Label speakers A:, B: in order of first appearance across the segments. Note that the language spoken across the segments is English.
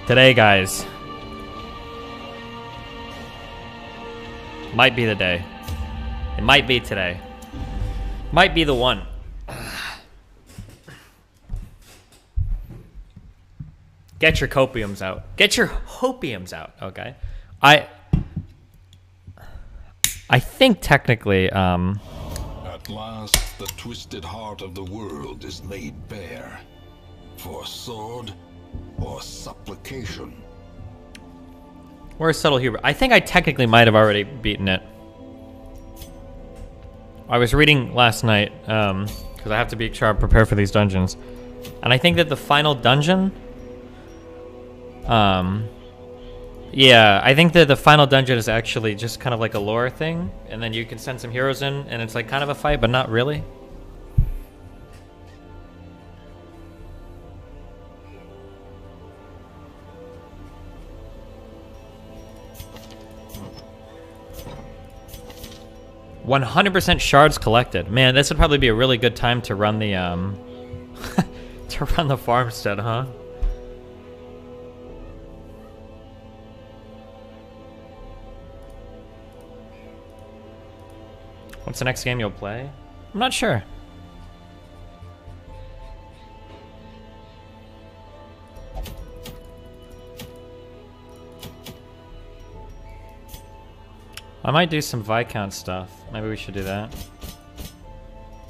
A: Today, guys. Might be the day. It might be today. Might be the one. Get your copiums out. Get your hopiums out, okay? I think technically,
B: At last, the twisted heart of the world is laid bare. For sword or supplication.
A: Where's Subtle Hubert? I think I technically might have already beaten it. I was reading last night, because I have to be sure I'm prepared for these dungeons. And I think that the final dungeon... yeah, I think that the final dungeon is actually just kind of like a lore thing. And then you can send some heroes in, and it's like kind of a fight, but not really. %100% shards collected. Man, this would probably be a really good time to run the to run the farmstead, huh? What's the next game you'll play? I'm not sure. I might do some Viscount stuff. Maybe we should do that.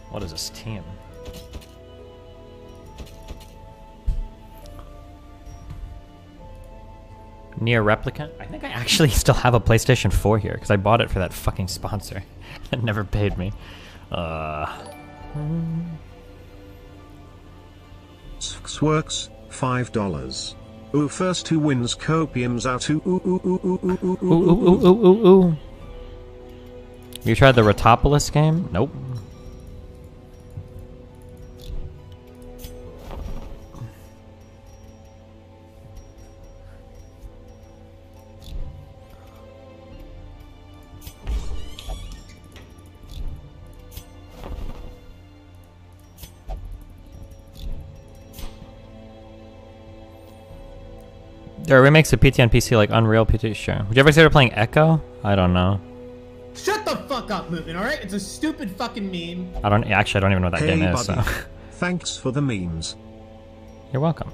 A: What is this team? Near Replicant? I think I actually still have a PlayStation 4 here because I bought it for that fucking sponsor. It never paid me.
C: Works $5. Ooh, first who wins copiums out. Ooh, ooh, ooh, ooh, ooh, ooh, ooh,
A: Ooh, ooh, ooh, ooh, ooh. You tried the Rotopolis game? Nope. There are remakes of PT on PC like Unreal PT, sure. Would you ever consider playing Echo? I don't know.
D: Shut the fuck up, Movement, alright? It's a stupid fucking meme.
A: I don't even know what that game is,
C: buddy.
A: so.
C: Thanks for the memes.
A: You're welcome.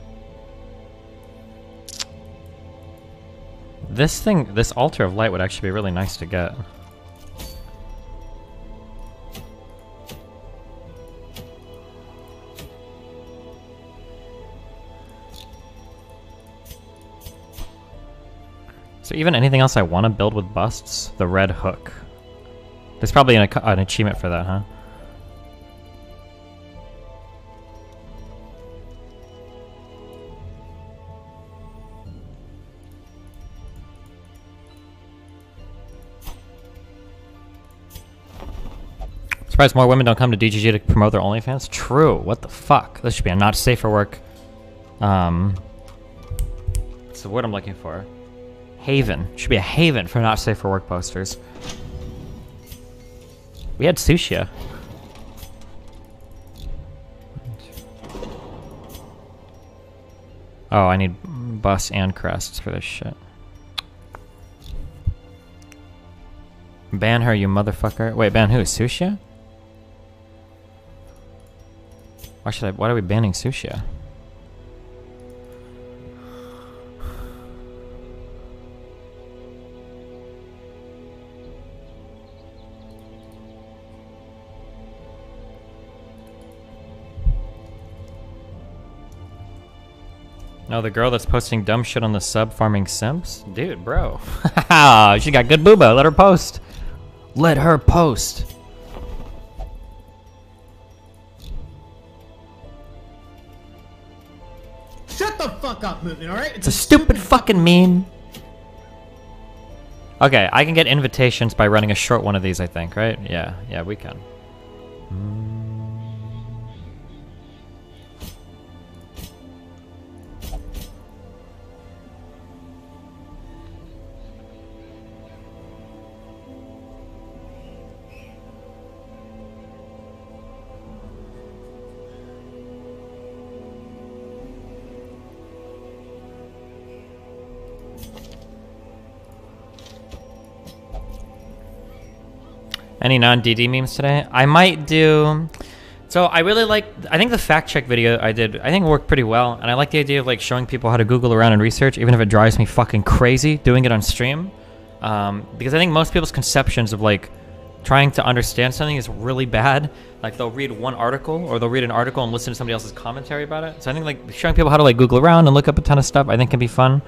A: This Altar of Light would actually be really nice to get. So even anything else I want to build with busts? The red hook. There's probably an achievement for that, huh? Surprised more women don't come to DGG to promote their OnlyFans? True. What the fuck? This should be a not safe for work. What's the word I'm looking for? Haven. Should be a haven for not safe for work posters. We had Sushia. Oh, I need bus and crests for this shit. Ban her, you motherfucker. Wait, ban who? Sushia? Why are we banning Sushia? No, the girl that's posting dumb shit on the sub farming simps? Dude, bro. She got good booba. Let her post. Let her post.
D: Shut the fuck up, Movement, alright?
A: It's a stupid fucking meme. Okay, I can get invitations by running a short one of these, I think, right? Yeah, we can. Any non-DD memes today? I might do... So I really like... I think the fact check video I did, I think worked pretty well. And I like the idea of like showing people how to Google around and research, even if it drives me fucking crazy doing it on stream. Because I think most people's conceptions of like trying to understand something is really bad. Like they'll read one article or they'll read an article and listen to somebody else's commentary about it. So I think like showing people how to like Google around and look up a ton of stuff I think can be fun.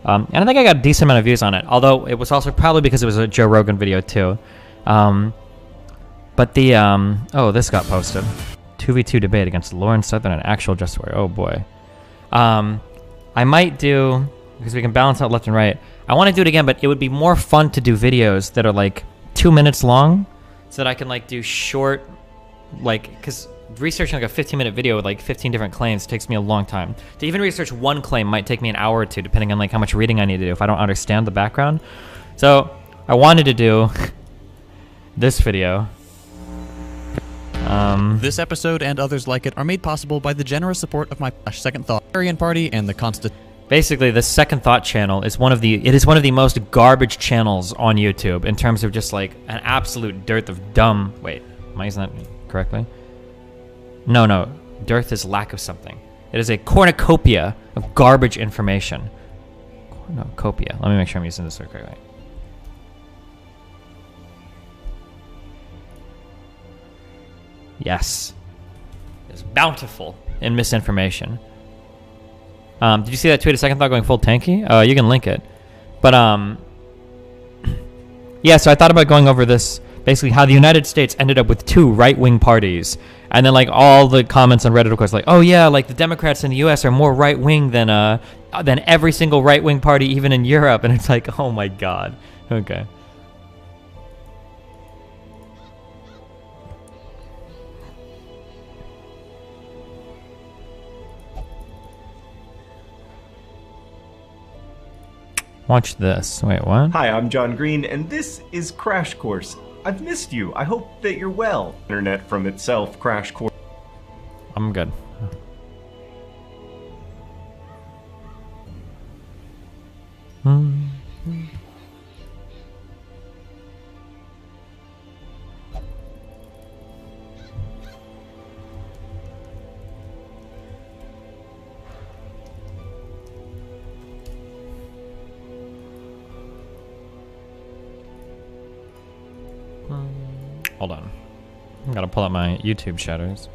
A: And I think I got a decent amount of views on it. Although it was also probably because it was a Joe Rogan video too. But the, oh, this got posted. 2v2 debate against Lauren Southern and actual Just Warrior. Oh boy. I might do, because we can balance out left and right. I want to do it again, but it would be more fun to do videos that are like 2 minutes long so that I can like do short, like, because researching like a 15-minute video with like 15 different claims takes me a long time. To even research one claim might take me an hour or two, depending on like how much reading I need to do if I don't understand the background. So I wanted to do this video.
E: This episode and others like it are made possible by the generous support of my Second Thought Aryan Party and the
A: Basically, the Second Thought channel is one of the most garbage channels on YouTube in terms of just like an absolute dearth of dumb. Wait, am I using that correctly? No, dearth is lack of something. It is a cornucopia of garbage information. Cornucopia. Let me make sure I'm using this word correctly. Yes. It's bountiful in misinformation. Did you see that tweet, a second thought going full tanky? You can link it. But, yeah, so I thought about going over this, basically how the United States ended up with 2 right-wing parties. And then, like, all the comments on Reddit, of course, like, oh, yeah, like, the Democrats in the U.S. are more right-wing than every single right-wing party, even in Europe. And it's like, oh, my God. Okay. Watch this. Wait, what?
F: Hi, I'm John Green, and this is Crash Course. I've missed you. I hope that you're well. Internet from itself, Crash Course.
A: I'm good. Hold on. I gotta pull up my YouTube shadows.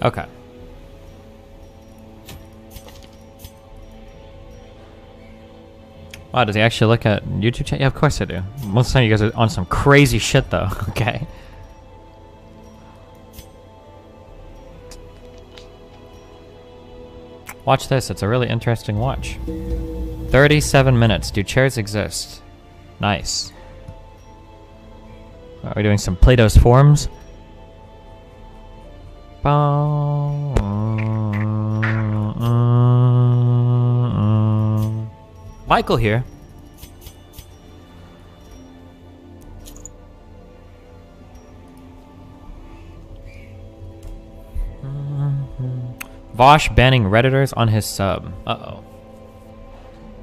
A: Okay. Wow, does he actually look at YouTube chat? Yeah, of course I do. Most of the time you guys are on some crazy shit though, okay? Watch this, it's a really interesting watch. 37 minutes, do chairs exist? Nice. Are we doing some Plato's forms? Michael here. Vosh banning Redditors on his sub. Uh-oh.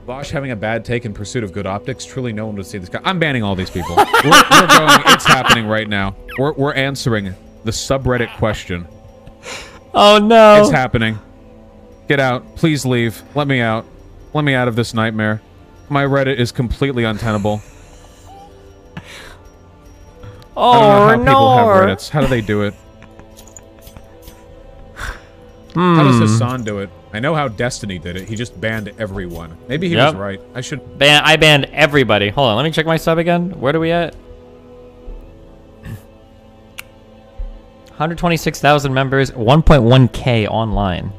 G: Vosh having a bad take in pursuit of good optics. Truly no one would see this guy. I'm banning all these people. we're going, it's happening right now. We're answering the subreddit question.
A: Oh no.
G: It's happening. Get out. Please leave. Let me out. Let me out of this nightmare. My Reddit is completely untenable.
A: Oh,
G: I don't know how people have Reddits. How do they do it? How does Hassan do it? I know how Destiny did it. He just banned everyone. Maybe he was right. I should...
A: I banned everybody. Hold on, let me check my sub again. Where are we at? 126,000 members, 1.1k online.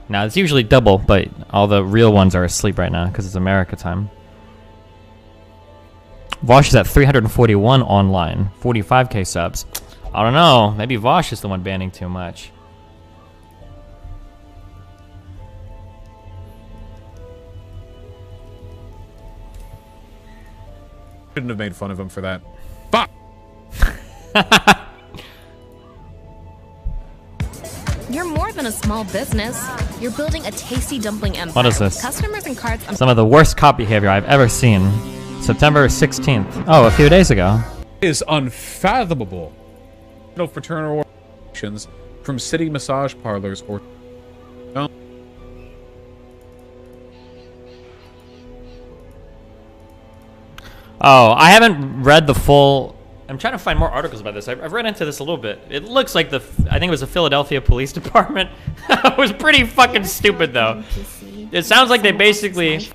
A: Now, it's usually double, but all the real ones are asleep right now because it's America time. Vosh is at 341 online, 45k subs. I don't know. Maybe Vosh is the one banning too much.
G: Shouldn't have made fun of him for that. Fuck!
H: You're more than a small business. You're building a tasty dumpling empire.
A: What is this?
H: Customers and cards.
A: Some of the worst cop behavior I've ever seen. September 16th. Oh, a few days ago.
G: It is unfathomable. No fraternal organizations from city massage parlors or... No.
A: Oh, I haven't read the full... I'm trying to find more articles about this. I've read into this a little bit. It looks like I think it was the Philadelphia Police Department. It was pretty fucking stupid, though. It sounds like they basically...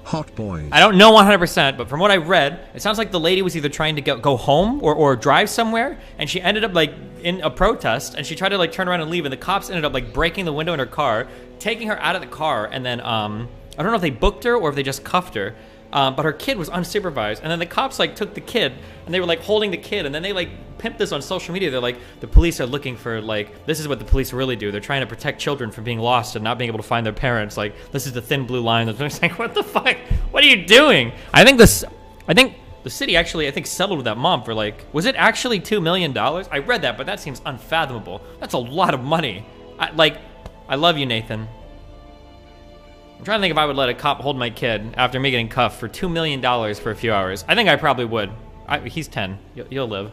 C: Hot boys.
A: I don't know 100%, but from what I read, it sounds like the lady was either trying to go home or drive somewhere, and she ended up, like, in a protest, and she tried to, like, turn around and leave, and the cops ended up, like, breaking the window in her car, taking her out of the car, and then, I don't know if they booked her or if they just cuffed her. But her kid was unsupervised, and then the cops like took the kid, and they were like holding the kid, and then they like pimped this on social media. They're like, the police are looking for, like, this is what the police really do. They're trying to protect children from being lost and not being able to find their parents. Like, this is the thin blue line. They're just like, what the fuck? What are you doing? I think the city actually, I think, settled with that mom for, like, was it actually $2 million? I read that, but that seems unfathomable. That's a lot of money. I love you, Nathan. I'm trying to think if I would let a cop hold my kid after me getting cuffed for $2 million for a few hours. I think I probably would. He's 10. You'll live.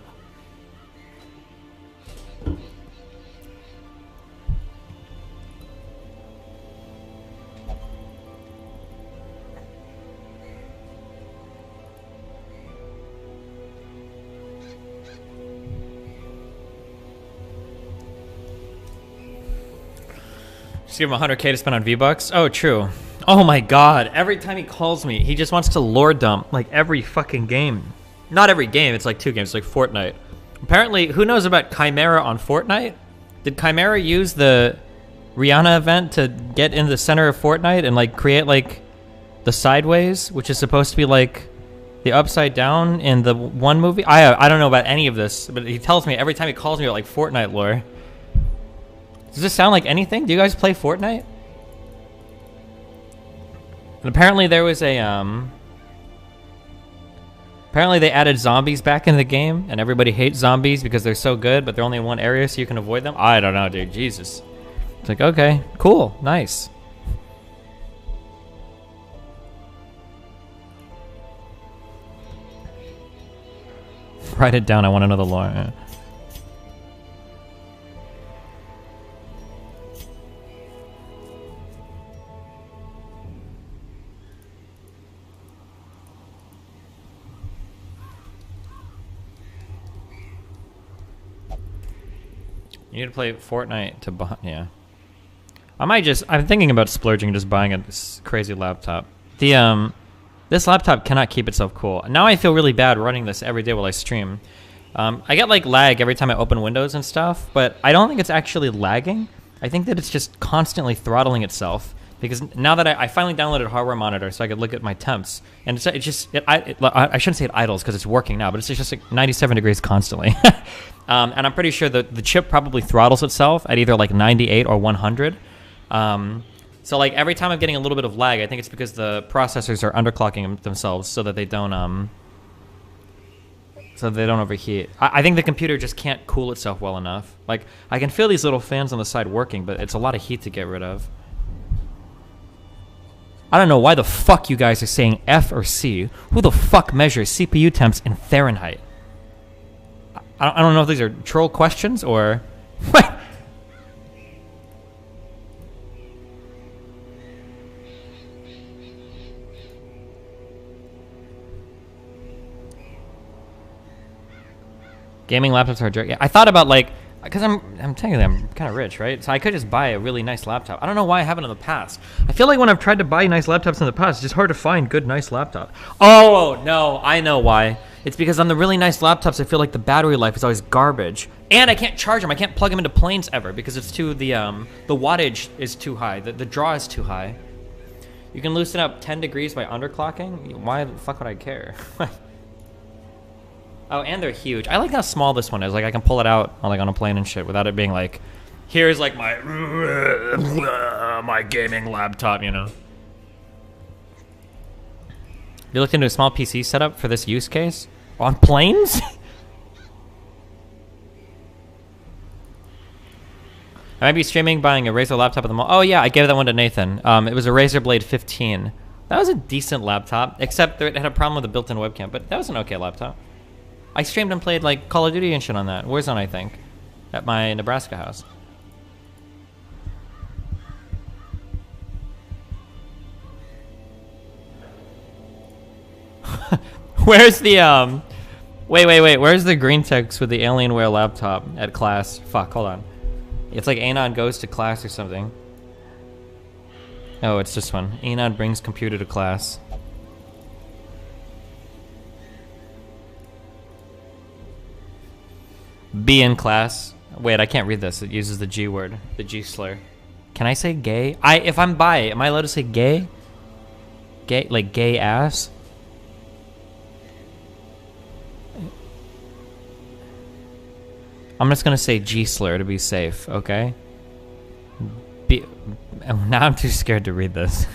A: Just give him 100K to spend on V-Bucks? Oh, true. Oh my god, every time he calls me, he just wants to lore dump, like, every fucking game. Not every game, it's like 2 games, like Fortnite. Apparently, who knows about Chimera on Fortnite? Did Chimera use the Rihanna event to get in the center of Fortnite and, like, create, like, the Sideways, which is supposed to be, like, the Upside Down in the one movie? I don't know about any of this, but he tells me every time he calls me about, like, Fortnite lore. Does this sound like anything? Do you guys play Fortnite? And apparently there was a, apparently they added zombies back in the game, and everybody hates zombies because they're so good, but they're only in one area so you can avoid them. I don't know, dude. Jesus. It's like, okay, cool, nice. Write it down, I want to know the lore. Yeah. You need to play Fortnite to buy, yeah. I'm thinking about splurging, just buying a crazy laptop. This laptop cannot keep itself cool. Now I feel really bad running this every day while I stream. I get like lag every time I open Windows and stuff, but I don't think it's actually lagging. I think that it's just constantly throttling itself, because now that I finally downloaded Hardware Monitor so I could look at my temps, and I shouldn't say it idles because it's working now, but it's just like 97 degrees constantly. And I'm pretty sure that the chip probably throttles itself at either like 98 or 100. So like every time I'm getting a little bit of lag, I think it's because the processors are underclocking themselves so that they don't overheat. I think the computer just can't cool itself well enough. Like, I can feel these little fans on the side working, but it's a lot of heat to get rid of. I don't know why the fuck you guys are saying F or C. Who the fuck measures CPU temps in Fahrenheit? I don't know if these are troll questions or... Gaming laptops are jerk. Yeah, I thought about, like, because I'm technically I'm kind of rich, right? So I could just buy a really nice laptop. I don't know why I haven't in the past. I feel like when I've tried to buy nice laptops in the past, it's just hard to find good, nice laptop. Oh, no, I know why. It's because on the really nice laptops, I feel like the battery life is always garbage. And I can't charge them. I can't plug them into planes ever because it's the wattage is too high. The draw is too high. You can loosen up 10 degrees by underclocking? Why the fuck would I care? Oh, and they're huge. I like how small this one is. Like, I can pull it out on a plane and shit without it being like, here's like my gaming laptop, you know. You looked into a small PC setup for this use case? On planes? I might be streaming buying a Razer laptop at the mall. Oh yeah, I gave that one to Nathan. It was a Razer Blade 15. That was a decent laptop, except it had a problem with the built-in webcam, but that was an okay laptop. I streamed and played like Call of Duty and shit on that. Warzone, I think, at my Nebraska house. Where's the wait, where's the green text with the Alienware laptop at class? Fuck, hold on. It's like Anon goes to class or something. Oh, it's this one. Anon brings computer to class. Be in class. Wait, I can't read this. It uses the G word, the G slur. Can I say gay? If I'm bi, am I allowed to say gay? Gay, like gay ass? I'm just gonna say G slur to be safe, okay? Now I'm too scared to read this.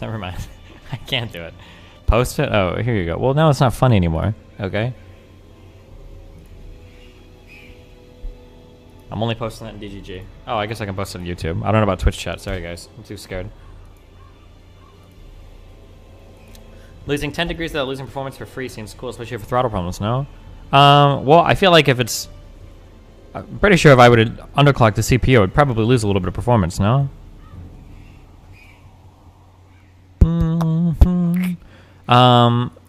A: Never mind. I can't do it. Post it? Oh, here you go. Well, now it's not funny anymore, okay? I'm only posting that in DGG. Oh, I guess I can post it on YouTube. I don't know about Twitch chat. Sorry, guys. I'm too scared. Losing 10 degrees without losing performance for free seems cool, especially for throttle problems, no? Well, I feel like if it's... I'm pretty sure if I would underclock the CPU, it would probably lose a little bit of performance, no?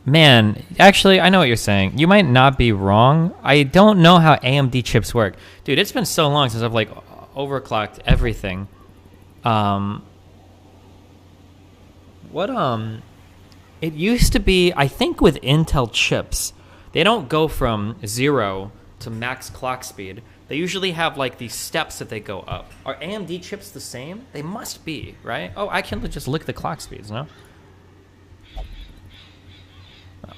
A: Man, actually, I know what you're saying. You might not be wrong. I don't know how AMD chips work. Dude, it's been so long since I've, like, overclocked everything. It used to be, I think with Intel chips, they don't go from 0 to max clock speed. They usually have like these steps that they go up. Are AMD chips the same? They must be, right? Oh, I can just look at the clock speeds, no?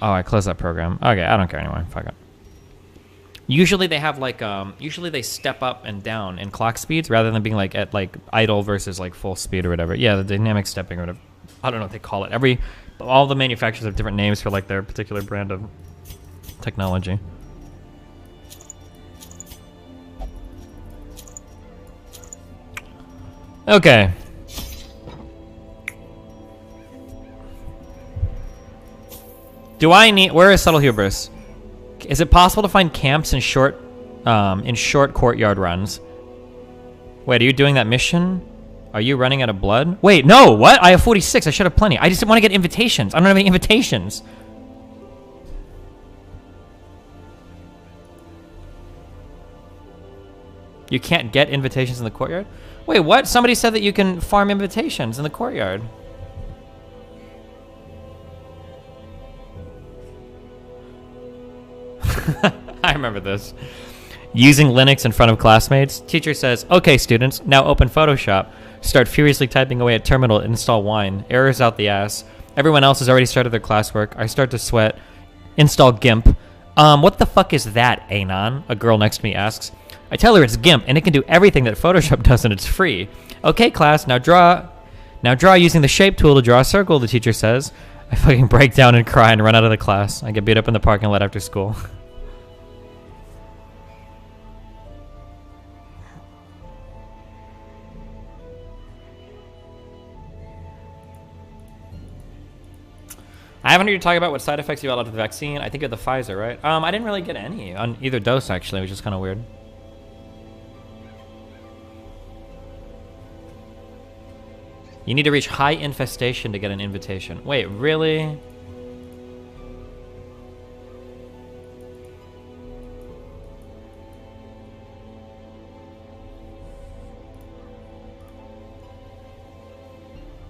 A: Oh, I closed that program. Okay, I don't care anymore. Fuck it. Usually they have like, usually they step up and down in clock speeds rather than being like at like idle versus like full speed or whatever. Yeah, the dynamic stepping or whatever. I don't know what they call it. All the manufacturers have different names for like their particular brand of technology. Okay. Do I need... Where is Subtle Hubris? Is it possible to find camps in short courtyard runs? Wait, are you doing that mission? Are you running out of blood? Wait, no, what? I have 46. I should have plenty. I just want to get invitations. I don't have any invitations. You can't get invitations in the courtyard? Wait, what? Somebody said that you can farm invitations in the courtyard. I remember this. Using Linux in front of classmates. Teacher says, okay, students, now open Photoshop. Start furiously typing away at terminal, install wine. Errors out the ass. Everyone else has already started their classwork. I start to sweat. Install GIMP. What the fuck is that, Anon? A girl next to me asks. I tell her it's GIMP, and it can do everything that Photoshop does, and it's free. Okay, class, now draw using the shape tool to draw a circle, the teacher says. I fucking break down and cry and run out of the class. I get beat up in the parking lot after school. I haven't heard you talk about what side effects you got out of the vaccine. I think you had the Pfizer, right? I didn't really get any on either dose, actually, which is kind of weird. You need to reach high infestation to get an invitation. Wait, really?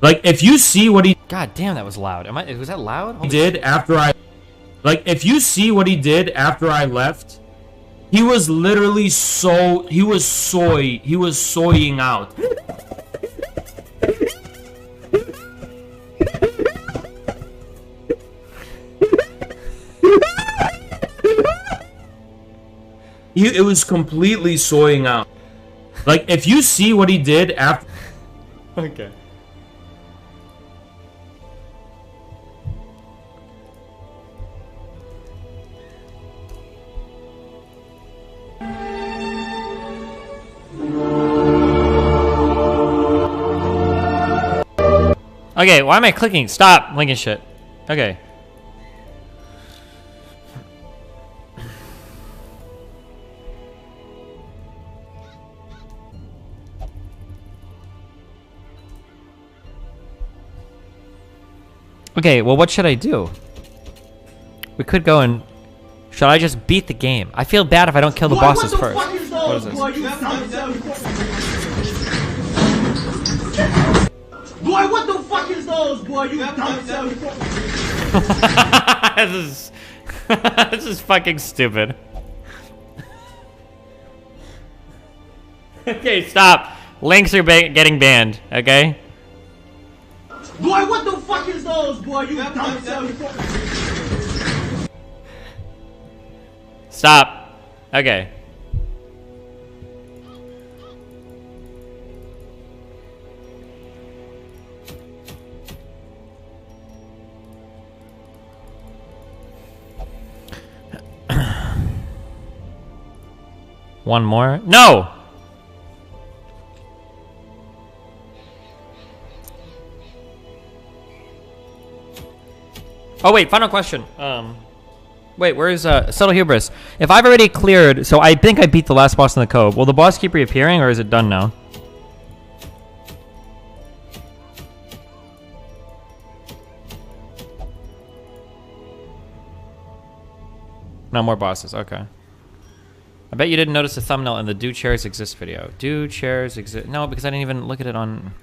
I: Like, if you see what he...
A: God damn, that was loud. Was that loud? Holy
I: did after I... Like, if you see what he did after I left, he was literally he was soying out. It was completely soying out. Like, if you see what he did after...
A: Okay. Okay, why am I clicking? Stop linking shit. Okay. Okay, well, what should I do? We could go and... Should I just beat the game? I feel bad if I don't kill the bosses first. What is this?
D: Boy, what the fuck is those, boy? You dumb
A: This is fucking stupid. Okay, stop. Links are getting banned, okay?
D: Boy, what the fuck is those, boy? You dumb
A: Stop. Okay. One more? No! Oh wait, final question. Wait, where's Subtle Hubris? If I've already cleared, so I think I beat the last boss in the cove. Will the boss keep reappearing, or is it done now? No more bosses. Okay. I bet you didn't notice the thumbnail in the Do Chairs Exist video. Do Chairs Exist? No, because I didn't even look at it on...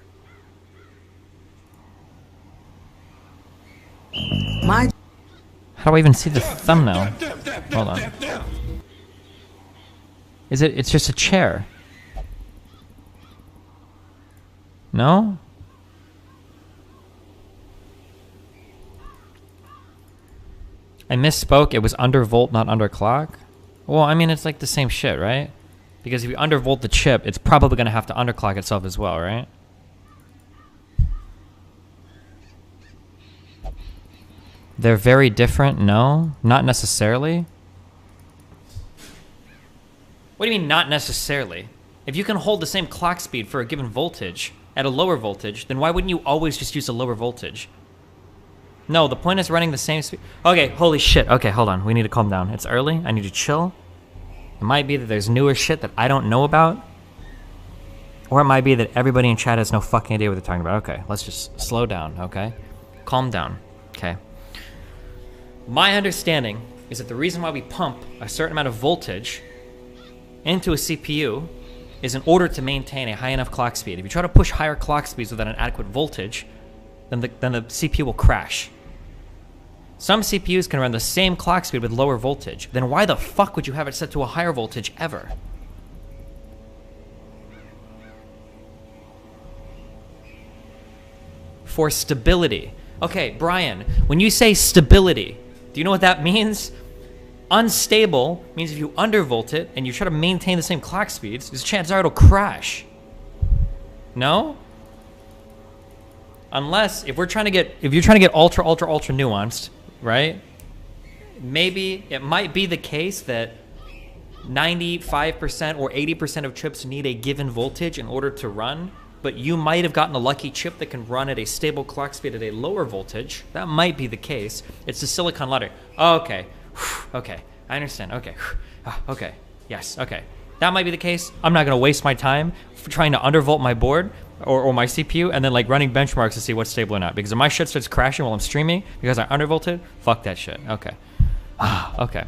A: How do I even see the thumbnail? Hold on. Is it? It's just a chair. No? I misspoke. It was undervolt, not underclock. Well, I mean, it's like the same shit, right? Because if you undervolt the chip, it's probably going to have to underclock itself as well, right? They're very different? No? Not necessarily? What do you mean, not necessarily? If you can hold the same clock speed for a given voltage at a lower voltage, then why wouldn't you always just use a lower voltage? No, the point is running the same speed. Okay, holy shit. Okay, hold on. We need to calm down. It's early. I need to chill. It might be that there's newer shit that I don't know about. Or it might be that everybody in chat has no fucking idea what they're talking about. Okay, let's just slow down, okay? Calm down, okay? My understanding is that the reason why we pump a certain amount of voltage into a CPU is in order to maintain a high enough clock speed. If you try to push higher clock speeds without an adequate voltage, then the CPU will crash. Some CPUs can run the same clock speed with lower voltage. Then why the fuck would you have it set to a higher voltage ever? For stability. Okay, Brian, when you say stability, do you know what that means? Unstable means if you undervolt it and you try to maintain the same clock speeds, there's a chance it'll crash. No? Unless if you're trying to get ultra nuanced, right? Maybe it might be the case that 95% or 80% of chips need a given voltage in order to run, but you might have gotten a lucky chip that can run at a stable clock speed at a lower voltage. That might be the case. It's the silicon ladder. Oh, okay. Okay. I understand. Okay. Okay. Yes. Okay. That might be the case. I'm not going to waste my time trying to undervolt my board or my CPU and then like running benchmarks to see what's stable or not. Because if my shit starts crashing while I'm streaming because I undervolted, fuck that shit. Okay. Okay.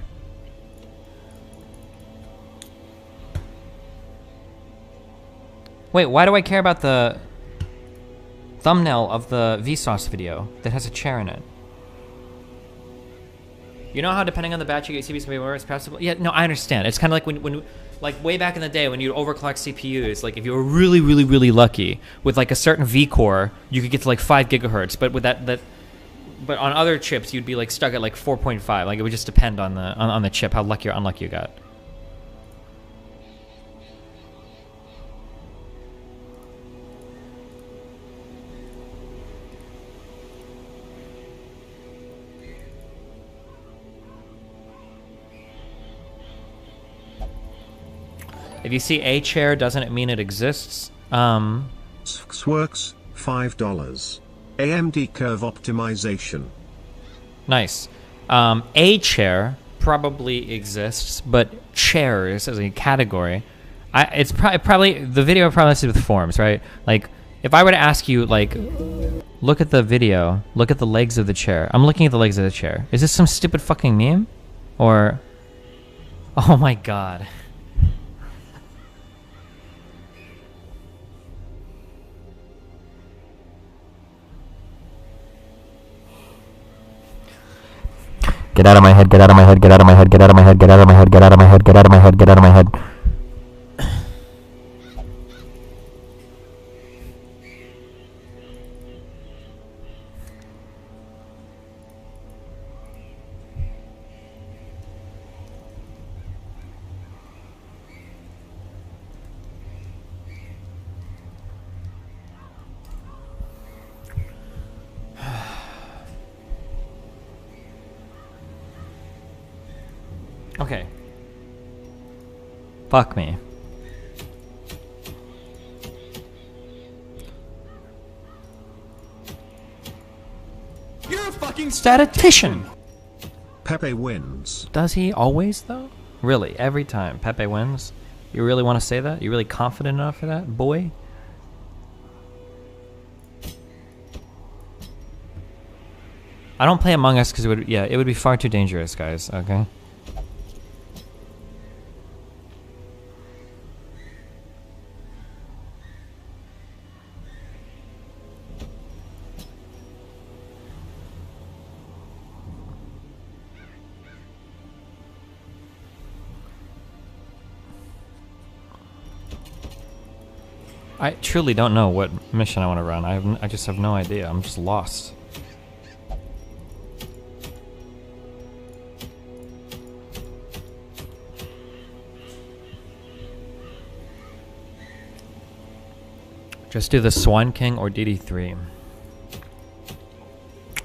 A: Wait, why do I care about the thumbnail of the Vsauce video that has a chair in it? You know how depending on the batch you get CPUs can be more possible? Yeah, no, I understand. It's kind of like when like way back in the day when you'd overclock CPUs, like if you were really, really, really lucky with like a certain V core, you could get to like 5 gigahertz. But with but on other chips, you'd be like stuck at like 4.5. Like it would just depend on the chip, how lucky or unlucky you got. If you see a chair, doesn't it mean it exists?
C: Works, $5. AMD curve optimization.
A: Nice. A chair probably exists, but chairs as a category, it's probably the video probably has to do with forms, right? Like, if I were to ask you, like, look at the video, look at the legs of the chair. I'm looking at the legs of the chair. Is this some stupid fucking meme? Or, oh my god. Get out of my head, get out of my head, get out of my head, get out of my head, get out of my head, get out of my head, get out of my head, get out of my head. Okay. Fuck me. You're a fucking statistician!
C: Pepe wins.
A: Does he always, though? Really, every time Pepe wins? You really want to say that? You really confident enough for that, boy? I don't play Among Us because it would be far too dangerous, guys, okay? I truly don't know what mission I want to run. I just have no idea. I'm just lost. Just do the Swine King or DD3.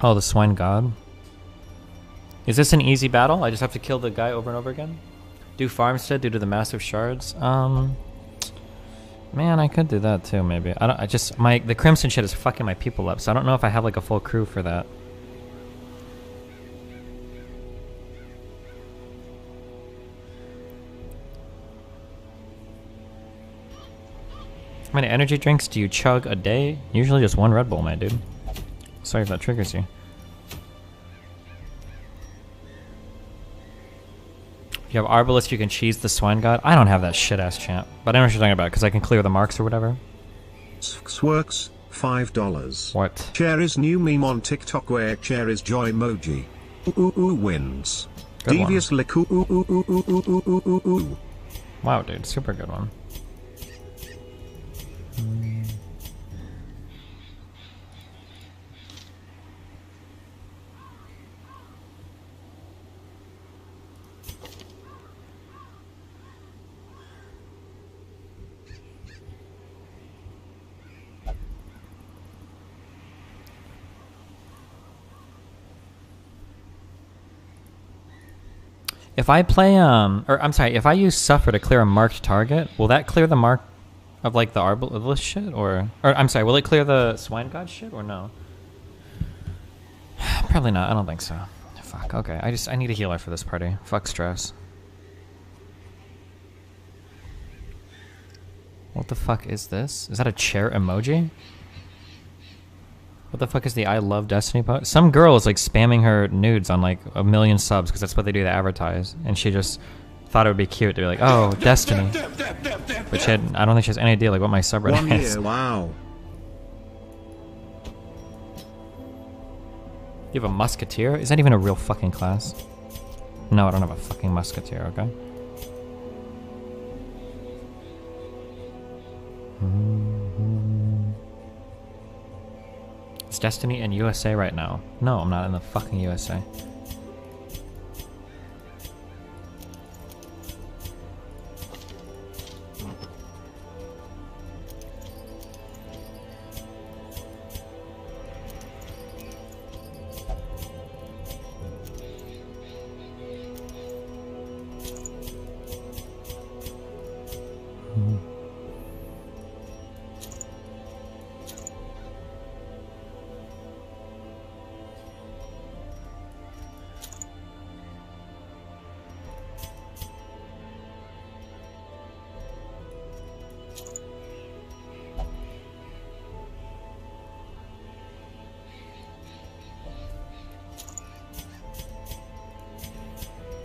A: Oh, the Swine God. Is this an easy battle? I just have to kill the guy over and over again? Do Farmstead due to the massive shards? Man, I could do that too, maybe. The Crimson shit is fucking my people up, so I don't know if I have like a full crew for that. How many energy drinks do you chug a day? Usually just one Red Bull, my dude. Sorry if that triggers you. If you have Arbalest, you can cheese the Swine God. I don't have that shit-ass champ, but I know what you're talking about, because I can clear the marks or whatever.
C: Works, $5.
A: What?
C: Chair is new meme on TikTok where chair is joy emoji. Wins.
A: Good
C: Devious lick
A: Wow, dude, super good one. If I play, if I use Suffer to clear a marked target, will that clear the mark of, like, the Arbalest shit? Or will it clear the Swine God shit, or no? Probably not, I don't think so. Fuck, okay, I need a healer for this party. Fuck stress. What the fuck is this? Is that a chair emoji? What the fuck is the I Love Destiny post? Some girl is like spamming her nudes on like 1 million subs because that's what they do to advertise. And she just thought it would be cute to be like, oh, Destiny. But I don't think she has any idea like what my subreddit is.
C: Wow.
A: You have a musketeer? Is that even a real fucking class? No, I don't have a fucking musketeer, okay? Is Destiny in USA right now? No, I'm not in the fucking USA.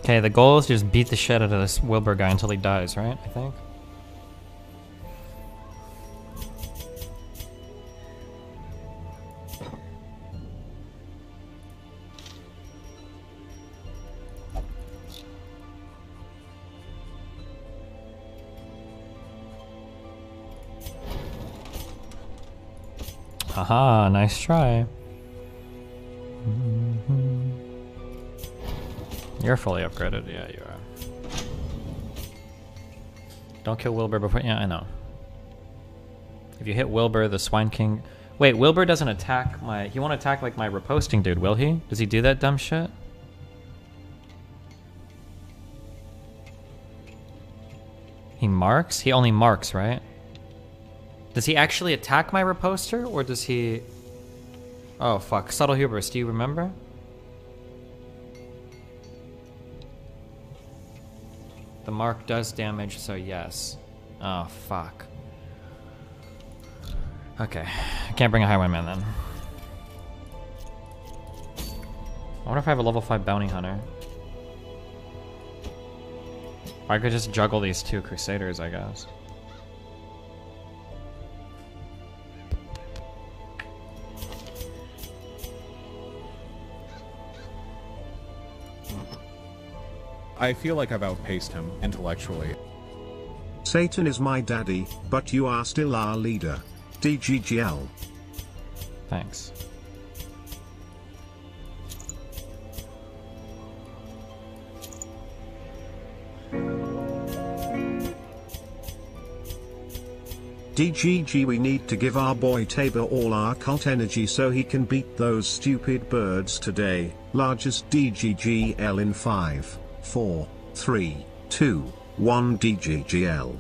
A: Okay, the goal is to just beat the shit out of this Wilbur guy until he dies, right? I think. Haha, nice try. You're fully upgraded, yeah, you are. Don't kill Wilbur before. Yeah, I know. If you hit Wilbur, the Swine King. Wait, Wilbur doesn't attack my. He won't attack like my reposting dude, will he? Does he do that dumb shit? He marks? He only marks, right? Does he actually attack my reposter, or does he... Oh, fuck. Subtle Hubris, do you remember? The mark does damage, so yes. Oh, fuck. Okay. I can't bring a Highwayman then. I wonder if I have a level 5 Bounty Hunter. I could just juggle these two Crusaders, I guess.
G: I feel like I've outpaced him intellectually.
C: Satan is my daddy, but you are still our leader. DGGL.
A: Thanks.
C: DGG, we need to give our boy Tabor all our cult energy so he can beat those stupid birds today. Largest DGGL in 5, 4, 3, 2, 1 DGGL.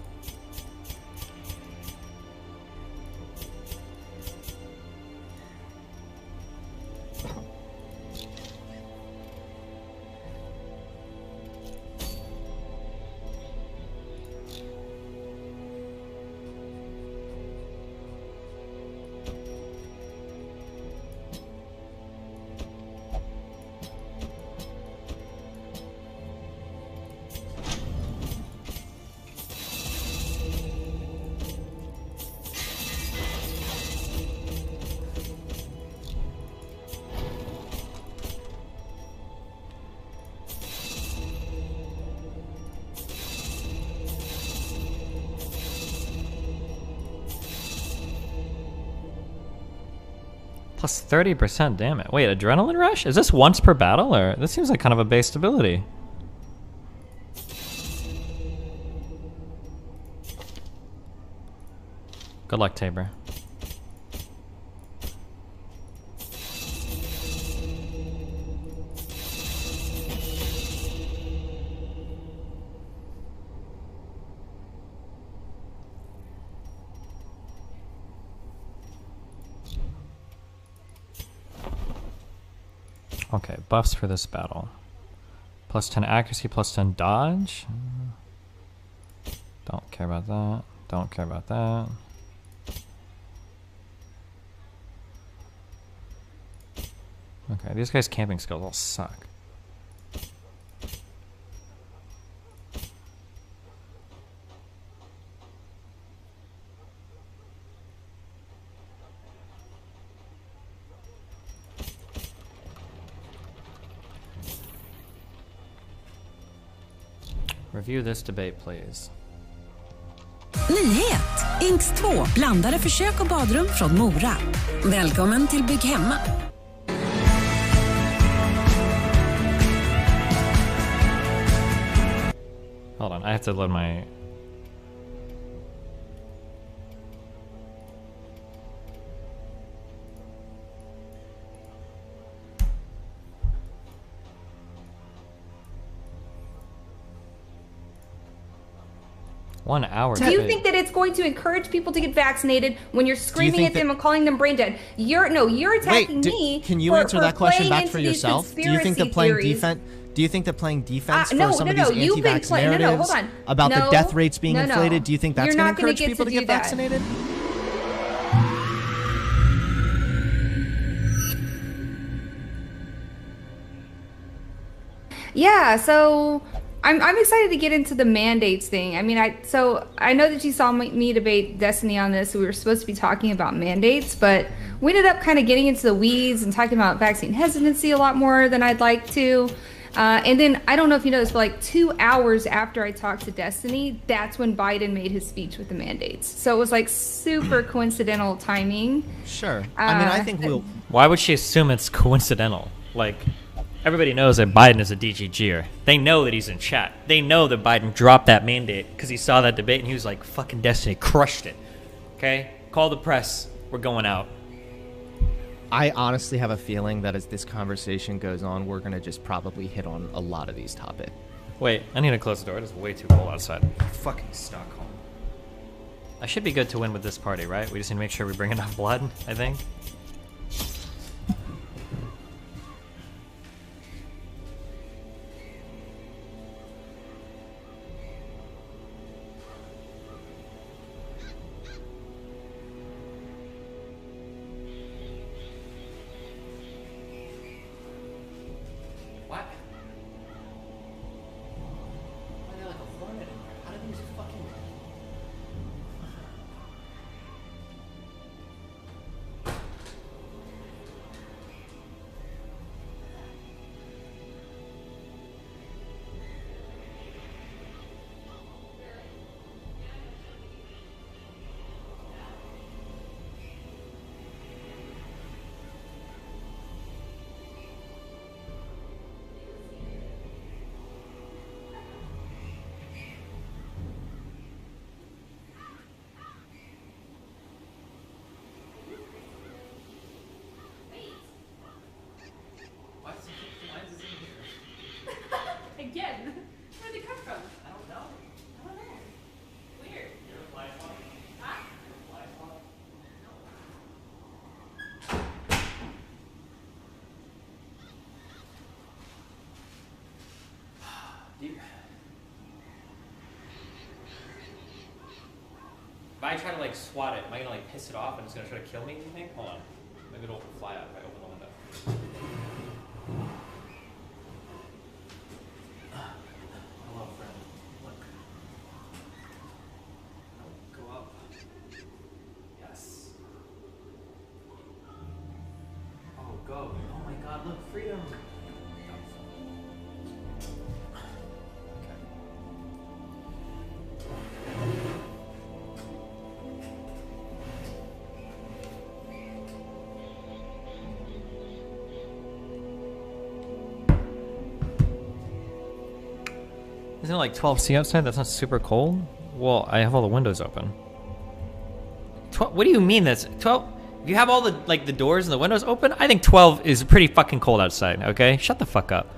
A: Plus 30% damage. Wait, Adrenaline Rush? Is this once per battle, or this seems like kind of a base ability? Good luck, Tabor. Okay, buffs for this battle. Plus 10 accuracy, plus 10 dodge. Don't care about that. Don't care about that. Okay, these guys' camping skills all suck. Review this debate, please.
J: Nyhet! Inks 2, blandade för kök och badrum från Mora. Välkommen till Bygg Hemma.
A: Hold on, I have to load my... One hour.
K: Do you think that it's going to encourage people to get vaccinated when you're screaming at them and calling them brain dead? You're attacking me.
L: Can you answer that question back for yourself? Do you think that playing defense? Do you think that playing defense for some of these anti-vax narratives about the death rates being inflated? Do you think that's going to encourage people to get vaccinated?
K: Yeah, so I'm excited to get into the mandates thing. I mean, I know that you saw me debate Destiny on this. We were supposed to be talking about mandates, but we ended up kind of getting into the weeds and talking about vaccine hesitancy a lot more than I'd like to. And then, I don't know if you noticed, but like 2 hours after I talked to Destiny, that's when Biden made his speech with the mandates. So it was like super coincidental timing.
L: Sure. I mean, I think we'll...
A: Why would she assume it's coincidental? Like, everybody knows that Biden is a DGGer. They know that he's in chat. They know that Biden dropped that mandate because he saw that debate and he was like, fucking Destiny, crushed it. Okay? Call the press. We're going out.
L: I honestly have a feeling that as this conversation goes on, we're going to just probably hit on a lot of these topics.
A: Wait, I need to close the door. It is way too cold outside. Fucking Stockholm. I should be good to win with this party, right? We just need to make sure we bring enough blood, I think.
K: Again, where'd they come from? I don't know. Weird. Huh?
A: If I try to like swat it, am I gonna like piss it off and it's gonna try to kill me, you think? Hold on. Maybe it'll fly out if I open the window. Hello, friend. Look. Go up. Yes. Oh, go. Oh my god, look, freedom. Isn't it like 12°C outside? That's not super cold? Well, I have all the windows open. What do you mean that's 12? If you have all the like the doors and the windows open, I think 12 is pretty fucking cold outside, okay? Shut the fuck up.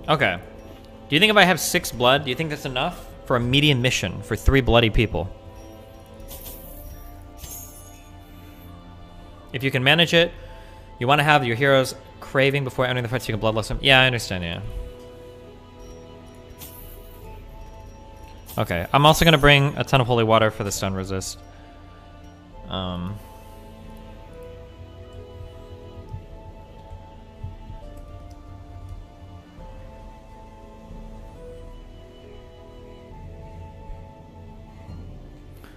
A: Okay. Do you think if I have 6 blood, do you think that's enough for a medium mission for 3 bloody people? If you can manage it, you want to have your heroes craving before entering the fight so you can bloodlust them. Yeah, I understand, yeah. Okay, I'm also going to bring a ton of holy water for the stun resist.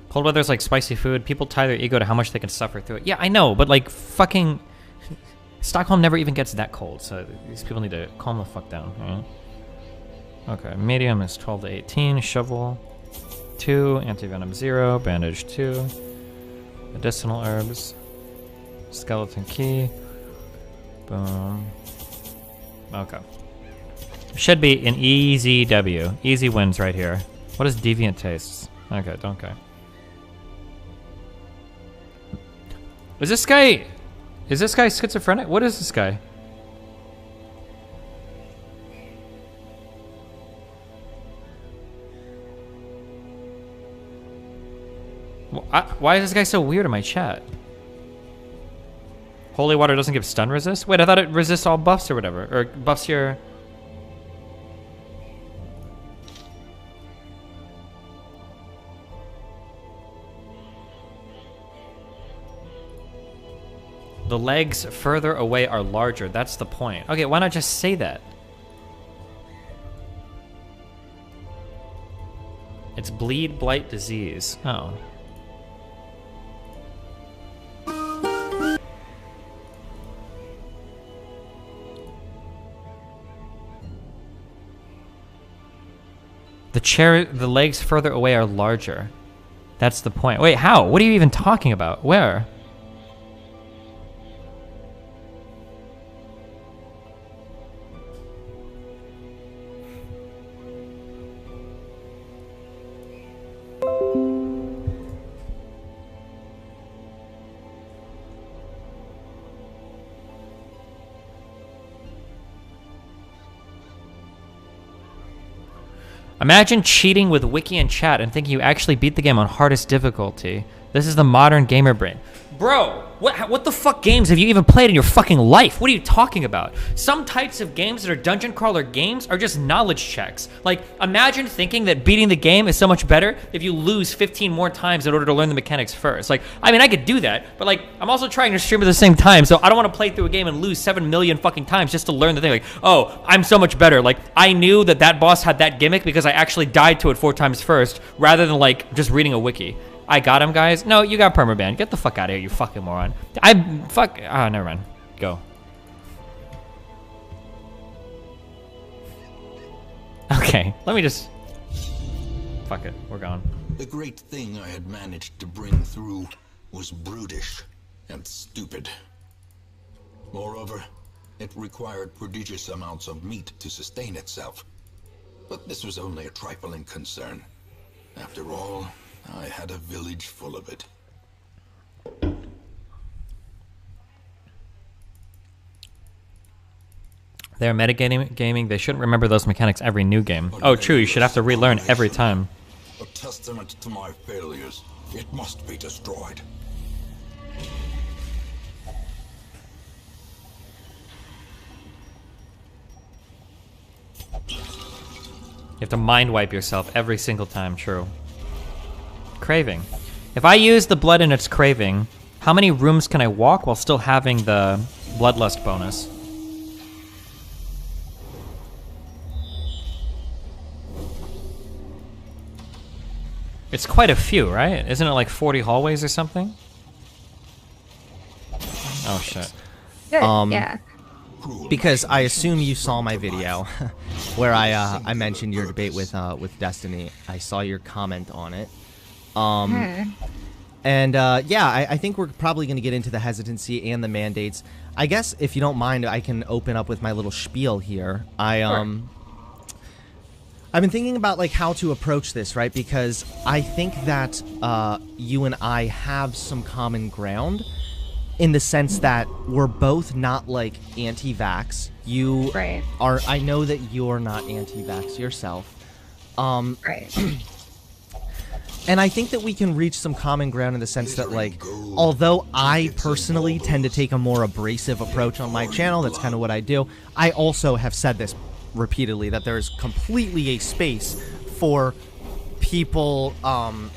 A: Cold weather's like spicy food. People tie their ego to how much they can suffer through it. Yeah, I know, but like fucking Stockholm never even gets that cold, so these people need to calm the fuck down. Right? Okay, medium is 12 to 18. Shovel 2, anti-venom 0, bandage 2, medicinal herbs, skeleton key. Boom. Okay. Should be an easy W. Easy wins right here. What is deviant tastes? Okay, don't go. Is this guy schizophrenic? What is this guy? Why is this guy so weird in my chat? Holy water doesn't give stun resist? Wait, I thought it resists all buffs or whatever. Or buffs your... The legs further away are larger. That's the point. Okay, why not just say that? It's bleed, blight, disease. Oh. The legs further away are larger. That's the point. Wait, how? What are you even talking about? Where? Imagine cheating with wiki and chat and thinking you actually beat the game on hardest difficulty. This is the modern gamer brain. Bro, what the fuck games have you even played in your fucking life? What are you talking about? Some types of games that are dungeon crawler games are just knowledge checks. Like, imagine thinking that beating the game is so much better if you lose 15 more times in order to learn the mechanics first. Like, I mean, I could do that, but like, I'm also trying to stream at the same time, so I don't want to play through a game and lose 7 million fucking times just to learn the thing. Like, oh, I'm so much better. Like, I knew that that boss had that gimmick because I actually died to it 4 times first, rather than like, just reading a wiki. I got him, guys. No, you got permaban. Get the fuck out of here, you fucking moron. Never mind. Go. Okay, let me just... Fuck it, we're gone.
B: The great thing I had managed to bring through was brutish and stupid. Moreover, it required prodigious amounts of meat to sustain itself. But this was only a trifling concern. After all, I had a village full of it.
A: They're metagaming. They shouldn't remember those mechanics every new game. Oh, true. You should have to relearn every time.
B: A testament to my failures. It must be destroyed.
A: You have to mind wipe yourself every single time. True. Craving. If I use the blood in its craving, how many rooms can I walk while still having the bloodlust bonus? It's quite a few, right? Isn't it like 40 hallways or something? Oh shit.
K: Good, yeah.
L: Because I assume you saw my video where I mentioned your debate with Destiny. I saw your comment on it. And yeah, I think we're probably going to get into the hesitancy and the mandates. I guess if you don't mind, I can open up with my little spiel here. I've been thinking about like how to approach this, right? Because I think that you and I have some common ground in the sense that we're both not like anti-vax. You are. I know that you're not anti-vax yourself.
K: Right.
L: And I think that we can reach some common ground in the sense that, like, although I personally tend to take a more abrasive approach on my channel, that's kind of what I do, I also have said this repeatedly, that there is completely a space for people,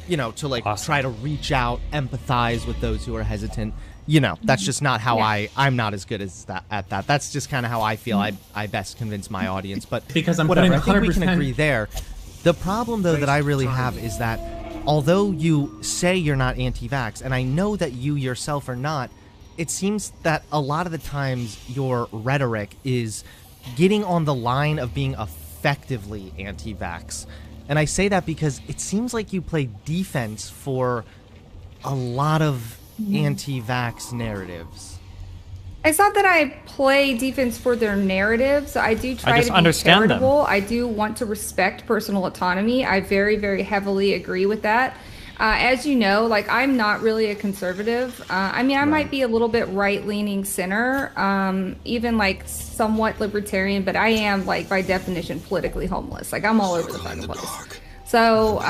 L: you know, to, like, try to reach out, empathize with those who are hesitant. You know, that's just not how I'm not as good as at that. That's just kind of how I feel I best convince my audience. But
D: because I'm
L: whatever, I think we can agree there. The problem, though, that I really have is that although you say you're not anti-vax, and I know that you yourself are not, it seems that a lot of the times your rhetoric is getting on the line of being effectively anti-vax. And I say that because it seems like you play defense for a lot of anti-vax narratives.
K: It's not that I play defense for their narratives. I do try to be charitable. I do want to respect personal autonomy. I very, very heavily agree with that. As you know, like, I'm not really a conservative. I mean, I might be a little bit right-leaning center, even like somewhat libertarian, but I am, like, by definition, politically homeless. Like, I'm all over the fucking place. So,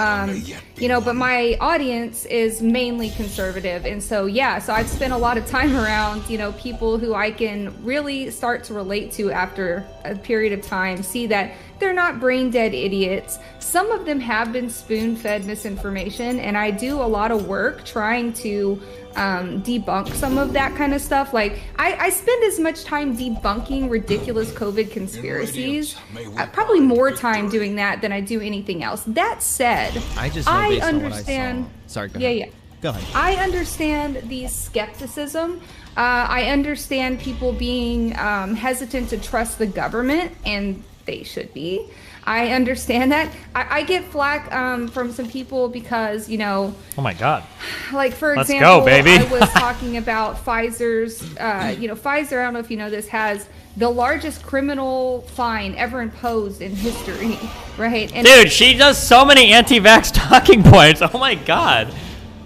K: you know, but my audience is mainly conservative. And so, yeah, so I've spent a lot of time around, you know, people who I can really start to relate to after a period of time, see that they're not brain dead idiots. Some of them have been spoon-fed misinformation, and I do a lot of work trying to debunk some of that kind of stuff. Like, I spend as much time debunking ridiculous COVID conspiracies, probably more time doing that than I do anything else. That said,
L: I just know based on what I saw. Sorry, go ahead.
K: Yeah.
L: Go ahead.
K: I understand the skepticism. I understand people being hesitant to trust the government, and they should be. I understand that. I get flack from some people because, you know...
A: Oh my God.
K: Like, for
A: Let's
K: example,
A: go, baby.
K: I was talking about Pfizer's... you know, Pfizer, I don't know if you know this, has the largest criminal fine ever imposed in history, right? And
A: dude, she does so many anti-vax talking points. Oh my God.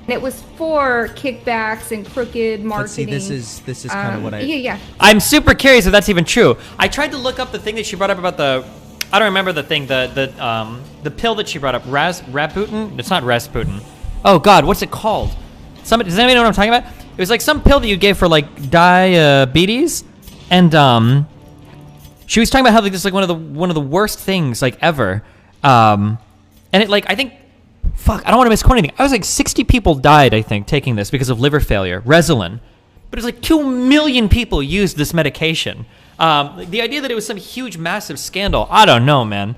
K: it was for kickbacks and crooked marketing.
L: But see, this is kind of what I...
K: Yeah.
A: I'm super curious if that's even true. I tried to look up the thing that she brought up about the... I don't remember the thing, the pill that she brought up. Rasputin? It's not Rasputin. Oh God, what's it called? Does anybody know what I'm talking about? It was like some pill that you gave for like diabetes, and she was talking about how like this is like one of the worst things like ever. And it like I think, fuck, I don't want to misquote anything. I was like 60 people died I think taking this because of liver failure, Resolin. But it's like 2 million people used this medication. The idea that it was some huge, massive scandal, I don't know, man.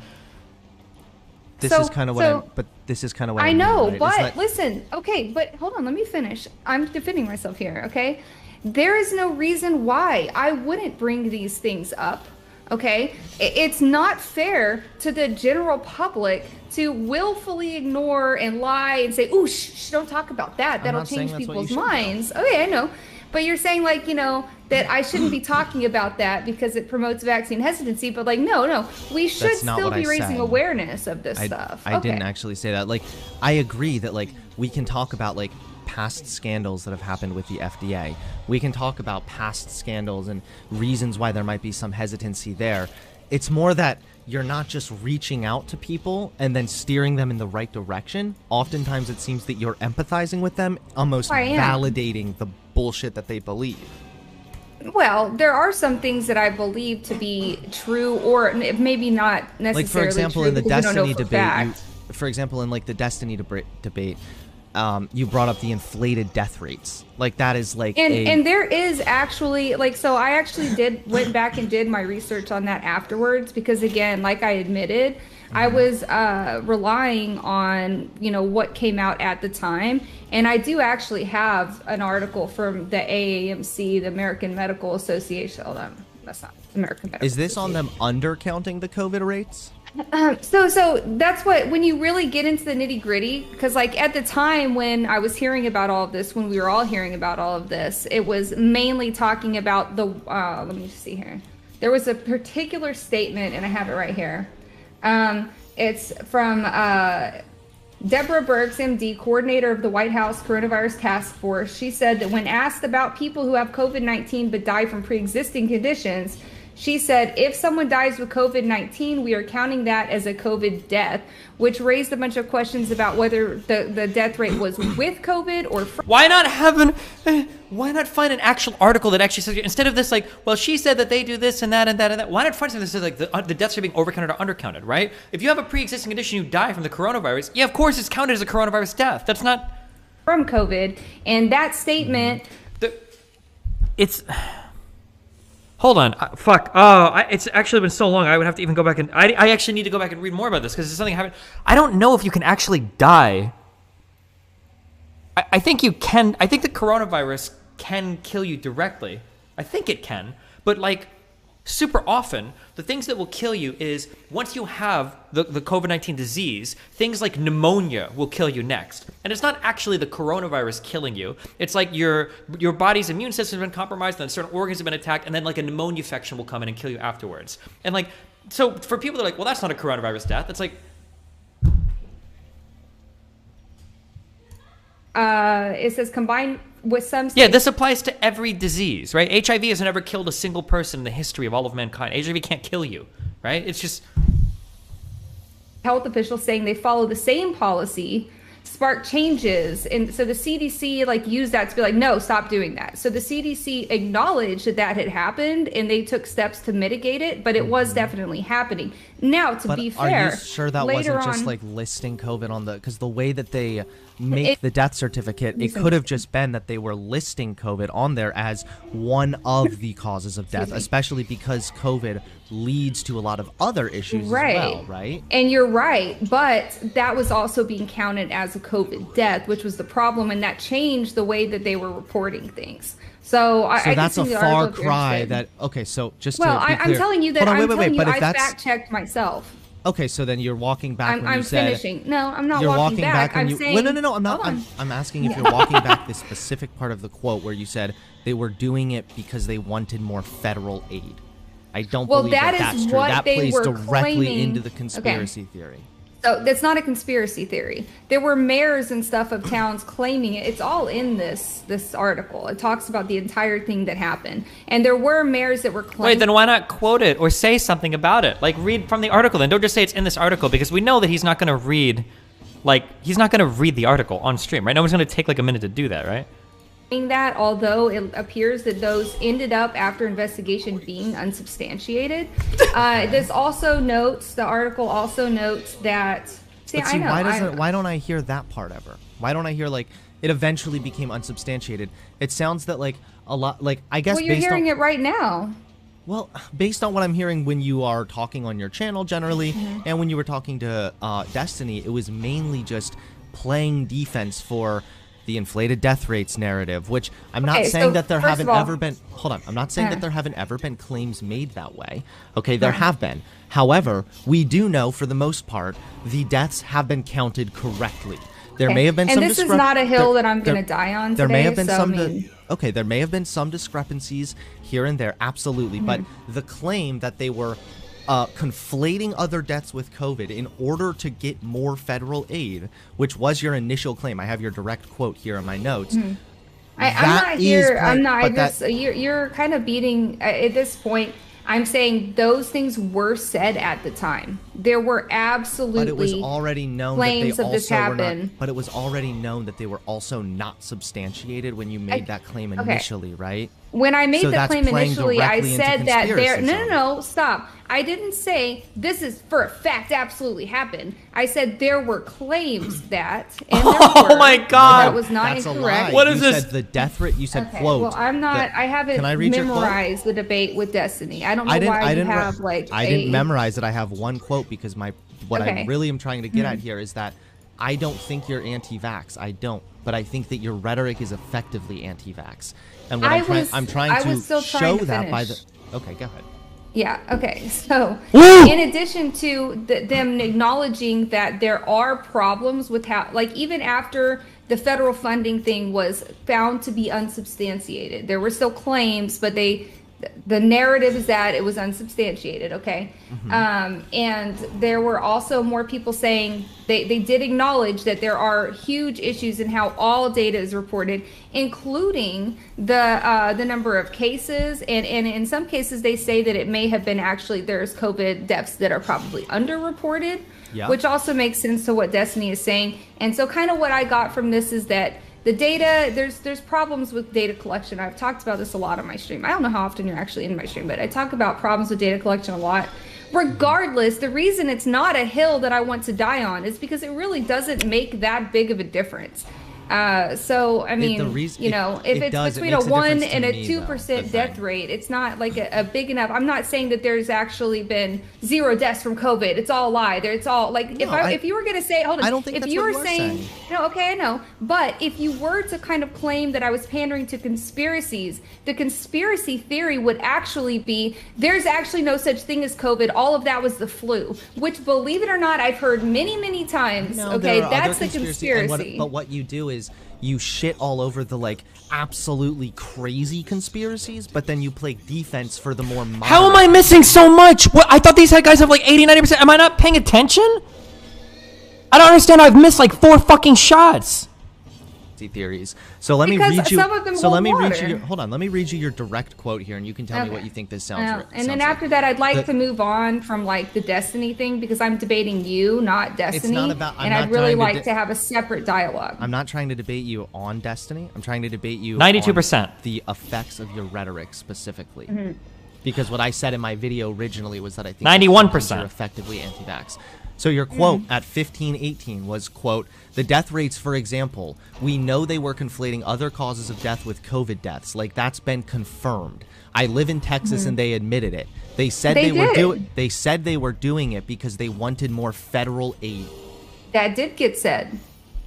L: This is kind of what
K: I know,
L: right?
K: but listen, okay, but hold on, let me finish. I'm defending myself here, okay? There is no reason why I wouldn't bring these things up, okay? It's not fair to the general public to willfully ignore and lie and say, ooh, shh, don't talk about that. That'll change people's minds. Okay, I know. But you're saying, like, you know, that I shouldn't be talking about that because it promotes vaccine hesitancy. But, like, no. We should still be raising awareness of this stuff.
L: I didn't actually say that. Like, I agree that, like, we can talk about, like, past scandals that have happened with the FDA. We can talk about past scandals and reasons why there might be some hesitancy there. It's more that you're not just reaching out to people and then steering them in the right direction. Oftentimes it seems that you're empathizing with them, almost validating the bullshit that they believe.
K: Well, there are some things that I believe to be true, or maybe not necessarily
L: like, for example,
K: true,
L: in the Destiny
K: debate,
L: debate, you brought up the inflated death rates. Like, that is like
K: and there is actually, like, so I actually went back and did my research on that afterwards, because again, like I admitted, I was relying on, you know, what came out at the time. And I do actually have an article from the AAMC, the American Medical Association. Hold on, that's not American Medical
L: Is this on them undercounting the COVID rates?
K: So that's what, when you really get into the nitty gritty, because like at the time when I was hearing about all of this, when we were all hearing about all of this, it was mainly talking about the, let me see here. There was a particular statement, and I have it right here. It's from Deborah Birx, MD, coordinator of the White House Coronavirus Task Force. She said that when asked about people who have COVID-19 but die from pre-existing conditions, she said, if someone dies with COVID-19, we are counting that as a COVID death, which raised a bunch of questions about whether the death rate was with COVID or from.
A: Why not find an actual article that actually says, instead of this, like, well, she said that they do this and that and that and that, why not find something that says, like, the deaths are being overcounted or undercounted, right? If you have a pre-existing condition, you die from the coronavirus, yeah, of course it's counted as a coronavirus death. That's not...
K: From COVID, and that statement...
A: It's... Hold on, fuck. Oh, it's actually been so long. I would have to even go back and I actually need to go back and read more about this because there's something happened. I don't know if you can actually die. I think you can. I think the coronavirus can kill you directly. I think it can, but like super often, the things that will kill you is once you have the COVID-19 disease, things like pneumonia will kill you next. And it's not actually the coronavirus killing you. It's like your body's immune system has been compromised, and then certain organs have been attacked, and then like a pneumonia infection will come in and kill you afterwards. And like, so for people that are like, well, that's not a coronavirus death. It's like...
K: it says combined with some...
A: Yeah, this applies to every disease, right? HIV has never killed a single person in the history of all of mankind. HIV can't kill you, right? It's just...
K: health officials saying they follow the same policy sparked changes, and so the CDC like used that to be like, no, stop doing that. So the CDC acknowledged that that had happened and they took steps to mitigate it, but it was definitely happening. Now, to be fair,
L: are you sure that
K: later
L: wasn't just
K: on,
L: like listing COVID on the, because the way that they make the death certificate, it could have just been that they were listing COVID on there as one of the causes of death, especially because COVID leads to a lot of other issues as well, right? And
K: you're right, but that was also being counted as a COVID death, which was the problem, and that changed the way that they were reporting things. So I
L: that's a far cry. That okay? So just
K: well,
L: to be clear,
K: I'm telling you that I
L: that's
K: fact checked myself.
L: Okay, so then you're walking back.
K: I'm finishing. No, I'm not walking back. I'm saying.
L: No. I'm not. I'm asking if you're walking back the specific part of the quote where you said they were doing it because they wanted more federal aid. I don't believe that's true. That plays directly into the conspiracy theory.
K: So that's not a conspiracy theory. There were mayors and stuff of towns claiming it. It's all in this article. It talks about the entire thing that happened. And there were mayors that were claiming.
A: Wait, then why not quote it or say something about it? Like read from the article then. Don't just say it's in this article, because we know that he's not going to read, the article on stream, right? No one's going to take like a minute to do that, right?
K: That, although it appears that those ended up after investigation being unsubstantiated. This also notes, the article also notes that,
L: why don't I hear that part ever? Why don't I hear like it eventually became unsubstantiated? It sounds that like a lot, like I guess.
K: Well, you're hearing it right now.
L: Well, based on what I'm hearing when you are talking on your channel generally, and when you were talking to Destiny, it was mainly just playing defense for the inflated death rates narrative, which I'm not saying that there haven't ever been. Hold on, I'm not saying that there haven't ever been claims made that way. Okay, there have been. However, we do know for the most part the deaths have been counted correctly. There may have been some.
K: And this is not a hill that I'm going to die on today.
L: There may have been there may have been some discrepancies here and there, absolutely. But the claim that they were conflating other deaths with COVID in order to get more federal aid, which was your initial claim. I have your direct quote here in my notes.
K: I'm not. You're kind of beating at this point. I'm saying those things were said at the time. There were absolutely.
L: But it was already known
K: claims
L: that they
K: of this
L: also were
K: happened.
L: not. But it was already known that they were also not substantiated when you made that claim initially, right?
K: When I made the claim initially, I said that there. No, stop. I didn't say this is for a fact absolutely happened. I said there were claims that. And
A: oh my God!
K: That was not incorrect.
A: What is this?
L: Said the death rate. You said quote.
K: Well, I'm not. I haven't memorized the debate with Destiny. I don't know why you have like.
L: I didn't memorize it. I have one quote because what I really am trying to get at here is that I don't think you're anti-vax. I don't. But I think that your rhetoric is effectively anti-vax. And what I'm trying to show that by the. Okay, go ahead.
K: Yeah, okay. So, in addition to them acknowledging that there are problems with how, like, even after the federal funding thing was found to be unsubstantiated, there were still claims, but the narrative is that it was unsubstantiated, okay? And there were also more people saying they did acknowledge that there are huge issues in how all data is reported, including the number of cases, and in some cases they say that it may have been actually there's COVID deaths that are probably underreported, which also makes sense to what Destiny is saying. And so kind of what I got from this is that the data, there's problems with data collection. I've talked about this a lot on my stream. I don't know how often you're actually in my stream, but I talk about problems with data collection a lot. Regardless, the reason it's not a hill that I want to die on is because it really doesn't make that big of a difference. So, I mean, if it's between a 1 and a 2% death rate, it's not like a big enough. I'm not saying that there's actually been 0 deaths from COVID. It's all a lie. It's all like, if you were going to say, hold on,
L: I don't think that's what you were saying.
K: No, okay, I know. But if you were to kind of claim that I was pandering to conspiracies, the conspiracy theory would actually be there's actually no such thing as COVID. All of that was the flu, which, believe it or not, I've heard many, many times. That's the conspiracy.
L: But what you do is you shit all over the like absolutely crazy conspiracies, but then you play defense for the more moderate.
A: How am I missing so much? What, I thought these guys have like 80-90%. Am I not paying attention? I don't understand. I've missed like 4 fucking shots.
L: conspiracy theories. So let
K: Because
L: me read you.
K: some of them
L: So let
K: hold
L: me read
K: water.
L: you. Hold on. Let me read you your direct quote here, and you can tell me
K: Okay.
L: what you think this sounds.
K: And then after that, I'd like to move on from like the Destiny thing because I'm debating you, not Destiny.
L: not about- I'm
K: and
L: not
K: I'd really
L: trying to
K: like to have a separate dialogue.
L: I'm not trying to debate you on Destiny. I'm trying to debate you
A: 92%.
L: on the effects of your rhetoric specifically.
K: Mhm.
L: Because what I said in my video originally was that I think
A: 91%.
L: you're effectively anti-vax. So your quote at 15:18 was, quote, "The death rates, for example, we know they were conflating other causes of death with COVID deaths. Like that's been confirmed. I live in Texas and they admitted it. They said they said they were doing it because they wanted more federal aid."
K: That did get said.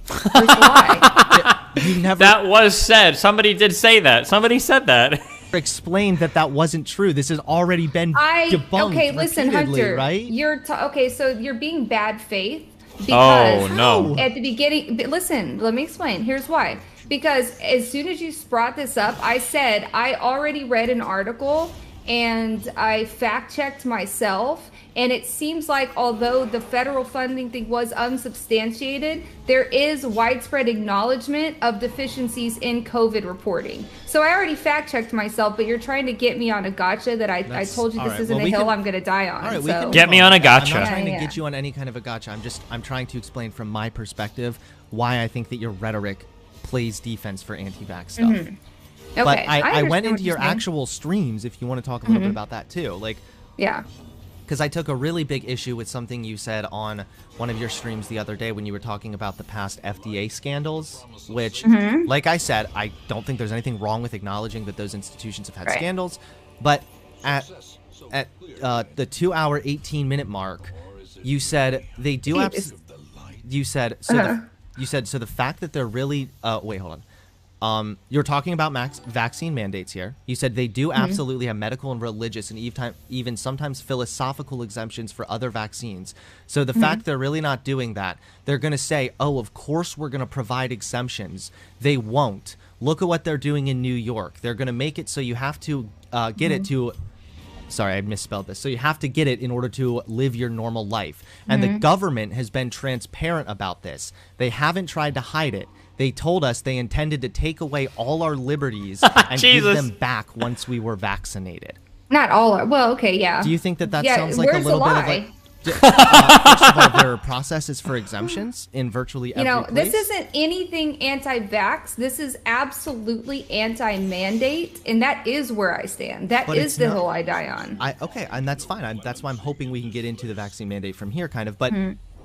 K: Where's the lie?
L: You never
A: That was said. Somebody did say that. Somebody said that.
L: explained that wasn't true. This has already been debunked
K: Okay, listen,
L: repeatedly,
K: Hunter.
L: right?
K: You're okay. So you're being bad faith because
A: no.
K: at the beginning. Listen, let me explain. Here's why. Because as soon as you brought this up, I said I already read an article and I fact checked myself. And it seems like although the federal funding thing was unsubstantiated, there is widespread acknowledgement of deficiencies in COVID reporting. So I already fact checked myself, but you're trying to get me on a gotcha that I told you this isn't a hill I'm going to die on.
L: All right,
K: so.
L: we can
A: Get me on a gotcha.
L: I'm not trying to get you on any kind of a gotcha. I'm trying to explain from my perspective why I think that your rhetoric plays defense for anti-vax stuff.
K: Okay,
L: But I
K: understand
L: went
K: what
L: into
K: you're
L: your
K: saying.
L: actual streams if you want to talk a little bit about that too. Like,
K: yeah.
L: because I took a really big issue with something you said on one of your streams the other day when you were talking about the past FDA scandals, which, like I said, I don't think there's anything wrong with acknowledging that those institutions have had scandals, but at the 2-hour 18-minute mark, you said they do. You said so. You said so. The fact that they're really wait, hold on. You're talking about vaccine mandates here. You said they do absolutely have medical and religious and even sometimes philosophical exemptions for other vaccines. So the fact they're really not doing that, they're going to say, oh, of course we're going to provide exemptions. They won't. Look at what they're doing in New York. They're going to make it so you have to get it to... Sorry, I misspelled this. So you have to get it in order to live your normal life. And the government has been transparent about this. They haven't tried to hide it. They told us they intended to take away all our liberties and give them back once we were vaccinated.
K: Not all. Well, okay, yeah.
L: Do you think that
K: Yeah,
L: sounds like a
K: where's
L: little
K: the
L: bit of
K: lie?
L: like... First of all, there are processes for exemptions in virtually every place.
K: This isn't anything anti-vax. This is absolutely anti-mandate, and that is where I stand. That
L: But
K: is
L: it's
K: the
L: not-
K: hill I die on.
L: Okay, and that's fine. That's why I'm hoping we can get into the vaccine mandate from here, kind of. But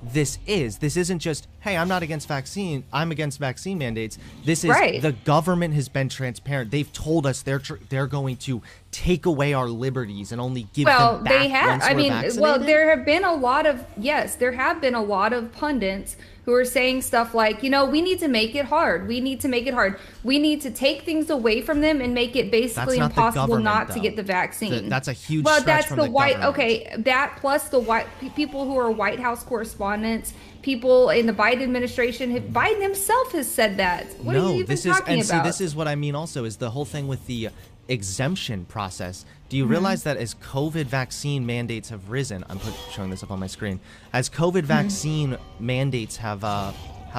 L: this isn't just, hey, I'm not against vaccine. I'm against vaccine mandates. This is the government has been transparent. They've told us they're going to take away our liberties and only give them back
K: they have.
L: once
K: I
L: we're
K: mean,
L: vaccinated?
K: there have been a lot of there have been a lot of pundits who are saying stuff like, we need to make it hard. We need to make it hard. We need to take things away from them and make it basically
L: That's not the
K: impossible
L: government,
K: not to
L: though.
K: get the vaccine.
L: That's a huge
K: well,
L: stretch
K: that's
L: from
K: the
L: the
K: white.
L: government.
K: Okay, that plus the white people who are White House correspondents, people in the Biden administration. Biden himself has said that. What are you even talking about?
L: See, this is what I mean. Also, is the whole thing with the exemption process. Do you realize that as COVID vaccine mandates have risen, I'm showing this up on my screen. As COVID vaccine mandates have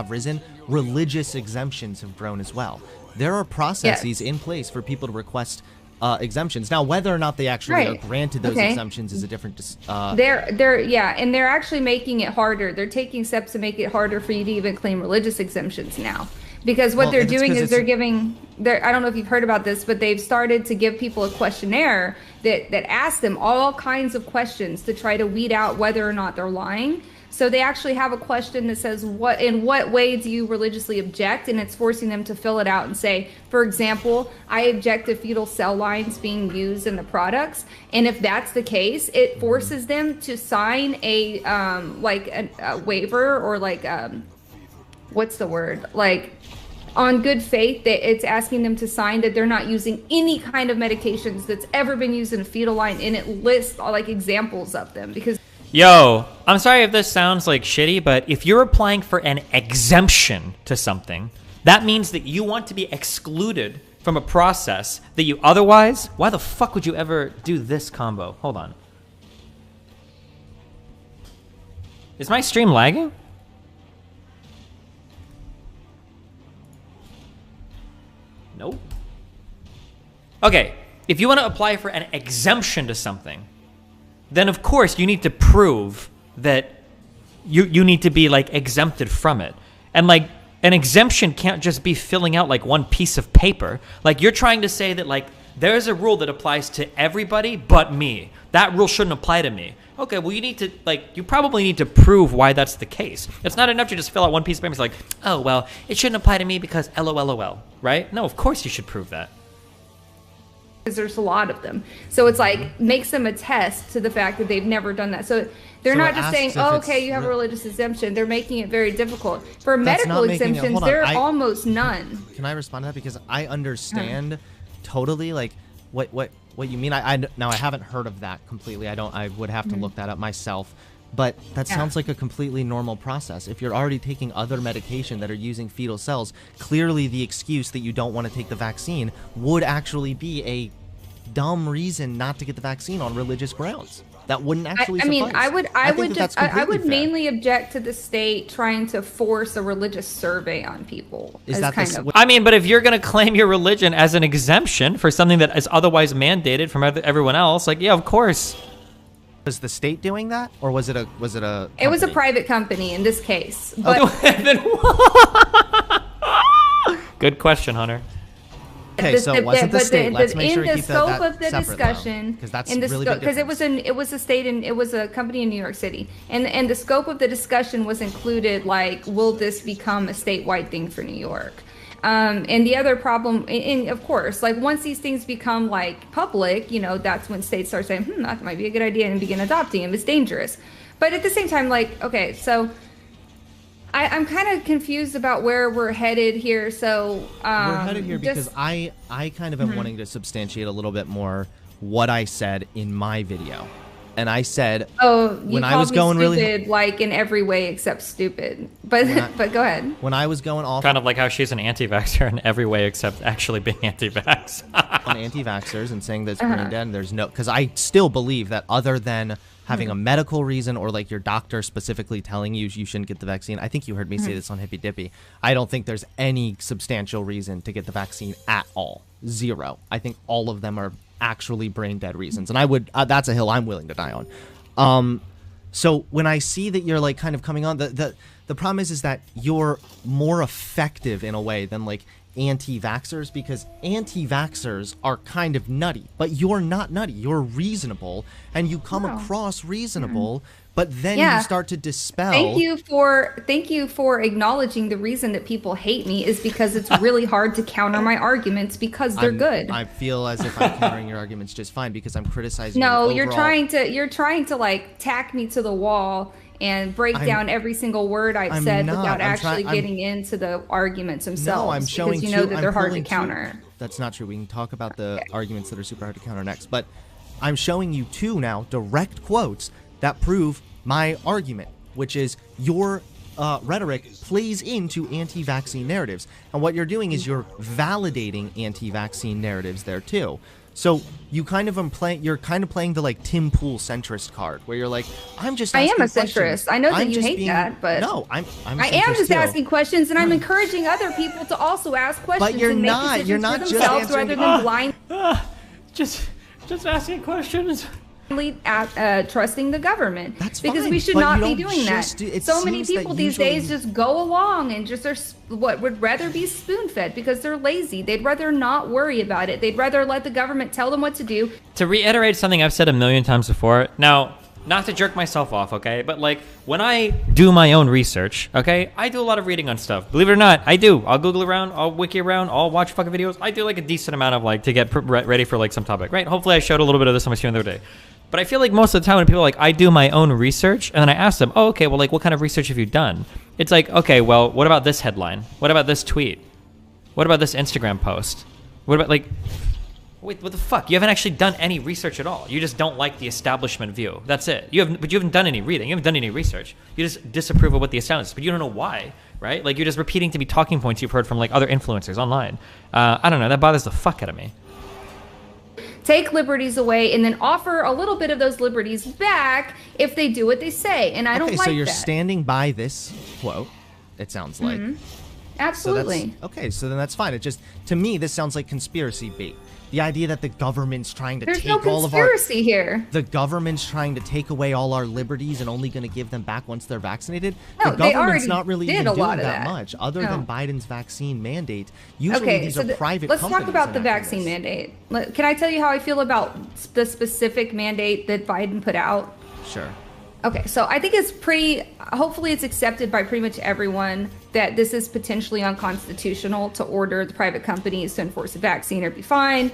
L: risen, religious exemptions have grown as well. There are processes in place for people to request exemptions. Now, whether or not they actually are granted those exemptions is a different.
K: They're actually making it harder. They're taking steps to make it harder for you to even claim religious exemptions now. Because what they're doing is they're giving, I don't know if you've heard about this, but they've started to give people a questionnaire that asks them all kinds of questions to try to weed out whether or not they're lying. So they actually have a question that says, in what way do you religiously object? And it's forcing them to fill it out and say, for example, I object to fetal cell lines being used in the products. And if that's the case, it forces them to sign a waiver or what's the word? On good faith, that it's asking them to sign that they're not using any kind of medications that's ever been used in a fetal line, and it lists examples of them. Because
A: Yo, I'm sorry if this sounds shitty, but if you're applying for an exemption to something, that means that you want to be excluded from a process that you otherwise... Why the fuck would you ever do this combo? Hold on. Is my stream lagging? okay, if you want to apply for an exemption to something, then of course you need to prove that you need to be like exempted from it. And like an exemption can't just be filling out like one piece of paper. Like you're trying to say that like there's a rule that applies to everybody but me. That rule shouldn't apply to me. Okay, well you need to you probably need to prove why that's the case. It's not enough to just fill out one piece of paper. It's like, oh well, it shouldn't apply to me because LOLOL, right? No, of course you should prove that.
K: Because there's a lot of them. So it's like makes them attest to the fact that they've never done that. So they're not just saying, oh, okay, you have a religious exemption. They're making it very difficult. For medical exemptions, there are almost none.
L: Can I respond to that? Because I understand totally like what you mean. Now I haven't heard of that completely. I would have to look that up myself. But that sounds like a completely normal process. If you're already taking other medication that are using fetal cells, clearly the excuse that you don't want to take the vaccine would actually be a dumb reason not to get the vaccine on religious grounds. That wouldn't actually suffice.
K: I would mainly object to the state trying to force a religious survey on people.
A: I mean, but if you're going to claim your religion as an exemption for something that is otherwise mandated from everyone else, like, yeah, of course.
L: Was the state doing that, or was it a?
K: It was a private company in this case. But
A: good question, Hunter.
L: Okay, so it wasn't the state. Let's make sure we keep that separate.
K: In the scope of the discussion,
L: because that's really big
K: because it was a state and it was a company in New York City, and the scope of the discussion was included like, will this become a statewide thing for New York? And the other problem, and of course, like once these things become like public, you know, that's when states start saying, that might be a good idea and begin adopting them. It's dangerous. But at the same time, like, okay, so I'm kind of confused about where we're headed here. So
L: we're headed here because I kind of am wanting to substantiate a little bit more what I said in my video. And I said, when I was going
K: stupid, like in every way except stupid. But but go ahead.
L: When I was going off,
A: kind of like how she's an anti-vaxxer in every way except actually being anti-vax.
L: On anti-vaxxers and saying that's brain dead. And there's no, because I still believe that other than having a medical reason or like your doctor specifically telling you you shouldn't get the vaccine. I think you heard me say this on Hippy Dippy. I don't think there's any substantial reason to get the vaccine at all. Zero. I think all of them are actually brain dead reasons, and I would that's a hill I'm willing to die on. So when I see that you're like kind of coming on, the problem is that you're more effective in a way than like anti-vaxxers, because anti-vaxxers are kind of nutty, but you're not nutty. You're reasonable, and you come across reasonable. But then you start to dispel.
K: Thank you for acknowledging the reason that people hate me is because it's really hard to counter my arguments because they're good.
L: I feel as if I'm countering your arguments just fine because I'm criticizing.
K: No,
L: you're
K: trying to like tack me to the wall and break down every single word I've said without actually getting into the arguments themselves.
L: No, I'm showing
K: because you know that they're hard to counter.
L: That's not true. We can talk about the arguments that are super hard to counter next, but I'm showing you two now direct quotes that prove my argument, which is your rhetoric plays into anti-vaccine narratives. And what you're doing is you're validating anti-vaccine narratives there too. So you kind of you're kind of playing the like Tim Pool centrist card, where you're like, I'm just asking
K: I am a centrist. I know that you hate that, but
L: no, I
K: am just asking questions, and I'm encouraging other people to also ask questions.
L: But you're
K: and
L: not.
K: Make
L: you're not
K: for
L: just
K: themselves
L: answering.
K: Rather than blind.
A: Just asking questions.
K: Trusting the government.
L: That's
K: because
L: fine,
K: we should
L: but
K: not
L: you
K: be
L: don't
K: doing that. So many people these days just go along and just would rather be spoon-fed because they're lazy. They'd rather not worry about it. They'd rather let the government tell them what to do.
A: To reiterate something I've said a million times before, now, not to jerk myself off, okay, but like when I do my own research, okay, I do a lot of reading on stuff. Believe it or not, I do. I'll Google around, I'll wiki around, I'll watch fucking videos. I do like a decent amount of like to get ready for like some topic, right? Hopefully I showed a little bit of this on my stream the other day. But I feel like most of the time when people are like, I do my own research, and then I ask them, oh, okay, well, like, what kind of research have you done? It's like, okay, well, what about this headline? What about this tweet? What about this Instagram post? What about, like, wait, what the fuck? You haven't actually done any research at all. You just don't like the establishment view. That's it. But you haven't done any reading. You haven't done any research. You just disapprove of what the establishment is, but you don't know why, right? Like, you're just repeating to me talking points you've heard from, like, other influencers online. I don't know. That bothers the fuck out of me.
K: Take liberties away and then offer a little bit of those liberties back if they do what they say. And I don't like that.
L: Okay, so you're standing by this quote, it sounds like.
K: Absolutely.
L: So then that's fine. It just, to me, this sounds like conspiracy bait. The idea that the government's trying to
K: There's
L: take
K: no
L: all of our
K: conspiracy here.
L: the government's trying to take away all our liberties and only going to give them back once they're vaccinated.
K: No,
L: the
K: they
L: government's
K: already
L: not really
K: did
L: even
K: a
L: doing
K: lot of
L: that
K: that.
L: much, other
K: No.
L: than Biden's vaccine mandate. Usually
K: Okay,
L: these
K: so
L: are private
K: let's
L: companies
K: talk about the
L: enacting
K: vaccine
L: this.
K: mandate. Can I tell you how I feel about the specific mandate that Biden put out?
L: Sure.
K: Okay, so I think it's hopefully it's accepted by pretty much everyone that this is potentially unconstitutional to order the private companies to enforce a vaccine or be fined.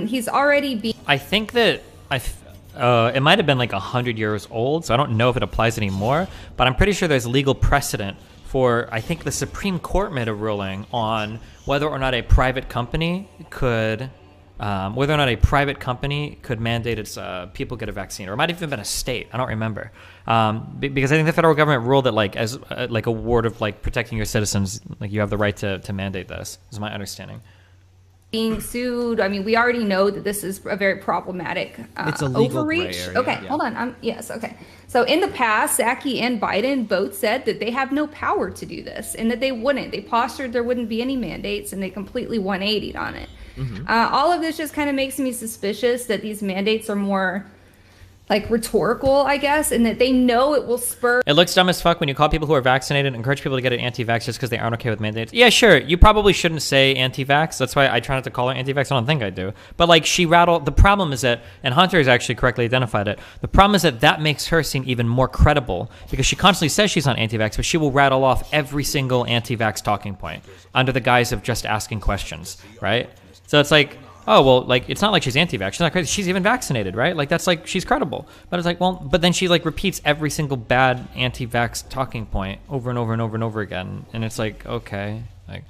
K: He's already
A: I think that it might have been like 100 years old, so I don't know if it applies anymore, but I'm pretty sure there's legal precedent for, I think the Supreme Court made a ruling on whether or not a private company could mandate its people get a vaccine, or it might have even been a state. I don't remember, because I think the federal government ruled that like as like a ward of like protecting your citizens, like you have the right to mandate this. Is my understanding.
K: being sued. I mean, we already know that this is a very problematic
L: It's a legal gray
K: overreach.
L: area,
K: Okay,
L: yeah.
K: hold on. Yes, okay. So in the past, Psaki and Biden both said that they have no power to do this and that they wouldn't. They postured there wouldn't be any mandates, and they completely 180'd on it. All of this just kind of makes me suspicious that these mandates are more like rhetorical, I guess, and that they know it will spur.
A: It looks dumb as fuck when you call people who are vaccinated and encourage people to get an anti-vax just because they aren't okay with mandates. Yeah, sure. You probably shouldn't say anti-vax. That's why I try not to call her anti-vax. I don't think I do. But like she rattled. The problem is that, and Hunter has actually correctly identified it. The problem is that makes her seem even more credible because she constantly says she's not anti-vax, but she will rattle off every single anti-vax talking point under the guise of just asking questions, right? So it's like, oh, well, like, it's not like she's anti-vax. She's not crazy. She's even vaccinated, right? Like, that's like, she's credible. But it's like, well, but then she, like, repeats every single bad anti-vax talking point over and over and over and over again. And it's like, okay, like.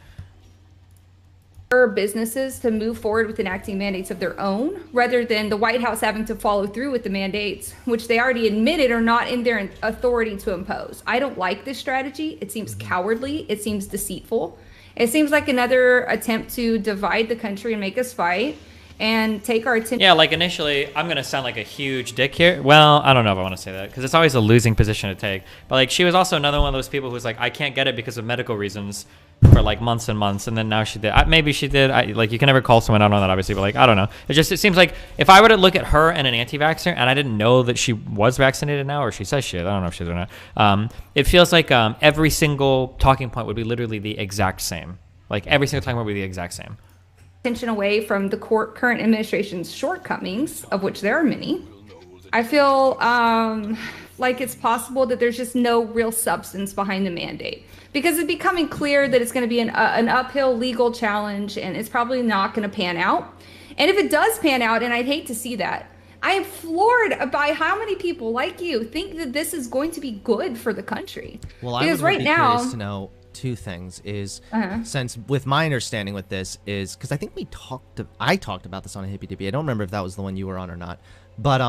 K: Businesses to move forward with enacting mandates of their own, rather than the White House having to follow through with the mandates, which they already admitted are not in their authority to impose. I don't like this strategy. It seems cowardly. It seems deceitful. It seems like another attempt to divide the country and make us fight and take our attention.
A: Yeah, like initially, I'm going to sound like a huge dick here. Well, I don't know if I want to say that because it's always a losing position to take. But like, she was also another one of those people who's like, I can't get it because of medical reasons for like months and months. And then now she did. Maybe she did. Like, you can never call someone out on that, obviously. But like, I don't know. It seems like if I were to look at her and an anti-vaxxer and I didn't know that she was vaccinated now, or she says she is, I don't know if she is or not. It feels like every single talking point would be literally the exact same. Like every single talking point would be the exact same.
K: Attention away from the current administration's shortcomings, of which there are many. I feel like it's possible that there's just no real substance behind the mandate, because it's becoming clear that it's going to be an uphill legal challenge, and it's probably not going to pan out. And if it does pan out, and I'd hate to see that, I am floored by how many people like you think that this is going to be good for the country.
L: Well, I would be curious to know two things. Is since with my understanding with this is because I think I talked about this on a Hippie Dippy. I don't remember if that was the one you were on or not, but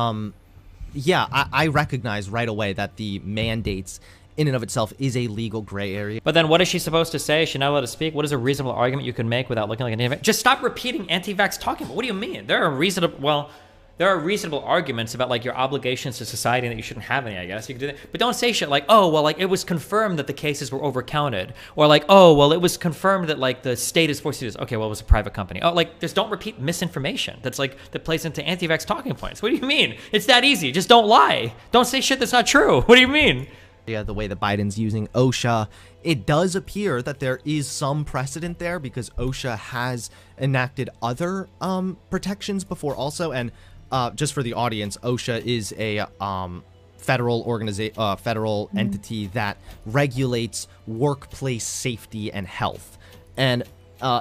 L: yeah, I recognize right away that the mandates in and of itself is a legal gray area.
A: But then what is she supposed to say? Is she not allowed to speak? What is a reasonable argument you can make without looking like an anti-vax? Just stop repeating anti-vax talking. What do you mean? There are reasonable arguments about like your obligations to society and that you shouldn't have any, I guess. You can do that. But don't say shit like, oh, well, like it was confirmed that the cases were overcounted. Or like, oh, well, it was confirmed that like the state is forced to do this. Okay, well, it was a private company. Oh, like just don't repeat misinformation that plays into anti-vax talking points. What do you mean? It's that easy. Just don't lie. Don't say shit that's not true. What do you mean?
L: Yeah, the way that Biden's using OSHA, it does appear that there is some precedent there because OSHA has enacted other protections before also. And just for the audience, OSHA is a federal entity that regulates workplace safety and health. And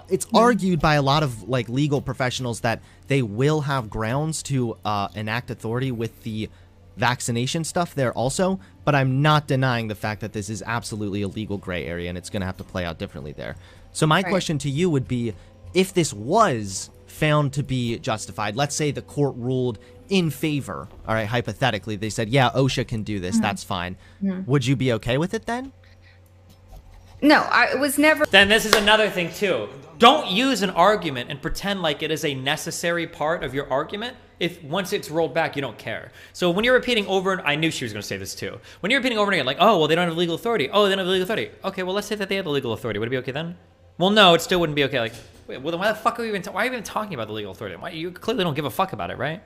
L: it's argued by a lot of like legal professionals that they will have grounds to enact authority with the vaccination stuff there also, but I'm not denying the fact that this is absolutely a legal gray area and it's going to have to play out differently there. So my question to you would be, if this was found to be justified, let's say the court ruled in favor, all right, hypothetically, they said, yeah, OSHA can do this, that's fine. Would you be okay with it then?
K: No, I was never.
A: Then this is another thing too. Don't use an argument and pretend like it is a necessary part of your argument if once it's rolled back, you don't care. So when you're repeating over, and I knew she was going to say this too. When you're repeating over and again, like, oh, well, they don't have legal authority. Oh, they don't have legal authority. Okay, well, let's say that they have the legal authority. Would it be okay then? Well, no, it still wouldn't be okay. Like, Wait, well, then why the fuck are we even? Why are you even talking about the legal authority? Why you clearly don't give a fuck about it, right?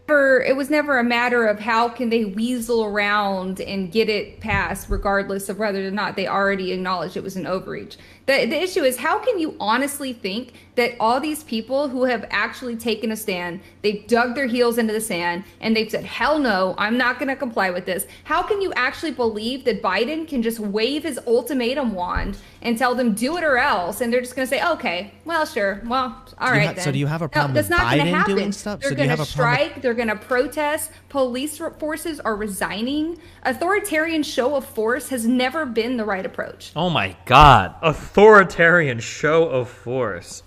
K: It was never a matter of how can they weasel around and get it passed, regardless of whether or not they already acknowledged it was an overreach. The issue is, how can you honestly think that all these people who have actually taken a stand, they've dug their heels into the sand and they've said, hell no, I'm not going to comply with this. How can you actually believe that Biden can just wave his ultimatum wand and tell them do it or else? And they're just going to say, okay, well, sure. Well, all right then.
L: So do you have a problem
K: with
L: with Biden
K: Biden
L: doing stuff?
K: They're going to strike. They're going to protest. Police forces are resigning. Authoritarian show of force has never been the right approach.
A: Oh my God. Authoritarian show of force.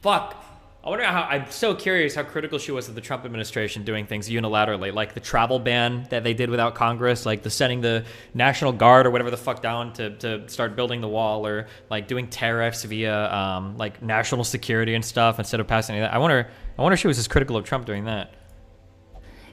A: Fuck. I wonder how, I'm so curious how critical she was of the Trump administration doing things unilaterally, like the travel ban that they did without Congress, like the sending the National Guard or whatever the fuck down to start building the wall, or like doing tariffs via like national security and stuff instead of passing any of that. I wonder if she was as critical of Trump doing that.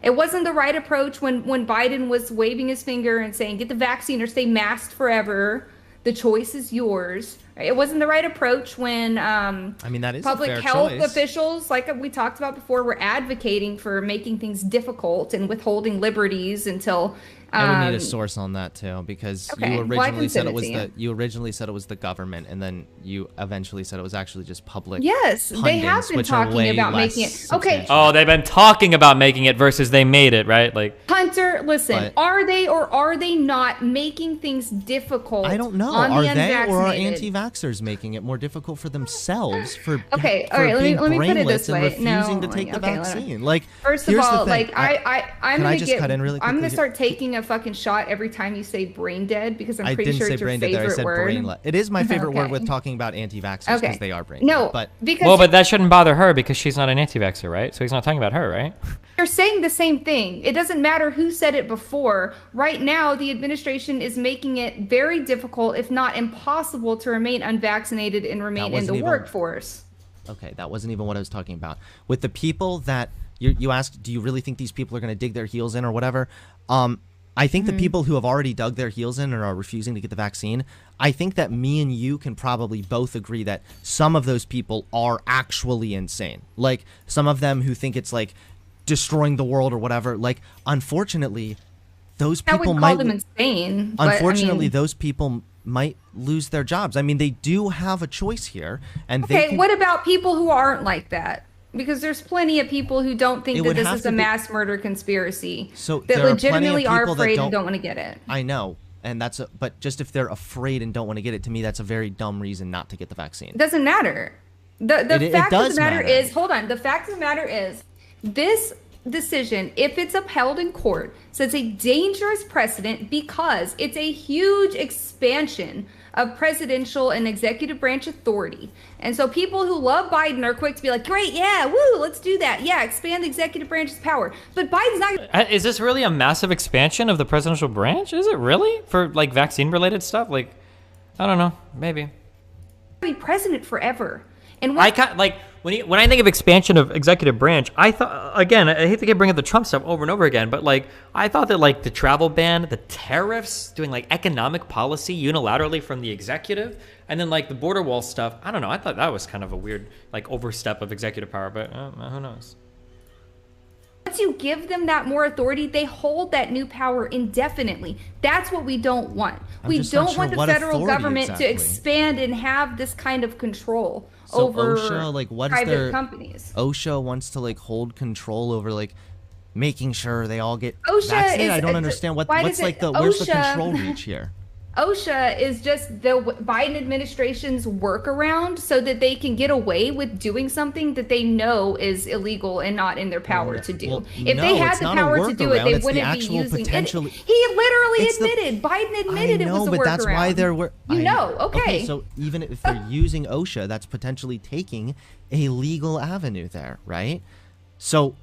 K: It wasn't the right approach when Biden was waving his finger and saying, get the vaccine or stay masked forever. The choice is yours. It wasn't the right approach when
L: I mean, that is
K: public
L: a fair
K: health
L: choice.
K: officials, like we talked about before, were advocating for making things difficult and withholding liberties until.
L: I would need a source on that too, because
K: Okay,
L: you
K: well, I
L: originally
K: can
L: said
K: send
L: it
K: it
L: was
K: to you.
L: you originally said it was the government, and then you eventually said it was actually just public.
K: Yes, they have
L: pundits,
K: been
L: which are
K: talking
L: way
K: about
L: less
K: making it. Okay,
A: Oh, they've been talking about making it versus they made it, right? Like,
K: Hunter, listen,
L: But-
K: are they or are they not making things difficult?
L: I don't know.
K: On
L: Are
K: the
L: they or are
K: unvaccinated?
L: anti-vaxxers making it more difficult for themselves for
K: Okay,
L: for
K: all right,
L: being
K: let me put it
L: brainless
K: this
L: and
K: way.
L: refusing
K: No,
L: to take the
K: okay, let me-
L: vaccine? Like,
K: First of
L: here's the
K: all,
L: thing.
K: like I'm
L: can
K: gonna
L: I just
K: get,
L: cut in really
K: I'm gonna
L: quickly?
K: start taking a fucking shot every time you say brain dead, because I'm
L: I
K: pretty
L: didn't
K: sure
L: say
K: it's your
L: brain dead there. I
K: favorite
L: said
K: word.
L: brainless. It is my favorite word
K: Okay.
L: with talking about anti-vaxxers because
K: Okay.
L: they are brain
K: No,
L: dead. But
K: because
A: well, but that shouldn't bother her because she's not an anti-vaxxer, right? So he's not talking about her, right?
K: you're saying the same thing. It doesn't matter who said it before. Right now, the administration is making it very difficult, if not impossible, to remain unvaccinated and remain in
L: wasn't
K: the
L: even-
K: workforce.
L: okay, that wasn't even what I was talking about. With the people that you asked, do you really think these people are going to dig their heels in or whatever? I think the people who have already dug their heels in and are refusing to get the vaccine, I think that me and you can probably both agree that some of those people are actually insane. Like, some of them who think it's like destroying the world or whatever. Like, unfortunately, those
K: I
L: people
K: would call
L: might
K: them insane. but, I
L: unfortunately
K: mean,
L: those people might lose their jobs. I mean, they do have a choice here, and they
K: okay,
L: can,
K: what about people who aren't like that? Because there's plenty of people who don't think
L: It
K: that
L: would
K: this
L: have
K: is
L: to
K: a
L: be-
K: mass murder conspiracy.
L: So
K: that
L: there are plenty of
K: legitimately are
L: people that
K: afraid
L: don't-
K: and don't want to get it.
L: I know, and but just if they're afraid and don't want to get it, to me that's a very dumb reason not to get the vaccine.
K: It doesn't matter. The
L: It
K: fact of
L: does
K: the matter
L: matter.
K: is, hold on. The fact of the matter is, this decision, if it's upheld in court, sets a dangerous precedent because it's a huge expansion of presidential and executive branch authority. And so people who love Biden are quick to be like, great, yeah, woo, let's do that. Yeah, expand the executive branch's power. But Biden's not
A: Is this really a massive expansion of the presidential branch? Is it really? For like vaccine related stuff? Like, I don't know, maybe.
K: be president forever. And
A: I can't, like, when I think of expansion of executive branch, I thought, again, I hate to keep bringing up the Trump stuff over and over again, but like, I thought that like the travel ban, the tariffs, doing like economic policy unilaterally from the executive, and then like the border wall stuff, I don't know, I thought that was kind of a weird like overstep of executive power, but who knows.
K: once you give them that more authority, they hold that new power indefinitely. That's what we don't want. We
L: just not
K: don't
L: sure
K: want the
L: what
K: federal
L: authority
K: government
L: exactly.
K: to expand and have this kind of control
L: So
K: over
L: OSHA, like, what is
K: private
L: their
K: companies.
L: OSHA wants to like hold control over like making sure they all get
K: OSHA
L: vaccinated.
K: is-
L: I don't understand
K: why
L: what's
K: does
L: like
K: it-
L: the where's the
K: OSHA
L: control reach here?
K: OSHA is just the Biden administration's workaround so that they can get away with doing something that they know is illegal and not in their power to do.
L: Well,
K: If
L: no,
K: they had
L: it's
K: the
L: not a
K: power to do it,
L: workaround,
K: they
L: it's the
K: wouldn't be
L: actual
K: using it.
L: potential-
K: He literally
L: It's the-
K: admitted. Biden admitted
L: I know,
K: it was a
L: but
K: workaround.
L: that's why they're
K: You know, okay.
L: So even if they're using OSHA, that's potentially taking a legal avenue there, right? So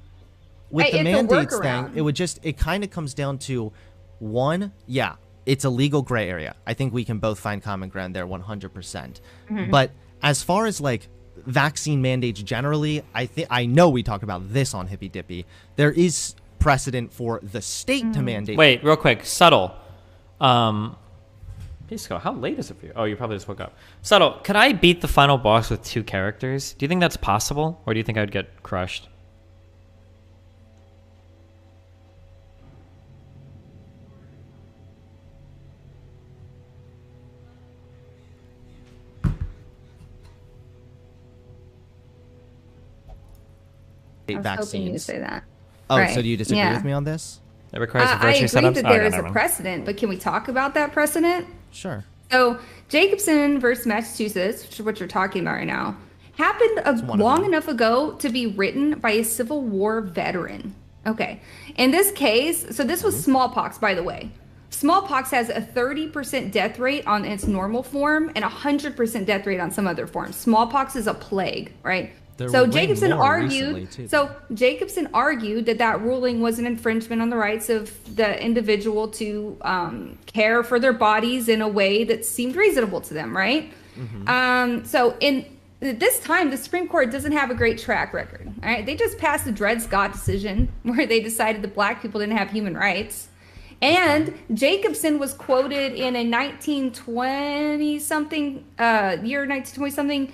L: with
K: Hey,
L: the
K: it's a
L: mandates
K: workaround.
L: thing, it kind of comes down to one, yeah, it's a legal gray area. I think we can both find common ground there 100%.
K: Mhm.
L: But as far as like vaccine mandates generally, I know we talk about this on Hippy Dippy. There is precedent for the state to mandate.
A: Wait, real quick, subtle. Pisco, how late is it for you? Oh, you probably just woke up. Subtle, could I beat the final boss with 2 characters? Do you think that's possible? Or do you think I'd get crushed?
K: I was hoping you would say that.
L: Oh,
K: right.
L: so do you disagree with me on this?
A: It requires a
K: I
A: virtue
K: agree
A: setup?
K: that there is a precedent, but can we talk about that precedent?
L: Sure.
K: So Jacobson versus Massachusetts, which is what you're talking about right now, happened long enough ago to be written by a Civil War veteran. Okay. In this case, so this was smallpox, by the way. Smallpox has a 30% death rate on its normal form and a 100% death rate on some other forms. Smallpox is a plague, right? So Jacobson argued. So Jacobson argued that that ruling was an infringement on the rights of the individual to care for their bodies in a way that seemed reasonable to them, right? So in this time, the Supreme Court doesn't have a great track record. All right, they just passed the Dred Scott decision where they decided that black people didn't have human rights. And Jacobson was quoted in a 1920-something year 1920-something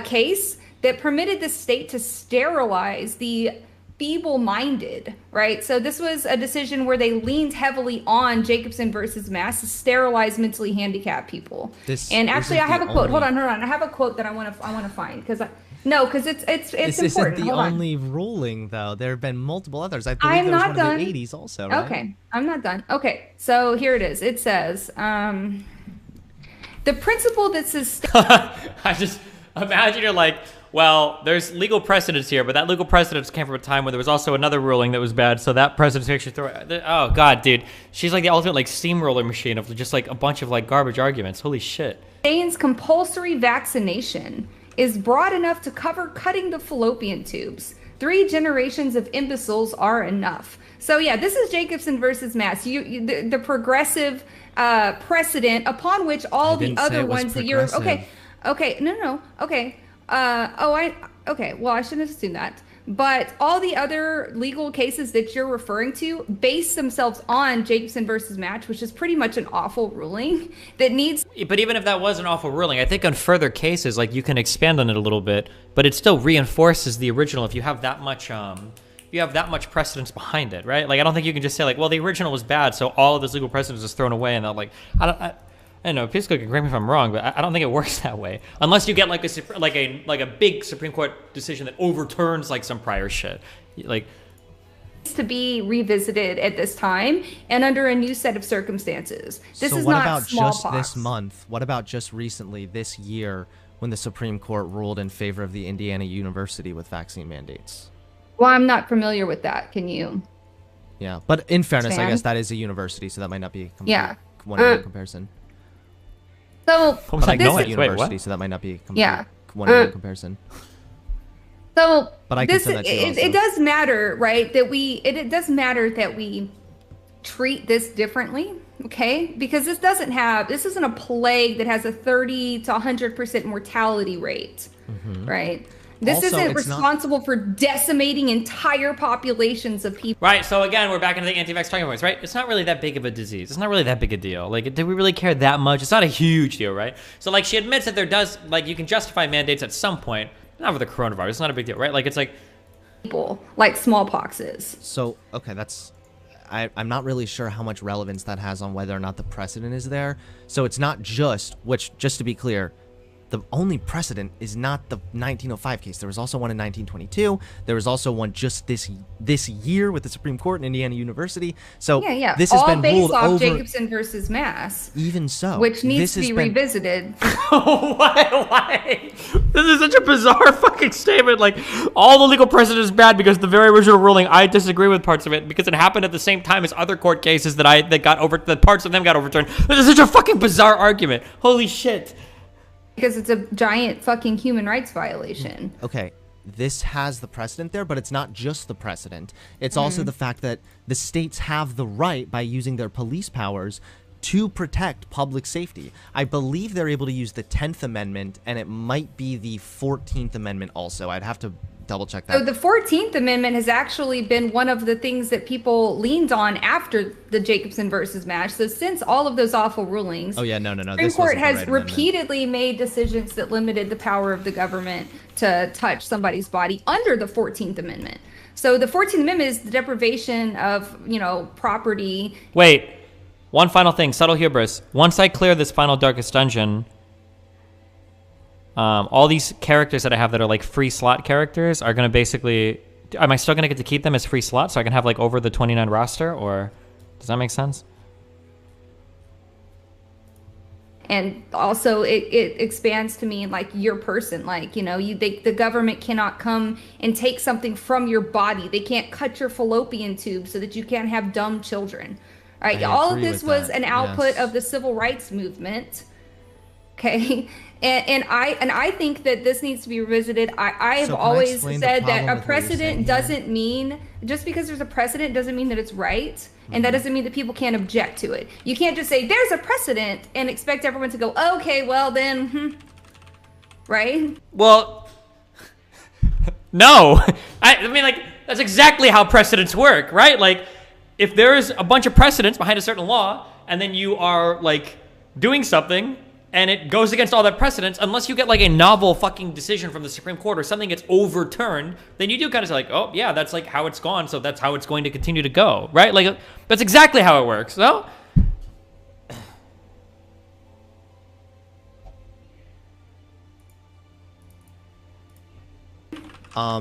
K: case that permitted the state to sterilize the feeble-minded, right? So this was a decision where they leaned heavily on Jacobson versus Mass to sterilize mentally handicapped people. And actually, I have a quote. Hold on. I have a quote that I want to find because it's
L: this
K: important.
L: This isn't the only ruling, though. There have been multiple others. I believe there was one in the 80s also, right?
K: Okay, I'm not done. Okay, so here it is. It says, the principle that says...
A: I just imagine you're like, well, there's legal precedents here, but that legal precedents came from a time where there was also another ruling that was bad, so that precedent actually throw. Oh god, dude, she's like the ultimate like steamroller machine of just like a bunch of like garbage arguments. Holy shit.
K: Sustains compulsory vaccination is broad enough to cover cutting the fallopian tubes. 3 generations of imbeciles are enough. So yeah, this is Jacobson versus Mass. The progressive precedent upon which all the other ones that you're okay, no, okay. Okay, well, I shouldn't have assumed that. But all the other legal cases that you're referring to base themselves on Jacobson versus Match, which is pretty much an awful ruling that needs...
A: But even if that was an awful ruling, I think on further cases, like you can expand on it a little bit, but it still reinforces the original if you have that much, precedence behind it, right? Like, I don't think you can just say like, well, the original was bad, so all of this legal precedence is thrown away, and they're like, I don't know, Pisco can correct me if I'm wrong, but I don't think it works that way. Unless you get like a big Supreme Court decision that overturns like some prior shit. Like,
K: to be revisited at this time and under a new set of circumstances. This
L: so
K: is
L: what
K: not
L: about
K: smallpox.
L: Just this month? What about just recently, this year, when the Supreme Court ruled in favor of the Indiana University with vaccine mandates?
K: Well, I'm not familiar with that. Can you?
L: Yeah, but in fairness,
K: Sam?
L: I guess that is a university, so that might not be one comparison.
K: So
L: but
K: this
L: is university, so that might not be one comparison.
K: So
L: but I can send that to you
K: it does matter, right? That it does matter that we treat this differently, okay? Because this isn't a plague that has a 30 to 100% mortality rate, right? This
A: Also,
K: isn't responsible for decimating entire populations of people.
A: Right, so again, we're back into the anti-vax talking points, right? It's not really that big of a disease. It's not really that big a deal. Like, do we really care that much? It's not a huge deal, right? So, like, she admits that there does, like, you can justify mandates at some point. Not for the coronavirus. It's not a big deal, right? Like, it's like...
K: people, like smallpox is.
L: So, okay, I'm not really sure how much relevance that has on whether or not the precedent is there. So it's not just to be clear, the only precedent is not the 1905 case. There was also one in 1922. There was also one just this year with the Supreme Court in Indiana University. So this has been ruled over.
K: All based off Jacobson versus Mass.
L: Even so,
K: which needs to be revisited.
A: Why? This is such a bizarre fucking statement. Like, all the legal precedent is bad because the very original ruling, I disagree with parts of it because it happened at the same time as other court cases that parts of them got overturned. This is such a fucking bizarre argument. Holy shit.
K: Because it's a giant fucking human rights violation.
L: Okay, this has the precedent there, but it's not just the precedent. It's also the fact that the states have the right, by using their police powers, to protect public safety. I believe they're able to use the 10th Amendment, and it might be the 14th Amendment also. I'd have to double check
K: So
L: that.
K: the 14th Amendment has actually been one of the things that people leaned on after the Jacobson versus match. So since all of those awful rulings,
L: Oh yeah, no.
K: Supreme Court has repeatedly made decisions that limited the power of the government to touch somebody's body under the 14th Amendment. So the 14th Amendment is the deprivation of, property.
A: Wait, one final thing, subtle hubris. Once I clear this final Darkest Dungeon, all these characters that I have that are like free slot characters are going to basically... Am I still going to get to keep them as free slots so I can have like over the 29 roster, or does that make sense?
K: And also it expands to mean like your person, like, the government cannot come and take something from your body. They can't cut your fallopian tube so that you can't have dumb children. All right. All of this was an output of the civil rights movement. Okay. And I think that this needs to be revisited. I have always said that a precedent doesn't mean, just because there's a precedent doesn't mean that it's right. And that doesn't mean that people can't object to it. You can't just say, there's a precedent, and expect everyone to go, okay, well then, right?
A: Well, no. I mean, like, that's exactly how precedents work, right? Like, if there's a bunch of precedents behind a certain law, and then you are, like, doing something, and it goes against all that precedence, unless you get like a novel fucking decision from the Supreme Court or something gets overturned, then you do kind of say like, oh yeah, that's like how it's gone, so that's how it's going to continue to go, right? Like, that's exactly how it works. So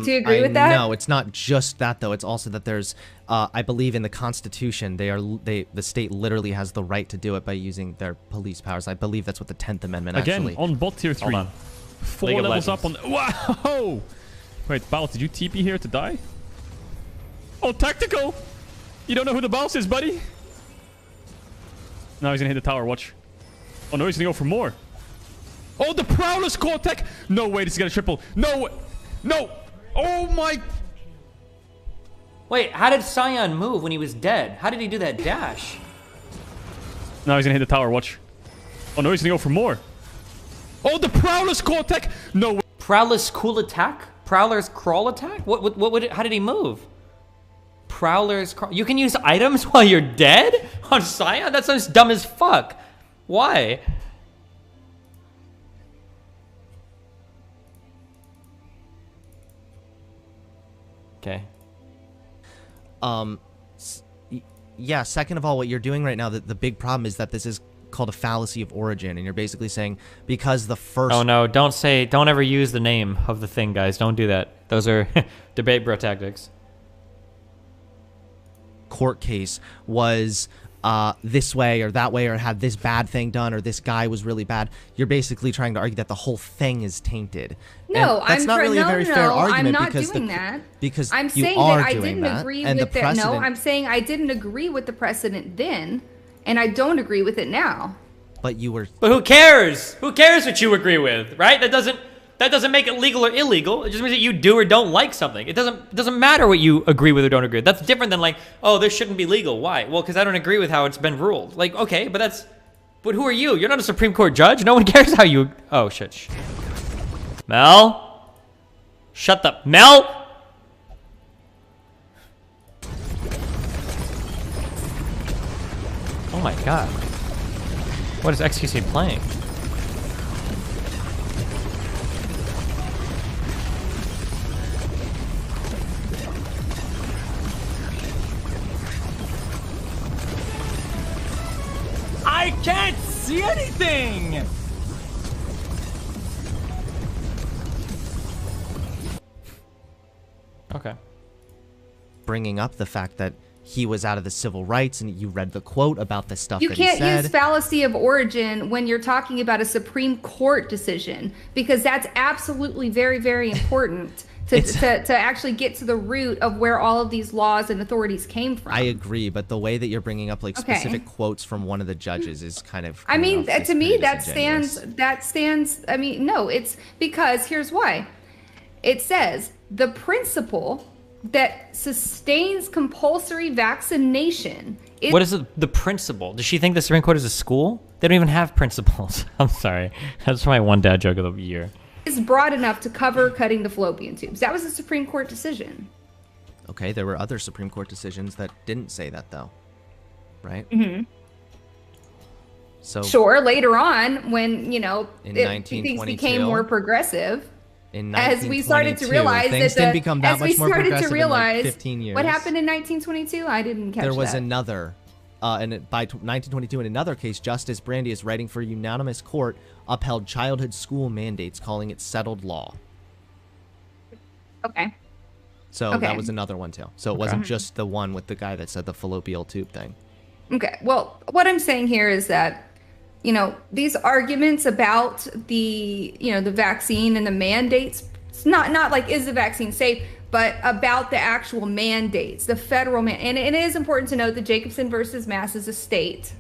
K: do you agree with that?
L: No, it's not just that though. It's also that there's, I believe in the Constitution, the state literally has the right to do it by using their police powers. I believe that's what the 10th Amendment actually.
M: Again, on bot tier 3.
A: Hold on.
M: 4
A: League of
M: levels up on...
A: Legends.
M: Wow! Wait, Bal, did you TP here to die? Oh, tactical! You don't know who the boss is, buddy? Now he's gonna hit the tower, watch. Oh no, he's gonna go for more. Oh, the Prowler's core tech! No way, this is gonna triple. No way! No! Oh my...
A: wait, how did Scion move when he was dead? How did he do that dash?
M: Now he's gonna hit the tower, watch. Oh no, he's gonna go for more. Oh, the Prowler's core tech! No way.
A: Prowler's cool attack? Prowler's crawl attack? What would it, how did he move? Prowler's crawl... You can use items while you're dead? On Scion? That sounds dumb as fuck. Why? Okay.
L: Yeah, second of all, what you're doing right now, the big problem is that this is called a fallacy of origin, and you're basically saying because the first...
A: Oh no, don't ever use the name of the thing, guys. Don't do that. Those are debate bro tactics.
L: Court case was this way or that way, or had this bad thing done, or this guy was really bad. You're basically trying to argue that the whole thing is tainted.
K: No,
L: and that's not really a very fair argument.
K: I'm not
L: because
K: doing that.
L: Because
K: I'm
L: you
K: saying
L: are
K: that I
L: doing
K: didn't
L: that,
K: agree
L: and
K: with
L: the
K: it. No,
L: precedent...
K: I'm saying I didn't agree with the precedent then, and I don't agree with it now.
L: But you were...
A: But who cares? Who cares what you agree with, right? That doesn't make it legal or illegal. It just means that you do or don't like something. It doesn't matter what you agree with or don't agree with. That's different than like, oh, this shouldn't be legal. Why? Well, because I don't agree with how it's been ruled. Like, okay, but who are you? You're not a Supreme Court judge. No one cares how you... Oh, shit. Mel? Shut the... Mel? Oh my god. What is XQC playing?
N: I can't see anything!
A: Okay.
L: Bringing up the fact that he was out of the civil rights, and you read the quote about the stuff
K: You
L: that he
K: can't
L: said.
K: use fallacy of origin when you're talking about a Supreme Court decision, because that's absolutely very, very important to actually get to the root of where all of these laws and authorities came from.
L: I agree, but the way that you're bringing up like specific quotes from one of the judges is kind of...
K: I mean, to me, that stands. I mean, no, it's because here's why. It says the principle that sustains compulsory vaccination.
A: What is the principle? Does she think the Supreme Court is a school? They don't even have principles. I'm sorry. That's my one dad joke of the year.
K: is broad enough to cover cutting the fallopian tubes. That was a Supreme Court decision.
L: Okay, there were other Supreme Court decisions that didn't say that, though. Right?
K: Mm-hmm.
L: So
K: sure, later on, when, you know,
L: things
K: became more progressive,
L: in
K: as we started to realize
L: things
K: that
L: didn't become that much more progressive
K: to realize
L: in like 15 years.
K: What happened in 1922? I didn't catch that.
L: There was another, and by 1922, in another case, Justice Brandy is writing for unanimous court, upheld childhood school mandates, calling it settled law.
K: Okay.
L: So that was another one too. So it wasn't just the one with the guy that said the fallopian tube thing.
K: Okay. Well, what I'm saying here is that, you know, these arguments about the, you know, the vaccine and the mandates, it's not like is the vaccine safe, but about the actual mandates, the federal and it is important to note that Jacobson versus Mass is a state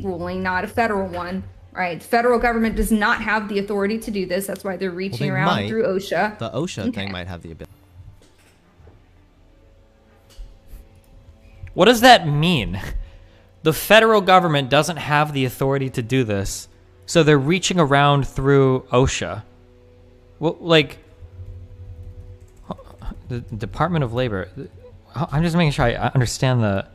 K: ruling, not a federal one, right? The federal government does not have the authority to do this. That's why they're reaching around through OSHA.
L: The OSHA thing might have the ability.
A: What does that mean? The federal government doesn't have the authority to do this, so they're reaching around through OSHA. Well, like, the Department of Labor. I'm just making sure I understand the...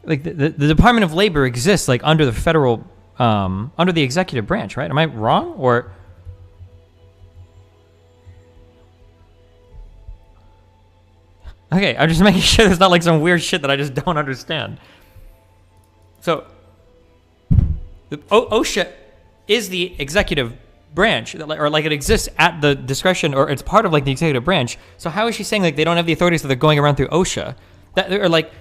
A: Like, the Department of Labor exists, like, under the federal... under the executive branch, right? Am I wrong? Or... Okay, I'm just making sure there's not like some weird shit that I just don't understand. So, OSHA is the executive branch, or like it exists at the discretion, or it's part of like the executive branch. So how is she saying like they don't have the authority, so they're going around through OSHA? That or like.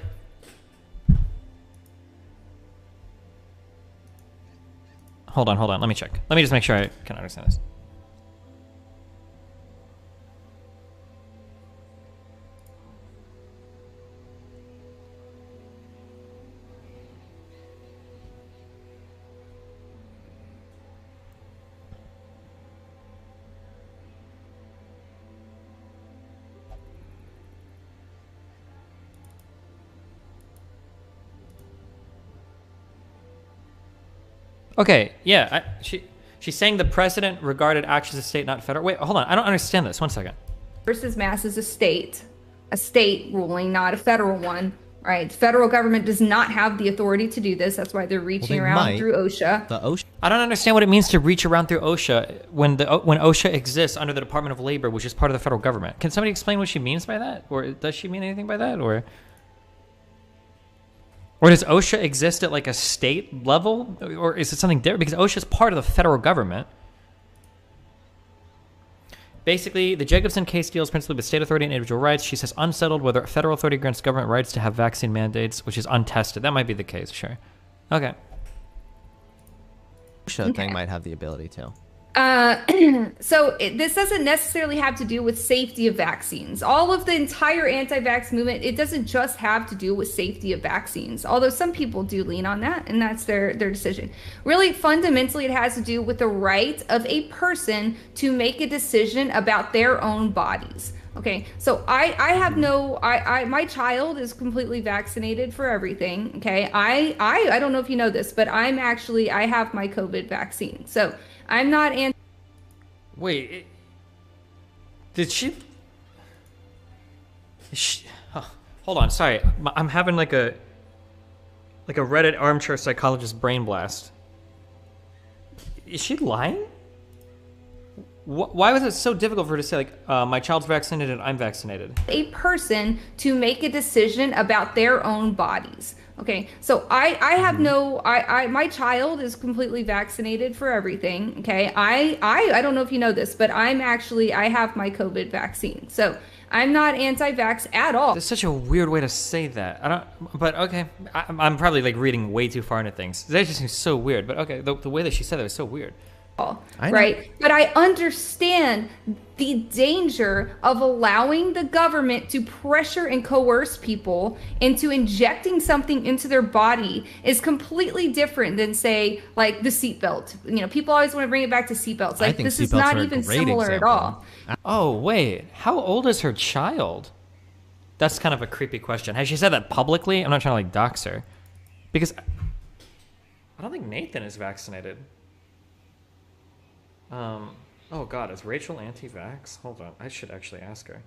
A: Hold on. Let me check. Let me just make sure I can understand this. Okay, yeah, she's saying the president regarded actions as state, not federal. Wait, hold on, I don't understand this. 1 second.
K: Versus Mass is a state ruling, not a federal one, right? The federal government does not have the authority to do this. That's why they're reaching around through OSHA.
L: The OSHA.
A: I don't understand what it means to reach around through OSHA when OSHA exists under the Department of Labor, which is part of the federal government. Can somebody explain what she means by that, or does she mean anything by that, or does OSHA exist at like a state level, or is it something different? Because OSHA is part of the federal government. Basically, the Jacobson case deals principally with state authority and individual rights. She says unsettled whether federal authority grants government rights to have vaccine mandates, which is untested. That might be the case, sure. Okay.
L: OSHA thing might have the ability to.
K: This doesn't necessarily have to do with safety of vaccines. All of the entire anti-vax movement, it doesn't just have to do with safety of vaccines, although some people do lean on that, and that's their decision. Really, fundamentally, it has to do with the right of a person to make a decision about their own bodies. Okay, so I have my child is completely vaccinated for everything. Okay, I don't know if you know this, but I have my COVID vaccine. So I'm not
A: Wait, did she hold on, sorry. I'm having like a Reddit armchair psychologist brain blast. Is she lying? Why was it so difficult for her to say, like, my child's vaccinated and I'm vaccinated?
K: A person to make a decision about their own bodies. Okay, so I have my child is completely vaccinated for everything. Okay, I don't know if you know this, but I have my COVID vaccine. So I'm not anti-vax at all.
A: It's such a weird way to say that. But okay, I'm probably like reading way too far into things. That just seems so weird, but okay, the way that she said that was so weird.
K: Right? But I understand the danger of allowing the government to pressure and coerce people into injecting something into their body is completely different than, say, like the seatbelt. You know, people always want to bring it back to seatbelts. Like, this is not even similar at all.
A: Oh, wait. How old is her child? That's kind of a creepy question. Has she said that publicly? I'm not trying to, like, dox her. Because I don't think Nathan is vaccinated. Oh God, is Rachel anti-vax? Hold on, I should actually ask her.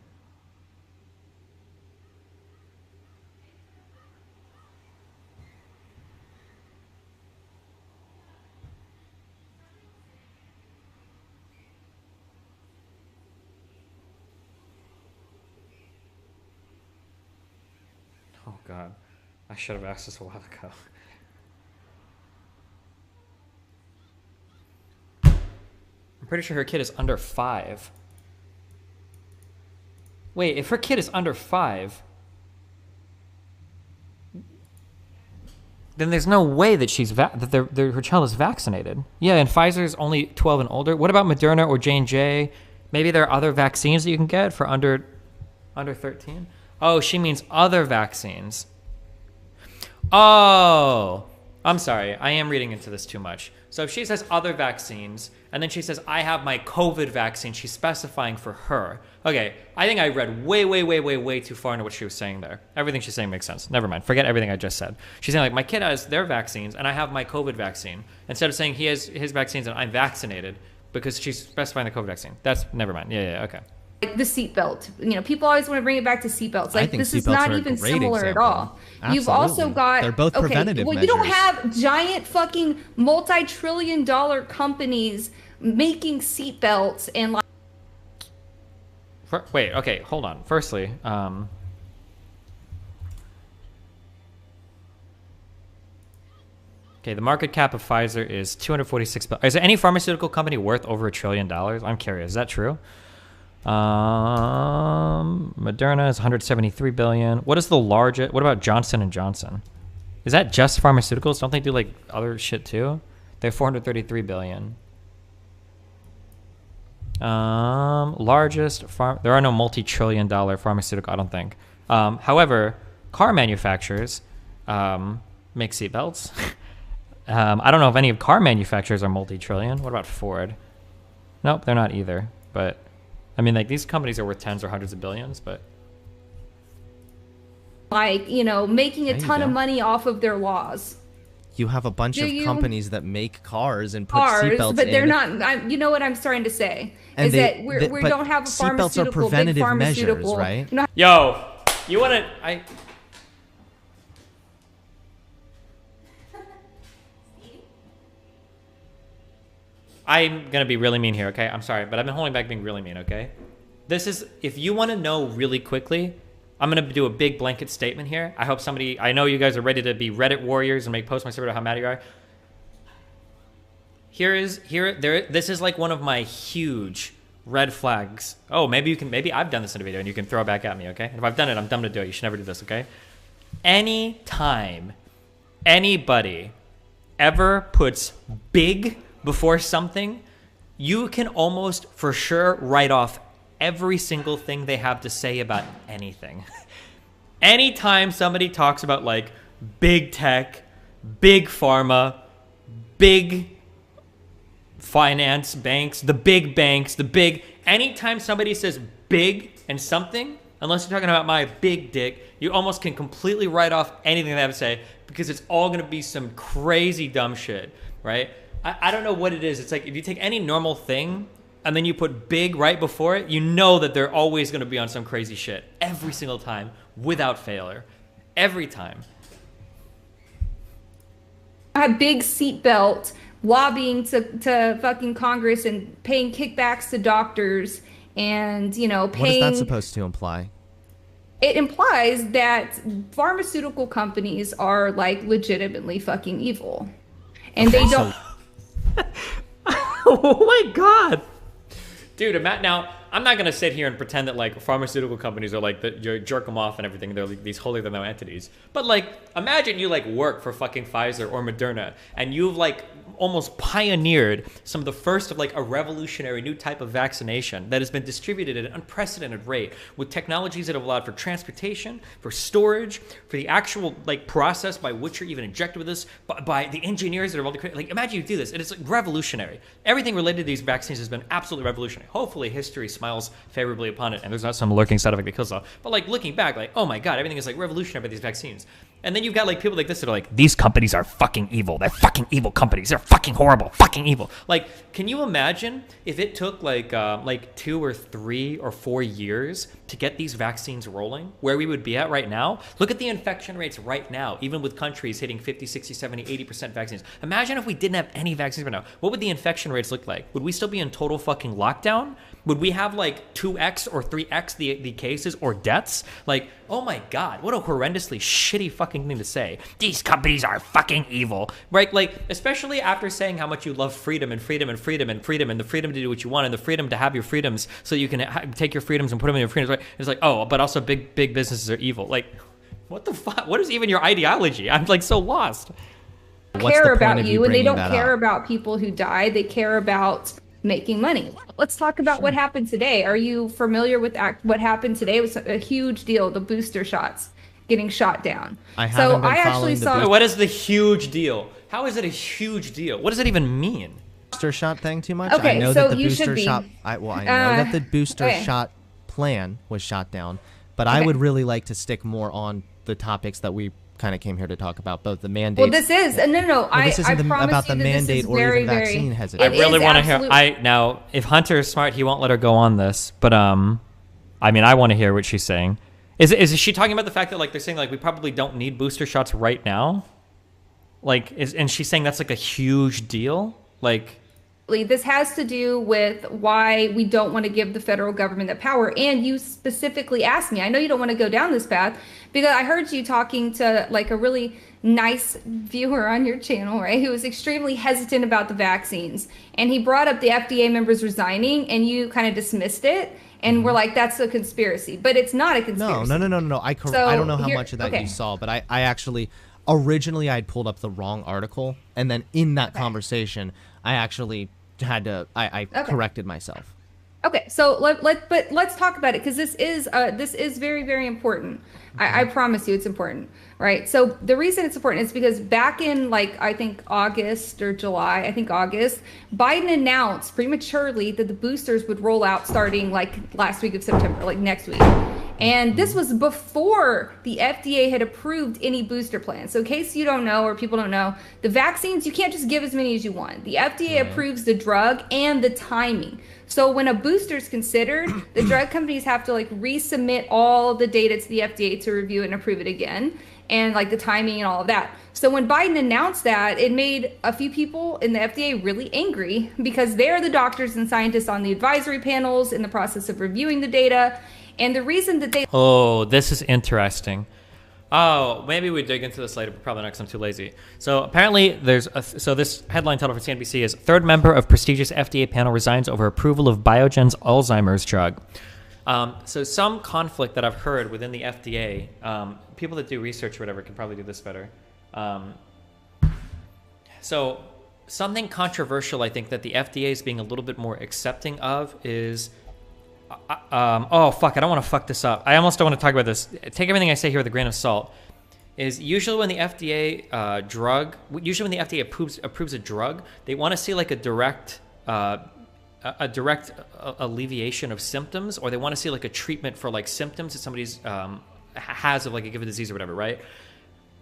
A: Oh God, I should have asked this a while ago. I'm pretty sure her kid is under 5. Wait, if her kid is under 5, then there's no way that she's her child is vaccinated. Yeah, and Pfizer's only 12 and older. What about Moderna or J&J? Maybe there are other vaccines that you can get for under 13? Oh, she means other vaccines. Oh, I'm sorry. I am reading into this too much. So if she says other vaccines, and then she says, I have my COVID vaccine, she's specifying for her. Okay, I think I read way too far into what she was saying there. Everything she's saying makes sense. Never mind. Forget everything I just said. She's saying, like, my kid has their vaccines, and I have my COVID vaccine. Instead of saying he has his vaccines and I'm vaccinated, because she's specifying the COVID vaccine. That's, never mind. Yeah, okay.
K: Like the seatbelt. You know, people always want to bring it back to seatbelts. Like, this is not even similar at all.
L: Absolutely.
K: You've also got...
L: They're both preventative
K: well,
L: measures.
K: you don't have giant fucking multi-trillion-dollar companies making seatbelts and like...
A: Wait, okay, hold on. Firstly, okay, the market cap of Pfizer is $246 billion. Is there any pharmaceutical company worth over $1 trillion? I'm curious. Is that true? Moderna is $173 billion. What is the largest? What about Johnson & Johnson? Is that just pharmaceuticals? Don't they do like other shit too? They're $433 billion. Largest there are no multi-trillion-dollar pharmaceutical, I don't think. However, car manufacturers make seatbelts. I don't know if any of car manufacturers are multi-trillion. What about Ford? Nope, they're not either. But I mean, like, these companies are worth tens or hundreds of billions, but
K: like, you know, making a ton of money off of their laws.
L: You have a bunch of companies that make cars and put seatbelts in.
K: But they're not. You know what I'm starting to say is that we don't have a pharmaceutical.
L: Seatbelts are preventative measures, right?
A: Yo, you want to? I'm gonna be really mean here, okay? I'm sorry, but I've been holding back being really mean, okay? This is, if you want to know really quickly, I'm gonna do a big blanket statement here. I hope somebody, I know you guys are ready to be Reddit warriors and make posts on my server about how mad you are. This is like one of my huge red flags. Oh, maybe I've done this in a video and you can throw it back at me, okay? And if I've done it, I'm dumb to do it. You should never do this, okay? Anytime anybody ever puts big before something, you can almost for sure write off every single thing they have to say about anything. Anytime somebody talks about like big tech, big pharma, big finance banks, the big, anytime somebody says big and something, unless you're talking about my big dick, you almost can completely write off anything they have to say because it's all going to be some crazy dumb shit, right? I don't know what it is. It's like if you take any normal thing and then you put big right before it, you know that they're always going to be on some crazy shit. Every single time, without failure. Every time.
K: A big seatbelt, lobbying to fucking Congress and paying kickbacks to doctors and, you know, paying...
L: What is that supposed to imply?
K: It implies that pharmaceutical companies are, like, legitimately fucking evil. And they don't...
A: Oh my god, dude! Now I'm not gonna sit here and pretend that like pharmaceutical companies are like you jerk them off and everything. They're like these holier than thou entities. But like, imagine you like work for fucking Pfizer or Moderna, and you've like almost pioneered some of the first of like a revolutionary new type of vaccination that has been distributed at an unprecedented rate with technologies that have allowed for transportation, for storage, for the actual like process by which you're even injected with this, by the engineers that are able to create. Like, imagine you do this, and it's like revolutionary. Everything related to these vaccines has been absolutely revolutionary. Hopefully, history smiles favorably upon it, and there's not some lurking side effect that kills off. But like looking back, like, oh my god, everything is like revolutionary about these vaccines. And then you've got like people like this that are like, these companies are fucking evil. They're fucking evil companies. They're fucking horrible. Fucking evil. Like, can you imagine if it took like 2 or 3 or 4 years to get these vaccines rolling, where we would be at right now? Look at the infection rates right now, even with countries hitting 50, 60, 70, 80% vaccines. Imagine if we didn't have any vaccines right now. What would the infection rates look like? Would we still be in total fucking lockdown? Would we have like 2x or 3x the cases or deaths? Like, oh my God, what a horrendously shitty fucking thing to say. These companies are fucking evil, right? Like, especially after saying how much you love freedom and freedom and freedom and freedom and the freedom to do what you want and the freedom to have your freedoms so you can take your freedoms and put them in your freedoms, right? It's like, oh, but also big businesses are evil. Like, what the fuck? What is even your ideology? I'm like so lost.
K: Care about you, and they don't care about people who die. They care about making money. Let's talk about what happened today. Are you familiar with what happened today? It was a huge deal. The booster shots getting shot down.
L: I actually saw.
A: What is the huge deal? How is it a huge deal? What does it even mean?
L: Booster shot thing too much?
K: Okay,
L: I know
K: so
L: that the
K: you
L: booster
K: should be.
L: shot. I know that the booster shot plan was shot down, but I would really like to stick more on the topics that we kind of came here to talk about, both the mandate.
K: Well, this is no.
L: This isn't
K: promise
L: about the
K: you that
L: mandate or even vaccine hesitancy.
A: I really want to hear. Now, if Hunter is smart, he won't let her go on this. But I mean, I want to hear what she's saying. Is she talking about the fact that like they're saying like we probably don't need booster shots right now? Like, and she's saying that's like a huge deal? Like,
K: this has to do with why we don't want to give the federal government the power. And you specifically asked me, I know you don't want to go down this path, because I heard you talking to like a really nice viewer on your channel, right, who was extremely hesitant about the vaccines. And he brought up the FDA members resigning, and you kind of dismissed it. And we're like, that's a conspiracy. But it's not a conspiracy.
L: No. I don't know how much of that you saw, but I actually, originally I had pulled up the wrong article. And then in that conversation, I actually had to, I corrected myself.
K: Okay, so let's talk about it, because this is very, very important. I promise you it's important, right? So the reason it's important is because back in like, I think August or July, I think August, Biden announced prematurely that the boosters would roll out starting like last week of September, like next week. And this was before the FDA had approved any booster plans. So in case you don't know or people don't know, the vaccines, you can't just give as many as you want. The FDA approves the drug and the timing. So when a booster is considered, the drug companies have to like resubmit all the data to the FDA to review it and approve it again, and like the timing and all of that. So when Biden announced that, it made a few people in the FDA really angry, because they're the doctors and scientists on the advisory panels in the process of reviewing the data. And the reason that they...
A: Oh, this is interesting. Oh, maybe we dig into this later, but probably not because I'm too lazy. So apparently there's so this headline title for CNBC is third member of prestigious FDA panel resigns over approval of Biogen's Alzheimer's drug. So some conflict that I've heard within the FDA, people that do research or whatever can probably do this better. So something controversial I think that the FDA is being a little bit more accepting of is... oh fuck, I don't want to fuck this up. I almost don't want to talk about this. Take everything I say here with a grain of salt. Is usually when the FDA approves a drug, they want to see like a direct alleviation of symptoms, or they want to see like a treatment for like symptoms that somebody's has of like a given disease or whatever, right?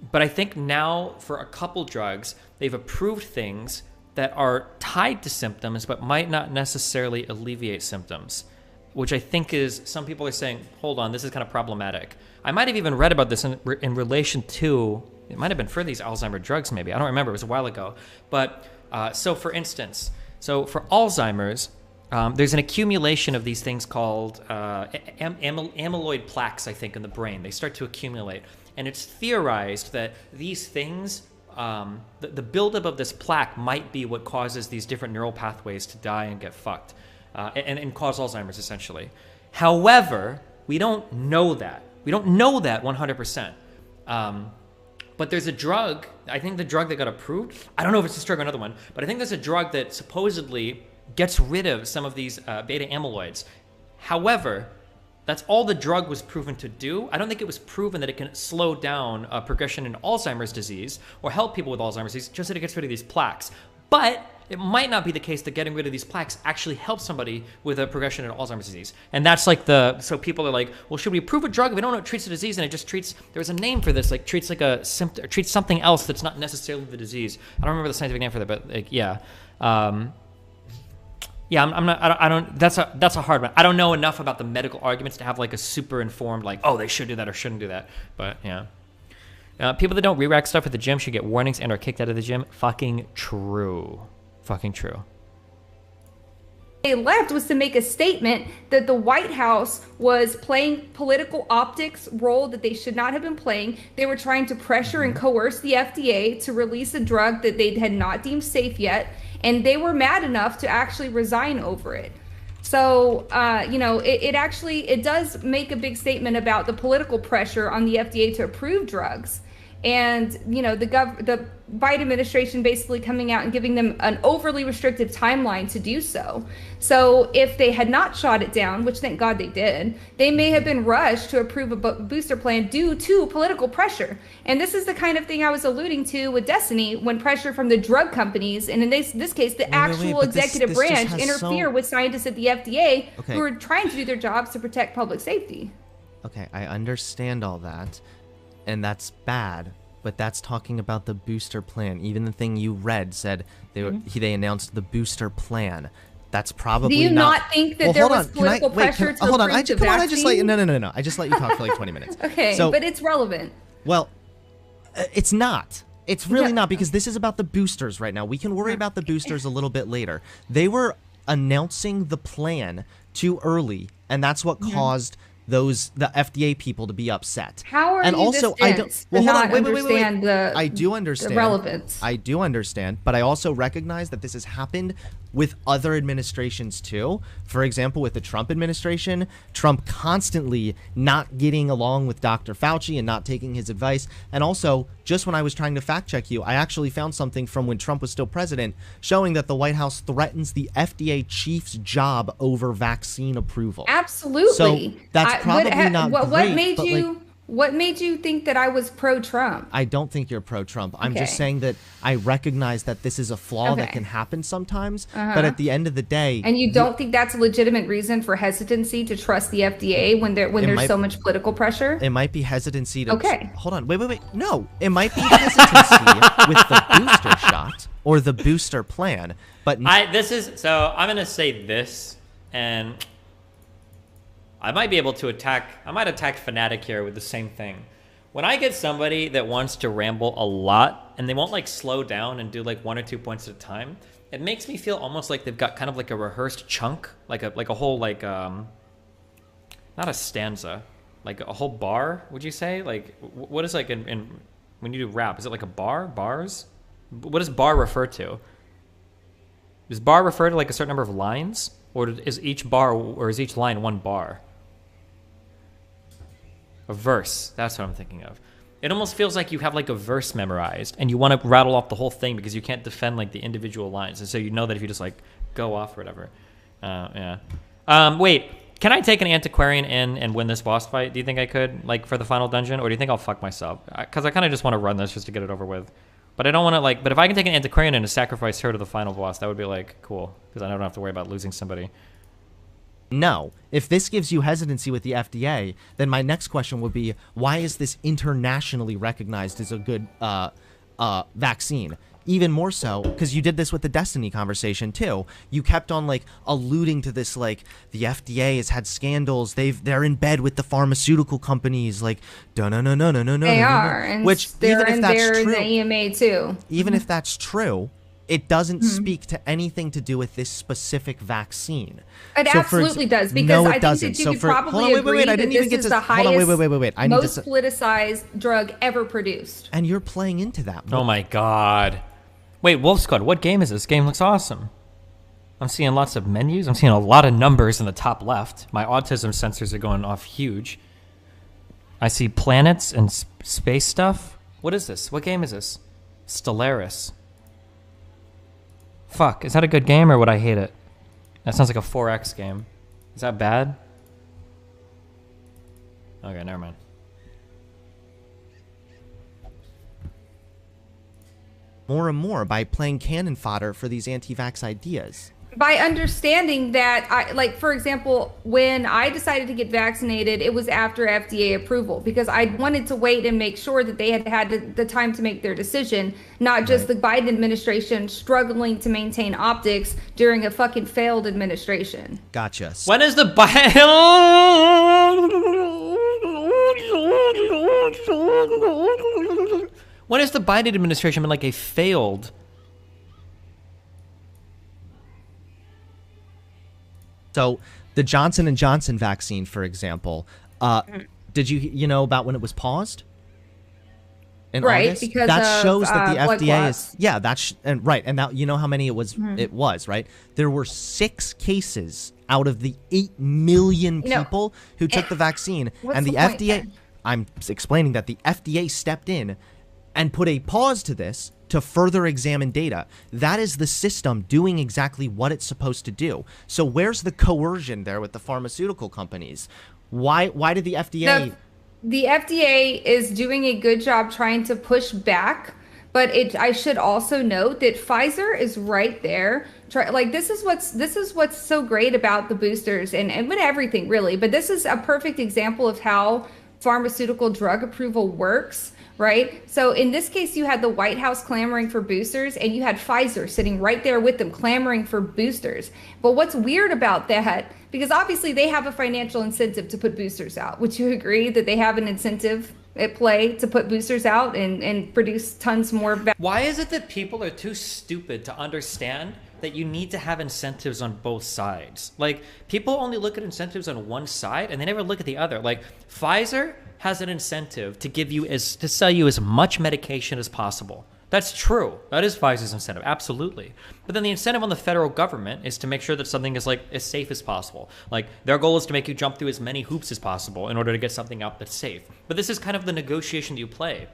A: But I think now for a couple drugs, they've approved things that are tied to symptoms but might not necessarily alleviate symptoms, which I think is, some people are saying, hold on, this is kind of problematic. I might have even read about this in relation to, it might have been for these Alzheimer's drugs maybe, I don't remember, it was a while ago. But, so for instance, so for Alzheimer's, there's an accumulation of these things called amyloid plaques, I think, in the brain. They start to accumulate. And it's theorized that these things, the buildup of this plaque might be what causes these different neural pathways to die and get fucked. And cause Alzheimer's, essentially. However, we don't know that. We don't know that 100%. But there's a drug, I think the drug that got approved, I don't know if it's this drug or another one, but I think there's a drug that supposedly gets rid of some of these beta amyloids. However, that's all the drug was proven to do. I don't think it was proven that it can slow down progression in Alzheimer's disease or help people with Alzheimer's disease, just that it gets rid of these plaques. But it might not be the case that getting rid of these plaques actually helps somebody with a progression in Alzheimer's disease. And that's like so people are like, well, should we approve a drug if we don't know it treats the disease and it just treats, there's a name for this, like treats like a symptom, treats something else that's not necessarily the disease. I don't remember the scientific name for that, but like, yeah. Yeah, I'm not, I don't, that's a hard one. I don't know enough about the medical arguments to have like a super informed, like, oh, they should do that or shouldn't do that. But yeah. People that don't re-rack stuff at the gym should get warnings and are kicked out of the gym. Fucking true. Fucking true.
K: They left was to make a statement that the White House was playing political optics role that they should not have been playing. They were trying to pressure and coerce the FDA to release a drug that they had not deemed safe yet. And they were mad enough to actually resign over it. So, you know, it does make a big statement about the political pressure on the FDA to approve drugs. And, you know, the Biden administration basically coming out and giving them an overly restrictive timeline to do so. So if they had not shot it down, which thank God they did, they may have been rushed to approve a booster plan due to political pressure. And this is the kind of thing I was alluding to with Destiny, when pressure from the drug companies, and in this case, the actual executive branch interfere with scientists at the FDA who are trying to do their jobs to protect public safety.
L: Okay, I understand all that. And that's bad, but that's talking about the booster plan. Even the thing you read said they announced the booster plan. That's probably
K: Do you not think that there was political pressure to
L: hold on,
K: approve the vaccine?
L: I just let you, no. I just let you talk for like 20 minutes.
K: Okay,
L: so,
K: but it's relevant.
L: Well, it's not. It's really not, because this is about the boosters right now. We can worry about the boosters a little bit later. They were announcing the plan too early, and that's what caused the FDA people to be upset.
K: How are
L: and
K: you
L: also,
K: I don't understand
L: I do understand
K: the relevance.
L: I do understand, but I also recognize that this has happened with other administrations too. For example, with the Trump administration, Trump constantly not getting along with Dr. Fauci and not taking his advice. And also, just when I was trying to fact check you, I actually found something from when Trump was still president showing that the White House threatens the FDA chief's job over vaccine approval.
K: Absolutely.
L: So that's probably not great.
K: What made you think that I was pro-Trump?
L: I don't think you're pro-Trump. I'm just saying that I recognize that this is a flaw that can happen sometimes. But at the end of the day...
K: And you don't think that's a legitimate reason for hesitancy to trust the FDA when there's so much political pressure?
L: It might be hesitancy to... Hold on. Wait. No. It might be hesitancy with the booster shot or the booster plan. But
A: I'm going to say this, and... I might be able to attack Fnatic here with the same thing. When I get somebody that wants to ramble a lot and they won't like slow down and do like 1 or 2 points at a time, it makes me feel almost like they've got kind of like a rehearsed chunk, like a whole like not a stanza, like a whole bar, would you say? Like what is like in when you do rap, is it like a bar? Bars? What does bar refer to? Does bar refer to like a certain number of lines? Or is each line one bar? A verse. That's what I'm thinking of. It almost feels like you have like a verse memorized and you want to rattle off the whole thing because you can't defend like the individual lines. And so you know that if you just like go off or whatever. Wait, can I take an antiquarian in and win this boss fight? Do you think I could, like, for the final dungeon? Or do you think I'll fuck myself? Because I kind of just want to run this just to get it over with. But I don't want to, like, but if I can take an antiquarian and sacrifice her to the final boss, that would be, like, cool. Because I don't have to worry about losing somebody.
L: No. If this gives you hesitancy with the FDA, then my next question would be, why is this internationally recognized as a good vaccine? Even more so, because you did this with the Destiny conversation, too. You kept on, like, alluding to this, like, the FDA has had scandals. They're in bed with the pharmaceutical companies, like, no.
K: They are, and
L: which,
K: they're
L: even if that's true,
K: in the EMA, too.
L: Even if that's true, it doesn't speak to anything to do with this specific vaccine.
K: It absolutely does, because I think that you could probably agree that this is the highest, most politicized drug ever produced.
L: And you're playing into that.
A: Oh my god. Wait, Wolf Squad, what game is this? This game looks awesome. I'm seeing lots of menus. I'm seeing a lot of numbers in the top left. My autism sensors are going off huge. I see planets and space stuff. What is this? What game is this? Stellaris. Fuck, is that a good game or would I hate it? That sounds like a 4X game. Is that bad? Okay, never mind.
L: more and more by playing cannon fodder for these anti-vax ideas.
K: By understanding that, like, for example, when I decided to get vaccinated, it was after FDA approval because I wanted to wait and make sure that they had the time to make their decision, not just the Biden administration struggling to maintain optics during a fucking failed administration.
L: Gotcha.
A: When is the When has the Biden administration been like a failed?
L: So the Johnson & Johnson vaccine, for example, did you know about when it was paused? In August?
K: Because
L: that shows that the FDA
K: clots.
L: is and that you know how many it was right? There were 6 cases out of the 8 million people who took the vaccine, and the FDA I'm explaining that the FDA stepped in and put a pause to this to further examine data. That is the system doing exactly what it's supposed to do. So where's the coercion there with the pharmaceutical companies? Why did the FDA...
K: The FDA is doing a good job trying to push back, but I should also note that Pfizer is right there. This is what's so great about the boosters and with everything really, but this is a perfect example of how pharmaceutical drug approval works. Right? So in this case, you had the White House clamoring for boosters and you had Pfizer sitting right there with them clamoring for boosters. But what's weird about that, because obviously they have a financial incentive to put boosters out. Would you agree that they have an incentive at play to put boosters out and produce tons more?
A: Why is it that people are too stupid to understand that you need to have incentives on both sides? Like, people only look at incentives on one side and they never look at the other. Like, Pfizer has an incentive to sell you as much medication as possible. That's true. That is Pfizer's incentive, absolutely. But then the incentive on the federal government is to make sure that something is like as safe as possible. Like, their goal is to make you jump through as many hoops as possible in order to get something out that's safe. But this is kind of the negotiation that you play.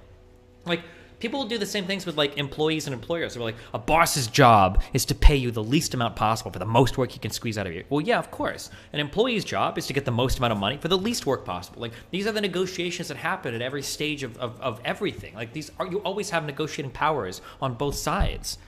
A: Like, people will do the same things with like employees and employers. They're like, a boss's job is to pay you the least amount possible for the most work he can squeeze out of you. Well, yeah, of course. An employee's job is to get the most amount of money for the least work possible. Like, these are the negotiations that happen at every stage of everything. Like, you always have negotiating powers on both sides.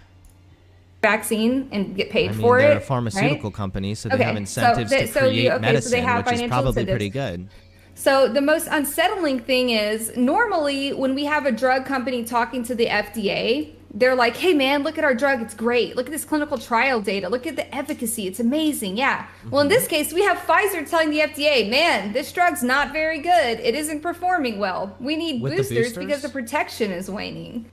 K: Vaccine and get paid for it.
L: They're a pharmaceutical company, so they have incentives to create medicine, which is probably pretty good.
K: So the most unsettling thing is normally when we have a drug company talking to the FDA, they're like, hey man, look at our drug. It's great. Look at this clinical trial data. Look at the efficacy. It's amazing. Yeah. Well, in this case, we have Pfizer telling the FDA, man, this drug's not very good. It isn't performing well. We need boosters because the protection is waning.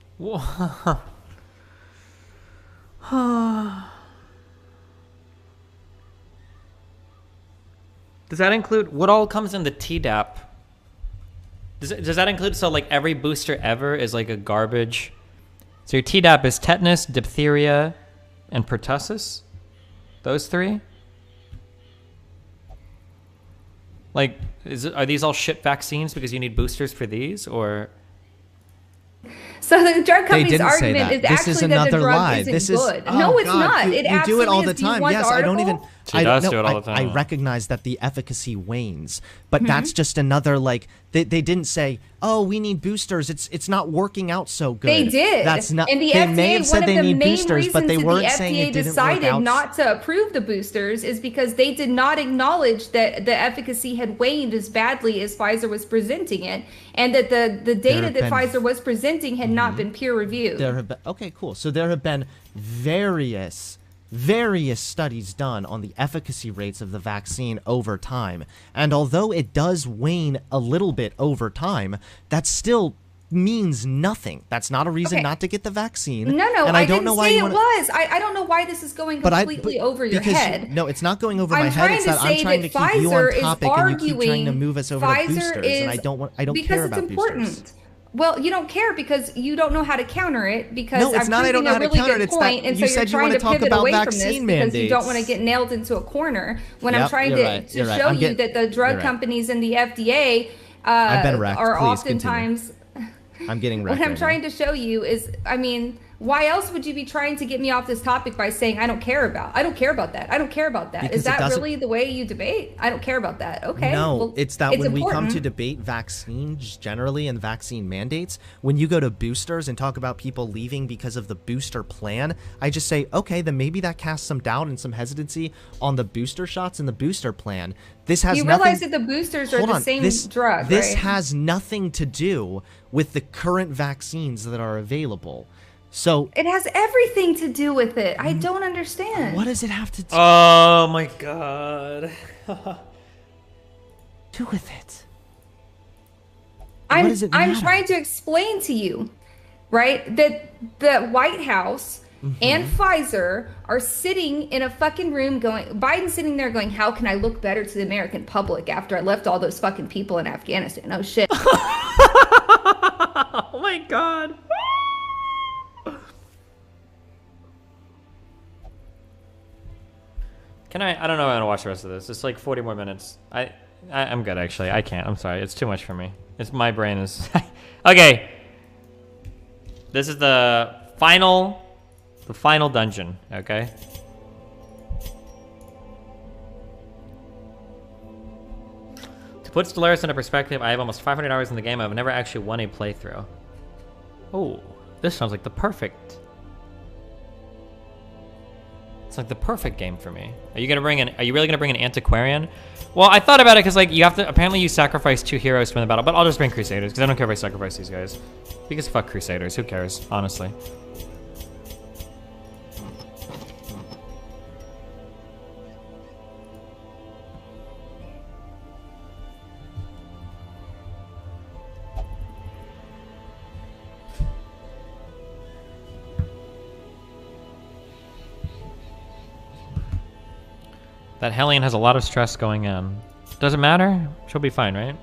A: Does that include what all comes in the Tdap? Does that include, so like every booster ever is like a garbage? So your Tdap is tetanus, diphtheria, and pertussis? Those 3? Like, are these all shit vaccines because you need boosters for these, or?
K: So the drug company's argument is actually that the drug isn't good. No, it's not.
L: You do it all the time. Yes, I don't even.
A: She does do it all the time.
L: I recognize that the efficacy wanes, but that's just another, like, they didn't say, oh, we need boosters. It's not working out so good.
K: They did.
L: That's not.
K: And the
L: they
K: FDA,
L: may have said they need boosters, but they weren't saying it didn't work out.
K: The FDA decided not to approve the boosters is because they did not acknowledge that the efficacy had waned as badly as Pfizer was presenting it, and that the data that Pfizer was presenting had not been peer reviewed.
L: Okay, cool. So there have been various studies done on the efficacy rates of the vaccine over time. And although it does wane a little bit over time, that still means nothing. That's not a reason not to get the vaccine.
K: No,
L: and
K: I didn't say it was. I don't know why this is going completely over your head.
L: No, it's not going over my head. It's that I'm trying to keep you on topic and you keep trying to move us over to boosters. And I don't care about boosters.
K: Well, you don't care because you don't know how to counter it. Because
L: no, it's not. I don't know how to counter it.
K: It's that
L: you said you want to talk about vaccine mandates
K: because you don't want to get nailed into a corner. When I'm trying to show you that the drug companies and the FDA
L: I've been wrecked.
K: are
L: Please
K: oftentimes.
L: I'm getting wrecked.
K: What I'm trying to show you is, I mean, Why else would you be trying to get me off this topic by saying I don't care about that? I don't care about that.
L: Because
K: Is that really the way you debate? I don't care about that. Okay.
L: No,
K: well,
L: it's that when we come
K: important.
L: to debate vaccines generally and vaccine mandates, when you go to boosters and talk about people leaving because of the booster plan, I just say, okay, then maybe that casts some doubt and some hesitancy on the booster shots and the booster plan. This has nothing.
K: You realize that the boosters are the same drug,
L: This
K: right?
L: has nothing to do with the current vaccines that are available. So
K: it has everything to do with it. I don't understand.
L: What does it have to do?
A: Oh my god.
L: Do with it?
K: I'm
L: matter?
K: trying to explain to you, right, that the White House and Pfizer are sitting in a fucking room going, Biden's sitting there going, how can I look better to the American public after I left all those fucking people in Afghanistan? Oh shit.
A: Oh my god. Can I don't know how to watch the rest of this. It's like 40 more minutes. I'm good actually. I can't. I'm sorry. It's too much for me. It's my brain is okay. This is the final dungeon, okay? To put Stellaris into perspective, I have almost 500 hours in the game. I've never actually won a playthrough. Oh, this sounds like the perfect. It's like the perfect game for me. Are you really gonna bring an antiquarian? Well, I thought about it because like you have to, apparently you sacrifice 2 heroes to win the battle, but I'll just bring Crusaders because I don't care if I sacrifice these guys. Because fuck Crusaders, who cares, honestly. That Hellion has a lot of stress going in. Doesn't matter. She'll be fine, right?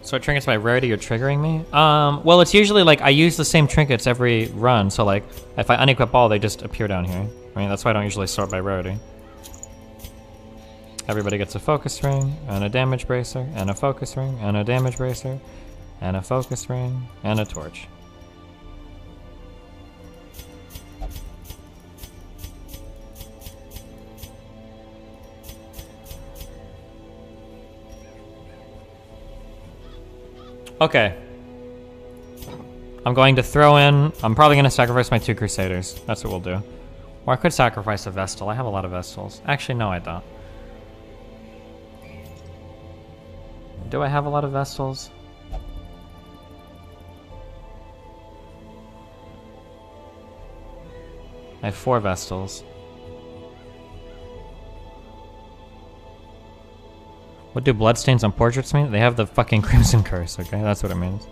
A: So trinkets by rarity are triggering me? Well, it's usually like I use the same trinkets every run, so like if I unequip all, they just appear down here. Right? That's why I don't usually sort by rarity. Everybody gets a focus ring, and a damage bracer, and a focus ring, and a damage bracer, and a focus ring, and a torch. Okay. I'm going to throw in... I'm probably going to sacrifice my 2 Crusaders. That's what we'll do. Or I could sacrifice a Vestal. I have a lot of Vestals. Actually, no, I don't. Do I have a lot of Vestals? I have 4 Vestals. What do bloodstains on portraits mean? They have the fucking Crimson Curse, okay? That's what it means.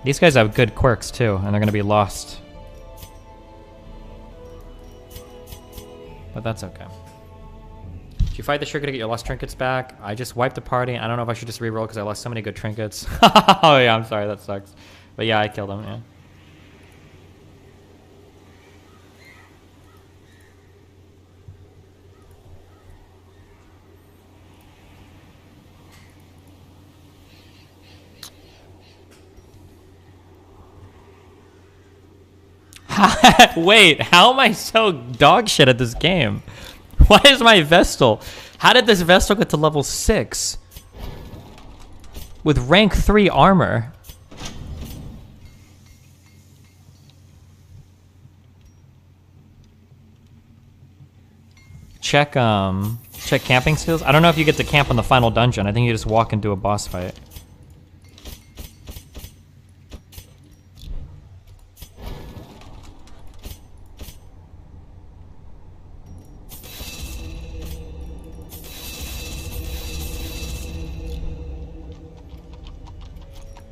A: These guys have good quirks too, and they're gonna be lost. But that's okay. If you fight the Shuriken to get your lost trinkets back, I just wiped the party. I don't know if I should just re-roll because I lost so many good trinkets. Oh yeah, I'm sorry, that sucks. But yeah, I killed him, yeah. Wait, how am I so dog shit at this game? Why is my Vestal? How did this Vestal get to level 6? With rank 3 armor. Check camping skills. I don't know if you get to camp on the final dungeon. I think you just walk and do a boss fight.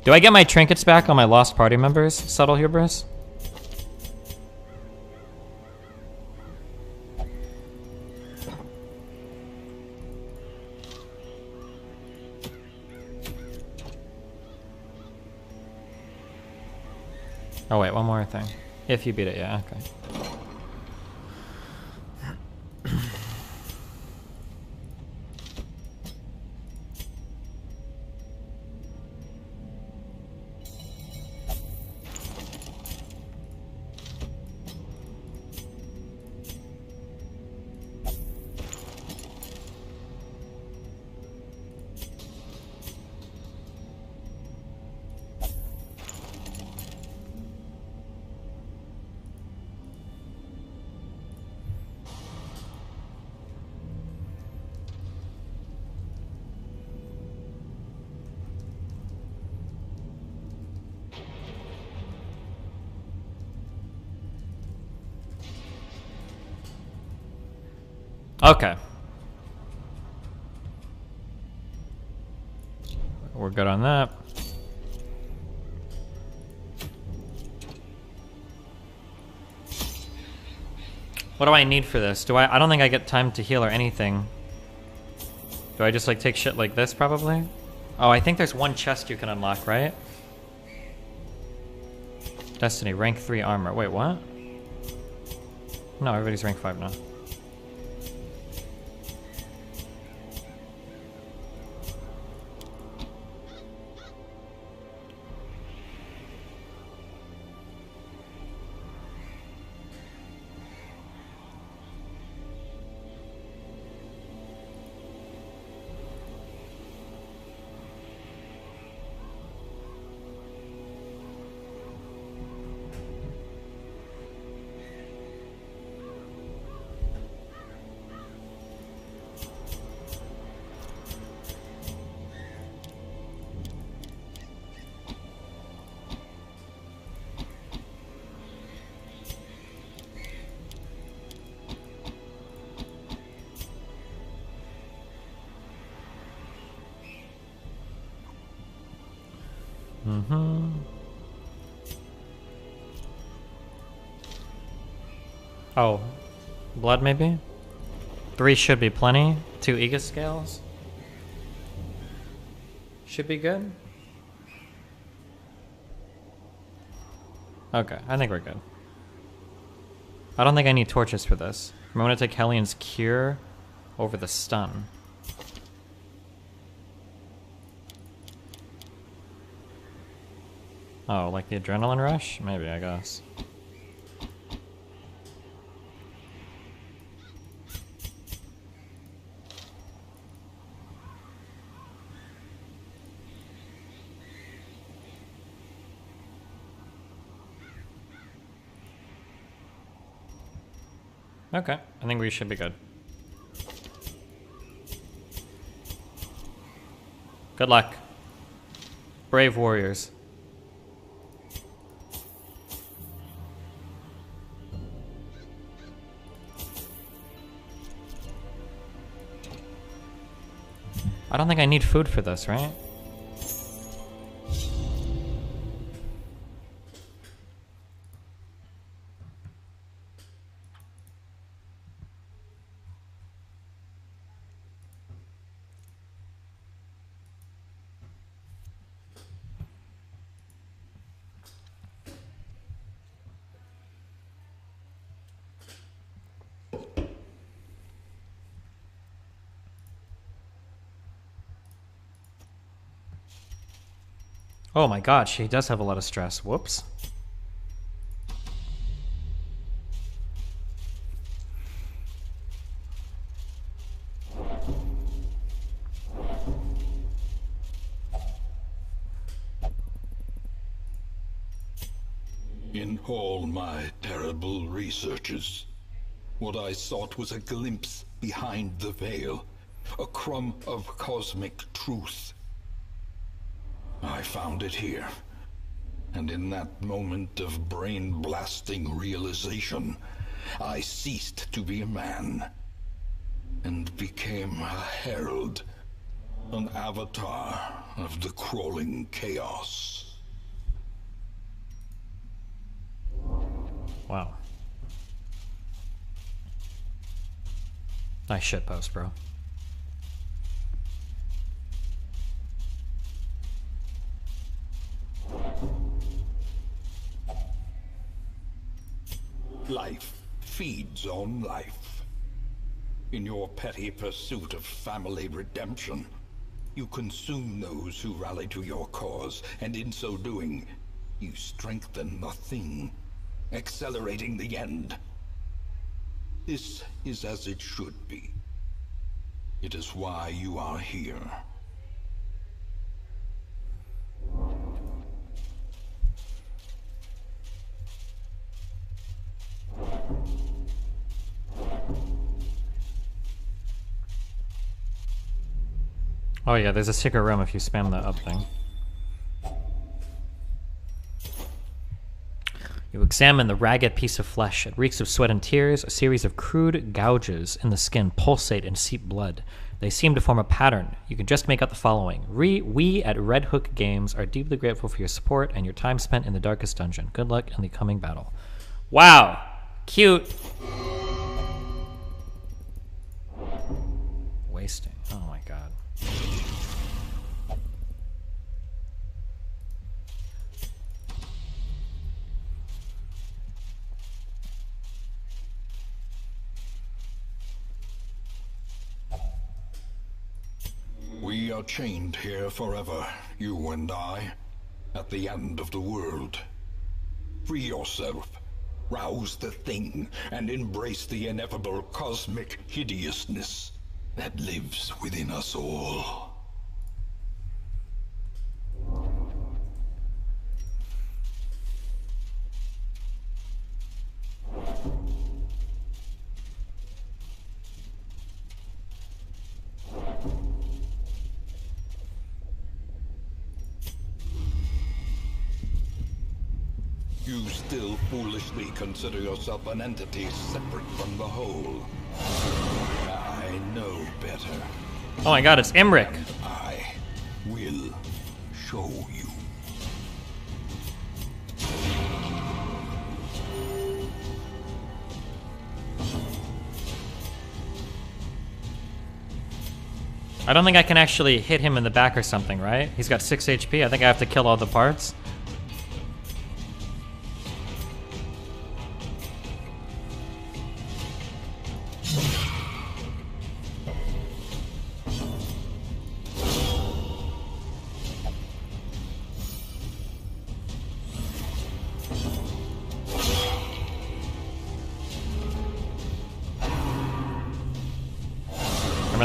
A: Do I get my trinkets back on my lost party members, Subtle Hubris? Oh wait, one more thing. If you beat it, yeah, okay. Okay. We're good on that. What do I need for this? I don't think I get time to heal or anything. Do I just like take shit like this probably? Oh, I think there's one chest you can unlock, right? Destiny, rank 3 armor. Wait, what? No, everybody's rank 5 now. Oh, blood maybe? 3 should be plenty. 2 Aegis scales. Should be good. Okay, I think we're good. I don't think I need torches for this. I'm gonna take Hellions Cure over the stun. Oh, like the adrenaline rush? Maybe, I guess. Okay, I think we should be good. Good luck. Brave warriors. I don't think I need food for this, right? Oh my god, she does have a lot of stress. Whoops.
B: In all my terrible researches, what I sought was a glimpse behind the veil, a crumb of cosmic truth. I found it here, and in that moment of brain-blasting realization, I ceased to be a man, and became a herald, an avatar of the crawling chaos.
A: Wow. Nice shitpost, bro.
B: Life feeds on life. In your petty pursuit of family redemption, you consume those who rally to your cause, and in so doing, you strengthen the thing, accelerating the end. This is as it should be. It is why you are here.
A: Oh yeah, there's a secret room if you spam the up thing. You examine the ragged piece of flesh. It reeks of sweat and tears. A series of crude gouges in the skin pulsate and seep blood. They seem to form a pattern. You can just make out the following. We at Red Hook Games are deeply grateful for your support and your time spent in the Darkest Dungeon. Good luck in the coming battle. Wow! Cute! Wasting. Oh my god.
B: We are chained here forever, you and I, at the end of the world. Free yourself, rouse the thing, and embrace the ineffable cosmic hideousness that lives within us all. You still foolishly consider yourself an entity separate from the whole. I know better.
A: Oh my god, it's Emmerich.
B: I will show you.
A: I don't think I can actually hit him in the back or something, right? He's got 6 HP. I think I have to kill all the parts.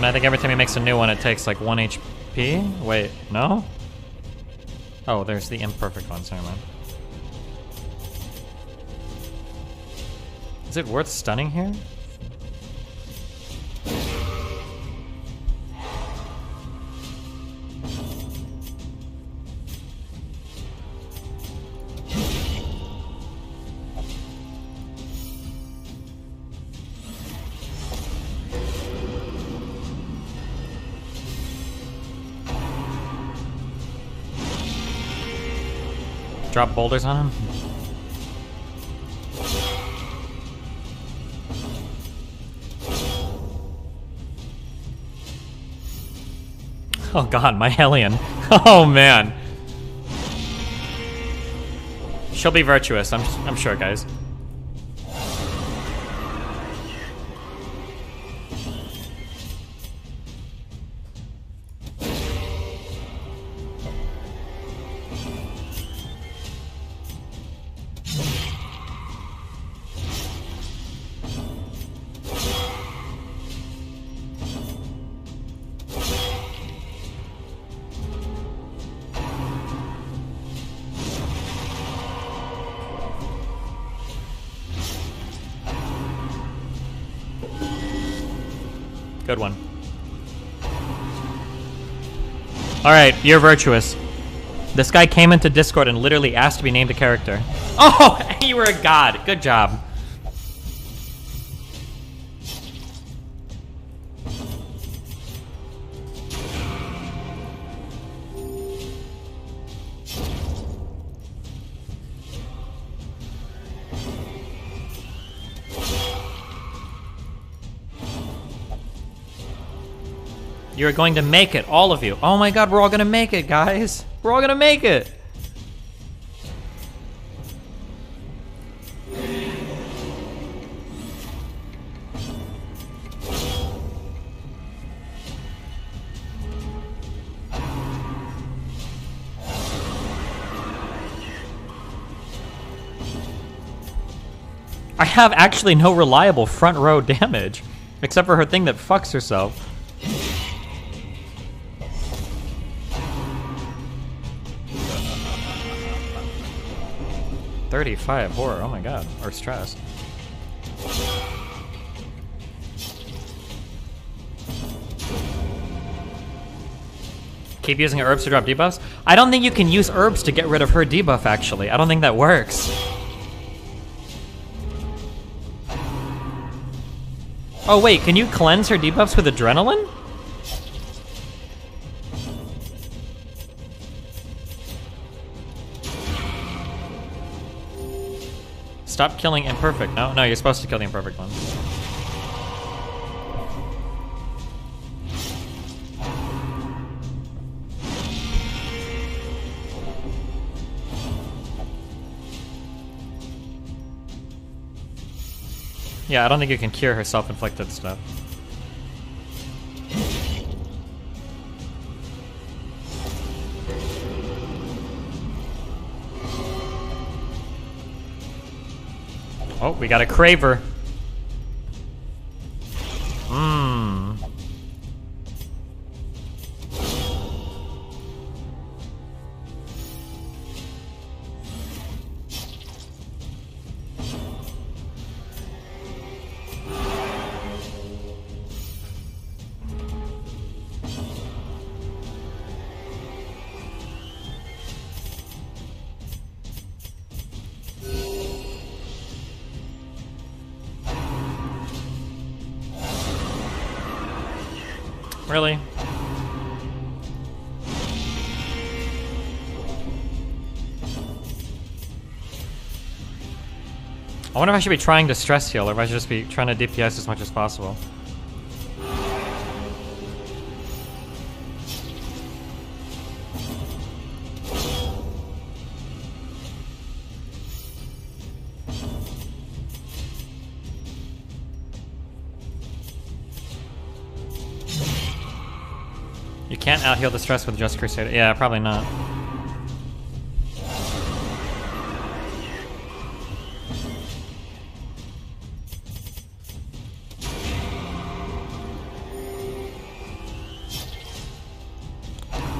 A: I think every time he makes a new one, it takes like 1 HP. Wait, no? Oh, there's the imperfect ones. Never mind. Is it worth stunning here? Drop boulders on him? Oh god, my Hellion. Oh man. She'll be virtuous, I'm sure, guys. Good one. Alright, you're virtuous. This guy came into Discord and literally asked to be named a character. Oh, you were a god. Good job. You're going to make it, all of you. Oh my god, we're all gonna make it, guys. We're all gonna make it. I have actually no reliable front row damage, except for her thing that fucks herself. $35 horror, oh my god, or stress. Keep using herbs to drop debuffs? I don't think you can use herbs to get rid of her debuff, actually. I don't think that works. Oh wait, can you cleanse her debuffs with adrenaline? Stop killing imperfect. No, no, you're supposed to kill the imperfect ones. Yeah, I don't think you can cure her self-inflicted stuff. Oh, we got a Craver. Mmm. Really? I wonder if I should be trying to stress heal or if I should just be trying to DPS as much as possible. You can't out-heal the stress with just Crusader. Yeah, probably not.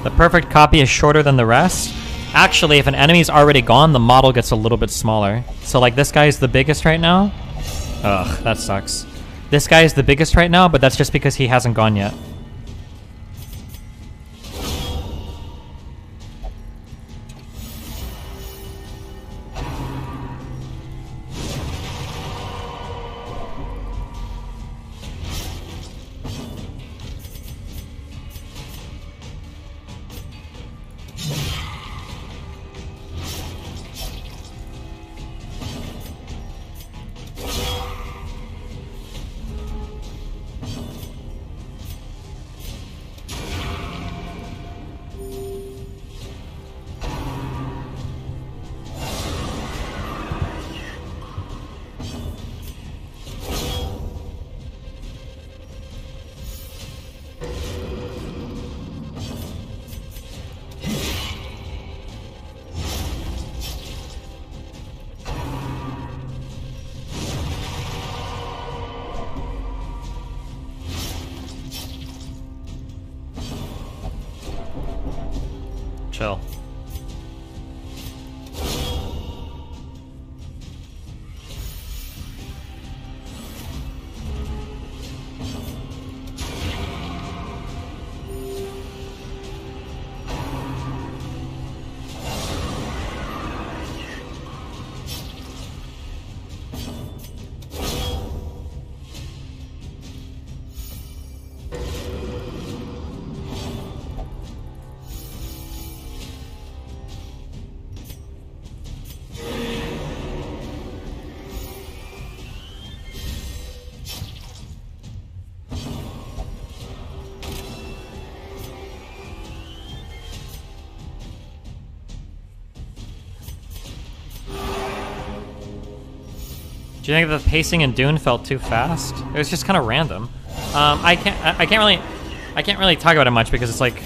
A: The perfect copy is shorter than the rest. Actually, if an enemy's already gone, the model gets a little bit smaller. So like this guy is the biggest right now. Ugh, that sucks. This guy is the biggest right now, but that's just because he hasn't gone yet. Chill. Do you think the pacing in Dune felt too fast? It was just kind of random. I can't really talk about it much because it's like,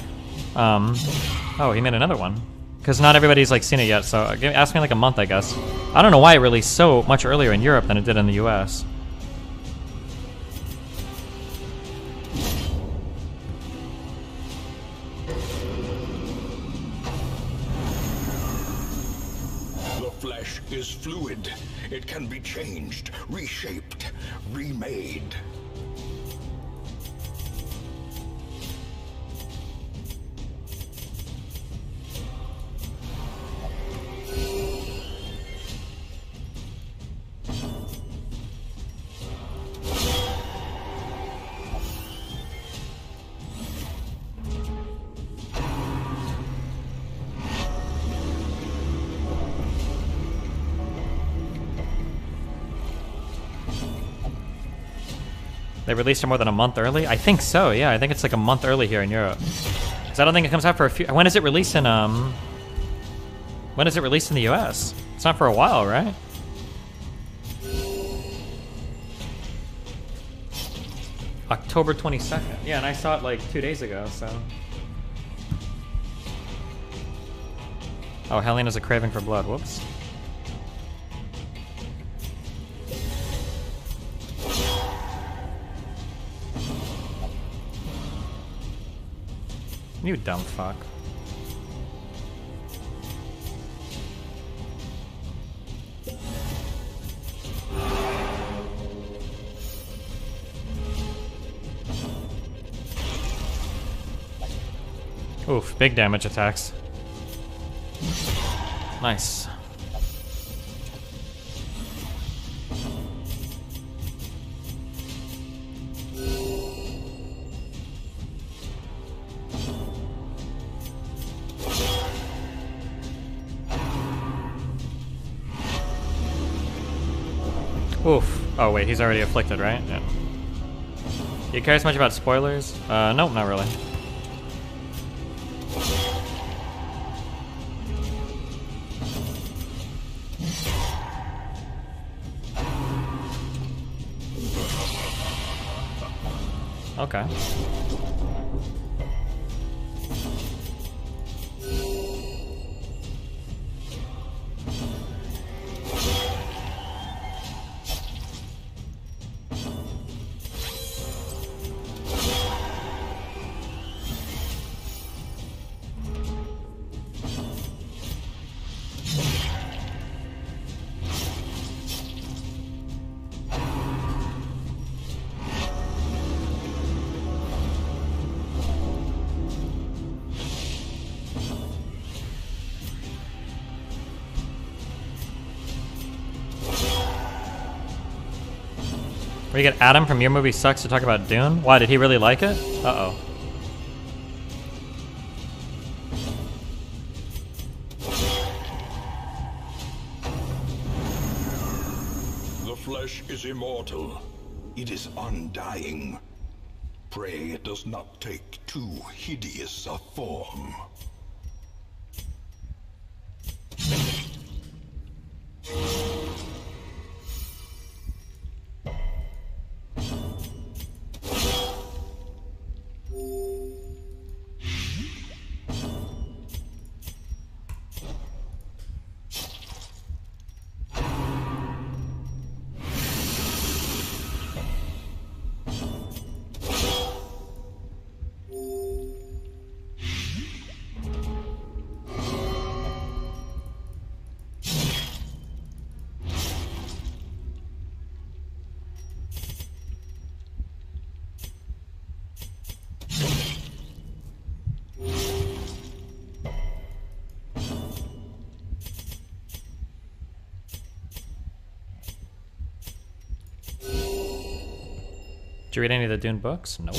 A: oh, he made another one. Because not everybody's like seen it yet, so ask me like a month, I guess. I don't know why it released so much earlier in Europe than it did in the US.
B: The flesh is fluid. It can be changed, reshaped, remade.
A: They released it more than a month early? I think so, yeah. I think it's like a month early here in Europe. Because I don't think it comes out for a few... When is it released in, When is it released in the US? It's not for a while, right? October 22nd. Yeah, and I saw it like 2 days ago, so... Oh, Helene has a craving for blood. Whoops. You dumb fuck. Oof, big damage attacks. Nice. Oof. Oh wait, he's already afflicted, right? Yeah. Do you care as much about spoilers? Nope, not really. Okay. We get Adam from Your Movie Sucks to talk about Dune? Why, did he really like it? Uh-oh.
B: The flesh is immortal. It is undying. Pray it does not take too hideous a form.
A: Did you read any of the Dune books? Nope.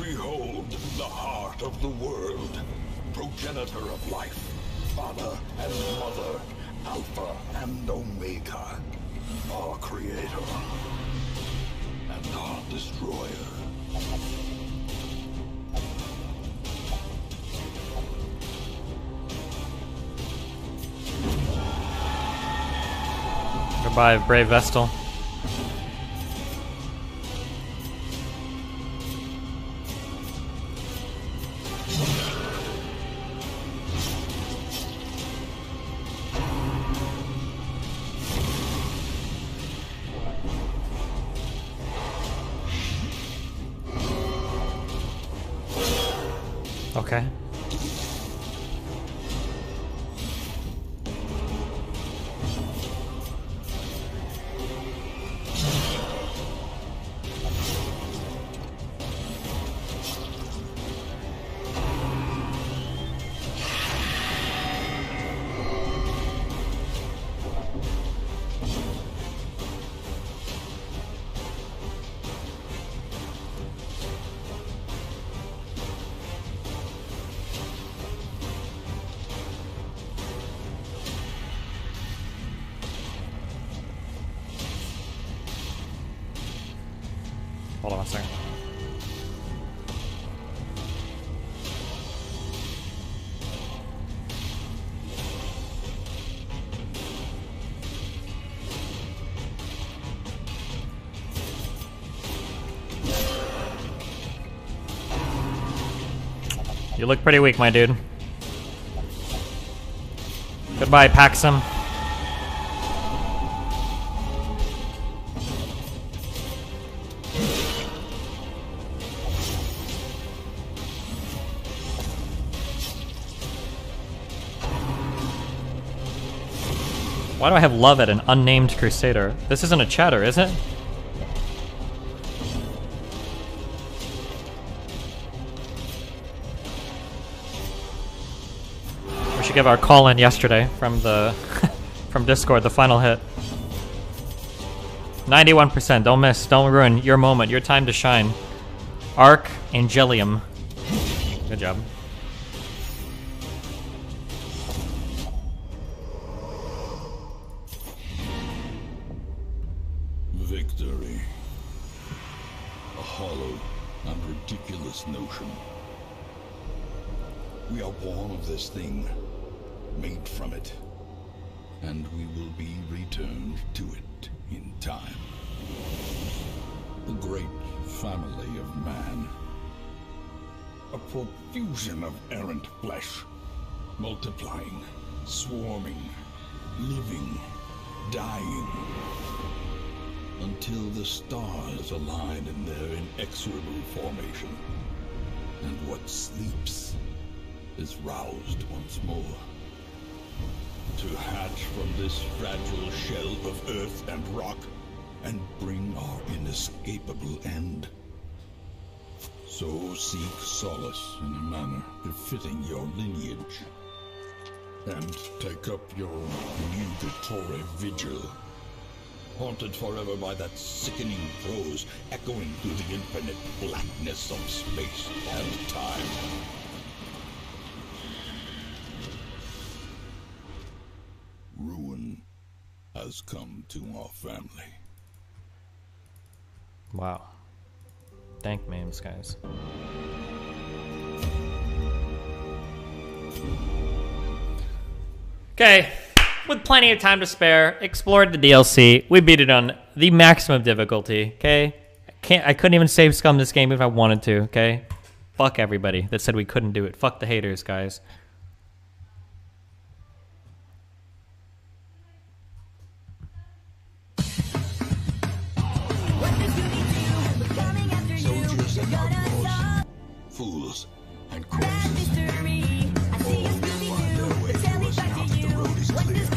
B: Behold the heart of the world, progenitor of life, father and mother, alpha and omega, our creator and our destroyer.
A: Goodbye, brave Vestal. Okay. Hold on a second. You look pretty weak, my dude. Goodbye, Paxum. Why do I have love at an unnamed crusader? This isn't a chatter, is it? We should give our call-in yesterday from the from Discord, the final hit. 91%, don't miss, don't ruin your moment, your time to shine. Arc Angelium. Good job.
B: Victory. A hollow and ridiculous notion. We are born of this thing, made from it, and we will be returned to it in time. The great family of man. A profusion of errant flesh, multiplying, swarming, living, dying, until the stars align in their inexorable formation, and what sleeps is roused once more. To hatch from this fragile shell of earth and rock, and bring our inescapable end. So seek solace in a manner befitting your lineage, and take up your obligatory vigil, haunted forever by that sickening prose echoing through the infinite blackness of space and time. Ruin has come to our family.
A: Wow. Dank memes, guys. Okay, with plenty of time to spare, explored the DLC. We beat it on the maximum difficulty, okay? I couldn't even save scum this game if I wanted to, okay? Fuck everybody that said we couldn't do it. Fuck the haters, guys.
B: Soldiers and outlaws, fools and corpses, all will find their way to us now that the road is clear.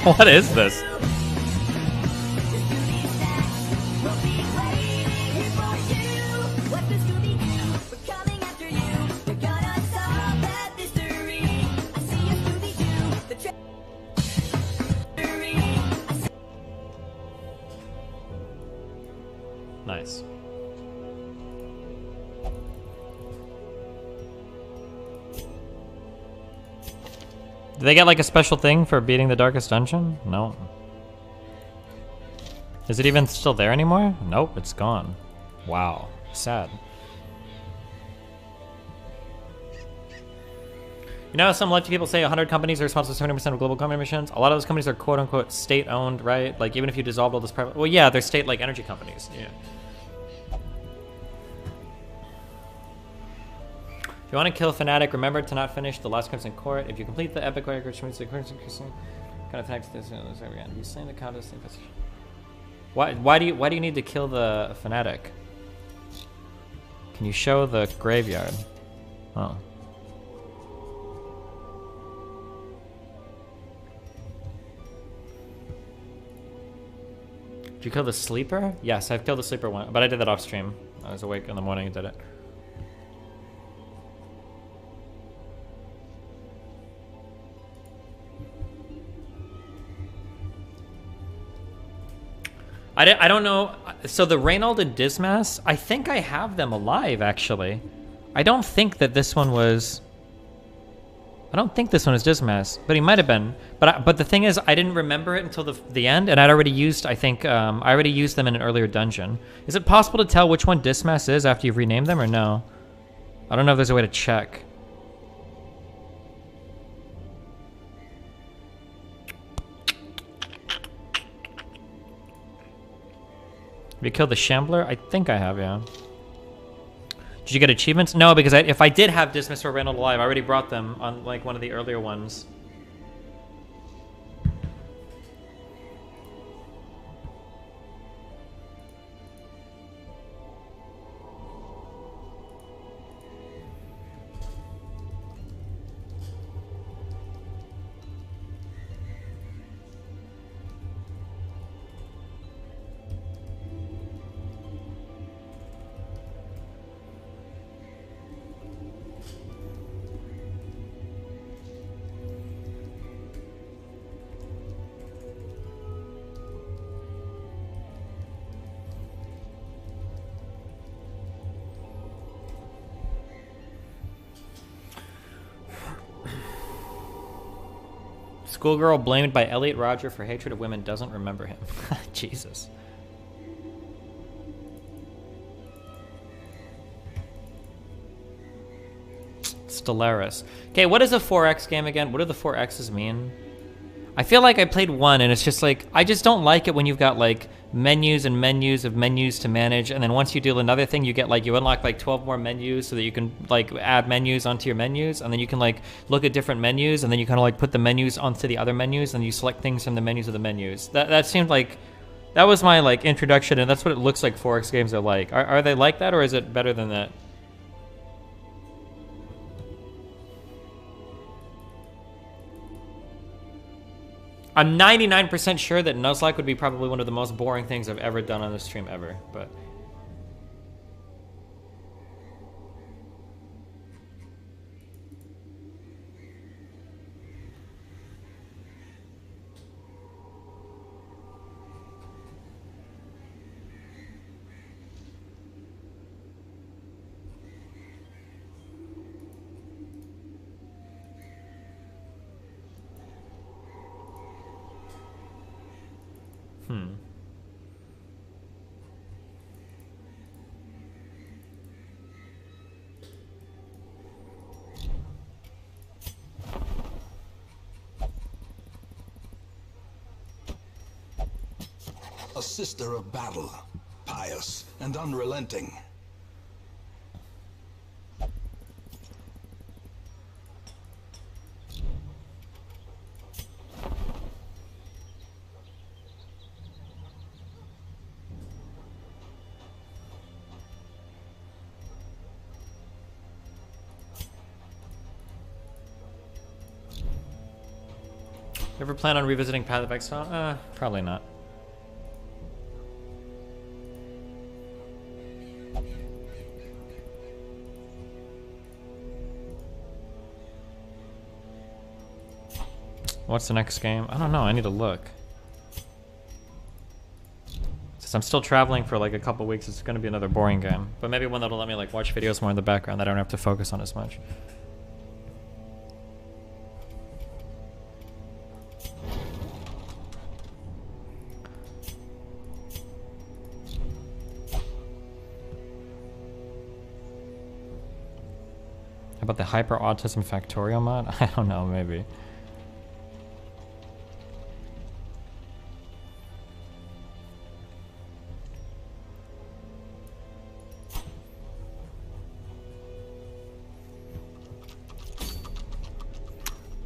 A: What is this? Nice. Do they get like a special thing for beating the Darkest Dungeon? No. Is it even still there anymore? Nope, it's gone. Wow, sad. You know how some lucky people say 100 companies are responsible for 70% of global climate emissions? A lot of those companies are quote-unquote state-owned, right? Like, even if you dissolved all this private... Well, yeah, they're state, like, energy companies. Yeah. If you want to kill a fanatic, remember to not finish the last Crimson Court. If you complete the epic record, which means the Crimson kind of connects this again. You slain the countess. Why do you need to kill the fanatic? Can you show the graveyard? Oh. Did you kill the sleeper? Yes, I've killed the sleeper one, but I did that off stream. I was awake in the morning and did it. I don't know. So the Reynold and Dismas, I think I have them alive, actually. I don't think that this one was... I don't think this one is Dismas, but he might have been. But the thing is, I didn't remember it until the end, and I'd already used, I think, I already used them in an earlier dungeon. Is it possible to tell which one Dismas is after you've renamed them, or no? I don't know if there's a way to check. Have you killed the Shambler? I think I have, yeah. Did you get achievements? No, because if I did have Dismiss or Reynold alive, I already brought them on like one of the earlier ones. Schoolgirl blamed by Elliot Rodger for hatred of women doesn't remember him. Jesus. Stellaris. Okay, what is a 4X game again? What do the 4X's mean? I feel like I played one and it's just like, I just don't like it when you've got like menus and menus of menus to manage, and then once you do another thing, you get like, you unlock like 12 more menus so that you can like add menus onto your menus, and then you can like look at different menus, and then you kind of like put the menus onto the other menus, and you select things from the menus of the menus. That seemed like, that was my like introduction, and that's what it looks like 4X games are like. Are they like that, or is it better than that? I'm 99% sure that Nuzlocke would be probably one of the most boring things I've ever done on this stream ever, but...
B: A sister of battle, pious and unrelenting.
A: Ever plan on revisiting Path of Exile? Probably not. What's the next game? I don't know. I need to look. Is Because I'm still traveling for like a couple weeks. It's going to be another boring game. But maybe one that'll let me like watch videos more in the background that I don't have to focus on as much. How about the hyper autism factorial mod? I don't know, maybe.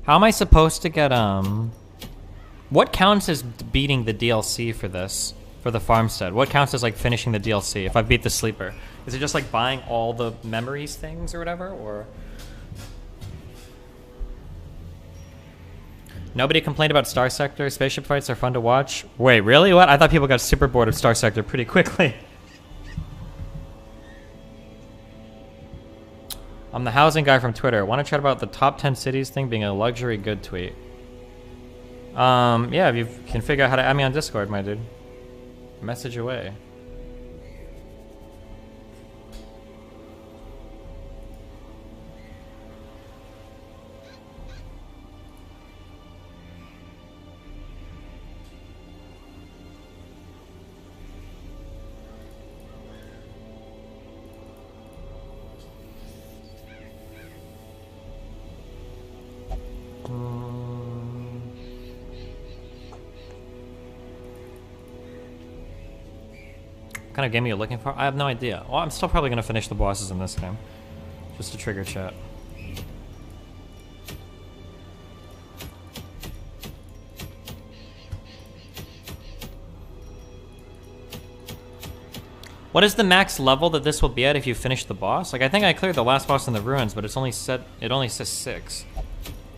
A: How am I supposed to get, what counts as beating the DLC for this? For the farmstead? What counts as, like, finishing the DLC if I beat the sleeper? Is it just, like, buying all the memories things or whatever, or? Nobody complained about Star Sector. Spaceship fights are fun to watch. Wait, really? What? I thought people got super bored of Star Sector pretty quickly. I'm the housing guy from Twitter. Want to chat about the top 10 cities thing being a luxury good tweet? Yeah, if you can figure out how to add me on Discord, my dude. Message away. What kind of game are you looking for? I have no idea. Well, I'm still probably going to finish the bosses in this game. Just to trigger chat. What is the max level that this will be at if you finish the boss? Like, I think I cleared the last boss in the ruins, but it's only it only says 6.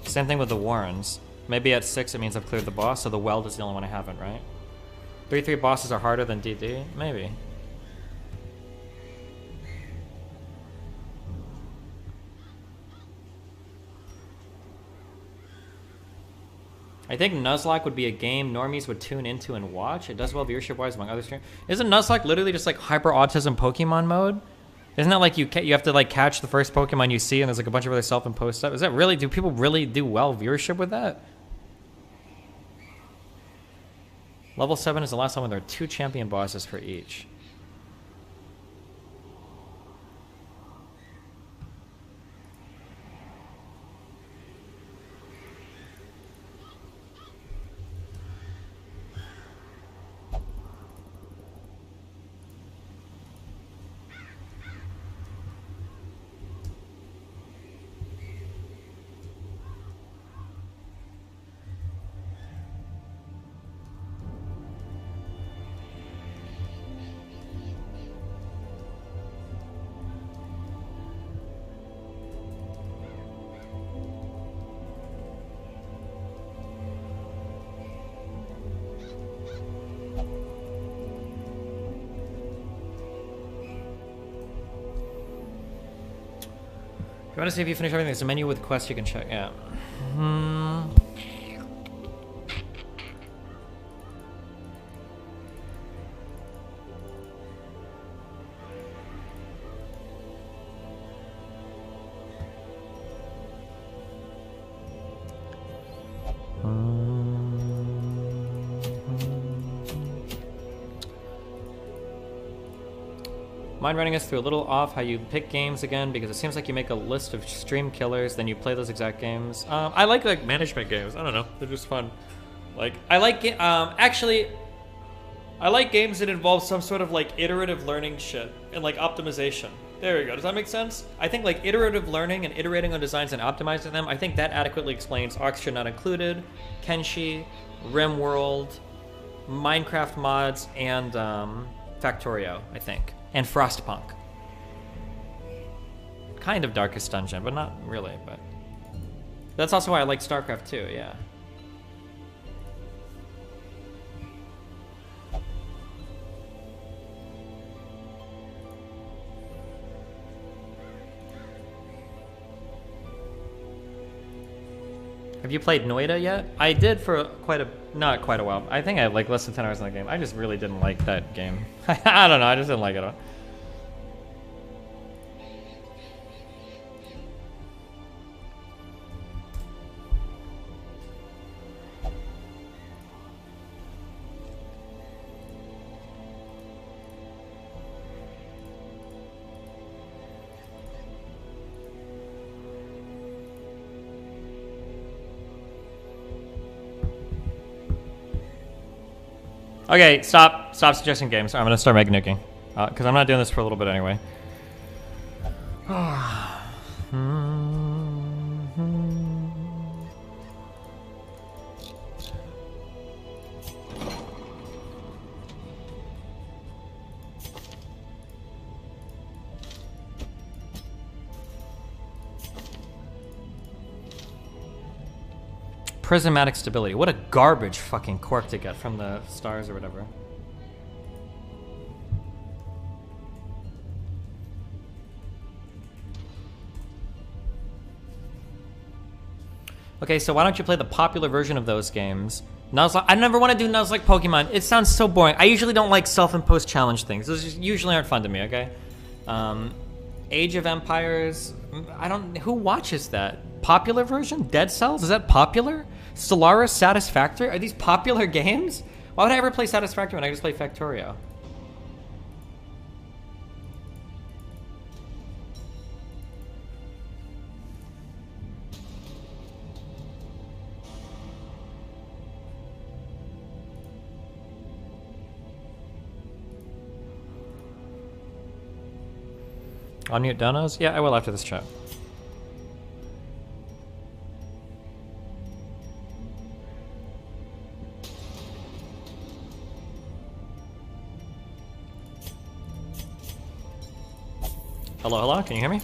A: Same thing with the Warrens. Maybe at 6 it means I've cleared the boss, so the Weld is the only one I haven't, right? 3-3 bosses are harder than DD? Maybe. I think Nuzlocke would be a game normies would tune into and watch. It does well viewership-wise among other streamers. Isn't Nuzlocke literally just like hyper-autism Pokemon mode? Isn't that like you have to like catch the first Pokemon you see and there's like a bunch of other self-imposed stuff? Is that really, do people really do well viewership with that? Level 7 is the last one when there are 2 champion bosses for each. You want to see if you finish everything? There's a menu with quests you can check. Yeah. Mind running us through a little off how you pick games again, because it seems like you make a list of stream killers, then you play those exact games. I like management games. I don't know, they're just fun. Like I like actually, I like games that involve some sort of like iterative learning shit and like optimization. There we go. Does that make sense? I think like iterative learning and iterating on designs and optimizing them, I think that adequately explains Oxygen Not Included, Kenshi, RimWorld, Minecraft mods, and Factorio, I think. And Frostpunk. Kind of Darkest Dungeon, but not really, but... That's also why I like StarCraft 2, yeah. Have you played Noida yet? I did for quite a Not quite a while. I think I have like less than 10 hours in that game. I just really didn't like that game. I don't know. I just didn't like it at all. Okay, stop suggesting games. I'm gonna start making nuking, because I'm not doing this for a little bit anyway. Prismatic stability. What a garbage fucking quirk to get from the stars or whatever. Okay, so why don't you play the popular version of those games? Nuzlocke. I never want to do Nuzlocke Pokemon. It sounds so boring. I usually don't like self-imposed challenge things. Those just usually aren't fun to me, okay? Age of Empires. Who watches that? Popular version? Dead Cells? Is that popular? Stellaris, Satisfactory? Are these popular games? Why would I ever play Satisfactory when I just play Factorio? Unmute donos? Yeah, I will after this chat. Hello, hello, can you hear me?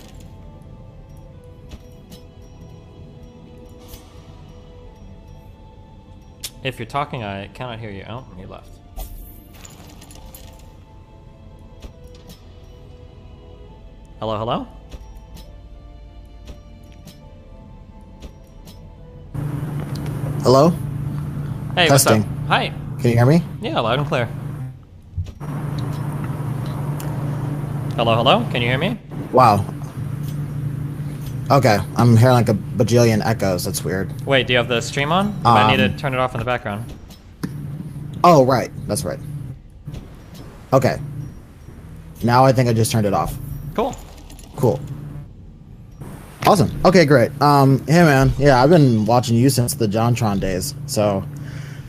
A: If you're talking, I cannot hear you. Oh, you left. Hello, hello?
O: Hello?
A: Hey,
O: Testing.
A: what's up? Hi.
O: Can you hear me?
A: Yeah, loud and clear. Hello, hello? Can you hear me?
O: Wow. Okay, I'm hearing like a bajillion echoes. That's weird.
A: Wait, do you have the stream on? You might need to turn it off in the background.
O: Oh, right. That's right. Okay. Now I think I just turned it off.
A: Cool.
O: Cool. Awesome. Okay, great. Hey man, yeah, I've been watching you since the JonTron days, so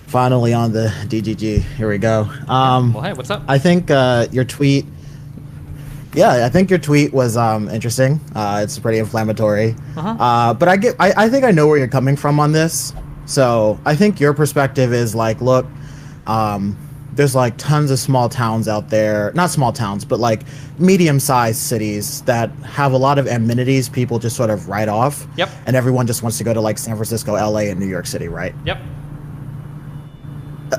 O: finally on the DGG. Here we go.
A: Well, hey, what's up?
O: I think your tweet. Yeah, I think your tweet was interesting. It's pretty inflammatory. But I think I know where you're coming from on this. So I think your perspective is like, look, there's like tons of small towns out there, not small towns, but like medium-sized cities that have a lot of amenities people just sort of write off.
A: Yep.
O: And everyone just wants to go to like San Francisco, LA, and New York City, right?
A: Yep.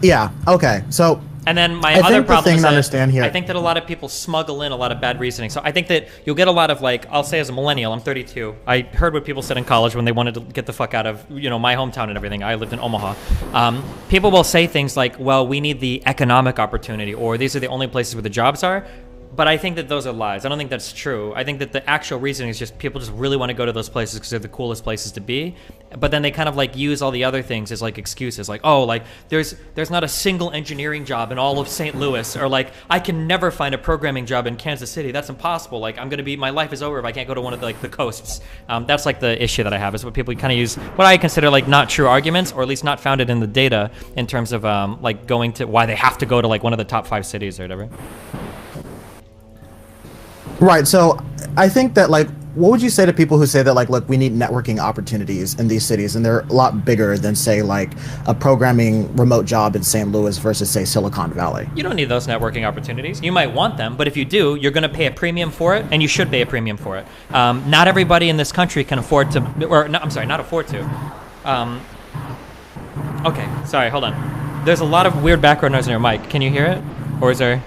O: Yeah. Okay. So.
A: And then my other problem is that
O: understand here.
A: I think that a lot of people smuggle in a lot of bad reasoning. So I think that you'll get a lot of like, I'll say as a millennial, I'm 32. I heard what people said in college when they wanted to get the fuck out of, you know, my hometown and everything. I lived in Omaha. People will say things like, well, we need the economic opportunity, or these are the only places where the jobs are. But I think that those are lies. I don't think that's true. I think that the actual reason is just people just really want to go to those places because they're the coolest places to be. But then they kind of like use all the other things as like excuses. Like, oh, like there's not a single engineering job in all of St. Louis. Or like, I can never find a programming job in Kansas City. That's impossible. Like, my life is over if I can't go to one of the coasts. That's like the issue that I have, is what people kind of use, what I consider like not true arguments, or at least not founded in the data in terms of like going to why they have to go to like one of the top 5 cities or whatever.
O: Right. So I think that, like, what would you say to people who say that, like, look, we need networking opportunities in these cities, and they're a lot bigger than, say, like, a programming remote job in St. Louis versus, say, Silicon Valley?
A: You don't need those networking opportunities. You might want them, but if you do, you're going to pay a premium for it, and you should pay a premium for it. Not everybody in this country can afford to, or no, I'm sorry, not afford to. Okay, sorry, hold on. There's a lot of weird background noise in your mic. Can you hear it? Or is there...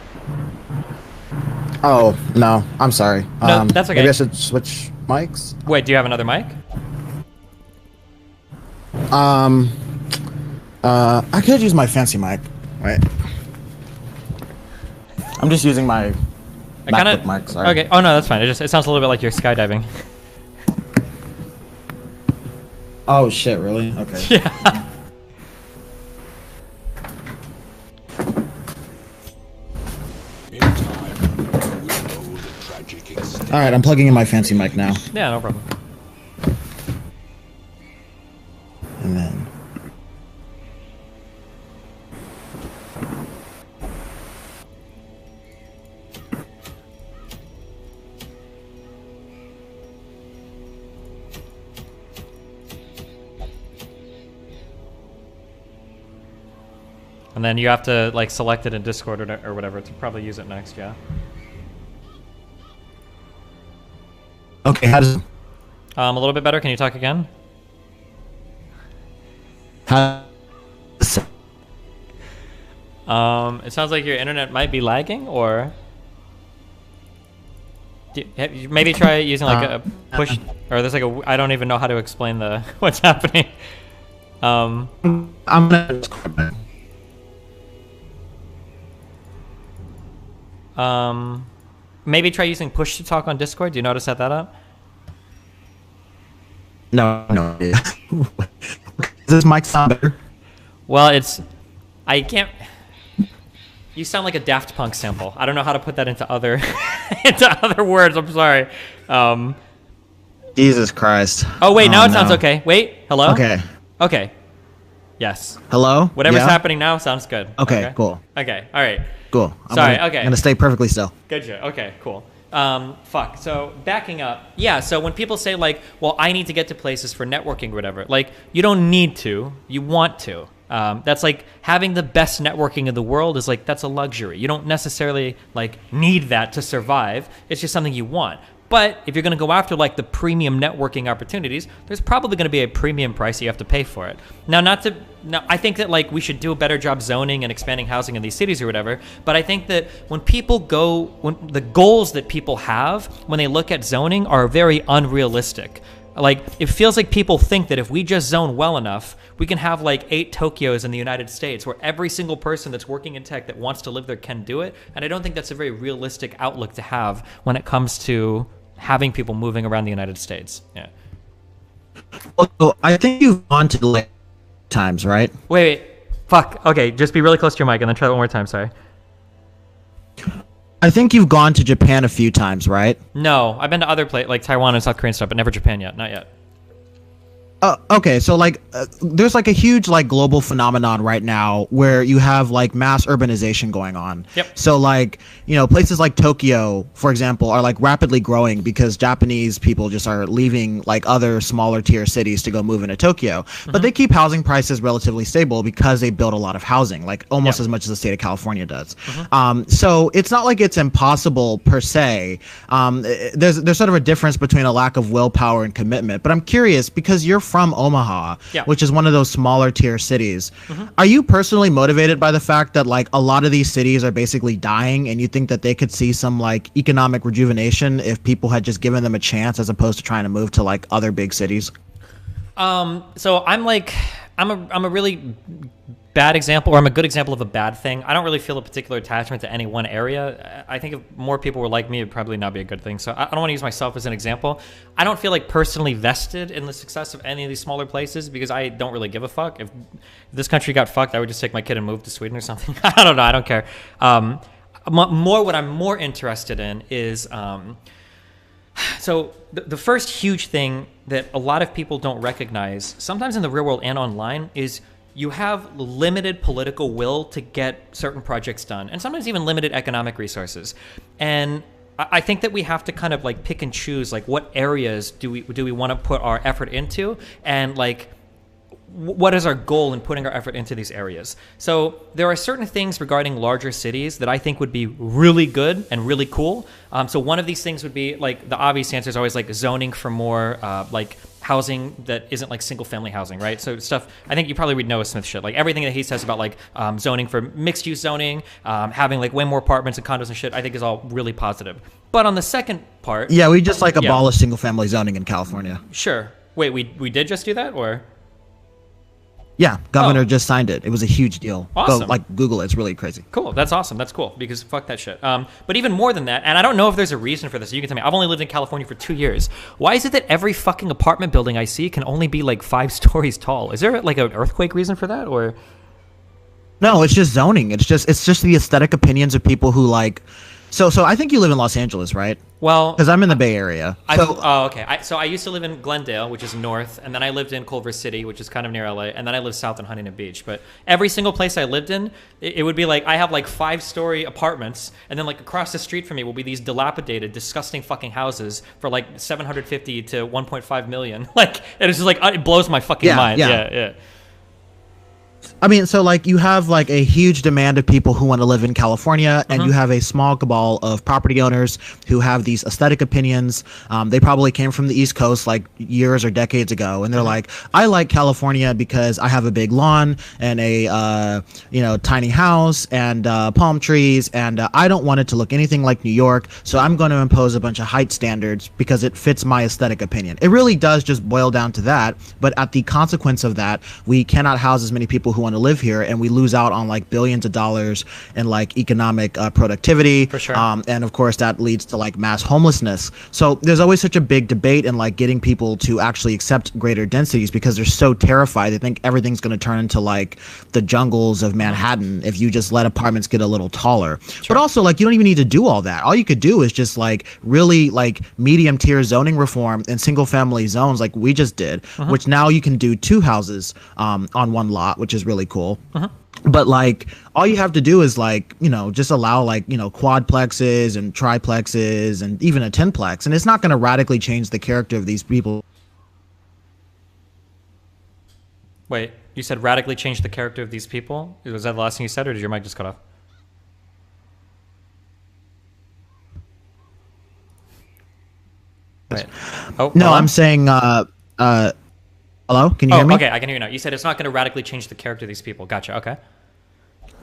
O: Oh, no. I'm sorry.
A: No, that's okay.
O: Maybe I should switch mics?
A: Wait, do you have another mic?
O: I could use my fancy mic. Wait. I'm just using my MacBook mic. Sorry.
A: Okay. Oh no, that's fine. It sounds a little bit like you're skydiving.
O: Oh shit! Really? Okay.
A: Yeah.
O: All right, I'm plugging in my fancy mic now.
A: Yeah, no problem.
O: And then.
A: And then you have to like select it in Discord or whatever to probably use it next, yeah.
O: Okay, how does...
A: A little bit better. Can you talk again?
O: How...
A: It sounds like your internet might be lagging, or... Maybe try using like a push, or there's like a... I don't even know how to explain the what's happening.
O: I'm gonna...
A: Maybe try using push to talk on Discord. Do you know how to set that up?
O: No. Does this mic sound better?
A: Well, I can't... You sound like a Daft Punk sample. I don't know how to put that into other words. I'm sorry.
O: Jesus Christ.
A: Oh, wait. Now it sounds okay. Wait. Hello?
O: Okay.
A: Okay. Yes.
O: Hello?
A: Whatever's
O: Yeah?
A: happening now sounds good.
O: Okay, cool.
A: Okay. All right.
O: Cool.
A: Sorry.
O: I'm
A: Okay.
O: gonna stay perfectly still.
A: Good shit. Okay, cool. Fuck. So backing up. Yeah, so when people say like, well, I need to get to places for networking or whatever, like you don't need to, you want to. That's like having the best networking in the world is like, that's a luxury. You don't necessarily like need that to survive. It's just something you want. But if you're going to go after like the premium networking opportunities, there's probably going to be a premium price you have to pay for it. Now, I think that like we should do a better job zoning and expanding housing in these cities or whatever. But I think that when the goals that people have when they look at zoning are very unrealistic. Like, it feels like people think that if we just zone well enough, we can have like 8 Tokyos in the United States where every single person that's working in tech that wants to live there can do it. And I don't think that's a very realistic outlook to have when it comes to having people moving around the United States. Yeah.
O: Well, I think you've gone to like times, right?
A: Wait. Fuck. Okay, just be really close to your mic and then try that one more time. Sorry.
O: I think you've gone to Japan a few times, right?
A: No, I've been to other places like Taiwan and South Korean stuff, but never Japan yet. Not yet.
O: Okay, so like there's like a huge like global phenomenon right now where you have like mass urbanization going on.
A: Yep.
O: So like, you know, places like Tokyo, for example, are like rapidly growing because Japanese people just are leaving like other smaller tier cities to go move into Tokyo. But they keep housing prices relatively stable because they build a lot of housing, like almost as much as the state of California does. So it's not like it's impossible per se. There's sort of a difference between a lack of willpower and commitment. But I'm curious because you're from Omaha, which is one of those smaller tier cities. Are you personally motivated by the fact that like a lot of these cities are basically dying and you think that they could see some like economic rejuvenation if people had just given them a chance as opposed to trying to move to like other big cities?
A: So I'm a really bad example, or I'm a good example of a bad thing. I don't really feel a particular attachment to any one area. I think if more people were like me, it'd probably not be a good thing. So I don't want to use myself as an example. I don't feel like personally vested in the success of any of these smaller places because I don't really give a fuck. If this country got fucked, I would just take my kid and move to Sweden or something. I don't know. I don't care. What I'm more interested in is... So the first huge thing that a lot of people don't recognize, sometimes in the real world and online, is you have limited political will to get certain projects done, and sometimes even limited economic resources. And I think that we have to kind of like pick and choose like what areas do we want to put our effort into, and like what is our goal in putting our effort into these areas. So there are certain things regarding larger cities that I think would be really good and really cool. So one of these things would be like the obvious answer is always like zoning for more like housing that isn't like single family housing, right? So stuff, I think you probably read Noah Smith shit, like everything that he says about like zoning for mixed use zoning, having like way more apartments and condos and shit, I think is all really positive. But on the second part...
O: Yeah, we just like abolished single family zoning in California.
A: Sure. Wait, we did just do that, or...
O: Yeah, governor just signed it. It was a huge deal.
A: Awesome.
O: Go, like, Google it. It's really crazy.
A: Cool. That's awesome. That's cool because fuck that shit. But even more than that, and I don't know if there's a reason for this. You can tell me. I've only lived in California for 2 years. Why is it that every fucking apartment building I see can only be like 5 stories tall? Is there like an earthquake reason for that, or?
O: No, it's just zoning. It's just the aesthetic opinions of people who like. So I think you live in Los Angeles, right?
A: Well,
O: because I'm in the Bay Area.
A: Okay. So I used to live in Glendale, which is north, and then I lived in Culver City, which is kind of near LA, and then I lived south in Huntington Beach. But every single place I lived in, it would be like I have like 5-story apartments, and then like across the street from me will be these dilapidated, disgusting fucking houses for like 750 to 1.5 million. Like it's just like it blows my fucking mind. Yeah.
O: I mean, so like you have like a huge demand of people who want to live in California, and you have a small cabal of property owners who have these aesthetic opinions. They probably came from the East Coast like years or decades ago, and they're like, I like California because I have a big lawn and a tiny house and palm trees, and I don't want it to look anything like New York, so I'm going to impose a bunch of height standards because it fits my aesthetic opinion. It really does just boil down to that, but at the consequence of that, we cannot house as many people who want to live here, and we lose out on like billions of dollars in like economic productivity.
A: For sure.
O: And of course that leads to like mass homelessness. So there's always such a big debate in like getting people to actually accept greater densities because they're so terrified. They think everything's going to turn into like the jungles of Manhattan if you just let apartments get a little taller. But also like you don't even need to do all that. All you could do is just like really like medium tier zoning reform and single family zones like we just did, which now you can do 2 houses on one lot, which is really cool. But like all you have to do is like just allow like quadplexes and triplexes and even a 10plex, and it's not going to radically change the character of these people.
A: Wait, you said radically change the character of these people? Was that the last thing you said, or did your mic just cut off? Wait. Oh
O: no,
A: hello?
O: I'm saying hello, can you hear me?
A: Okay, I can hear you now. You said it's not going to radically change the character of these people. Gotcha. Okay.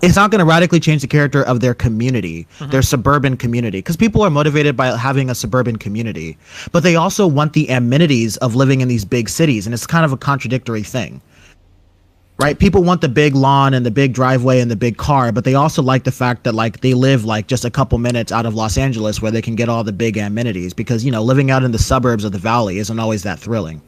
O: It's not going to radically change the character of their community, their suburban community, because people are motivated by having a suburban community, but they also want the amenities of living in these big cities, and it's kind of a contradictory thing, right? People want the big lawn and the big driveway and the big car, but they also like the fact that like they live like just a couple minutes out of Los Angeles where they can get all the big amenities, because living out in the suburbs of the valley isn't always that thrilling.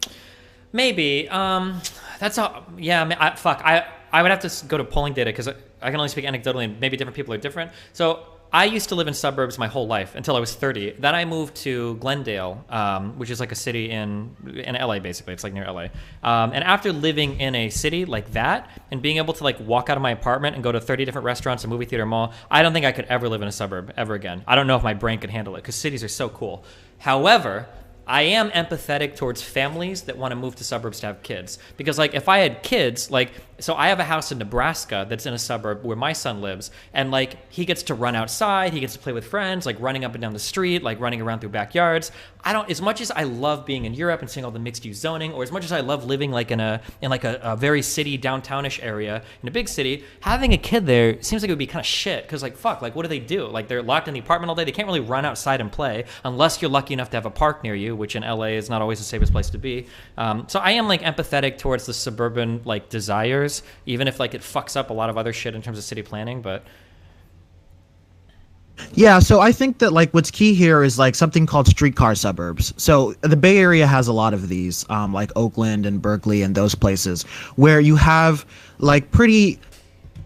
A: Maybe. That's all. Yeah. I would have to go to polling data because I can only speak anecdotally, and maybe different people are different. So I used to live in suburbs my whole life until I was 30. Then I moved to Glendale, which is like a city in LA, basically. It's like near LA. And after living in a city like that and being able to like walk out of my apartment and go to 30 different restaurants, a movie theater, mall, I don't think I could ever live in a suburb ever again. I don't know if my brain could handle it because cities are so cool. However, I am empathetic towards families that want to move to suburbs to have kids. Because like if I had kids, like, so I have a house in Nebraska that's in a suburb where my son lives, and like he gets to run outside, he gets to play with friends, like running up and down the street, like running around through backyards. As much as I love being in Europe and seeing all the mixed use zoning, or as much as I love living like in a very city downtownish area in a big city, having a kid there seems like it would be kind of shit. Because like fuck, like what do they do? Like they're locked in the apartment all day. They can't really run outside and play unless you're lucky enough to have a park near you, which in LA is not always the safest place to be. So I am like empathetic towards the suburban like desires, even if like it fucks up a lot of other shit in terms of city planning. But
O: yeah, so I think that like what's key here is like something called streetcar suburbs. So the Bay Area has a lot of these, like Oakland and Berkeley and those places where you have like pretty,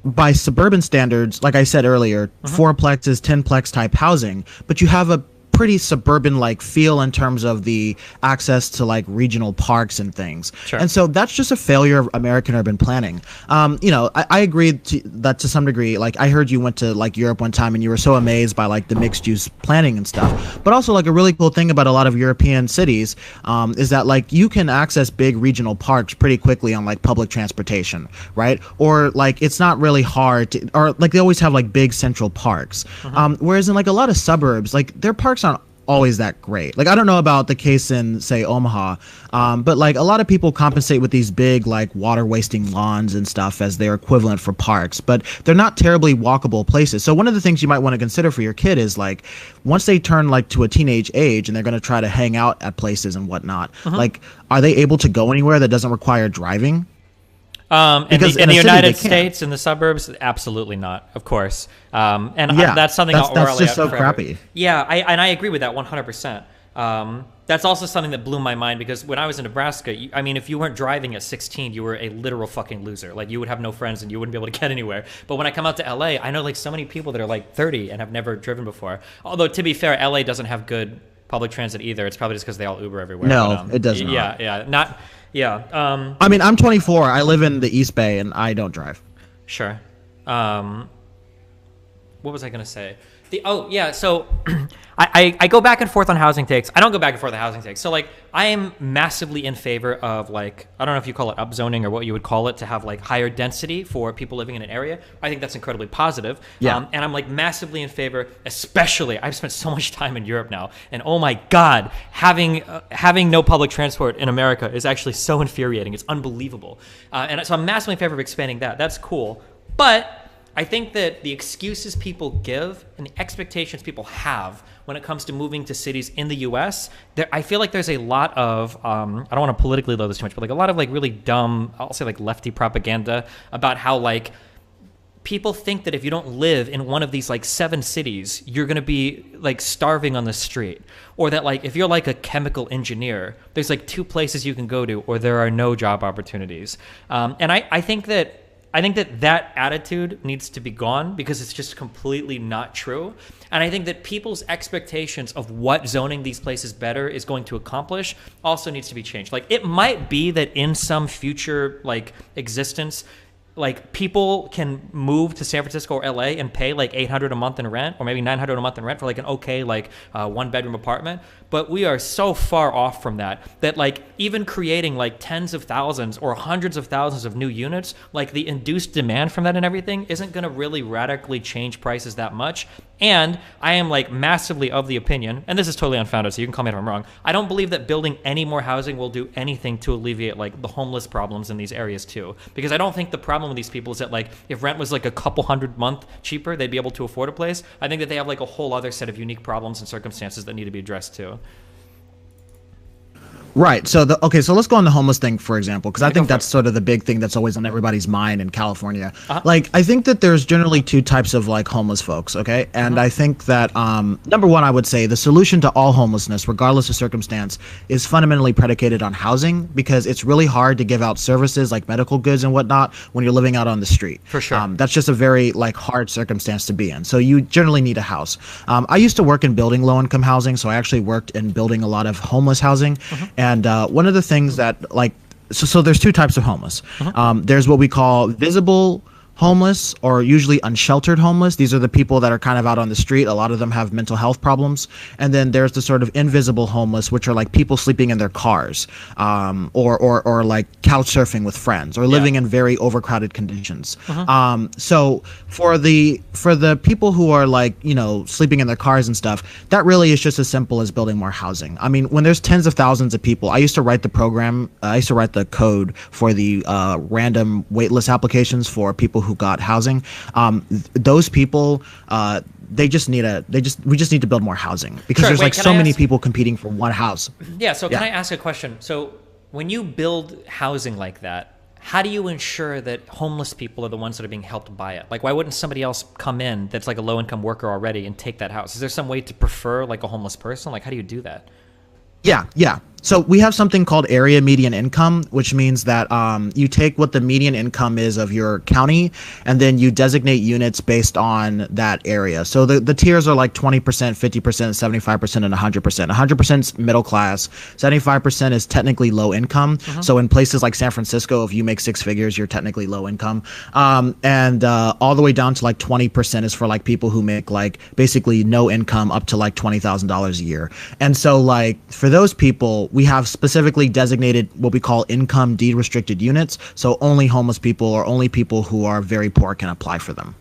O: by suburban standards, like I said earlier, 4plexes, 10plex type housing, but you have a pretty suburban like feel in terms of the access to like regional parks and things.
A: Sure.
O: And so that's just a failure of American urban planning. I agree that to some degree. Like I heard you went to like Europe one time and you were so amazed by like the mixed use planning and stuff. But also like a really cool thing about a lot of European cities is that like you can access big regional parks pretty quickly on like public transportation, right? Or like it's not really hard to, or like they always have like big central parks. Whereas in like a lot of suburbs, like their parks aren't always that great. Like I don't know about the case in say Omaha, but like a lot of people compensate with these big like water wasting lawns and stuff as their equivalent for parks, but they're not terribly walkable places. So one of the things you might want to consider for your kid is like once they turn like to a teenage age and they're going to try to hang out at places and whatnot, like are they able to go anywhere that doesn't require driving? Because
A: in the
O: a city,
A: United
O: they can't.
A: States, in the suburbs, absolutely not, of course.
O: Yeah,
A: That's something
O: that's
A: I'll
O: just so
A: forever.
O: crappy.
A: Yeah, I agree with that 100%. That's also something that blew my mind because when I was in Nebraska, I mean, if you weren't driving at 16, you were a literal fucking loser. Like, you would have no friends and you wouldn't be able to get anywhere. But when I come out to LA, I know like so many people that are like 30 and have never driven before. Although, to be fair, LA doesn't have good public transit either. It's probably just because they all Uber everywhere.
O: No, it does not.
A: Yeah.
O: I mean, I'm 24. I live in the East Bay, and I don't drive.
A: Sure. What was I going to say? So I go back and forth on housing takes. I don't go back and forth on housing takes. So, like, I am massively in favor of, like, I don't know if you call it upzoning or what you would call it, to have, like, higher density for people living in an area. I think that's incredibly positive.
O: Yeah.
A: And I'm, like, massively in favor, especially, I've spent so much time in Europe now, and oh my God, having no public transport in America is actually so infuriating. It's unbelievable. And so I'm massively in favor of expanding that. That's cool. But I think that the excuses people give and the expectations people have when it comes to moving to cities in the U.S., I feel like there's a lot of, I don't want to politically load this too much, but like a lot of like really dumb, I'll say like lefty propaganda about how like people think that if you don't live in one of these like 7 cities, you're going to be like starving on the street. Or that like if you're like a chemical engineer, there's like 2 places you can go to or there are no job opportunities. And I think that attitude needs to be gone because it's just completely not true. And I think that people's expectations of what zoning these places better is going to accomplish also needs to be changed. Like, it might be that in some future like existence, like people can move to San Francisco or LA and pay like $800 a month in rent, or maybe $900 a month in rent for like an okay like 1-bedroom apartment. But we are so far off from that like even creating like tens of thousands or hundreds of thousands of new units, like the induced demand from that and everything isn't going to really radically change prices that much. And I am like massively of the opinion, and this is totally unfounded, so you can call me if I'm wrong, I don't believe that building any more housing will do anything to alleviate like the homeless problems in these areas too. Because I don't think the problem with these people is that like if rent was like a couple $100 a month cheaper, they'd be able to afford a place. I think that they have like a whole other set of unique problems and circumstances that need to be addressed too.
O: Right. So so let's go on the homeless thing, for example, because I think that's sort of the big thing that's always on everybody's mind in California. Like, I think that there's generally 2 types of like homeless folks. Okay. And I think that, number one, I would say the solution to all homelessness, regardless of circumstance, is fundamentally predicated on housing, because it's really hard to give out services like medical goods and whatnot when you're living out on the street.
A: For sure.
O: That's just a very like hard circumstance to be in. So you generally need a house. I used to work in building low income housing. So I actually worked in building a lot of homeless housing. And one of the things that like, so there's 2 types of homeless. There's what we call visible homeless, or usually unsheltered homeless. These are the people that are kind of out on the street. A lot of them have mental health problems. And then there's the sort of invisible homeless, which are like people sleeping in their cars, or like couch surfing with friends, or living in very overcrowded conditions. So for the people who are like, you know, sleeping in their cars and stuff, that really is just as simple as building more housing. I mean, when there's tens of thousands of people, I used to write the program, I used to write the code for the random waitlist applications for people who got housing. Those people, we just need to build more housing, because there's like so many people competing for one house.
A: Yeah. So can I ask a question? So when you build housing like that, how do you ensure that homeless people are the ones that are being helped by it? Like, why wouldn't somebody else come in that's like a low income worker already and take that house? Is there some way to prefer like a homeless person? Like, how do you do that?
O: Yeah. So we have something called area median income, which means that you take what the median income is of your county, and then you designate units based on that area. So the tiers are like 20%, 50%, 75%, and 100%. 100% is middle class. 75% is technically low income. So in places like San Francisco, if you make 6 figures, you're technically low income. And all the way down to like 20% is for like people who make like basically no income up to like $20,000 a year. And so like for those people, we have specifically designated what we call income deed restricted units. So only homeless people or only people who are very poor can apply for them.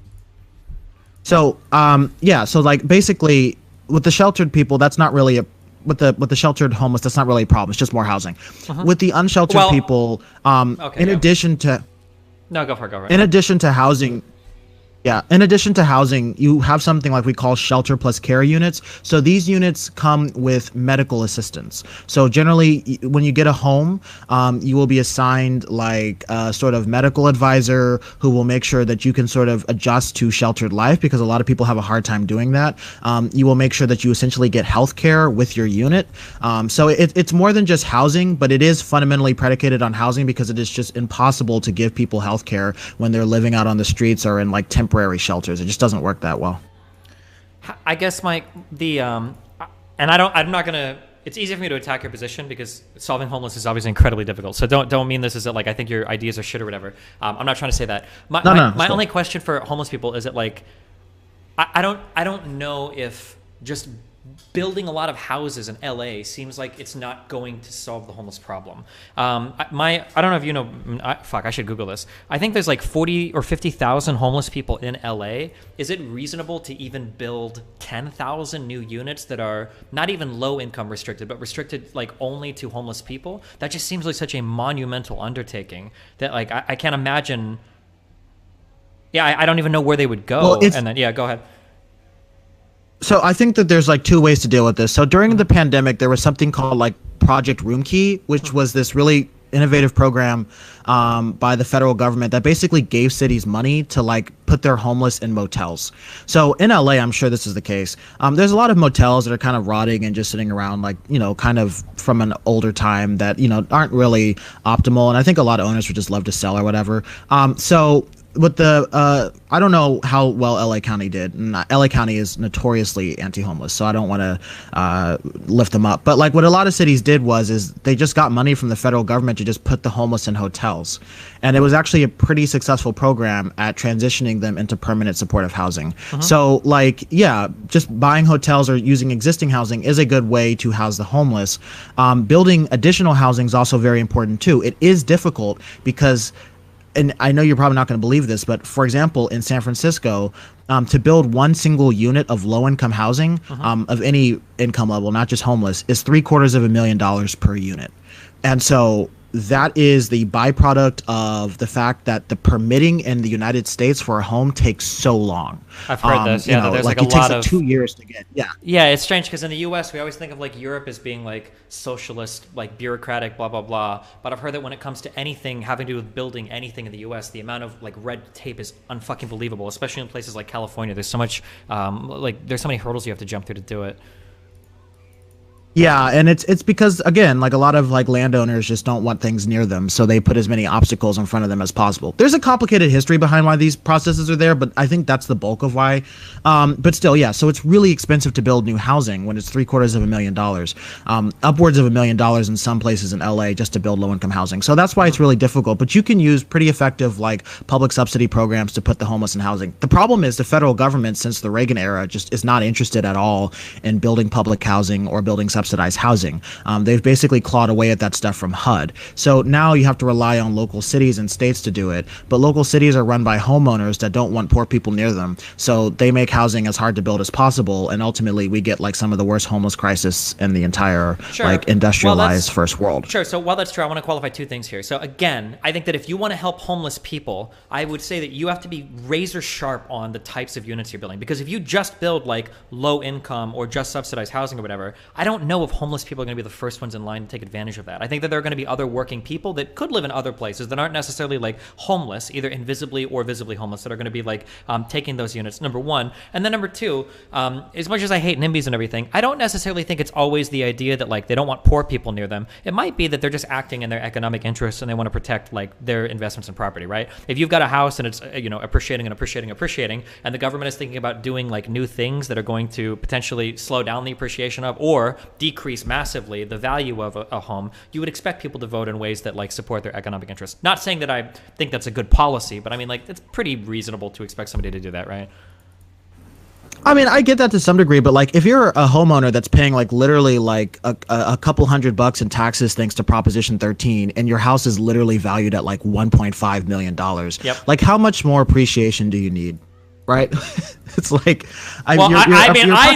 O: So so like basically with the sheltered people, that's not really with the sheltered homeless, that's not really a problem. It's just more housing. With the unsheltered people, in addition to
A: No, go for it.
O: In addition to housing, Yeah, in addition to housing, you have something like we call shelter plus care units. So these units come with medical assistance. So generally, when you get a home, you will be assigned like a sort of medical advisor who will make sure that you can sort of adjust to sheltered life, because a lot of people have a hard time doing that. You will make sure that you essentially get health care with your unit. So it's more than just housing, but it is fundamentally predicated on housing, because it is just impossible to give people health care when they're living out on the streets or in like temporary shelters. It just doesn't work that well.
A: I guess I'm not gonna. It's easy for me to attack your position because solving homeless is obviously incredibly difficult. So don't mean this as that like I think your ideas are shit or whatever. I'm not trying to say that. My only question for homeless people is that like I don't know if just building a lot of houses in LA seems like it's not going to solve the homeless problem. I don't know if you know, I should Google this. I think there's like 40 or 50,000 homeless people in LA. Is it reasonable to even build 10,000 new units that are not even low income restricted, but restricted like only to homeless people? That just seems like such a monumental undertaking that like I can't imagine. Yeah, I don't even know where they would go.
O: Well,
A: and then, yeah, go ahead.
O: So I think that there's like two ways to deal with this. So during the pandemic, there was something called like Project Room Key, which was this really innovative program by the federal government that basically gave cities money to like put their homeless in motels. So in LA, I'm sure this is the case. There's a lot of motels that are kind of rotting and just sitting around, like, you know, kind of from an older time that, you know, aren't really optimal. And I think a lot of owners would just love to sell or whatever. So with the I don't know how well LA County did, and LA County is notoriously anti-homeless, so I don't want to lift them up, but like what a lot of cities did is they just got money from the federal government to just put the homeless in hotels, and it was actually a pretty successful program at transitioning them into permanent supportive housing. So like, yeah, just buying hotels or using existing housing is a good way to house the homeless. Building additional housing is also very important too. It is difficult because, and I know you're probably not going to believe this, but for example, in San Francisco, to build one single unit of low-income housing of any income level, not just homeless, is $750,000 per unit. And so that is the byproduct of the fact that the permitting in the United States for a home takes so long.
A: I've heard this. Yeah, there's like a
O: it
A: lot
O: takes
A: of
O: 2 years to get. Yeah.
A: Yeah, it's strange because in the U.S. we always think of like Europe as being like socialist, like bureaucratic, blah blah blah. But I've heard that when it comes to anything having to do with building anything in the U.S., the amount of like red tape is unfucking believable. Especially in places like California, there's so much there's so many hurdles you have to jump through to do it.
O: Yeah, and it's because, again, like a lot of like landowners just don't want things near them, so they put as many obstacles in front of them as possible. There's a complicated history behind why these processes are there, but I think that's the bulk of why. But still, yeah, so it's really expensive to build new housing when it's $750,000, upwards of $1 million in some places in LA just to build low-income housing. So that's why it's really difficult, but you can use pretty effective like public subsidy programs to put the homeless in housing. The problem is the federal government, since the Reagan era, just is not interested at all in building public housing or building subsidized housing. They've basically clawed away at that stuff from HUD. So now you have to rely on local cities and states to do it. But local cities are run by homeowners that don't want poor people near them. So they make housing as hard to build as possible. And ultimately we get like some of the worst homeless crisis in the entire like industrialized first world.
A: Sure. So while that's true, I want to qualify two things here. So again, I think that if you want to help homeless people, I would say that you have to be razor sharp on the types of units you're building. Because if you just build like low income or just subsidized housing or whatever, I don't know if homeless people are going to be the first ones in line to take advantage of that. I think that there are going to be other working people that could live in other places that aren't necessarily like homeless, either invisibly or visibly homeless, that are going to be like taking those units, number one. And then number two, as much as I hate NIMBYs and everything, I don't necessarily think it's always the idea that like they don't want poor people near them. It might be that they're just acting in their economic interests and they want to protect like their investments in property, right? If you've got a house and it's appreciating and appreciating, and the government is thinking about doing like new things that are going to potentially slow down the appreciation of or decrease massively the value of a home, you would expect people to vote in ways that like support their economic interests. Not saying that I think that's a good policy, but I mean like it's pretty reasonable to expect somebody to do that, right?
O: I mean, I get that to some degree, but like if you're a homeowner that's paying like literally like a couple $100 in taxes thanks to Proposition 13, and your house is literally valued at like $1.5 million, like how much more appreciation do you need? right? It's like,
A: I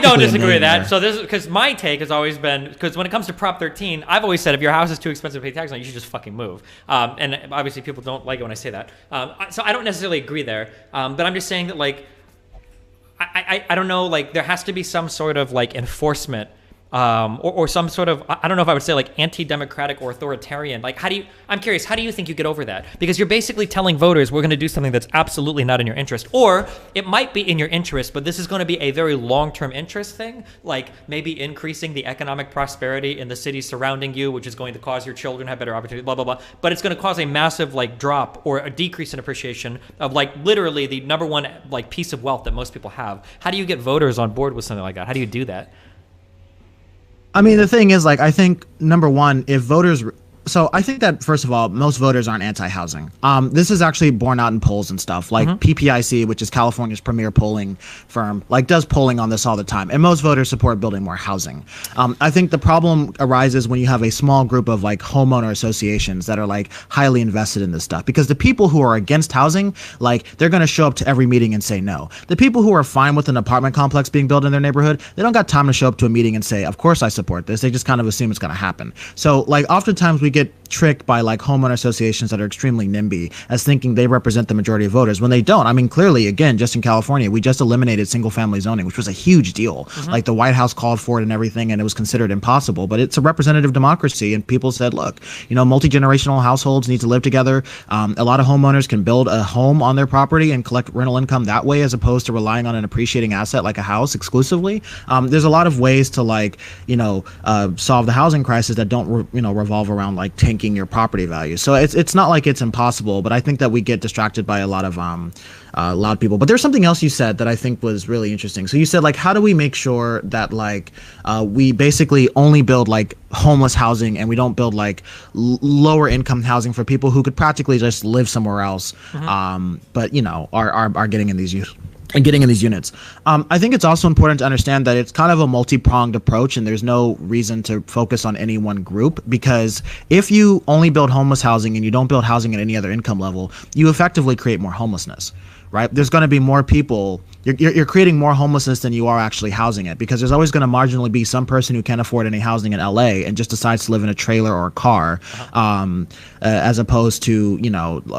A: don't disagree with that. So this is because my take has always been, because when it comes to Prop 13, I've always said if your house is too expensive to pay taxes on, you should just fucking move. And obviously people don't like it when I say that. So I don't necessarily agree there. But I'm just saying that, like, I don't know, like, there has to be some sort of like enforcement. Or some sort of, I don't know if I would say like anti-democratic or authoritarian. Like, I'm curious, how do you think you get over that? Because you're basically telling voters we're going to do something that's absolutely not in your interest. Or it might be in your interest, but this is going to be a very long-term interest thing, like maybe increasing the economic prosperity in the cities surrounding you, which is going to cause your children to have better opportunities, blah, blah, blah. But it's going to cause a massive like drop or a decrease in appreciation of like literally the number one like piece of wealth that most people have. How do you get voters on board with something like that? How do you do that?
O: I mean, the thing is, like, I think, number one, if voters... So I think that, first of all, most voters aren't anti-housing. This is actually borne out in polls and stuff. Like PPIC, which is California's premier polling firm, like does polling on this all the time. And most voters support building more housing. I think the problem arises when you have a small group of like homeowner associations that are like highly invested in this stuff. Because the people who are against housing, like they're going to show up to every meeting and say no. The people who are fine with an apartment complex being built in their neighborhood, they don't got time to show up to a meeting and say, of course I support this. They just kind of assume it's going to happen. So like oftentimes we get tricked by like homeowner associations that are extremely NIMBY as thinking they represent the majority of voters when they don't. I mean, clearly, again, just in California, we just eliminated single family zoning, which was a huge deal. Like the White House called for it and everything, and it was considered impossible, but it's a representative democracy. And people said, look, you know, multi-generational households need to live together. A lot of homeowners can build a home on their property and collect rental income that way, as opposed to relying on an appreciating asset like a house exclusively. There's a lot of ways to like, you know, solve the housing crisis that don't, revolve around like tanking your property value. So it's not like it's impossible, but I think that we get distracted by a lot of loud people. But there's something else you said that I think was really interesting. So you said like, how do we make sure that like we basically only build like homeless housing and we don't build like lower income housing for people who could practically just live somewhere else, but are getting in these units. I think it's also important to understand that it's kind of a multi-pronged approach, and there's no reason to focus on any one group, because if you only build homeless housing and you don't build housing at any other income level, you effectively create more homelessness, right? There's going to be more people. You're creating more homelessness than you are actually housing it, because there's always going to marginally be some person who can't afford any housing in LA and just decides to live in a trailer or a car, as opposed to,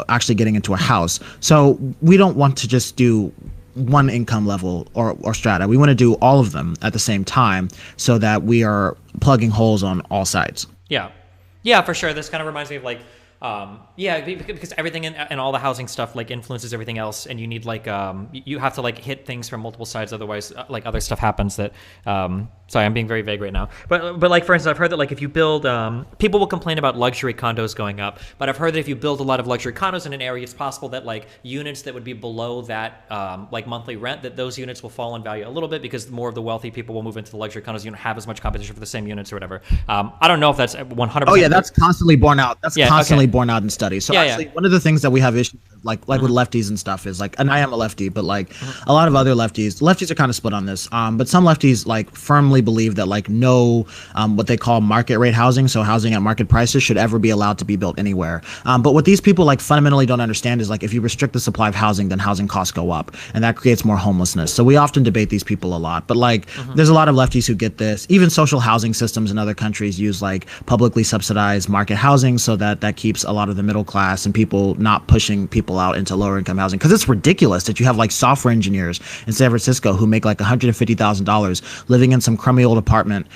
O: actually getting into a house. So we don't want to just do one income level or strata. We want to do all of them at the same time so that we are plugging holes on all sides.
A: Yeah, for sure. This kind of reminds me of like, because everything and all the housing stuff like influences everything else, and you need like you have to like hit things from multiple sides, otherwise like other stuff happens that sorry, I'm being very vague right now, but like for instance, I've heard that like if you build people will complain about luxury condos going up, but I've heard that if you build a lot of luxury condos in an area, it's possible that like units that would be below that like monthly rent, that those units will fall in value a little bit, because more of the wealthy people will move into the luxury condos. You don't have as much competition for the same units or whatever. I don't know if that's 100%.
O: Oh yeah, that's constantly borne out. That's constantly borne out in studies. So one of the things that we have issues with, like with lefties and stuff is like, and I am a lefty, but like a lot of other lefties are kind of split on this. But some lefties like firmly believe that like no what they call market rate housing, so housing at market prices, should ever be allowed to be built anywhere. But what these people like fundamentally don't understand is like, if you restrict the supply of housing, then housing costs go up, and that creates more homelessness. So we often debate these people a lot, but like there's a lot of lefties who get this. Even social housing systems in other countries use like publicly subsidized market housing, so that keeps a lot of the middle class and people not pushing people out into lower income housing. Because it's ridiculous that you have like software engineers in San Francisco who make like $150,000 living in some crummy old apartment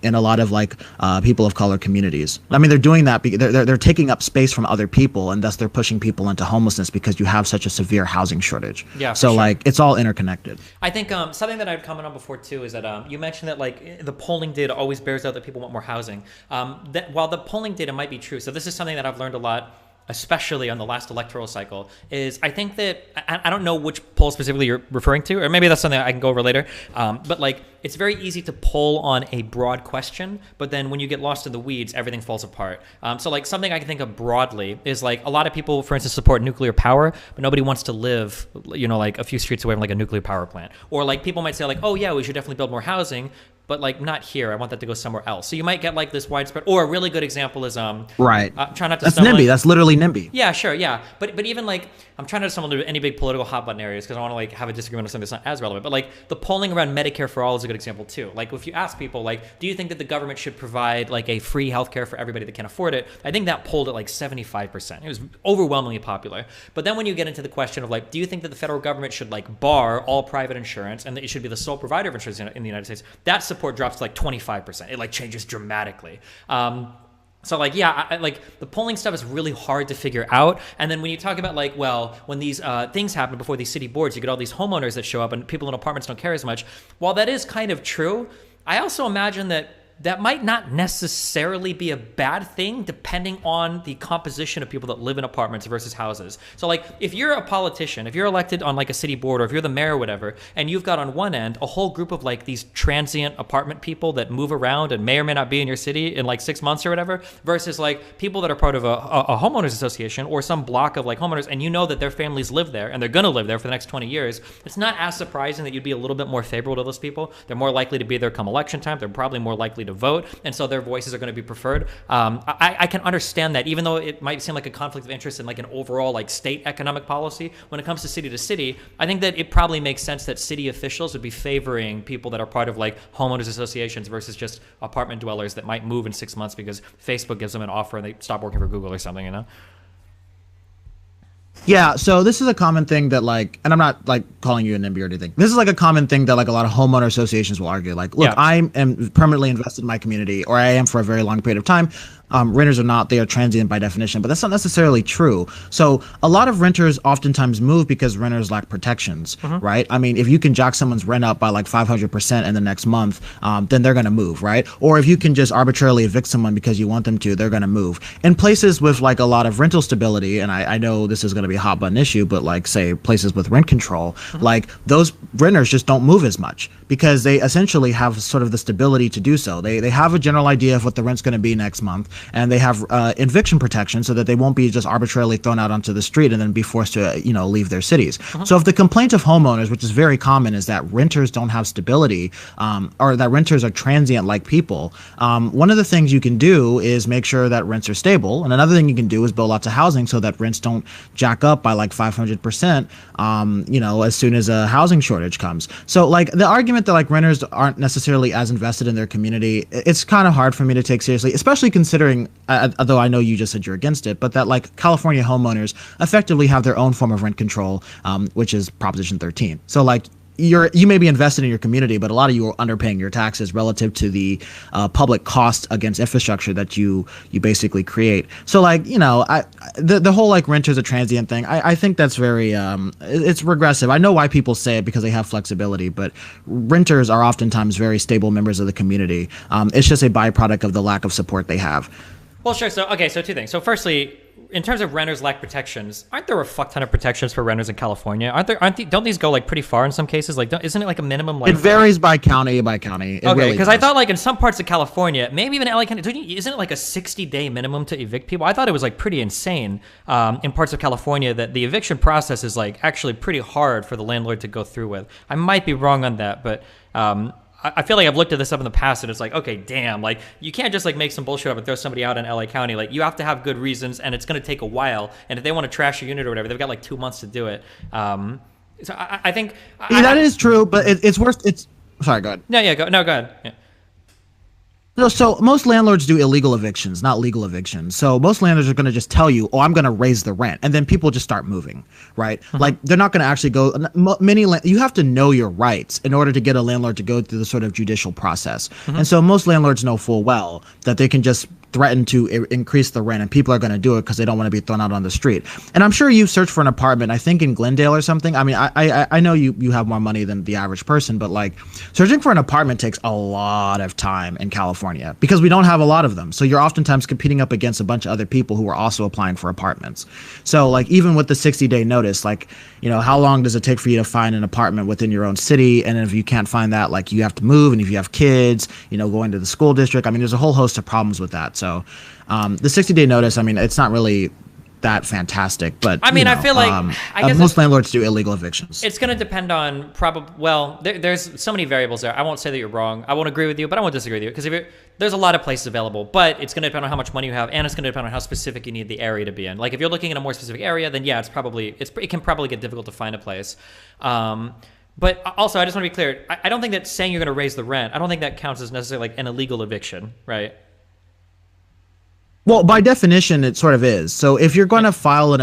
O: in a lot of like people of color communities. I mean, they're doing that because they're taking up space from other people, and thus they're pushing people into homelessness because you have such a severe housing shortage. So like it's all interconnected.
A: I think something that I'd comment on before too is that you mentioned that like the polling data always bears out that people want more housing. That while the polling data might be true, so this is something that I've learned a lot, especially on the last electoral cycle, is I think that, I don't know which poll specifically you're referring to, or maybe that's something I can go over later, but like it's very easy to poll on a broad question, but then when you get lost in the weeds, everything falls apart. So like something I can think of broadly is like a lot of people, for instance, support nuclear power, but nobody wants to live, like a few streets away from like a nuclear power plant. Or like people might say like, oh yeah, we should definitely build more housing, but like not here. I want that to go somewhere else. So you might get like this widespread, or a really good example is
O: right.
A: Try not to.
O: That's NIMBY. That's literally NIMBY.
A: Yeah, sure, yeah. But even like I'm trying not to stumble into any big political hot button areas because I want to like have a disagreement on something that's not as relevant. But like the polling around Medicare for all is a good example too. Like if you ask people like, do you think that the government should provide like a free healthcare for everybody that can afford it? I think that polled at like 75%. It was overwhelmingly popular. But then when you get into the question of like, do you think that the federal government should like bar all private insurance and that it should be the sole provider of insurance in the United States? That support drops to like 25%. It like changes dramatically. So like, yeah, like the polling stuff is really hard to figure out. And then when you talk about like, well, when these things happen before these city boards, you get all these homeowners that show up and people in apartments don't care as much. While that is kind of true, I also imagine that that might not necessarily be a bad thing depending on the composition of people that live in apartments versus houses. So like if you're a politician, if you're elected on like a city board or if you're the mayor or whatever, and you've got on one end a whole group of like these transient apartment people that move around and may or may not be in your city in like 6 months or whatever, versus like people that are part of a homeowners association or some block of like homeowners, and you know that their families live there and they're going to live there for the next 20 years, it's not as surprising that you'd be a little bit more favorable to those people. They're more likely to be there come election time. They're probably more likely to vote, and so their voices are going to be preferred. I can understand that, even though it might seem like a conflict of interest in like an overall like state economic policy. When it comes to city, I think that it probably makes sense that city officials would be favoring people that are part of like homeowners associations versus just apartment dwellers that might move in 6 months because Facebook gives them an offer and they stop working for Google or something, you know?
O: Yeah, so this is a common thing that like, and I'm not like calling you an NIMBY or anything. This is like a common thing that like a lot of homeowner associations will argue. Like, look, I am permanently invested in my community, or I am for a very long period of time. Renters are not, they are transient by definition, but that's not necessarily true. So a lot of renters oftentimes move because renters lack protections, right? I mean, if you can jack someone's rent up by like 500% in the next month, then they're going to move, right? Or if you can just arbitrarily evict someone because you want them to, they're going to move. In places with like a lot of rental stability, and I know this is going to be a hot button issue, but like say places with rent control, like those renters just don't move as much because they essentially have sort of the stability to do so. They have a general idea of what the rent's going to be next month, and they have eviction protection so that they won't be just arbitrarily thrown out onto the street and then be forced to, you know, leave their cities. So if the complaint of homeowners, which is very common, is that renters don't have stability, or that renters are transient like people, one of the things you can do is make sure that rents are stable. And another thing you can do is build lots of housing so that rents don't jack up by like 500%, you know, as soon as a housing shortage comes. So like the argument that like renters aren't necessarily as invested in their community, it's kind of hard for me to take seriously, especially considering, although I know you just said you're against it, but that like California homeowners effectively have their own form of rent control, which is Proposition 13. So like you may be invested in your community, but a lot of you are underpaying your taxes relative to the public cost against infrastructure that you basically create. So like, you know, the whole like renters a transient thing, I think that's very it's regressive. I know why people say it because they have flexibility, but renters are oftentimes very stable members of the community. It's just a byproduct of the lack of support they have.
A: Well, sure. So okay, so two things. So firstly, in terms of renters lack protections, aren't there a fuck ton of protections for renters in California? Don't these go like pretty far in some cases? Like, isn't it like a minimum? Like,
O: it varies by county by county. It
A: okay,
O: because
A: I thought like in some parts of California, maybe even LA County, isn't it like a 60-day minimum to evict people? I thought it was like pretty insane in parts of California that the eviction process is like actually pretty hard for the landlord to go through with. I might be wrong on that, but I feel like I've looked at this up in the past and it's like, okay, damn, like you can't just like make some bullshit up and throw somebody out in LA County. Like you have to have good reasons and it's going to take a while. And if they want to trash your unit or whatever, they've got like 2 months to do it. So I think
O: that is true, but it's worse. Sorry, go ahead.
A: Go ahead. Yeah.
O: No, so most landlords do illegal evictions, not legal evictions. So most landlords are going to just tell you, oh, I'm going to raise the rent. And then people just start moving, right? Like they're not going to actually go. You have to know your rights in order to get a landlord to go through the sort of judicial process. And so most landlords know full well that they can just threaten to increase the rent and people are going to do it because they don't want to be thrown out on the street. And I'm sure you've searched for an apartment, I think in Glendale or something. I mean, I know you have more money than the average person, but like searching for an apartment takes a lot of time in California because we don't have a lot of them. So you're oftentimes competing up against a bunch of other people who are also applying for apartments. So like even with the 60-day notice, like, you know, how long does it take for you to find an apartment within your own city? And if you can't find that, like you have to move. And if you have kids, you know, going to the school district, I mean, there's a whole host of problems with that. So the 60-day notice, I mean, it's not really that fantastic. But
A: I mean, I feel like I guess
O: most landlords do illegal evictions.
A: It's going to depend on there's so many variables there. I won't say that you're wrong. I won't agree with you, but I won't disagree with you because there's a lot of places available, but it's going to depend on how much money you have, and it's going to depend on how specific you need the area to be in. Like if you're looking in a more specific area, then yeah, it can probably get difficult to find a place. But also, I just want to be clear. I don't think that saying you're going to raise the rent, I don't think that counts as necessarily like an illegal eviction, right?
O: Well, by definition, it sort of is. So if you're going to file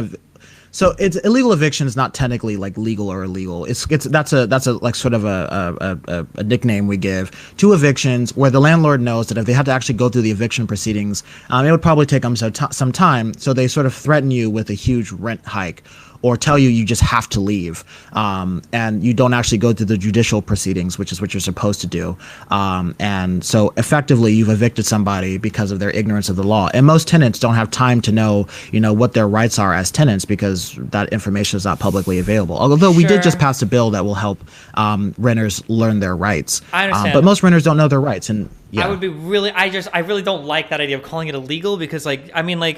O: so it's illegal eviction is not technically like legal or illegal. That's a like sort of a nickname we give to evictions where the landlord knows that if they had to actually go through the eviction proceedings, it would probably take them some time. So they sort of threaten you with a huge rent hike, or tell you just have to leave, and you don't actually go through the judicial proceedings, which is what you're supposed to do. And so effectively, you've evicted somebody because of their ignorance of the law. And most tenants don't have time to know, what their rights are as tenants because that information is not publicly available. Although we did just pass a bill that will help renters learn their rights.
A: I understand.
O: But most renters don't know their rights. And yeah.
A: I really don't like that idea of calling it illegal because I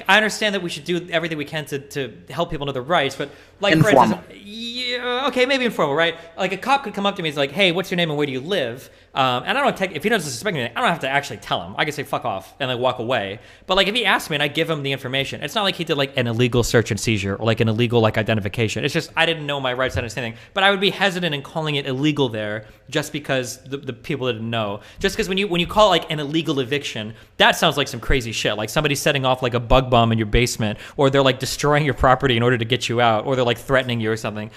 A: understand that we should do everything we can to help people know their rights, but like
O: informal.
A: for instance, yeah, okay, maybe informal, right? Like a cop could come up to me and say like, hey, what's your name and where do you live? And I don't if he doesn't suspect anything, I don't have to actually tell him. I can say fuck off and like walk away. But like if he asks me and I give him the information, it's not like he did like an illegal search and seizure or like an illegal like identification. It's just I didn't know my rights, I didn't say anything. But I would be hesitant in calling it illegal there just because the people didn't know. Just because when you call like an illegal eviction, that sounds like some crazy shit. Like somebody setting off like a bug bomb in your basement, or they're like destroying your property in order to get you out, or they're like threatening you or something.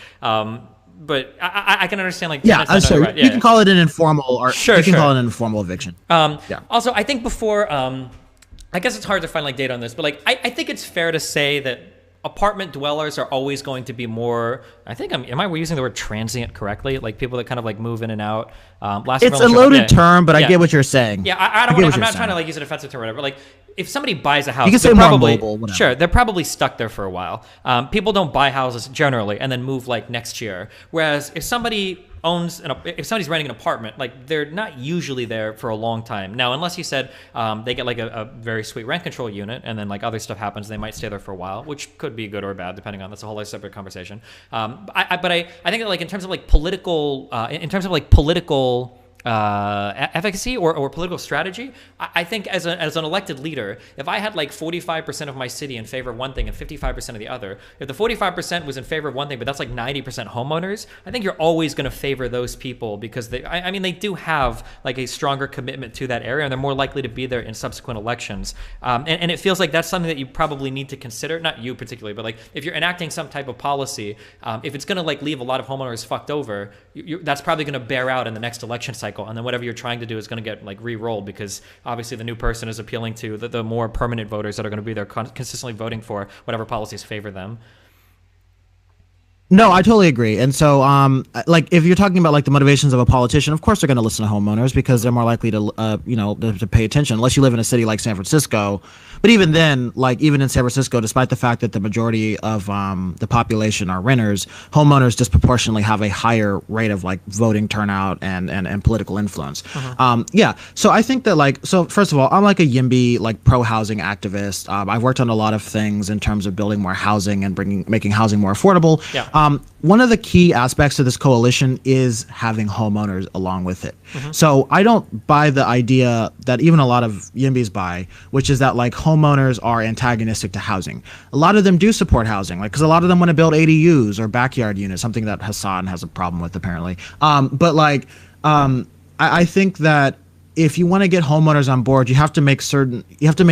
A: But I can understand like
O: you can call it an informal or you can call it an informal eviction.
A: Also, I think before I guess it's hard to find like data on this, but like I think it's fair to say that apartment dwellers are always going to be more. I think am I using the word transient correctly? Like people that kind of like move in and out.
O: It's a loaded term, but I get what you're saying.
A: Yeah, I'm not trying to like use an offensive term or whatever. Like if somebody buys a house,
O: you can say more mobile. Whatever.
A: Sure, they're probably stuck there for a while. People don't buy houses generally and then move like next year. Whereas if somebody's renting an apartment, like they're not usually there for a long time. Now, unless you said they get like a very sweet rent control unit, and then like other stuff happens, they might stay there for a while, which could be good or bad depending on. That's a whole other separate conversation. But I think that like in terms of like political efficacy or political strategy, I think as an elected leader, if I had like 45% of my city in favor of one thing and 55% of the other, if the 45% was in favor of one thing, but that's like 90% homeowners, I think you're always going to favor those people because they do have like a stronger commitment to that area and they're more likely to be there in subsequent elections. And it feels like that's something that you probably need to consider, not you particularly, but like if you're enacting some type of policy, if it's going to like leave a lot of homeowners fucked over, that's probably going to bear out in the next election cycle. And then whatever you're trying to do is going to get like re-rolled because obviously the new person is appealing to the more permanent voters that are going to be there consistently voting for whatever policies favor them.
O: No, I totally agree. And so, like, if you're talking about like the motivations of a politician, of course they're going to listen to homeowners because they're more likely to, to pay attention. Unless you live in a city like San Francisco, but even then, like even in San Francisco, despite the fact that the majority of the population are renters, homeowners disproportionately have a higher rate of like voting turnout and political influence. So I think that first of all, I'm like a YIMBY like pro housing activist. I've worked on a lot of things in terms of building more housing and making housing more affordable. One of the key aspects of this coalition is having homeowners along with it. So I don't buy the idea that even a lot of YIMBYs buy, which is that like homeowners are antagonistic to housing. A lot of them do support housing, like because a lot of them want to build ADUs or backyard units, something that Hassan has a problem with apparently. I think that if you want to get homeowners on board, you have to make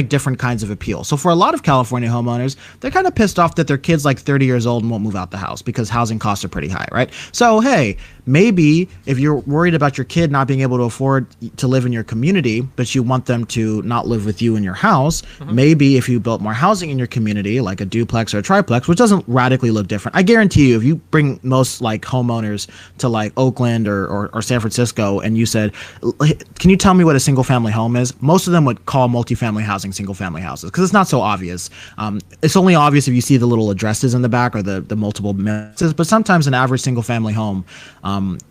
O: different kinds of appeal. So for a lot of California homeowners, they're kind of pissed off that their kid's like 30 years old and won't move out the house because housing costs are pretty high, right? So, hey, maybe if you're worried about your kid not being able to afford to live in your community, but you want them to not live with you in your house, maybe if you built more housing in your community, like a duplex or a triplex, which doesn't radically look different. I guarantee you, if you bring most like homeowners to like Oakland or San Francisco and you said, can you tell me what a single family home is? Most of them would call multifamily housing single family houses because it's not so obvious. It's only obvious if you see the little addresses in the back or the multiple mixes, but sometimes an average single family home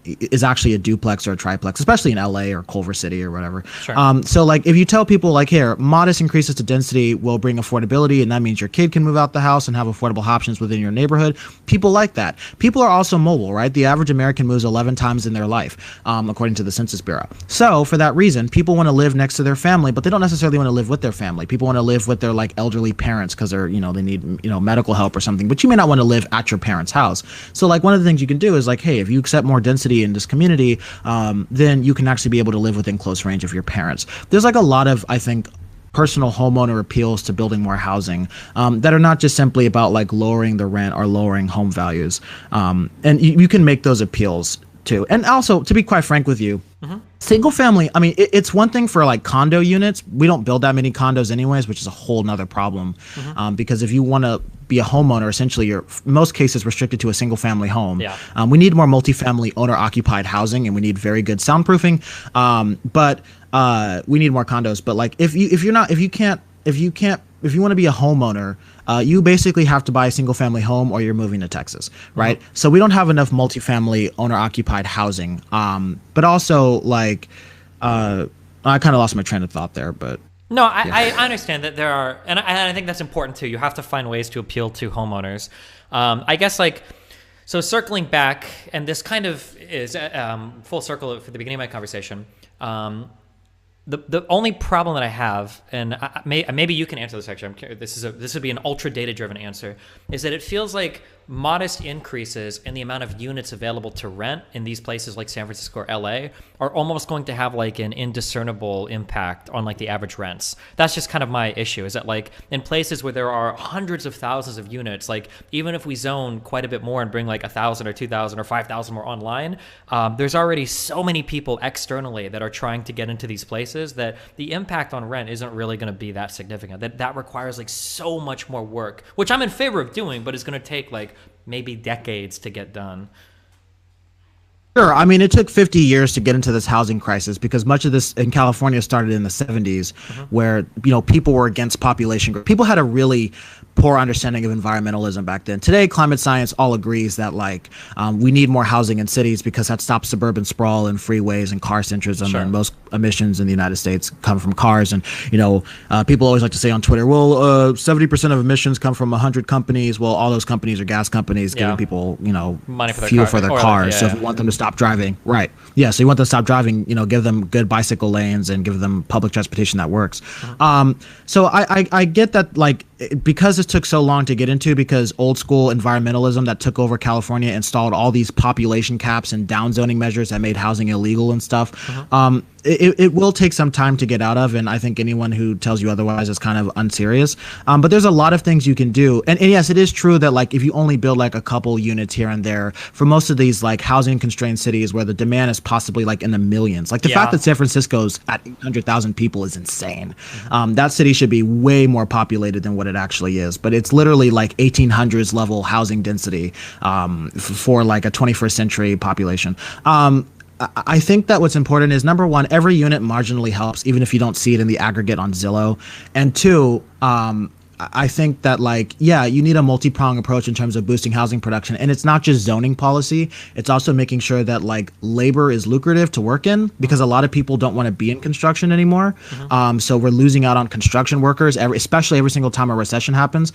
O: is actually a duplex or a triplex, especially in LA or Culver City or whatever.
A: Sure.
O: So like if you tell people like, here, modest increases to density will bring affordability, and that means your kid can move out the house and have affordable options within your neighborhood. People like that. People are also mobile, right? The average American moves 11 times in their life, according to the Census Bureau. So for that reason, people want to live next to their family, but they don't necessarily want to live with their family. People want to live with their like elderly parents because they're, they need, medical help or something, but you may not want to live at your parents' house. So like one of the things you can do is like, hey, if you accept more density in this community, then you can actually be able to live within close range of your parents. There's like a lot of, I think, personal homeowner appeals to building more housing that are not just simply about like lowering the rent or lowering home values. And you can make those appeals too. And also, to be quite frank with you, single family, I mean, it's one thing for like condo units. We don't build that many condos anyways, which is a whole nother problem. Because if you want to be a homeowner, essentially you're most cases restricted to a single family home.
A: Yeah.
O: We need more multifamily owner occupied housing, and we need very good soundproofing. But we need more condos. But like if you want to be a homeowner, you basically have to buy a single family home or you're moving to Texas, right? So we don't have enough multifamily owner occupied housing. But also like, I kind of lost my train of thought there, but.
A: No, I understand that there are, and I think that's important too. You have to find ways to appeal to homeowners. I guess like, so circling back, and this kind of is full circle for the beginning of my conversation. The only problem that I have, and maybe you can answer this actually, I'm curious, this would be an ultra data driven answer, is that it feels like modest increases in the amount of units available to rent in these places like San Francisco or LA are almost going to have like an indiscernible impact on like the average rents. That's just kind of my issue, is that like in places where there are hundreds of thousands of units, like even if we zone quite a bit more and bring like 1,000 or 2,000 or 5,000 more online, there's already so many people externally that are trying to get into these places that the impact on rent isn't really going to be that significant. That requires like so much more work, which I'm in favor of doing, but it's going to take like maybe decades to get done.
O: Sure. I mean, it took 50 years to get into this housing crisis because much of this in California started in the 70s, where, people were against population growth. People had a really poor understanding of environmentalism back then. Today, climate science all agrees that like we need more housing in cities because that stops suburban sprawl and freeways and car centrism.
A: Sure.
O: And most emissions in the United States come from cars. And people always like to say on Twitter, well, 70% of emissions come from 100 companies. Well, all those companies are gas companies giving people
A: money for their
O: fuel
A: car,
O: for their
A: or
O: cars. So if you want them to stop driving, right? Yeah. So you want them to stop driving. Give them good bicycle lanes and give them public transportation that works. So I get that, like, because it took so long to get into, because old school environmentalism that took over California installed all these population caps and downzoning measures that made housing illegal and stuff. It will take some time to get out of, and I think anyone who tells you otherwise is kind of unserious. But there's a lot of things you can do, and yes, it is true that like if you only build like a couple units here and there for most of these like housing constrained cities where the demand is possibly like in the millions, like the fact that San Francisco's at 800,000 people is insane. That city should be way more populated than what it actually is, but it's literally like 1800s level housing density for like a 21st century population. I think that what's important is, number one, every unit marginally helps, even if you don't see it in the aggregate on Zillow. And two, I think that like, you need a multi-pronged approach in terms of boosting housing production. And it's not just zoning policy. It's also making sure that like labor is lucrative to work in, because a lot of people don't want to be in construction anymore. So we're losing out on construction workers, especially every single time a recession happens.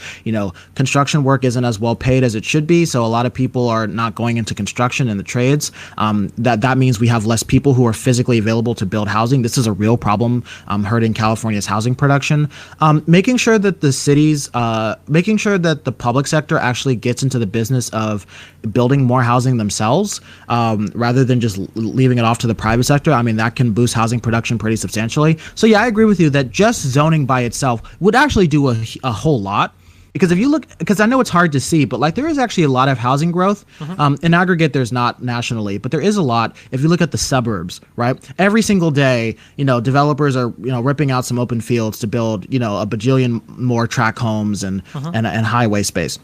O: Construction work isn't as well paid as it should be. So a lot of people are not going into construction and the trades. That means we have less people who are physically available to build housing. This is a real problem hurting California's housing production. Making sure that the cities, making sure that the public sector actually gets into the business of building more housing themselves, rather than just leaving it off to the private sector. I mean, that can boost housing production pretty substantially. So I agree with you that just zoning by itself would actually do a whole lot. Because if you look, because I know it's hard to see, but like there is actually a lot of housing growth. In aggregate, there's not nationally, but there is a lot. If you look at the suburbs, right? Every single day, developers are, ripping out some open fields to build, a bajillion more tract homes and highway space.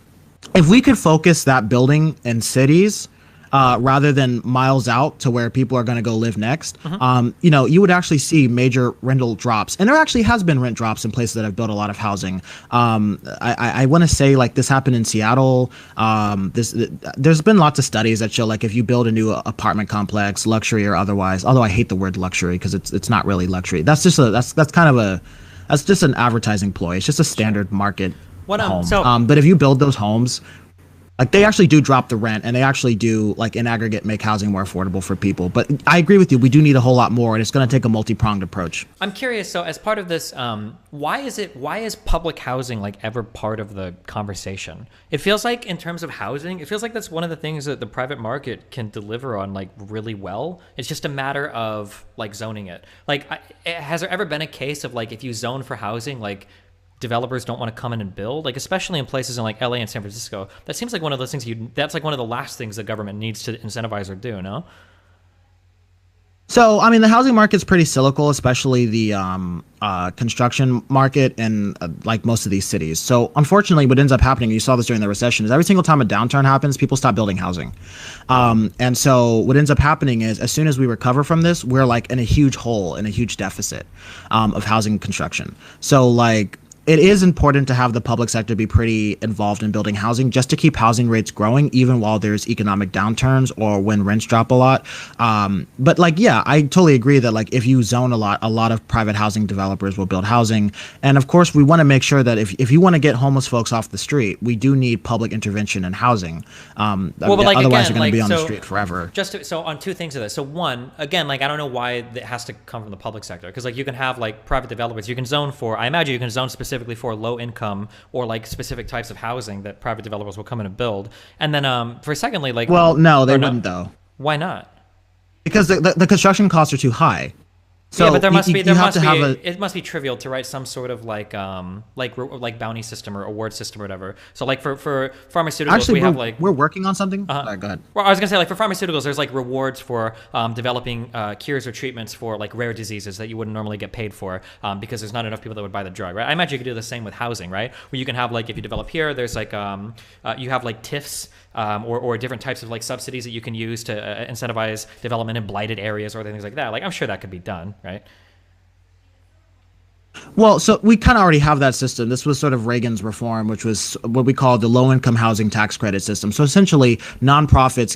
O: If we could focus that building in cities, rather than miles out to where people are going to go live next,
A: Mm-hmm.
O: you would actually see major rental drops. And there actually has been rent drops in places that have built a lot of housing. I want to say like this happened in Seattle. There's been lots of studies that show like if you build a new apartment complex, luxury or otherwise, although I hate the word luxury because it's not really luxury. That's just that's just an advertising ploy. It's just a standard market home. But if you build those homes, like they actually do drop the rent and they actually do like in aggregate make housing more affordable for people. But I agree with you. We do need a whole lot more and it's going to take a multi-pronged approach.
A: I'm curious. So as part of this, why is public housing like ever part of the conversation? It feels like in terms of housing, it feels like that's one of the things that the private market can deliver on like really well. It's just a matter of like zoning it. Like, has there ever been a case of like, if you zone for housing, like developers don't want to come in and build, like especially in places in like LA and San Francisco? That seems like one of those things that's like one of the last things the government needs to incentivize or do, no?
O: So, I mean, the housing market's pretty cyclical, especially the construction market in like most of these cities. So, unfortunately, what ends up happening, you saw this during the recession, is every single time a downturn happens, people stop building housing. And so what ends up happening is as soon as we recover from this, we're like in a huge hole, in a huge deficit of housing construction. So, like, it is important to have the public sector be pretty involved in building housing just to keep housing rates growing, even while there's economic downturns or when rents drop a lot. But like, yeah, I totally agree that like if you zone a lot of private housing developers will build housing. And of course, we want to make sure that if you want to get homeless folks off the street, we do need public intervention in housing.
A: Well, but like,
O: otherwise,
A: again,
O: they're going to be on the
A: so
O: street forever.
A: So on two things of this. So one, again, like I don't know why it has to come from the public sector, because like you can have like private developers, you can zone for, I imagine you can zone specifically for low income or like specific types of housing that private developers will come in and build. And then for secondly, like,
O: well, no, they wouldn't though.
A: Why not?
O: Because the construction costs are too high. So
A: yeah, but it must be trivial to write some sort of like bounty system or award system or whatever. So like for pharmaceuticals,
O: actually,
A: we're
O: working on something. Go ahead.
A: Well, I was gonna say like for pharmaceuticals, there's like rewards for developing cures or treatments for like rare diseases that you wouldn't normally get paid for because there's not enough people that would buy the drug, right? I imagine you could do the same with housing, right? Where you can have like if you develop here, there's like you have like TIFs. Or different types of like subsidies that you can use to incentivize development in blighted areas or things like that. Like I'm sure that could be done, right?
O: Well, so we kind of already have that system. This was sort of Reagan's reform, which was what we call the low-income housing tax credit system. So essentially, nonprofits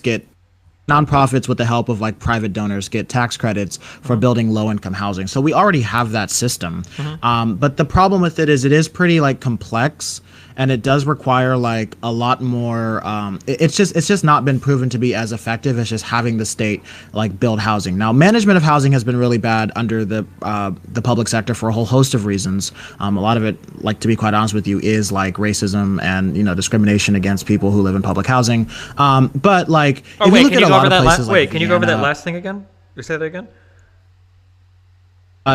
O: with the help of like private donors get tax credits for building low-income housing. So we already have that system. But the problem with it is pretty like complex. And it does require like a lot more. It's just not been proven to be as effective as just having the state like build housing. Now, management of housing has been really bad under the public sector for a whole host of reasons. A lot of it, like to be quite honest with you, is like racism and discrimination against people who live in public housing. But like, if you look at a lot of places,
A: can you go over that last thing again? You say that again?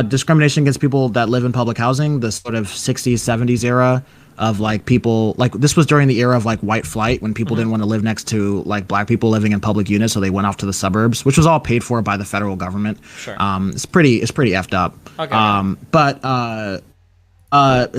O: Discrimination against people that live in public housing, the sort of 60s, 70s era of like people, like this was during the era of like white flight when people didn't want to live next to like black people living in public units, so they went off to the suburbs, which was all paid for by the federal government.
A: Sure.
O: It's pretty effed up.
A: Okay.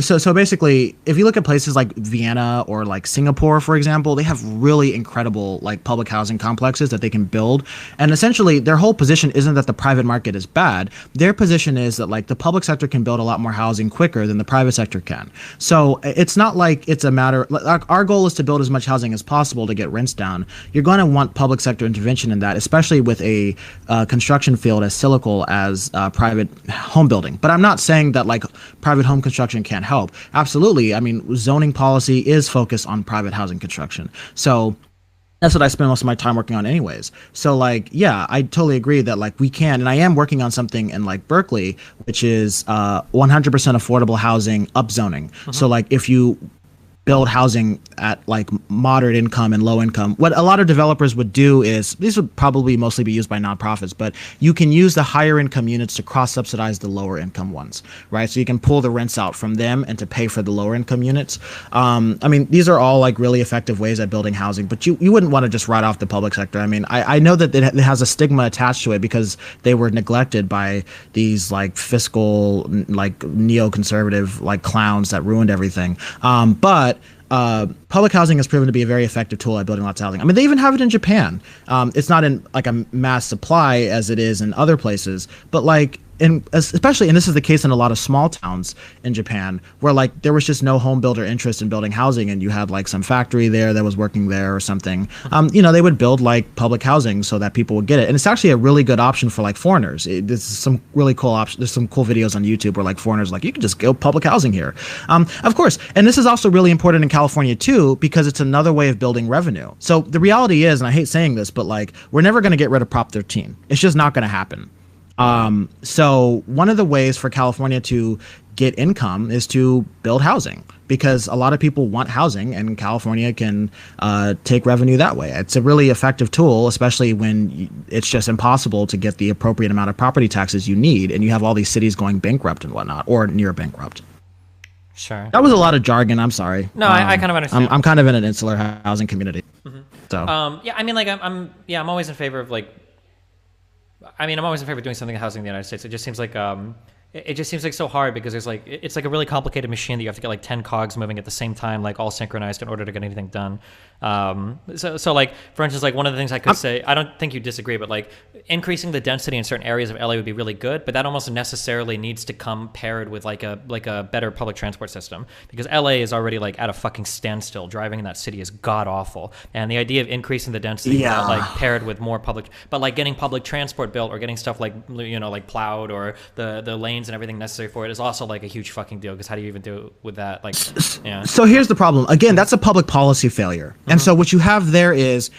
O: So basically, if you look at places like Vienna or like Singapore, for example, they have really incredible like public housing complexes that they can build. And essentially, their whole position isn't that the private market is bad. Their position is that like the public sector can build a lot more housing quicker than the private sector can. So it's not like it's a matter. Like, our goal is to build as much housing as possible to get rents down. You're going to want public sector intervention in that, especially with a construction field as cyclical as private home building. But I'm not saying that like private home construction can't help. Absolutely. I mean, zoning policy is focused on private housing construction. So that's what I spend most of my time working on anyways. So like, yeah, I totally agree that like we can, and I am working on something in like Berkeley, which is 100% affordable housing upzoning. So like if you build housing at like moderate income and low income, what a lot of developers would do is, these would probably mostly be used by nonprofits, but you can use the higher income units to cross subsidize the lower income ones, right? So you can pull the rents out from them and to pay for the lower income units. I mean, these are all like really effective ways at building housing, but you wouldn't want to just write off the public sector. I mean, I know that it has a stigma attached to it because they were neglected by these like fiscal, like neoconservative like clowns that ruined everything. But public housing has proven to be a very effective tool at building lots of housing. I mean, they even have it in Japan. It's not in like a mass supply as it is in other places, but like especially, and this is the case in a lot of small towns in Japan, where like there was just no home builder interest in building housing, and you had like some factory there that was working there or something. They would build like public housing so that people would get it, and it's actually a really good option for like foreigners. There's some really cool options. There's some cool videos on YouTube where like foreigners like, you can just go public housing here, of course. And this is also really important in California too, because it's another way of building revenue. So the reality is, and I hate saying this, but like we're never going to get rid of Prop 13. It's just not going to happen. So one of the ways for California to get income is to build housing, because a lot of people want housing, and California can take revenue that way. It's a really effective tool, especially when it's just impossible to get the appropriate amount of property taxes you need, and you have all these cities going bankrupt and whatnot, or near bankrupt.
A: Sure.
O: That was a lot of jargon. I'm sorry.
A: No, I kind of understand.
O: I'm kind of in an insular housing community. So
A: yeah, I mean, like I'm always in favor of like. I mean, I'm always in favor of doing something in housing in the United States. It just seems like it just seems like so hard, because there's like it's like a really complicated machine that you have to get like 10 cogs moving at the same time, like all synchronized in order to get anything done. So like for instance, like one of the things I could say, I don't think you disagree, but like increasing the density in certain areas of LA would be really good, but that almost necessarily needs to come paired with like a better public transport system, because LA is already like at a fucking standstill. Driving in that city is god awful, and the idea of increasing the density without, like paired with more public, but like getting public transport built or getting stuff like like plowed, or the lanes and everything necessary for it is also like a huge fucking deal, because how do you even do it with that? Like, yeah.
O: So here's the problem. Again, that's a public policy failure. And so what you have there is,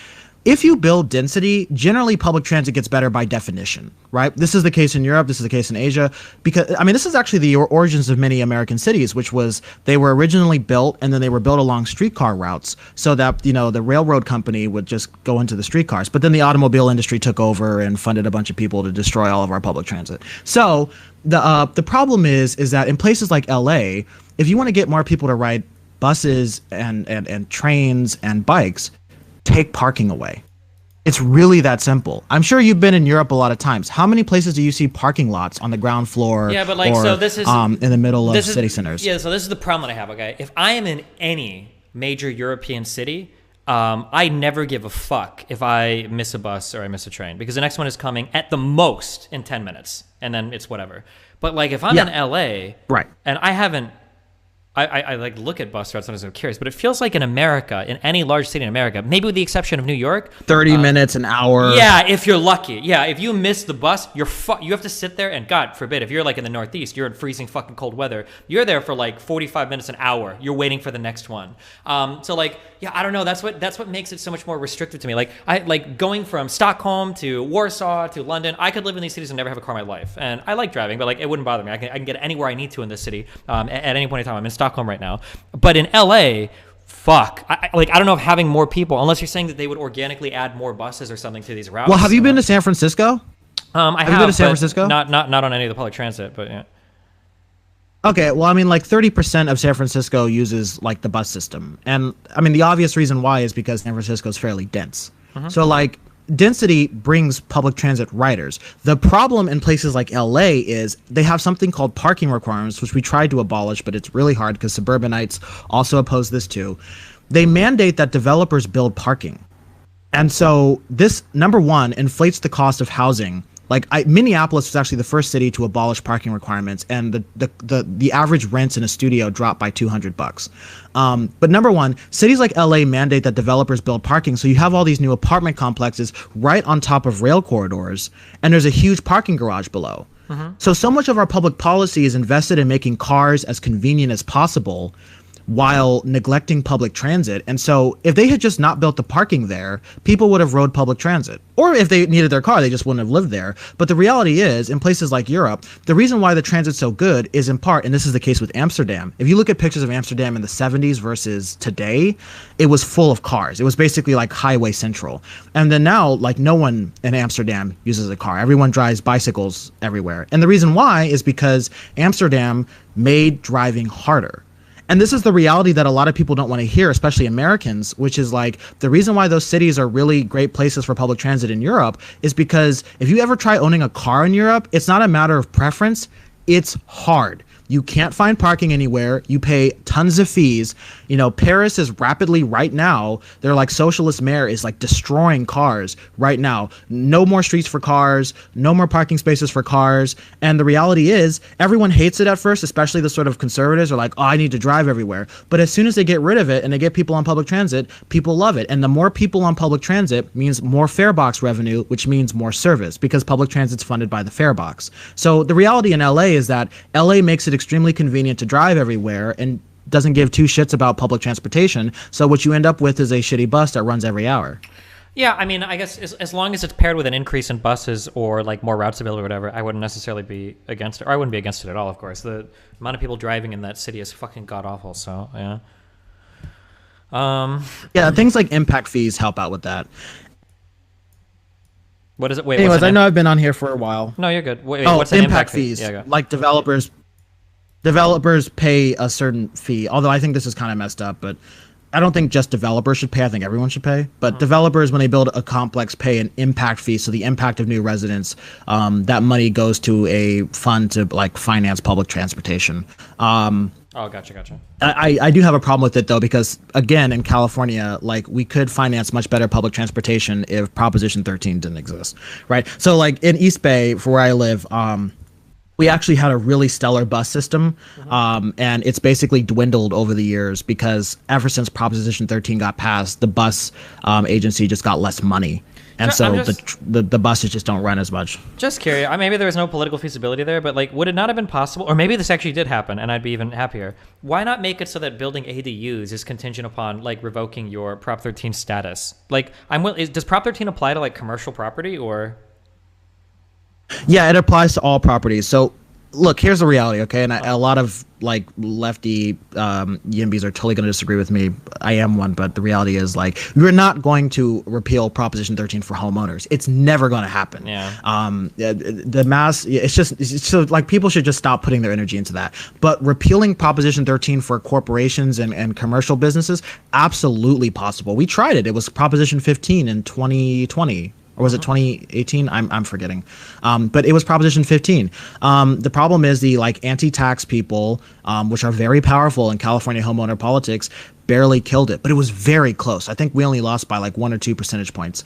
O: if you build density, generally public transit gets better by definition, right? This is the case in Europe. This is the case in Asia. Because, I mean, this is actually the origins of many American cities, which was they were originally built and then they were built along streetcar routes so that, the railroad company would just go into the streetcars. But then the automobile industry took over and funded a bunch of people to destroy all of our public transit. So the problem is that in places like LA, if you want to get more people to ride buses and trains and bikes, take parking away. It's really that simple. I'm sure you've been in Europe a lot of times. How many places do you see parking lots on the ground floor?
A: Yeah, but like,
O: or,
A: so this is
O: in the middle of city centers.
A: Yeah, so this is the problem that I have. Okay, if I am in any major European city, I never give a fuck if I miss a bus or I miss a train, because the next one is coming at the most in 10 minutes, and then it's whatever. But like, if I'm in LA,
O: right,
A: and I haven't. I like look at bus routes sometimes. I'm curious, but it feels like in America, in any large city in America, maybe with the exception of New York,
O: 30 minutes, an hour.
A: Yeah, if you're lucky. Yeah, if you miss the bus, you have to sit there, and God forbid, if you're like in the Northeast, you're in freezing fucking cold weather, you're there for like 45 minutes, an hour. You're waiting for the next one. So like, yeah, I don't know. That's what makes it so much more restrictive to me. Like I like going from Stockholm to Warsaw to London. I could live in these cities and never have a car in my life, and I like driving, but like it wouldn't bother me. I can get anywhere I need to in this city at any point in time. I'm in Stockholm right now, but in LA, fuck. I don't know if having more people, unless you're saying that they would organically add more buses or something to these routes.
O: Well, have you been to San Francisco?
A: I have
O: you been to San Francisco?
A: Not on any of the public transit, but yeah.
O: Okay, well, I mean, like 30% of San Francisco uses like the bus system, and I mean the obvious reason why is because San Francisco is fairly dense. So like, density brings public transit riders. The problem in places like LA is they have something called parking requirements, which we tried to abolish, but it's really hard because suburbanites also oppose this too. They mandate that developers build parking. And so this, number one, inflates the cost of housing. Like Minneapolis was actually the first city to abolish parking requirements, and the average rents in a studio dropped by $200. But number one, cities like LA mandate that developers build parking, so you have all these new apartment complexes right on top of rail corridors, and there's a huge parking garage below. So much of our public policy is invested in making cars as convenient as possible, while neglecting public transit. And so if they had just not built the parking there, people would have rode public transit. Or if they needed their car, they just wouldn't have lived there. But the reality is, in places like Europe, the reason why the transit's so good is in part, and this is the case with Amsterdam. If you look at pictures of Amsterdam in the 70s versus today, it was full of cars. It was basically like highway central. And then now, like, no one in Amsterdam uses a car. Everyone drives bicycles everywhere. And the reason why is because Amsterdam made driving harder. And this is the reality that a lot of people don't want to hear, especially Americans, which is like, the reason why those cities are really great places for public transit in Europe is because if you ever try owning a car in Europe, it's not a matter of preference, it's hard. You can't find parking anywhere. You pay tons of fees. You know, Paris is rapidly right now, their like socialist mayor is like destroying cars right now. No more streets for cars, no more parking spaces for cars. And the reality is everyone hates it at first, especially the sort of conservatives are like, oh, I need to drive everywhere. But as soon as they get rid of it and they get people on public transit, people love it. And the more people on public transit means more fare box revenue, which means more service because public transit's funded by the fare box. So the reality in LA is that LA makes it extremely convenient to drive everywhere and doesn't give two shits about public transportation. So what you end up with is a shitty bus that runs every hour.
A: Yeah, I mean, I guess as long as it's paired with an increase in buses or like more routes available or whatever, I wouldn't necessarily be against it. Or I wouldn't be against it at all, of course. The amount of people driving in that city is fucking god-awful, so yeah.
O: Yeah, things like impact fees help out with that.
A: What is it? Wait,
O: anyways, I know I've been on here for a while.
A: No, you're good. Wait,
O: oh,
A: what's an
O: impact
A: fee?
O: fees.
A: Yeah, go.
O: Like developers pay a certain fee. Although I think this is kind of messed up, but I don't think just developers should pay. I think everyone should pay. But developers, when they build a complex, pay an impact fee. So the impact of new residents, that money goes to a fund to like finance public transportation.
A: Oh, gotcha.
O: I do have a problem with it though, because again, in California, like we could finance much better public transportation if Proposition 13 didn't exist, right? So like in East Bay, for where I live, we actually had a really stellar bus system, and it's basically dwindled over the years because ever since Proposition 13 got passed, the bus agency just got less money. And so the buses just don't run as much.
A: Just curious. Maybe there was no political feasibility there, but like, would it not have been possible? Or maybe this actually did happen, and I'd be even happier. Why not make it so that building ADUs is contingent upon like revoking your Prop 13 status? Like, does Prop 13 apply to like commercial property or?
O: Yeah, it applies to all properties. So, look, here's the reality, okay? And a lot of like lefty yimbys are totally going to disagree with me. I am one, but the reality is like we're not going to repeal Proposition 13 for homeowners. It's never going to happen.
A: Yeah.
O: The mass, it's so like people should just stop putting their energy into that. But repealing Proposition 13 for corporations and commercial businesses, absolutely possible. We tried it. It was Proposition 15 in 2020. Or was it 2018? I'm forgetting. But it was Proposition 15. The problem is the like anti-tax people, which are very powerful in California homeowner politics, barely killed it. But it was very close. I think we only lost by like 1 or 2 percentage points.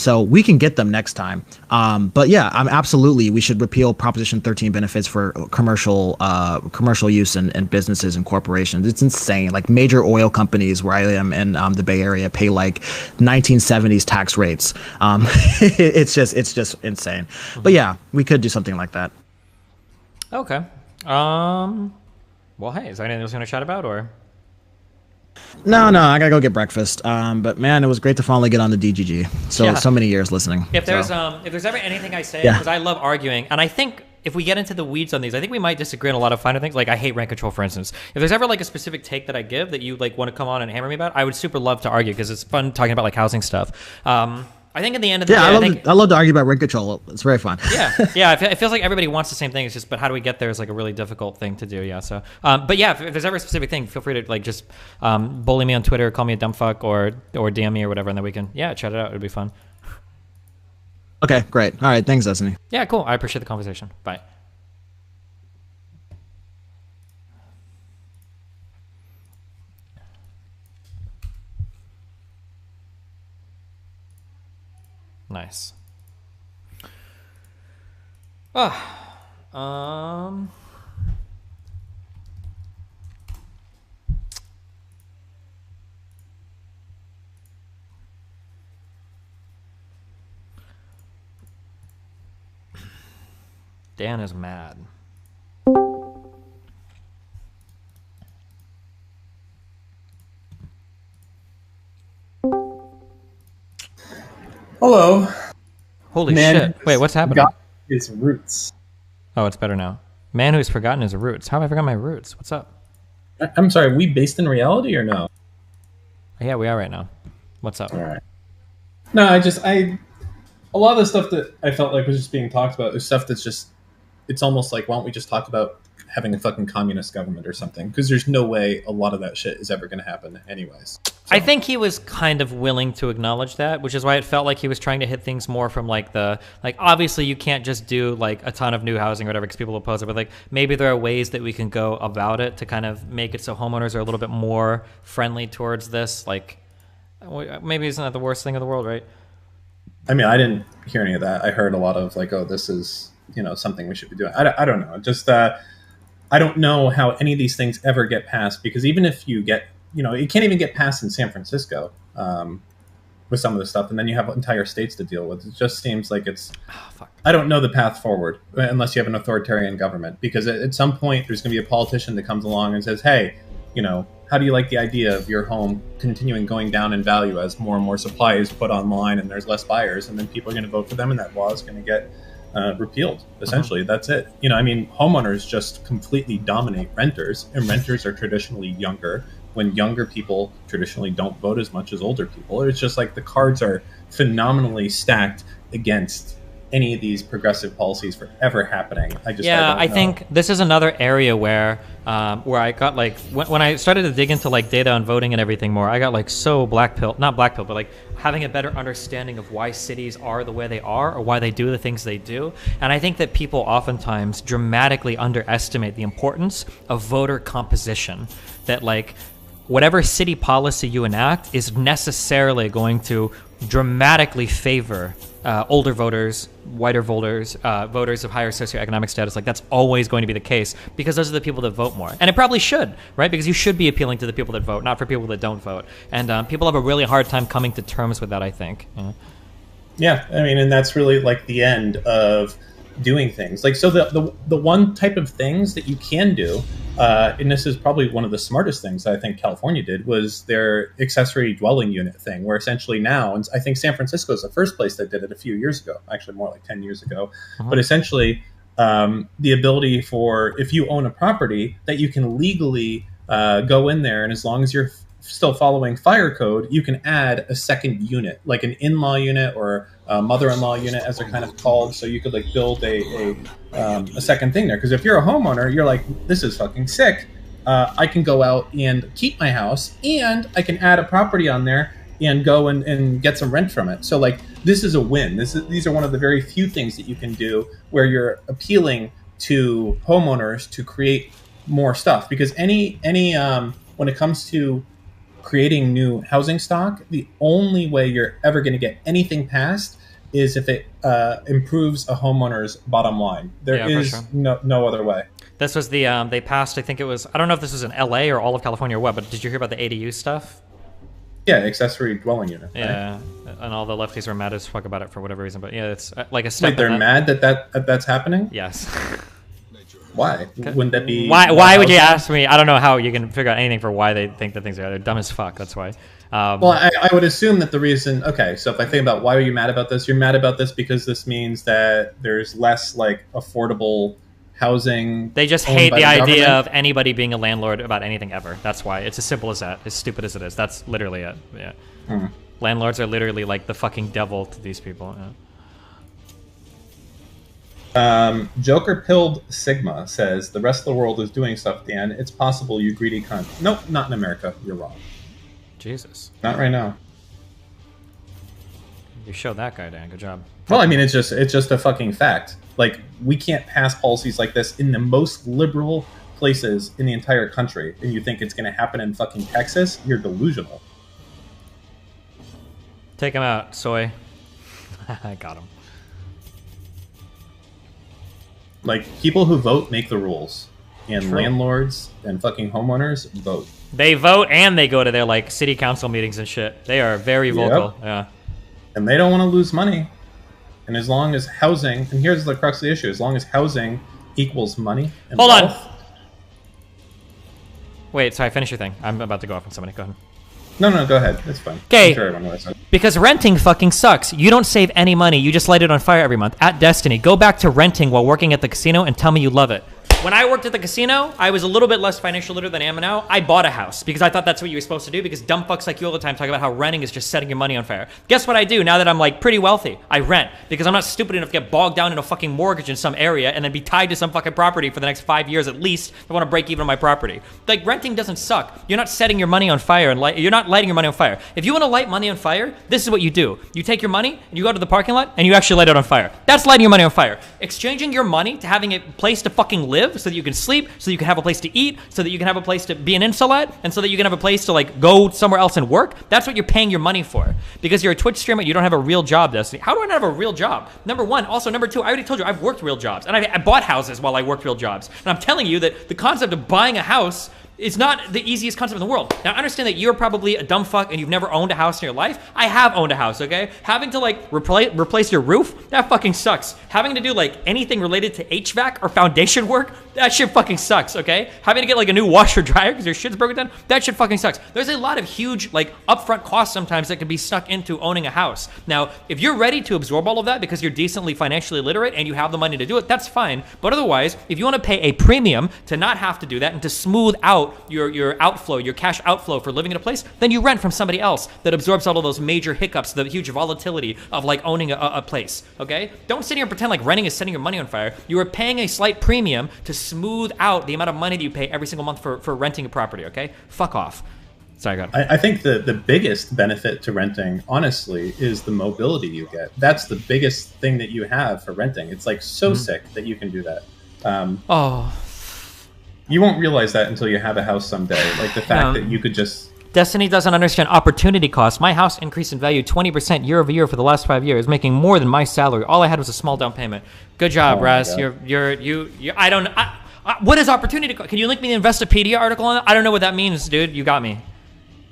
O: So we can get them next time. But yeah, absolutely. We should repeal Proposition 13 benefits for commercial use and businesses and corporations. It's insane. Like major oil companies where I am in the Bay Area pay like 1970s tax rates. It's just insane. But yeah, we could do something like that.
A: Okay. Well, hey, is there anything else you want to chat about or?
O: No, I gotta go get breakfast. But man, it was great to finally get on the DGG. So many years listening.
A: If there's ever anything I say, because I love arguing, and I think if we get into the weeds on these, I think we might disagree on a lot of finer things. Like I hate rent control, for instance. If there's ever like a specific take that I give that you like want to come on and hammer me about, I would super love to argue because it's fun talking about like housing stuff. I think at the end of the day,
O: I love to argue about rent control. It's very fun.
A: Yeah. It feels like everybody wants the same thing. It's just, but how do we get there is like a really difficult thing to do. Yeah. So, but yeah, if there's ever a specific thing, feel free to like just bully me on Twitter, call me a dumb fuck, or DM me or whatever, and then we can chat it out. It'd be fun.
O: Okay, great. All right, thanks, Destiny.
A: Yeah, cool. I appreciate the conversation. Bye. Nice. Dan is mad.
P: Hello.
A: Holy shit. Wait, what's happening?
P: His roots.
A: Oh, it's better now. Man who's forgotten his roots. How have I forgotten my roots? What's up?
P: I'm sorry, are we based in reality or no?
A: Yeah, we are right now. What's up?
P: All right. No, a lot of the stuff that I felt like was just being talked about is stuff that's just, it's almost like, why don't we just talk about
Q: having a fucking communist government or something, because there's no way a lot of that shit is ever going to happen anyways.
A: I think he was kind of willing to acknowledge that, which is why it felt like he was trying to hit things more from like obviously you can't just do like a ton of new housing or whatever because people oppose it, but like maybe there are ways that we can go about it to kind of make it so homeowners are a little bit more friendly towards this. Like maybe it's not the worst thing in the world, right?
Q: I mean, I didn't hear any of that. I heard a lot of like, oh, this is, something we should be doing. I don't know. Just, I don't know how any of these things ever get passed, because even if you get, it can't even get passed in San Francisco with some of the stuff. And then you have entire states to deal with. It just seems like it's, I don't know the path forward unless you have an authoritarian government, because at some point there's going to be a politician that comes along and says, hey, how do you like the idea of your home continuing going down in value as more and more supply is put online and there's less buyers, and then people are going to vote for them and that law is going to get repealed. Essentially, that's it. Homeowners just completely dominate renters, and renters are traditionally younger, when younger people traditionally don't vote as much as older people. It's just like the cards are phenomenally stacked against any of these progressive policies for ever happening. I
A: think this is another area where I got like when I started to dig into like data on voting and everything more, I got like so not black pill, but like having a better understanding of why cities are the way they are or why they do the things they do. And I think that people oftentimes dramatically underestimate the importance of voter composition. That like whatever city policy you enact is necessarily going to dramatically favor older voters, whiter voters, voters of higher socioeconomic status. Like that's always going to be the case because those are the people that vote more. And it probably should, right? Because you should be appealing to the people that vote, not for people that don't vote. And people have a really hard time coming to terms with that, I think.
Q: Yeah, I mean, and that's really like the end of doing things. Like, so the one type of things that you can do, and this is probably one of the smartest things I think California did, was their accessory dwelling unit thing, where essentially now, and I think San Francisco is the first place that did it a few years ago, actually more like 10 years ago, but essentially the ability for, if you own a property, that you can legally go in there, and as long as you're still following fire code, you can add a second unit, like an in-law unit or a mother-in-law unit, as they're kind of called. So you could like build a second thing there. Because if you're a homeowner, you're like, this is fucking sick. I can go out and keep my house, and I can add a property on there and go and get some rent from it. So like, this is a win. These are one of the very few things that you can do where you're appealing to homeowners to create more stuff. Because any when it comes to creating new housing stock, the only way you're ever going to get anything passed is if it improves a homeowner's bottom line. There is no other way.
A: This was the, they passed, I think it was, I don't know if this was in LA or all of California or what, but did you hear about the ADU stuff?
Q: Yeah, accessory dwelling unit.
A: Yeah, right? And all the lefties were mad as fuck about it for whatever reason, but yeah, it's like a step.
Q: Wait, they're mad that's happening?
A: Yes.
Q: Why? Wouldn't that be...
A: Why would you ask me? I don't know how you can figure out anything for why they think that things are. They're dumb as fuck, that's why.
Q: Well, I would assume that the reason... Okay, so if I think about why are you mad about this, you're mad about this because this means that there's less, like, affordable housing...
A: They just hate the idea of anybody being a landlord about anything ever. That's why. It's as simple as that. As stupid as it is. That's literally it. Yeah. Landlords are literally like the fucking devil to these people. Yeah.
Q: Joker Pilled Sigma says, the rest of the world is doing stuff, Dan. It's possible, you greedy cunt. Nope, not in America. You're wrong.
A: Jesus.
Q: Not right now.
A: You showed that guy, Dan. Good job.
Q: Well, I mean, it's just a fucking fact. Like, we can't pass policies like this in the most liberal places in the entire country, and you think it's going to happen in fucking Texas? You're delusional.
A: Take him out, Soy. I got him.
Q: Like, people who vote make the rules. And
A: True.
Q: Landlords and fucking homeowners vote.
A: They vote and they go to their, like, city council meetings and shit. They are very vocal. Yeah.
Q: And they don't want to lose money. And as long as housing... And here's the crux of the issue. As long as housing equals money and
A: Hold
Q: wealth,
A: on. Wait, sorry, finish your thing. I'm about to go off on somebody. Go ahead.
Q: No, go ahead. It's fine.
A: Okay. Because renting fucking sucks. You don't save any money. You just light it on fire every month. At Destiny, go back to renting while working at the casino and tell me you love it. When I worked at the casino, I was a little bit less financially literate than I am now. I bought a house because I thought that's what you were supposed to do, because dumb fucks like you all the time talk about how renting is just setting your money on fire. Guess what I do now that I'm like pretty wealthy? I rent, because I'm not stupid enough to get bogged down in a fucking mortgage in some area and then be tied to some fucking property for the next 5 years at least. I want to break even on my property. Like, renting doesn't suck. You're not setting your money on fire and you're not lighting your money on fire. If you want to light money on fire, this is what you do. You take your money and you go to the parking lot and you actually light it on fire. That's lighting your money on fire. Exchanging your money to having a place to fucking live so that you can sleep, so you can have a place to eat, so that you can have a place to be an insul at, and so that you can have a place to like go somewhere else and work. That's what you're paying your money for. Because you're a Twitch streamer, you don't have a real job, Destiny. How do I not have a real job? Number one. Also, number two, I already told you I've worked real jobs, and I bought houses while I worked real jobs. And I'm telling you that the concept of buying a house is not the easiest concept in the world. Now, I understand that you're probably a dumb fuck and you've never owned a house in your life. I have owned a house, okay? Having to like replace your roof, that fucking sucks. Having to do like anything related to HVAC or foundation work, that shit fucking sucks, okay? Having to get like a new washer dryer because your shit's broken down, that shit fucking sucks. There's a lot of huge like upfront costs sometimes that can be stuck into owning a house. Now, if you're ready to absorb all of that because you're decently financially literate and you have the money to do it, that's fine. But otherwise, if you want to pay a premium to not have to do that and to smooth out your outflow, your cash outflow for living in a place, then you rent from somebody else that absorbs all of those major hiccups, the huge volatility of like owning a place, okay? Don't sit here and pretend like renting is setting your money on fire. You are paying a slight premium to smooth out the amount of money that you pay every single month for renting a property, okay? Fuck off. Sorry, go ahead.
Q: I think the biggest benefit to renting, honestly, is the mobility you get. That's the biggest thing that you have for renting. It's like so sick that you can do that. You won't realize that until you have a house someday. Like the fact that you could just...
A: Destiny doesn't understand opportunity cost. My house increased in value 20% year over year for the last 5 years, making more than my salary. All I had was a small down payment. Good job, Raz. What is opportunity cost? Can you link me the Investopedia article on that? I don't know what that means, dude. You got me.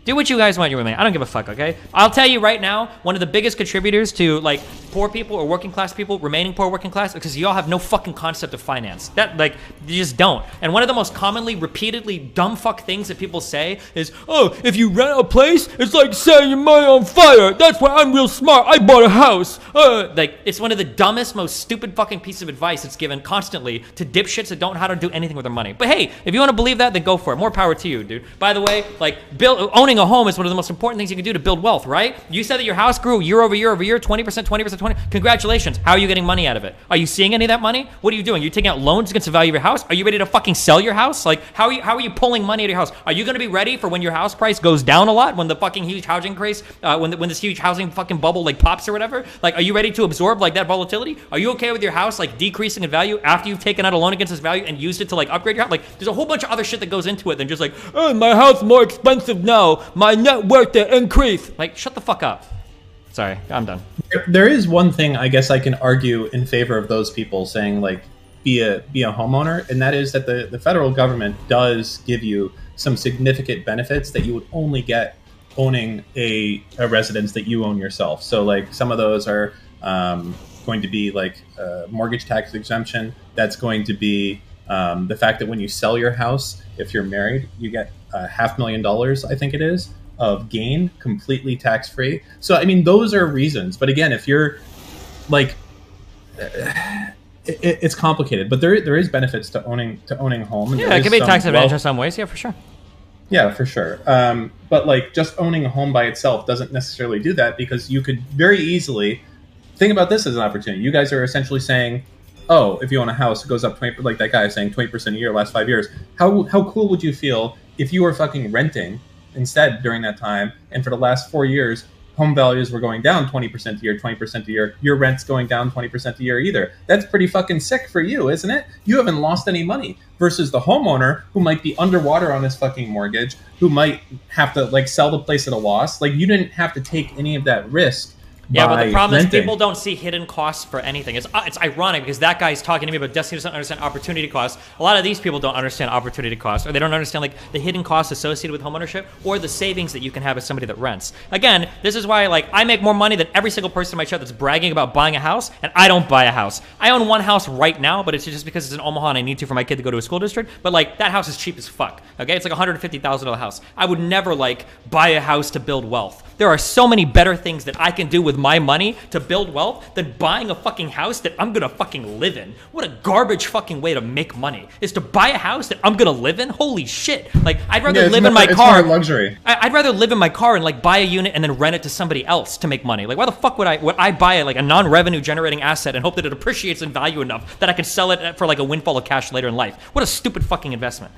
A: Do what you guys want, your money. I don't give a fuck, okay? I'll tell you right now, one of the biggest contributors to like poor people or working class people remaining poor working class, because y'all have no fucking concept of finance. That like you just don't. And one of the most commonly, repeatedly dumb fuck things that people say is, oh, if you rent a place, it's like setting your money on fire. That's why I'm real smart. I bought a house. Like it's one of the dumbest, most stupid fucking pieces of advice that's given constantly to dipshits that don't know how to do anything with their money. But hey, if you want to believe that, then go for it. More power to you, dude. By the way, like owning a home is one of the most important things you can do to build wealth, right? You said that your house grew year over year over year, 20%, 20%, 20%. Congratulations. How are you getting money out of it? Are you seeing any of that money? What are you doing? Are you taking out loans against the value of your house? Are you ready to fucking sell your house? Like, how are you pulling money out of your house? Are you going to be ready for when your house price goes down a lot, when the fucking huge housing craze, when this huge housing fucking bubble like pops or whatever? Like, are you ready to absorb like that volatility? Are you okay with your house like decreasing in value after you've taken out a loan against its value and used it to like upgrade your house? Like, there's a whole bunch of other shit that goes into it than just like, oh, my house more expensive now. My net worth increase. Like, shut the fuck up. Sorry, I'm done.
Q: There is one thing I guess I can argue in favor of those people saying like be a homeowner, and that is that the federal government does give you some significant benefits that you would only get owning a residence that you own yourself. So like some of those are going to be like mortgage tax exemption. That's going to be the fact that when you sell your house, if you're married, you get $500,000, I think it is, of gain, completely tax-free. So, I mean, those are reasons. But again, if you're like, it's complicated. But there is benefits to owning home. And
A: yeah, it can be a tax advantage in some ways. Yeah, for sure.
Q: Yeah, for sure. But like just owning a home by itself doesn't necessarily do that, because you could very easily think about this as an opportunity. You guys are essentially saying, oh, if you own a house, it goes up 20%, like that guy is saying 20% a year last 5 years. How cool would you feel if you were fucking renting instead during that time, and for the last 4 years, home values were going down 20% a year, 20% a year, your rent's going down 20% a year either? That's pretty fucking sick for you, isn't it? You haven't lost any money, versus the homeowner who might be underwater on his fucking mortgage, who might have to like sell the place at a loss. Like, you didn't have to take any of that risk.
A: Yeah, but the problem is people don't see hidden costs for anything. It's ironic because that guy's talking to me about Destiny doesn't understand opportunity costs. A lot of these people don't understand opportunity costs, or they don't understand like the hidden costs associated with homeownership or the savings that you can have as somebody that rents. Again, this is why like I make more money than every single person in my chat that's bragging about buying a house, and I don't buy a house. I own one house right now, but it's just because it's in Omaha and I need to for my kid to go to a school district. But like that house is cheap as fuck. Okay, it's like $150,000 house. I would never like buy a house to build wealth. There are so many better things that I can do with my money to build wealth than buying a fucking house that I'm gonna fucking live in. What a garbage fucking way to make money is to buy a house that I'm gonna live in. Holy shit! Like I'd rather live in my car.
Q: It's more luxury.
A: I'd rather live in my car and like buy a unit and then rent it to somebody else to make money. Like why the fuck would I buy like a non-revenue generating asset and hope that it appreciates in value enough that I can sell it for like a windfall of cash later in life? What a stupid fucking investment.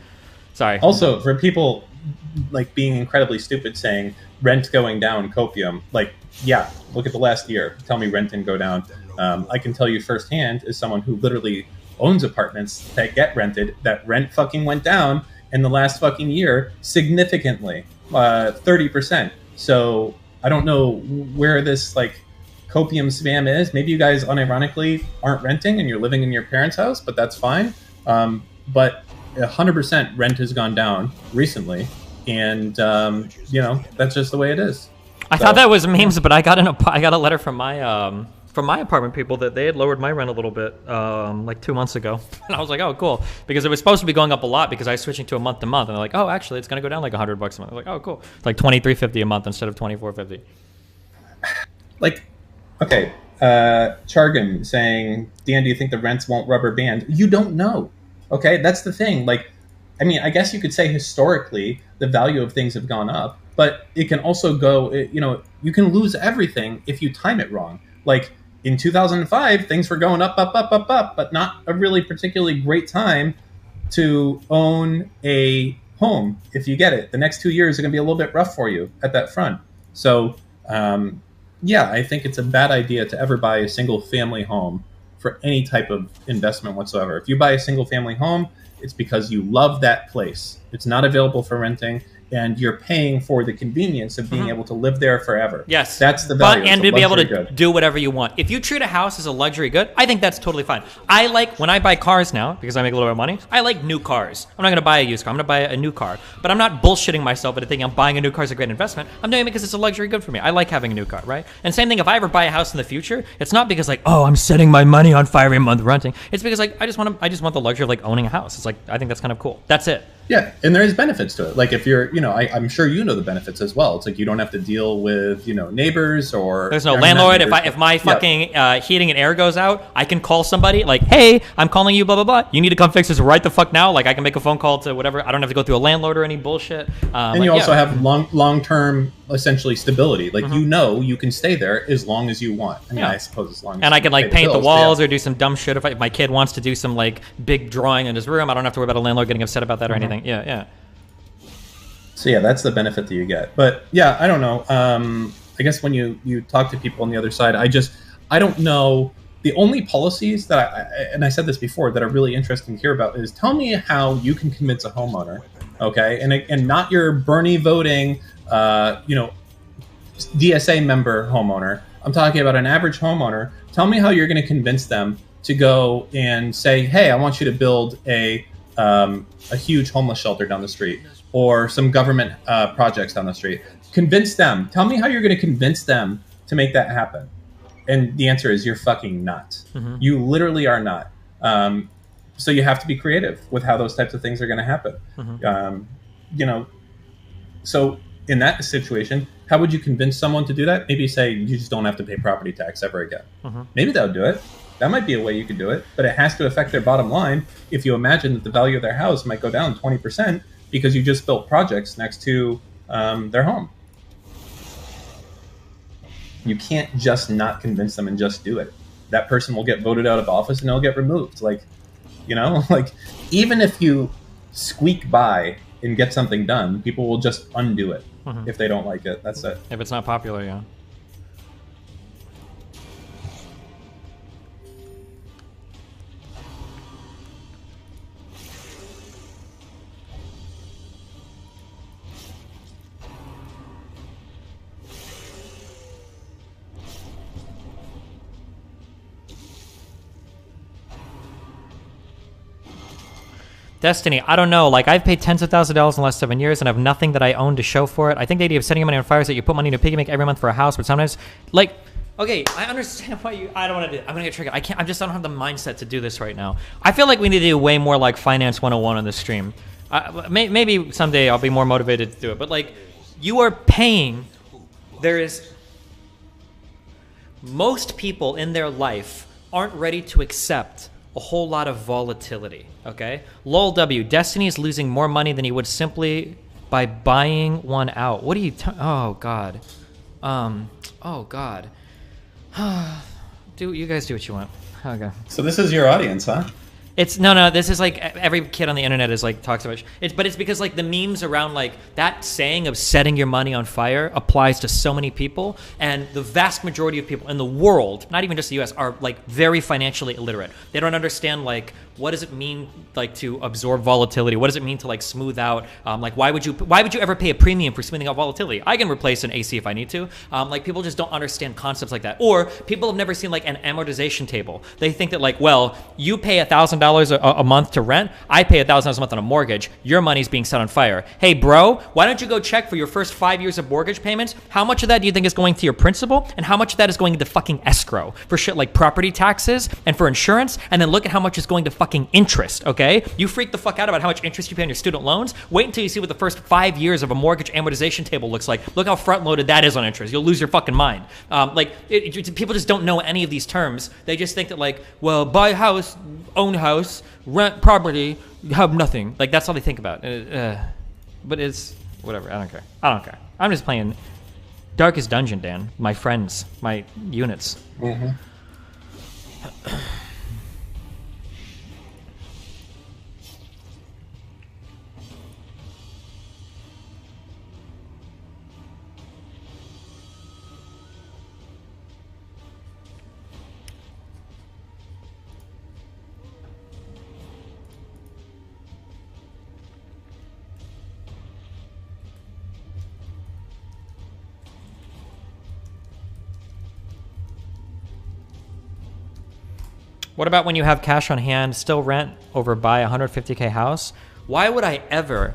A: Sorry.
Q: Also, for people like being incredibly stupid saying rent going down copium, like, yeah, look at the last year. Tell me rent didn't go down. I can tell you firsthand as someone who literally owns apartments that get rented, that rent fucking went down in the last fucking year significantly, 30%. So I don't know where this like copium spam is. Maybe you guys unironically aren't renting and you're living in your parents' house, but that's fine. But 100% rent has gone down recently, and you know, that's just the way it is.
A: I thought that was memes, but I got a letter from my apartment people that they had lowered my rent a little bit like 2 months ago, and I was like, oh cool, because it was supposed to be going up a lot because I was switching to a month to month, and they're like, oh actually it's gonna go down like $100 a month. I was like, oh cool, it's like $23.50 a month instead of $24.50.
Q: Like, okay, Chargan saying, Dan, do you think the rents won't rubber band? You don't know. Okay, that's the thing. Like, I mean, I guess you could say historically the value of things have gone up, but it can also go, you know, you can lose everything if you time it wrong. Like in 2005, things were going up, but not a really particularly great time to own a home. If you get it, the next 2 years are going to be a little bit rough for you at that front. So, yeah, I think it's a bad idea to ever buy a single family home for any type of investment whatsoever. If you buy a single family home, it's because you love that place. It's not available for renting, and you're paying for the convenience of being able to live there forever.
A: Yes.
Q: That's the value.
A: And to be able to do whatever you want. If you treat a house as a luxury good, I think that's totally fine. I like, when I buy cars now, because I make a little bit of money, I like new cars. I'm not going to buy a used car. I'm going to buy a new car. But I'm not bullshitting myself into thinking I'm buying a new car is a great investment. I'm doing it because it's a luxury good for me. I like having a new car, right? And same thing, if I ever buy a house in the future, it's not because like, oh, I'm setting my money on fire every month renting. It's because like, I just want the luxury of like owning a house. It's like, I think that's kind of cool. That's it.
Q: Yeah, and there is benefits to it. Like if you're, you know, I'm sure you know the benefits as well. It's like you don't have to deal with, you know, neighbors or...
A: There's no landlord. If my fucking heating and air goes out, I can call somebody like, hey, I'm calling you, blah, blah, blah. You need to come fix this right the fuck now. Like I can make a phone call to whatever. I don't have to go through a landlord or any bullshit.
Q: And you also have long-term, essentially, stability. Like, you know you can stay there as long as you want. I mean, I suppose as long as...
A: And I can like paint the walls or do some dumb shit. If my kid wants to do some like big drawing in his room, I don't have to worry about a landlord getting upset about that or anything. Yeah.
Q: So yeah, that's the benefit that you get. But yeah, I don't know. I guess when you talk to people on the other side, I don't know. The only policies that and I said this before, that are really interesting to hear about is tell me how you can convince a homeowner, okay, and not your Bernie voting, you know, DSA member homeowner. I'm talking about an average homeowner. Tell me how you're going to convince them to go and say, hey, I want you to build a huge homeless shelter down the street, or some government projects down the street. Convince them. Tell me how you're going to convince them to make that happen. And the answer is you're fucking not. You literally are not. So you have to be creative with how those types of things are going to happen. You know, so in that situation, how would you convince someone to do that? Maybe say you just don't have to pay property tax ever again. Maybe they'll do it. That might be a way you could do it, but it has to affect their bottom line. If you imagine that the value of their house might go down 20% because you just built projects next to their home. You can't just not convince them and just do it. That person will get voted out of office and they'll get removed. Like, you know, like even if you squeak by and get something done, people will just undo it if they don't like it. That's it.
A: If it's not popular, yeah. Destiny, I don't know. Like, I've paid tens of thousands of dollars in the last 7 years and I have nothing that I own to show for it. I think the idea of setting money on fire is that you put money into a piggy bank every month for a house, but sometimes, like, okay, I understand why you... I don't want to do it. I'm going to get triggered. I don't have the mindset to do this right now. I feel like we need to do way more, like, Finance 101 on this stream. Maybe someday I'll be more motivated to do it, but, like, you are paying... most people in their life aren't ready to accept a whole lot of volatility, okay? Lol W, Destiny is losing more money than you would simply by buying one out. What are you oh god. Oh god. You guys do what you want. Okay.
Q: So this is your audience, huh?
A: It's no, this is like every kid on the internet is like talks about but it's because like the memes around like that saying of setting your money on fire applies to so many people, and the vast majority of people in the world, not even just the US, are like very financially illiterate. They don't understand like what does it mean like to absorb volatility? What does it mean to like smooth out? Like why would you ever pay a premium for smoothing out volatility? I can replace an AC if I need to. Like people just don't understand concepts like that, or people have never seen like an amortization table. They think that like, well, you pay $1,000 a month to rent, I pay $1,000 a month on a mortgage, your money's being set on fire. Hey bro, why don't you go check for your first 5 years of mortgage payments, how much of that do you think is going to your principal, and how much of that is going into fucking escrow for shit like property taxes and for insurance, and then look at how much is going to fucking interest, okay? You freak the fuck out about how much interest you pay on your student loans, wait until you see what the first 5 years of a mortgage amortization table looks like. Look how front loaded that is on interest. You'll lose your fucking mind. People just don't know any of these terms. They just think that like, well, buy a house, own house, rent property, have nothing. Like that's all they think about. But it's whatever. I don't care. I'm just playing Darkest Dungeon, Dan. My friends, my units.
Q: Mm-hmm.
A: What about when you have cash on hand, still rent over buy a $150K house? Why would I ever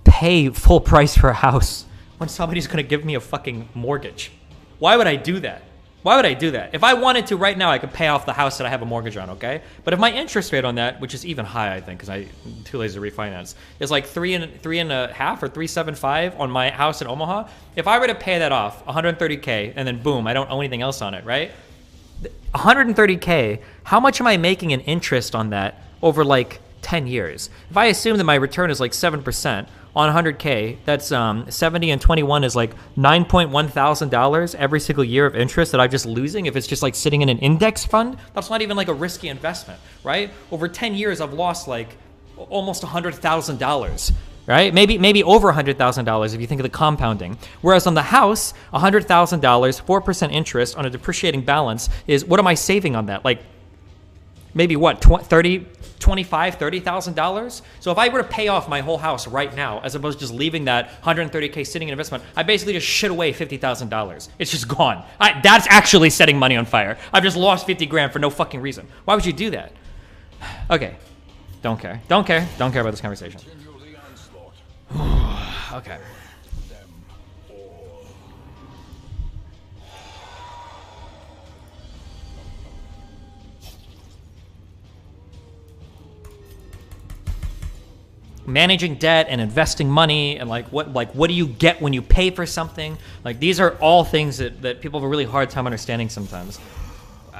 A: pay full price for a house when somebody's gonna give me a fucking mortgage? Why would I do that? Why would I do that? If I wanted to right now, I could pay off the house that I have a mortgage on, okay? But if my interest rate on that, which is even high, I think, because I'm too lazy to refinance, is like 3.5 or 3.75 on my house in Omaha. If I were to pay that off, 130K, and then boom, I don't owe anything else on it, right? 130K, how much am I making in interest on that over like 10 years? If I assume that my return is like 7% on 100K, that's 70 and 21 is like $9.1 thousand every single year of interest that I'm just losing. If it's just like sitting in an index fund, that's not even like a risky investment, right? Over 10 years, I've lost like almost $100,000. Right? Maybe over $100,000 if you think of the compounding. Whereas on the house, $100,000, 4% interest on a depreciating balance is, what am I saving on that? Like maybe what, $30,000? So if I were to pay off my whole house right now, as opposed to just leaving that 130K sitting in investment, I basically just shit away $50,000. It's just gone. That's actually setting money on fire. I've just lost 50 grand for no fucking reason. Why would you do that? Okay. Don't care about this conversation. Okay. Managing debt and investing money and what do you get when you pay for something? Like these are all things that people have a really hard time understanding sometimes.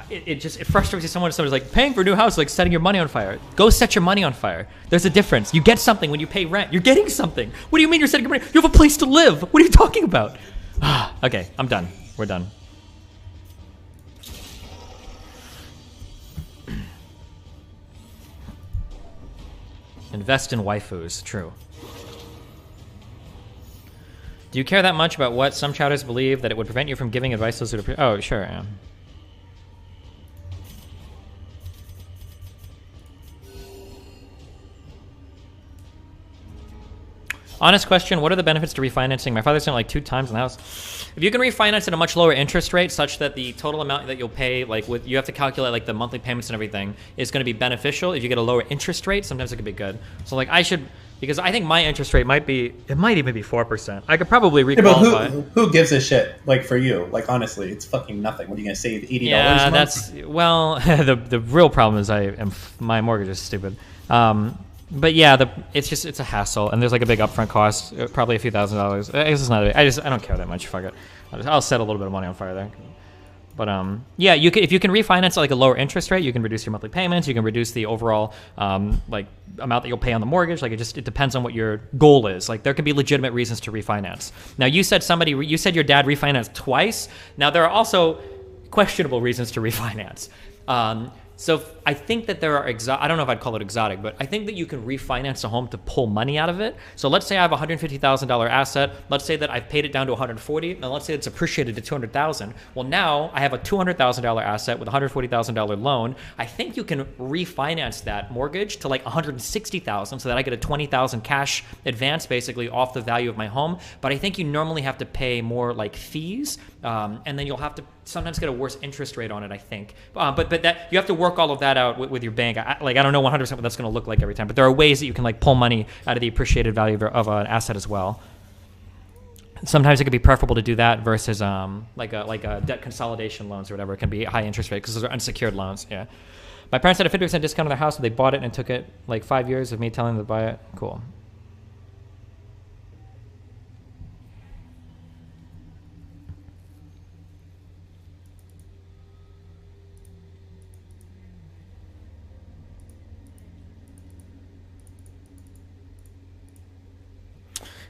A: It frustrates you. Someone's like, paying for a new house, like setting your money on fire. Go set your money on fire. There's a difference. You get something when you pay rent. You're getting something. What do you mean you're setting your money? You have a place to live. What are you talking about? Okay, I'm done. We're done. Invest in waifus. True. Do you care that much about what some chatters believe that it would prevent you from giving advice to those who... Oh, sure, yeah. Honest question, what are the benefits to refinancing? My father's done it like 2 times in the house. If you can refinance at a much lower interest rate such that the total amount that you'll pay, like you have to calculate like the monthly payments and everything, is going to be beneficial. If you get a lower interest rate, sometimes it could be good. So like because I think my interest rate might even be 4%. I could probably requalify.
Q: Yeah, but who gives a shit? Like for you, like honestly, it's fucking nothing. What are you gonna save $80?
A: Yeah, that's the real problem is my mortgage is stupid. But yeah, it's a hassle, and there's like a big upfront cost, probably a few $1,000s. I guess it's not. I don't care that much. Fuck it. I'll set a little bit of money on fire there. But yeah, you can, if you can refinance at like a lower interest rate, you can reduce your monthly payments. You can reduce the overall like amount that you'll pay on the mortgage. Like it depends on what your goal is. Like there could be legitimate reasons to refinance. Now you said you said your dad refinanced twice. Now there are also questionable reasons to refinance. So I think that there are I don't know if I'd call it exotic, but I think that you can refinance a home to pull money out of it. So let's say I have a $150,000 asset. Let's say that I've paid it down to 140, and let's say it's appreciated to 200,000. Well, now I have a $200,000 asset with a $140,000 loan. I think you can refinance that mortgage to like 160,000, so that I get a 20,000 cash advance basically off the value of my home. But I think you normally have to pay more like fees, and then you'll have to sometimes get a worse interest rate on it, I think. But that you have to work all of that out with your bank. I don't know 100% what that's going to look like every time, but there are ways that you can like pull money out of the appreciated value of an asset as well. Sometimes it could be preferable to do that versus like a debt consolidation loans or whatever. It can be high interest rate because those are unsecured loans. Yeah. My parents had a 50% discount on their house, so they bought it and took it like 5 years of me telling them to buy it. Cool.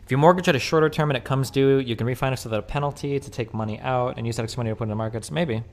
A: If you mortgage at a shorter term and it comes due, you can refinance without a penalty to take money out and use that extra money to put in the markets. Maybe.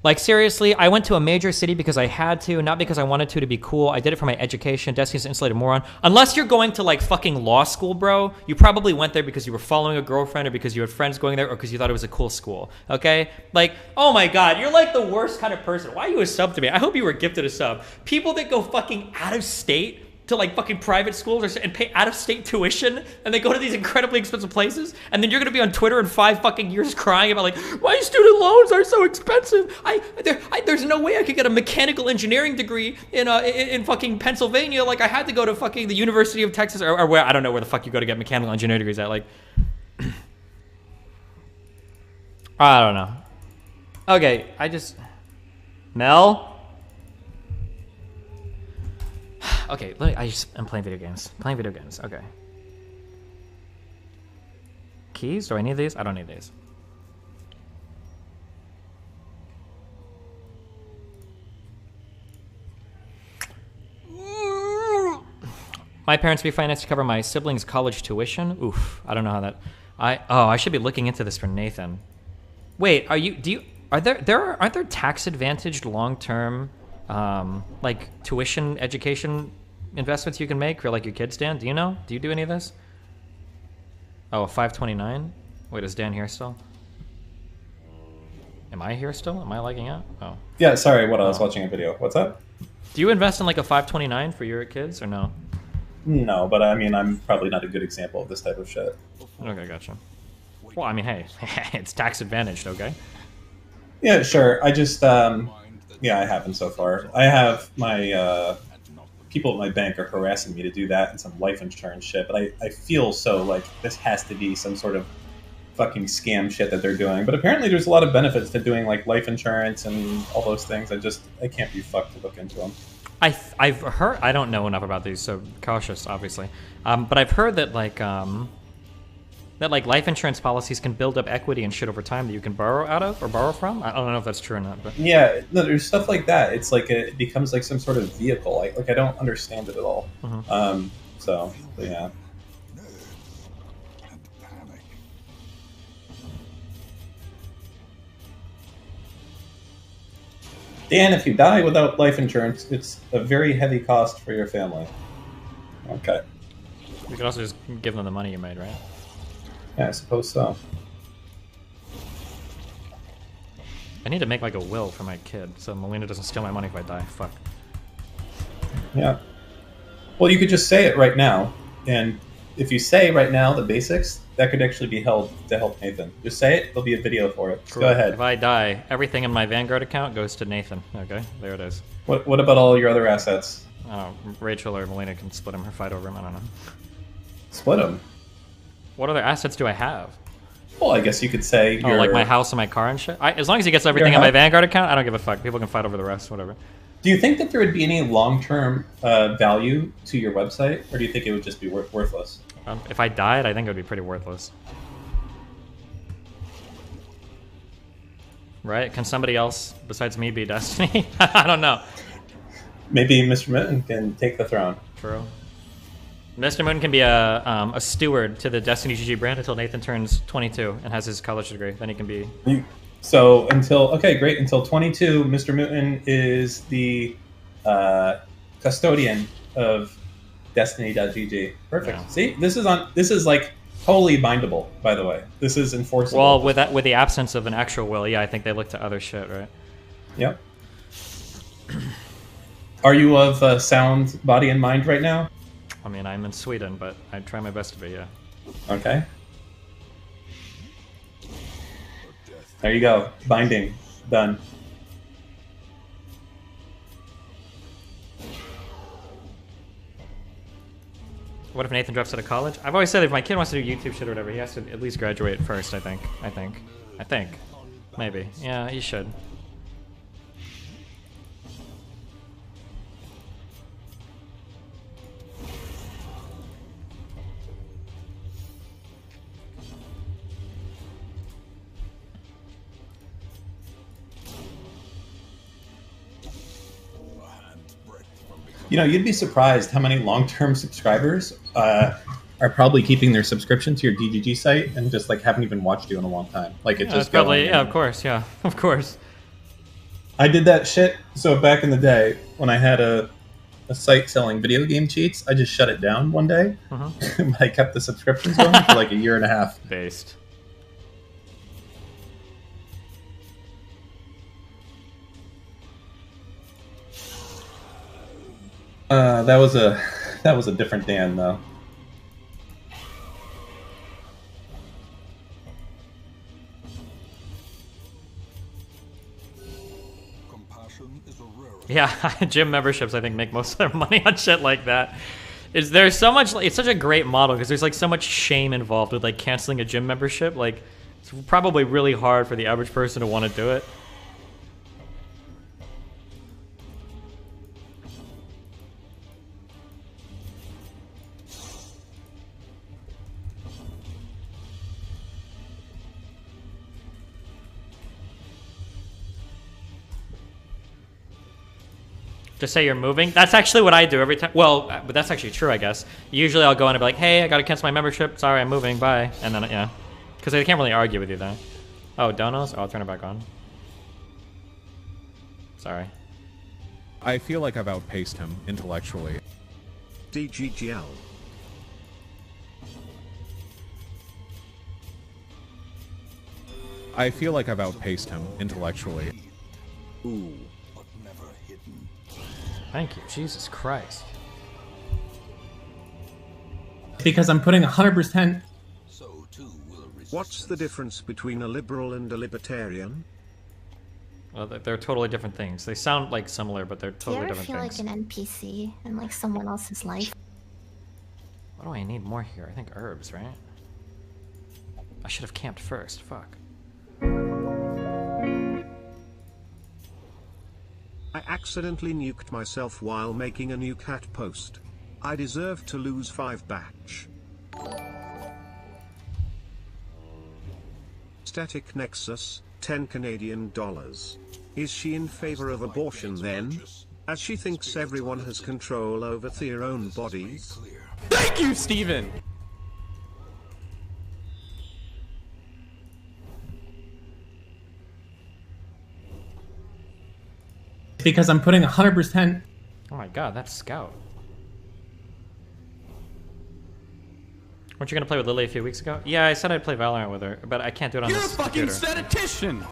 A: Like, seriously, I went to a major city because I had to, not because I wanted to be cool. I did it for my education. Destiny's an insulated moron. Unless you're going to, like, fucking law school, bro, you probably went there because you were following a girlfriend or because you had friends going there or because you thought it was a cool school, okay? Like, oh my God, you're like the worst kind of person. Why are you a sub to me? I hope you were gifted a sub. People that go fucking out of state to like fucking private schools and pay out-of-state tuition, and they go to these incredibly expensive places, and then you're gonna be on Twitter in 5 fucking years crying about like, my student loans are so expensive. There's no way I could get a mechanical engineering degree in fucking Pennsylvania. Like I had to go to fucking the University of Texas or where, I don't know where the fuck you go to get mechanical engineering degrees at. Like, I don't know. Okay, Mel. Okay, I'm playing video games. Okay. Keys? Do I need these? I don't need these. My parents refinanced to cover my siblings' college tuition. Oof, I don't know how that. I should be looking into this for Nathan. Wait, aren't there tax advantaged long-term like tuition education investments you can make for like your kids, Dan? Do you know? Do you do any of this? Oh, 529? Wait, is Dan here still? Am I here still? Am I lagging out? Oh.
Q: Yeah, sorry, I was watching a video. What's up?
A: Do you invest in like a 529 for your kids or no?
Q: No, but I mean, I'm probably not a good example of this type of shit.
A: Okay, gotcha. Well, I mean, hey, it's tax advantaged, okay?
Q: Yeah, sure. I just, yeah, I haven't so far. I have my, people at my bank are harassing me to do that and some life insurance shit, but I feel so like this has to be some sort of fucking scam shit that they're doing. But apparently there's a lot of benefits to doing like life insurance and all those things. I can't be fucked to look into them.
A: I've heard, I don't know enough about these, so cautious, obviously. But I've heard that like life insurance policies can build up equity and shit over time that you can borrow out of or borrow from. I don't know if that's true or not, but
Q: yeah, no, there's stuff like that. It's like it becomes like some sort of vehicle. I don't understand it at all. Mm-hmm. So yeah. Dan, if you die without life insurance, it's a very heavy cost for your family. Okay.
A: You could also just give them the money you made, right?
Q: Yeah, I suppose so.
A: I need to make like a will for my kid so Melina doesn't steal my money if I die. Fuck.
Q: Yeah. Well, you could just say it right now, and if you say right now the basics, that could actually be held to help Nathan. Just say it, there'll be a video for it. Cool. Go ahead.
A: If I die, everything in my Vanguard account goes to Nathan. Okay, there it is.
Q: What about all your other assets?
A: Oh, Rachel or Melina can split them or fight over them, I don't know.
Q: Split them?
A: What other assets do I have?
Q: Well, I guess you could say
A: your... Oh, like my house and my car and shit? As long as he gets everything in my Vanguard account, I don't give a fuck. People can fight over the rest, whatever.
Q: Do you think that there would be any long-term value to your website, or do you think it would just be worthless?
A: If I died, I think it would be pretty worthless. Right? Can somebody else besides me be Destiny? I don't know.
Q: Maybe Mr. Mitten can take the throne.
A: True. Mr. Moon can be a steward to the Destiny GG brand until Nathan turns 22 and has his college degree. Then he can be...
Q: So until 22, Mr. Mitten is the custodian of Destiny.gg. Perfect. Yeah. See, this is like totally bindable, by the way. This is enforceable.
A: Well, with the absence of an actual will, yeah, I think they look to other shit, right?
Q: Yep. Are you of sound body and mind right now?
A: I mean, I'm in Sweden, but I try my best to be, yeah.
Q: Okay. There you go. Binding. Done.
A: What if Nathan drops out of college? I've always said if my kid wants to do YouTube shit or whatever, he has to at least graduate first, I think. Maybe. Yeah, he should.
Q: You know, you'd be surprised how many long-term subscribers are probably keeping their subscription to your DGG site and just like haven't even watched you in a long time. Like it just
A: probably, yeah, of course, yeah, of course.
Q: I did that shit. So back in the day when I had a site selling video game cheats, I just shut it down one day. I kept the subscriptions going for like a year and a half.
A: Based.
Q: That was a different Dan though.
A: Yeah, gym memberships I think make most of their money on shit like that. There's so much, it's such a great model because there's like so much shame involved with like canceling a gym membership. Like it's probably really hard for the average person to want to do it. Just say you're moving. That's actually what I do every time. Well, but that's actually true, I guess. Usually I'll go in and be like, hey, I gotta cancel my membership. Sorry, I'm moving. Bye. And then, yeah. Because they can't really argue with you then. Oh, donos? Oh, I'll turn it back on. Sorry.
G: I feel like I've outpaced him intellectually.
C: DGGL.
G: I feel like I've outpaced him intellectually.
C: Ooh.
A: Thank you. Jesus Christ.
Q: Because I'm putting 100%.
C: What's the difference between a liberal and a libertarian?
A: Well, they're totally different things. They sound like similar, but they're totally different things.
R: Do you ever feel like an NPC in like someone else's life?
A: What do I need more here? I think herbs, right? I should have camped first. Fuck.
C: I accidentally nuked myself while making a new cat post. I deserve to lose 5 batch. Static Nexus, 10 Canadian dollars. Is she in favor of abortion then? As she thinks everyone has control over their own bodies?
M: Thank you, Steven!
Q: Because I'm putting 100%.
A: Oh my god, that's Scout. Weren't you gonna play with Lily a few weeks ago? Yeah, I said I'd play Valorant with her, but I can't do it on this computer.
M: You're a fucking statistician!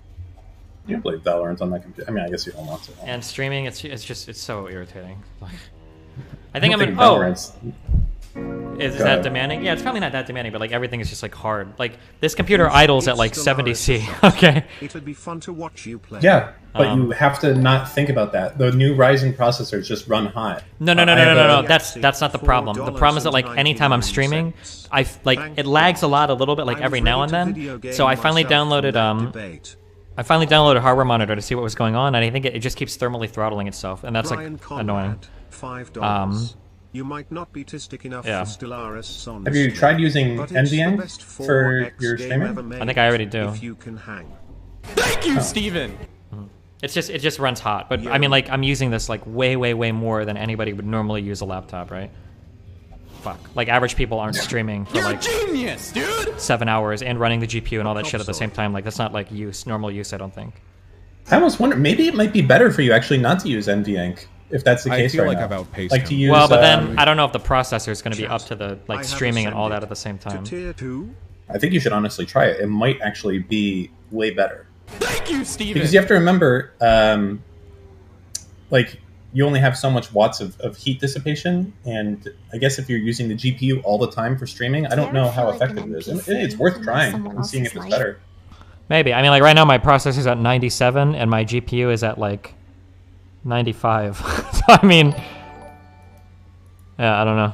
Q: You can play Valorant on that computer. I mean, I guess you don't want to.
A: And streaming, it's so irritating. Like, I think I'm in.
Q: Valorant's...
A: Is that demanding? Yeah, it's probably not that demanding, but like everything is just like hard. Like this computer idles at like 70C. Okay.
C: It would be fun to watch you play.
Q: Yeah, but you have to not think about that. The new Ryzen processors just run hot.
A: No. That's not the problem. The problem is that like anytime I'm streaming, it lags a little bit, like every now and then. So I finally downloaded Hardware Monitor to see what was going on, and I think it just keeps thermally throttling itself, and that's like annoying.
C: $5. You might not be tistic enough
A: Yeah.
C: for Stellaris on
Q: Have you
C: stream,
Q: tried using
C: but it's the
Q: nVenc
C: best
Q: for
C: 4X
Q: your
C: game
Q: streaming?
C: ever
A: I think
C: made
A: I already do.
C: If you can hang.
M: Thank you, Steven!
A: It just runs hot. But I mean, like, I'm using this like way more than anybody would normally use a laptop, right? Fuck. Like, average people aren't streaming for like
M: Genius, dude!
A: 7 hours and running the GPU and all that shit at the same time. Like, that's not like normal use, I don't think.
Q: I almost wonder, maybe it might be better for you actually not to use nVenc, if that's the
G: I
Q: case
G: feel
Q: right
G: like
Q: now.
G: I've outpaced
Q: like
G: him.
Q: to use,
A: Well, but then I don't know if the processor is going to be up to the
C: I
A: like
C: have
A: streaming and all that
C: ascended
A: at the same time.
C: To tier 2.
Q: I think you should honestly try it. It might actually be way better.
M: Thank you, Steven!
Q: Because you have to remember, like, you only have so much watts of heat dissipation, and I guess if you're using the GPU all the time for streaming, I don't know how effective it is. And it's worth trying and seeing if it's better.
A: Maybe. I mean, like right now my processor's at 97 and my GPU is at like 95. So I mean, yeah, I don't know.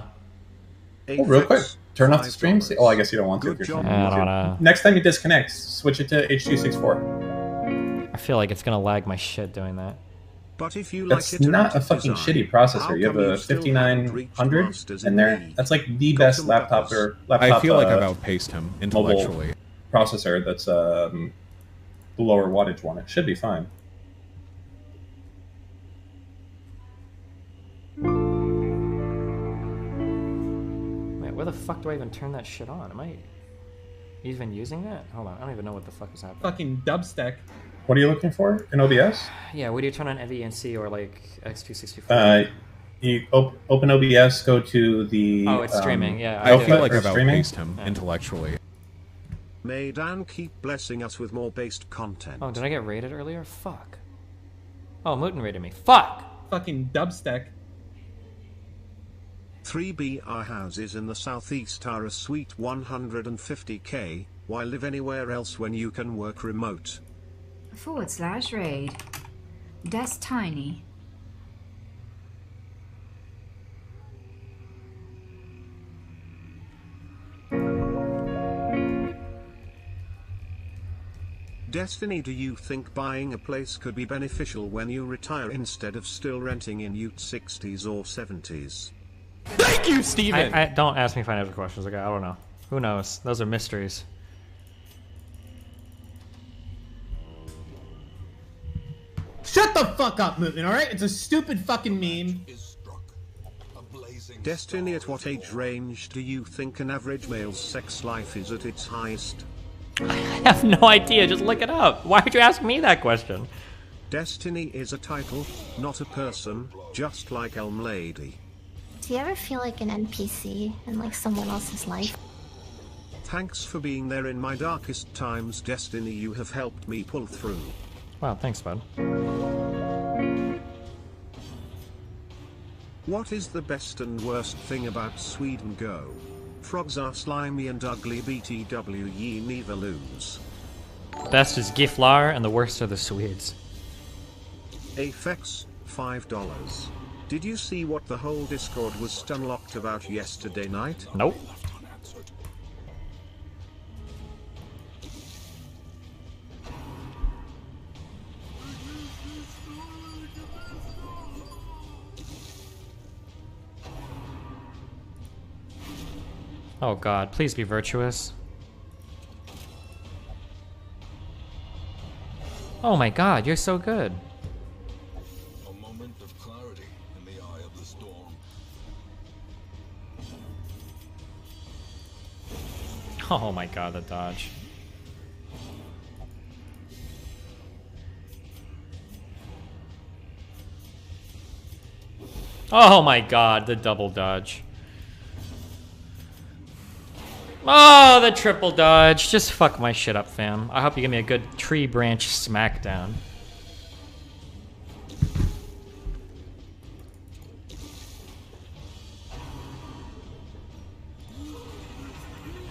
Q: Oh, real quick, turn off the stream. See, oh, I guess you don't want to. If you're streaming.
A: I don't wanna.
Q: Next time you disconnect, switch it to H.264.
A: I feel like it's gonna lag my shit doing that.
C: But if you
Q: That's
C: like
Q: not a
C: interactive
Q: fucking
C: design,
Q: shitty processor.
C: how
Q: You have
C: come
Q: a
C: you still
Q: 5900
C: masters
Q: in
C: in
Q: there.
C: me?
Q: That's like the
C: Got
Q: best
C: some
Q: laptop
C: buttons.
Q: laptop.
G: I feel like I've outpaced him
Q: mobile
G: intellectually.
Q: processor. That's the lower wattage one. It should be fine.
A: Wait, where the fuck do I even turn that shit on? Am I even using that? Hold on, I don't even know what the fuck is happening.
D: Fucking dubstep.
Q: What are you looking for in OBS?
A: Yeah, where do you turn on NVNC or like X264?
Q: You open OBS, go to the.
A: Oh, it's streaming. Yeah,
G: I feel like
Q: or
G: I've
Q: streaming.
G: outpaced him intellectually.
C: May Dan keep blessing us with more based content.
A: Oh, did I get raided earlier? Fuck. Oh, Mutin raided me. Fuck!
D: Fucking dubstep.
C: 3BR houses in the southeast are a sweet 150k. Why live anywhere else when you can work remote?
S: /raid. That's tiny.
C: Destiny, do you think buying a place could be beneficial when you retire instead of still renting in Ute 60s or 70s?
M: Thank you, Steven!
A: I don't ask me financial questions, okay? I don't know. Who knows? Those are mysteries.
D: Shut the fuck up, Mutin, alright? It's a stupid fucking meme.
C: Destiny, at what age range do you think an average male's sex life is at its highest?
A: I have no idea. Just look it up. Why would you ask me that question?
C: Destiny is a title, not a person, just like Elm Lady.
R: Do you ever feel like an NPC in like someone else's life?
C: Thanks for being there in my darkest times, Destiny. You have helped me pull through.
A: Wow, thanks, bud.
C: What is the best and worst thing about Sweden Go? Frogs are slimy and ugly, BTW, ye neither lose.
A: Best is Giflar, and the worst are the Swedes.
C: Aphex, $5. Did you see what the whole Discord was stunlocked about yesterday night?
A: Nope. Oh god, please be virtuous. Oh my god, you're so good.
B: A moment of clarity in the eye of the storm.
A: Oh my god, the dodge. Oh my god, the double dodge. Oh, the triple dodge. Just fuck my shit up, fam. I hope you give me a good tree branch smackdown.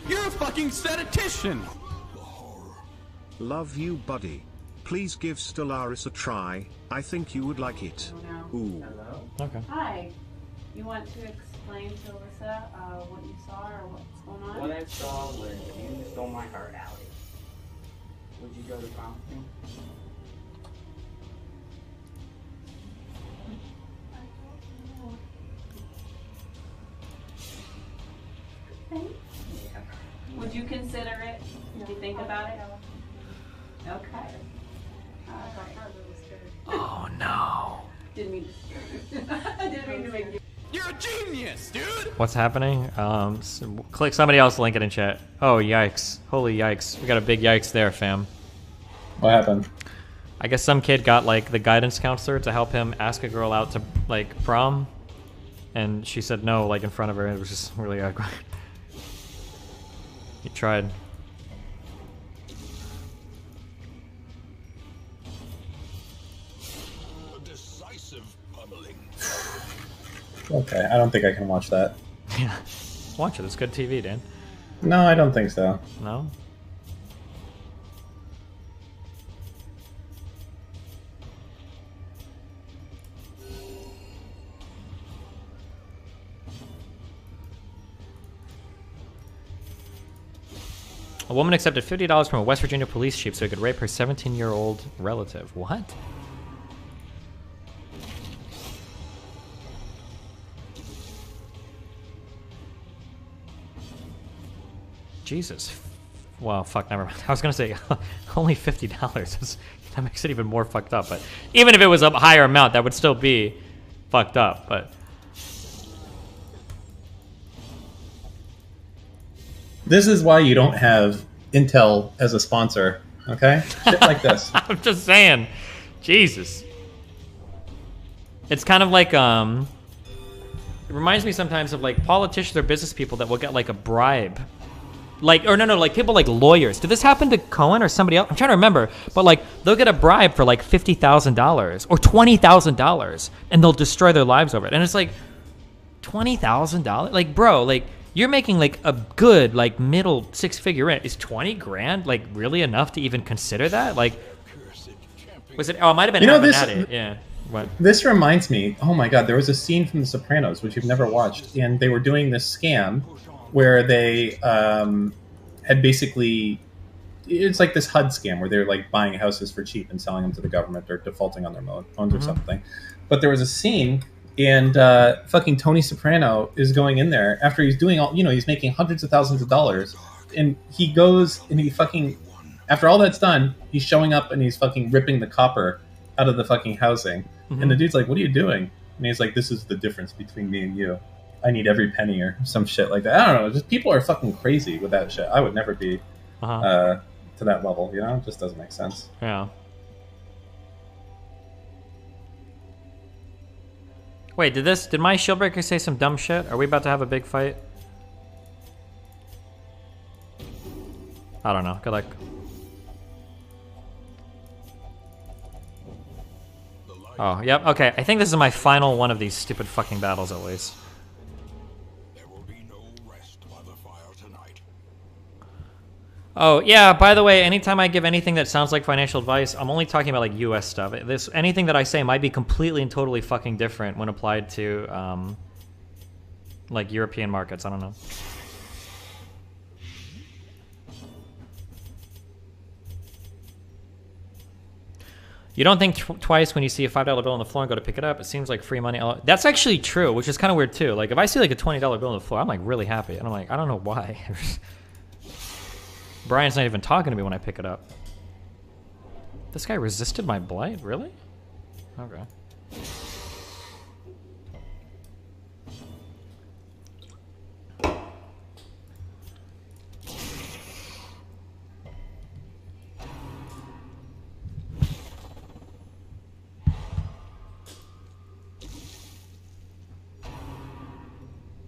M: You're a fucking statistician!
C: Love you, buddy. Please give Stellaris a try. I think you would like it. Ooh.
A: Okay.
T: Hi. You want to explain to Alyssa what you saw or what's going on?
U: What I saw was you stole my heart, Allie. Would you go to prom with me?
T: consider it? Did you think about it? Okay.
A: Oh no.
T: Didn't mean to. I didn't mean to make you.
N: You're a genius, dude!
A: What's happening? Click somebody else, link it in chat. Oh, yikes. Holy yikes. We got a big yikes there, fam.
Q: What happened?
A: I guess some kid got, like, the guidance counselor to help him ask a girl out to, like, prom. And she said no, like, in front of her. It was just really awkward. He tried.
Q: Okay, I don't think I can watch that.
A: Yeah. Watch it. It's good TV, Dan.
Q: No, I don't think so.
A: No? A woman accepted $50 from a West Virginia police chief so he could rape her 17-year-old relative. What? Jesus. Well, fuck, never mind. I was gonna say, only $50. That makes it even more fucked up. But even if it was a higher amount, that would still be fucked up. But
Q: this is why you don't have Intel as a sponsor, okay? Shit like this.
A: I'm just saying. Jesus. It's kind of like, it reminds me sometimes of, like, politicians or business people that will get, like, a bribe. Like, or no, like people like lawyers. Did this happen to Cohen or somebody else? I'm trying to remember. But like, they'll get a bribe for like $50,000 or $20,000 and they'll destroy their lives over it. And it's like, $20,000? Like, bro, like, you're making like a good, like, middle six-figure rent. Is 20 grand like really enough to even consider that? Like, was it? Oh, it might have been.
Q: You know,
A: yeah. What?
Q: This reminds me. Oh my God, there was a scene from The Sopranos which you've never watched, and they were doing this scam where they had basically, it's like this HUD scam where they're like buying houses for cheap and selling them to the government or defaulting on their loans or something. But there was a scene, and fucking Tony Soprano is going in there after he's doing all, he's making hundreds of thousands of dollars, and he goes and he fucking, after all that's done, he's showing up and he's fucking ripping the copper out of the fucking housing. And the dude's like, "What are you doing?" And he's like, "This is the difference between me and you. I need every penny," or some shit like that. I don't know. Just people are fucking crazy with that shit. I would never be to that level. It just doesn't make sense.
A: Yeah. Wait, did my Shieldbreaker say some dumb shit? Are we about to have a big fight? I don't know. Good luck. Oh, yep. Okay, I think this is my final one of these stupid fucking battles, at least. Oh, yeah, by the way, anytime I give anything that sounds like financial advice, I'm only talking about, like, US stuff. Anything that I say might be completely and totally fucking different when applied to, like, European markets. I don't know. You don't think twice when you see a $5 bill on the floor and go to pick it up. It seems like free money. That's actually true, which is kind of weird, too. Like, if I see, like, a $20 bill on the floor, I'm, like, really happy. And I'm like, I don't know why. Brian's not even talking to me when I pick it up. This guy resisted my blight? Really? Okay.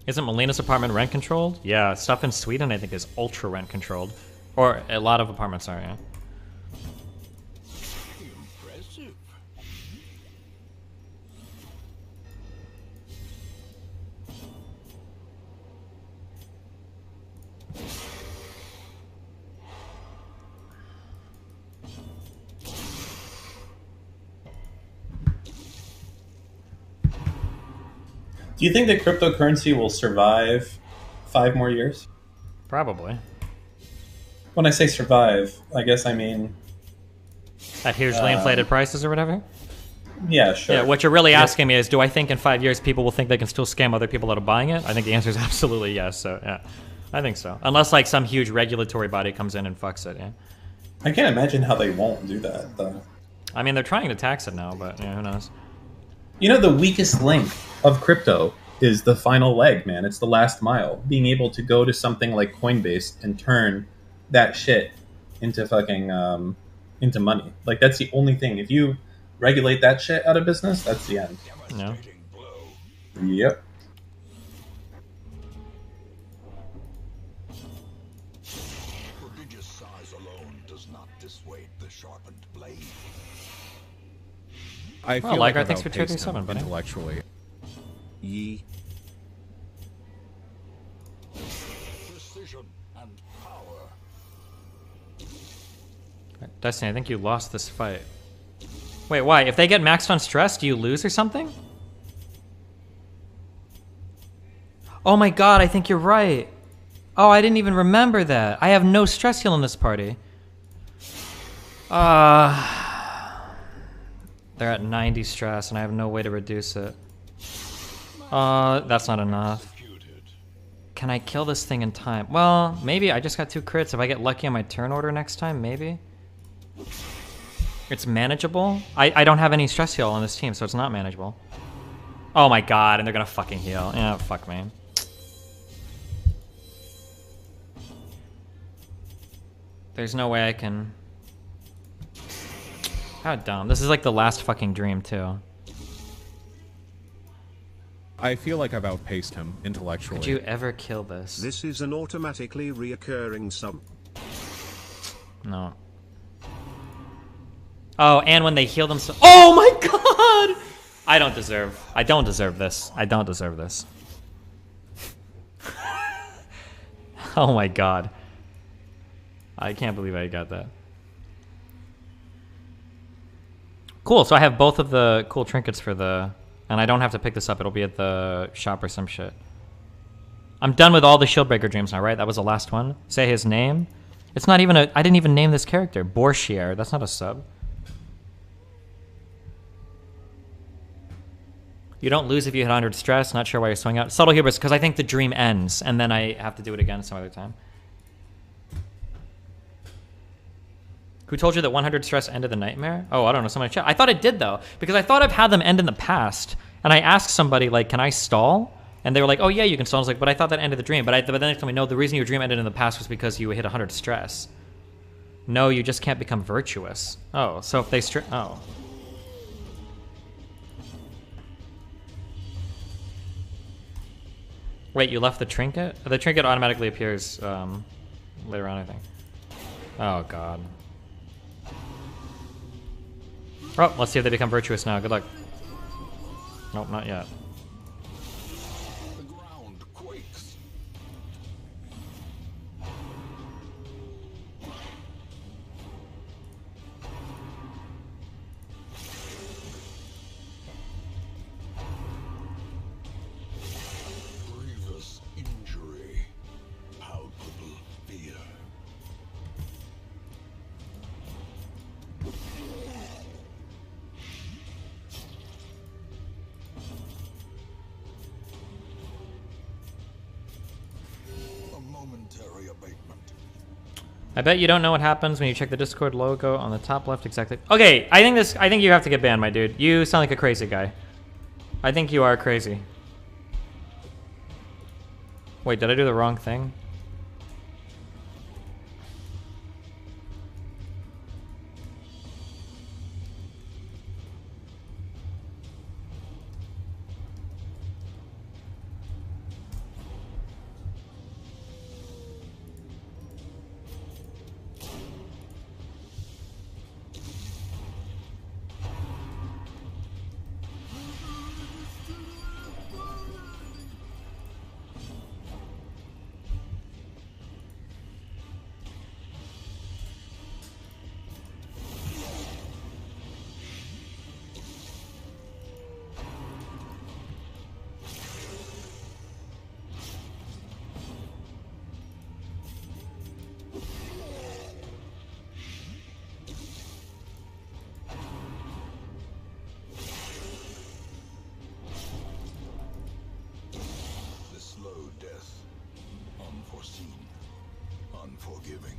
A: Isn't Melina's apartment rent controlled? Yeah, stuff in Sweden I think is ultra rent controlled. Or a lot of apartments are, yeah.
B: Impressive.
Q: Do you think that cryptocurrency will survive 5 more years?
A: Probably.
Q: When I say survive, I guess I mean...
A: At hugely inflated prices or whatever?
Q: Yeah, sure.
A: Yeah, what you're really asking me is, do I think in 5 years people will think they can still scam other people that are buying it? I think the answer is absolutely yes, so yeah. I think so. Unless like some huge regulatory body comes in and fucks it, yeah.
Q: I can't imagine how they won't do that, though.
A: I mean, they're trying to tax it now, but yeah, who knows?
Q: You know, the weakest link of crypto is the final leg, man. It's the last mile. Being able to go to something like Coinbase and turn that shit into fucking into money. Like, that's the only thing. If you regulate that shit out of business, that's the end.
A: No.
Q: Yep.
B: Prodigious size alone does not dissuade the sharpened blade.
G: I feel
A: Well,
G: like
A: Liger,
G: I've
A: thanks for
G: outpaced
A: 237,
G: him
A: buddy.
G: intellectually.
C: Yee.
B: Precision and power.
A: Destiny, I think you lost this fight. Wait, why? If they get maxed on stress, do you lose or something? Oh my god, I think you're right. Oh, I didn't even remember that. I have no stress heal in this party. They're at 90 stress and I have no way to reduce it. That's not enough. Can I kill this thing in time? Well, maybe. I just got 2 crits. If I get lucky on my turn order next time, maybe. It's manageable. I don't have any stress heal on this team, so it's not manageable. Oh my god, and they're gonna fucking heal. Yeah, fuck me. There's no way I can... How dumb. This is like the last fucking dream, too.
G: I feel like I've outpaced him intellectually.
A: Could you ever kill this?
C: This is an automatically reoccurring sum.
A: No. Oh, and when they heal themselves... Oh my god! I don't deserve this. I don't deserve this. Oh my god. I can't believe I got that. Cool, so I have both of the cool trinkets for the... And I don't have to pick this up, it'll be at the shop or some shit. I'm done with all the Shieldbreaker dreams now, right? That was the last one. Say his name. It's not even a... I didn't even name this character. Borschier, that's not a sub. You don't lose if you hit 100 stress, not sure why you're swinging out. Subtle hubris, because I think the dream ends, and then I have to do it again some other time. Who told you that 100 stress ended the nightmare? Oh, I don't know, someone in chat. I thought it did, though, because I thought I've had them end in the past, and I asked somebody, like, can I stall? And they were like, oh yeah, you can stall. I was like, but I thought that ended the dream. But then they told me, no, the reason your dream ended in the past was because you hit 100 stress. No, you just can't become virtuous. Oh, so if they oh. Wait, you left the trinket? The trinket automatically appears later on, I think. Oh, God. Oh, let's see if they become virtuous now. Good luck. Nope, not yet.
B: The ground quakes. Grievous injury. Palpable fear.
A: I bet you don't know what happens when you check the Discord logo on the top left exactly. Okay, I think you have to get banned, my dude. You sound like a crazy guy. I think you are crazy. Wait, did I do the wrong thing?
B: forgiving.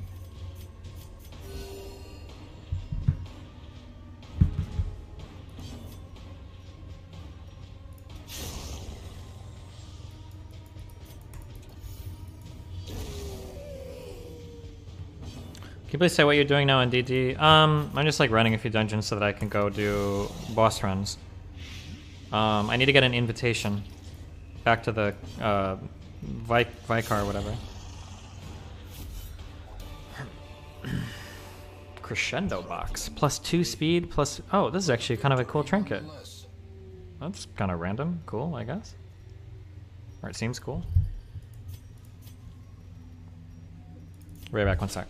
A: Can you please say what you're doing now in DD? I'm just like running a few dungeons so that I can go do boss runs. I need to get an invitation back to the Vicar or whatever. Crescendo box. +2 speed, plus... Oh, this is actually kind of a cool trinket. That's kind of random. Cool, I guess. Or it seems cool. Right back, 1 sec.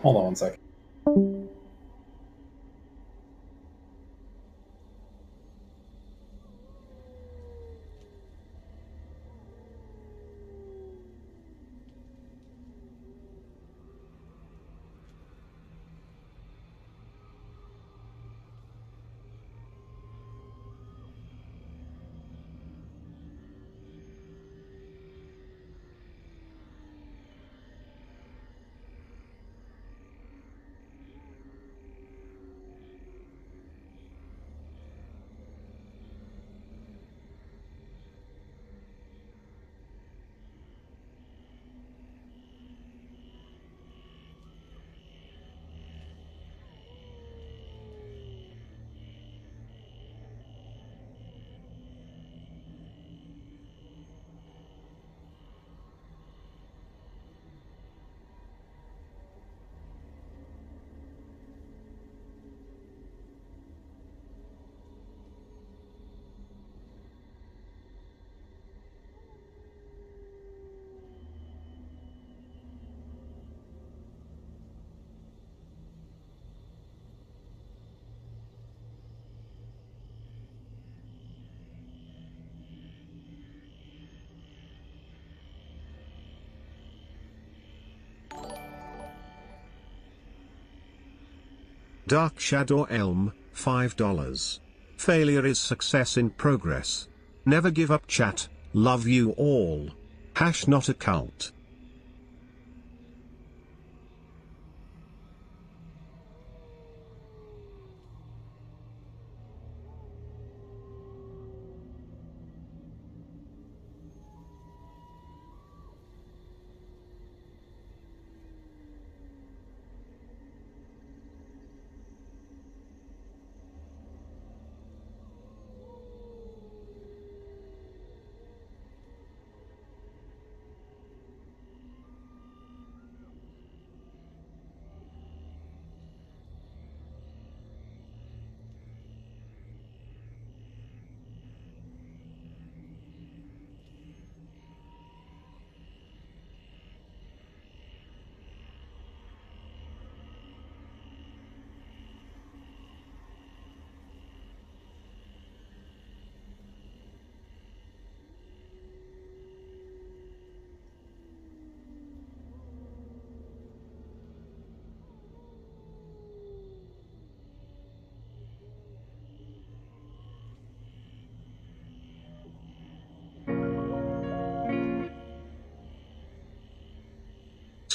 Q: Hold on 1 second.
C: Dark Shadow Elm, $5. Failure is success in progress. Never give up, chat. Love you all. # not a cult.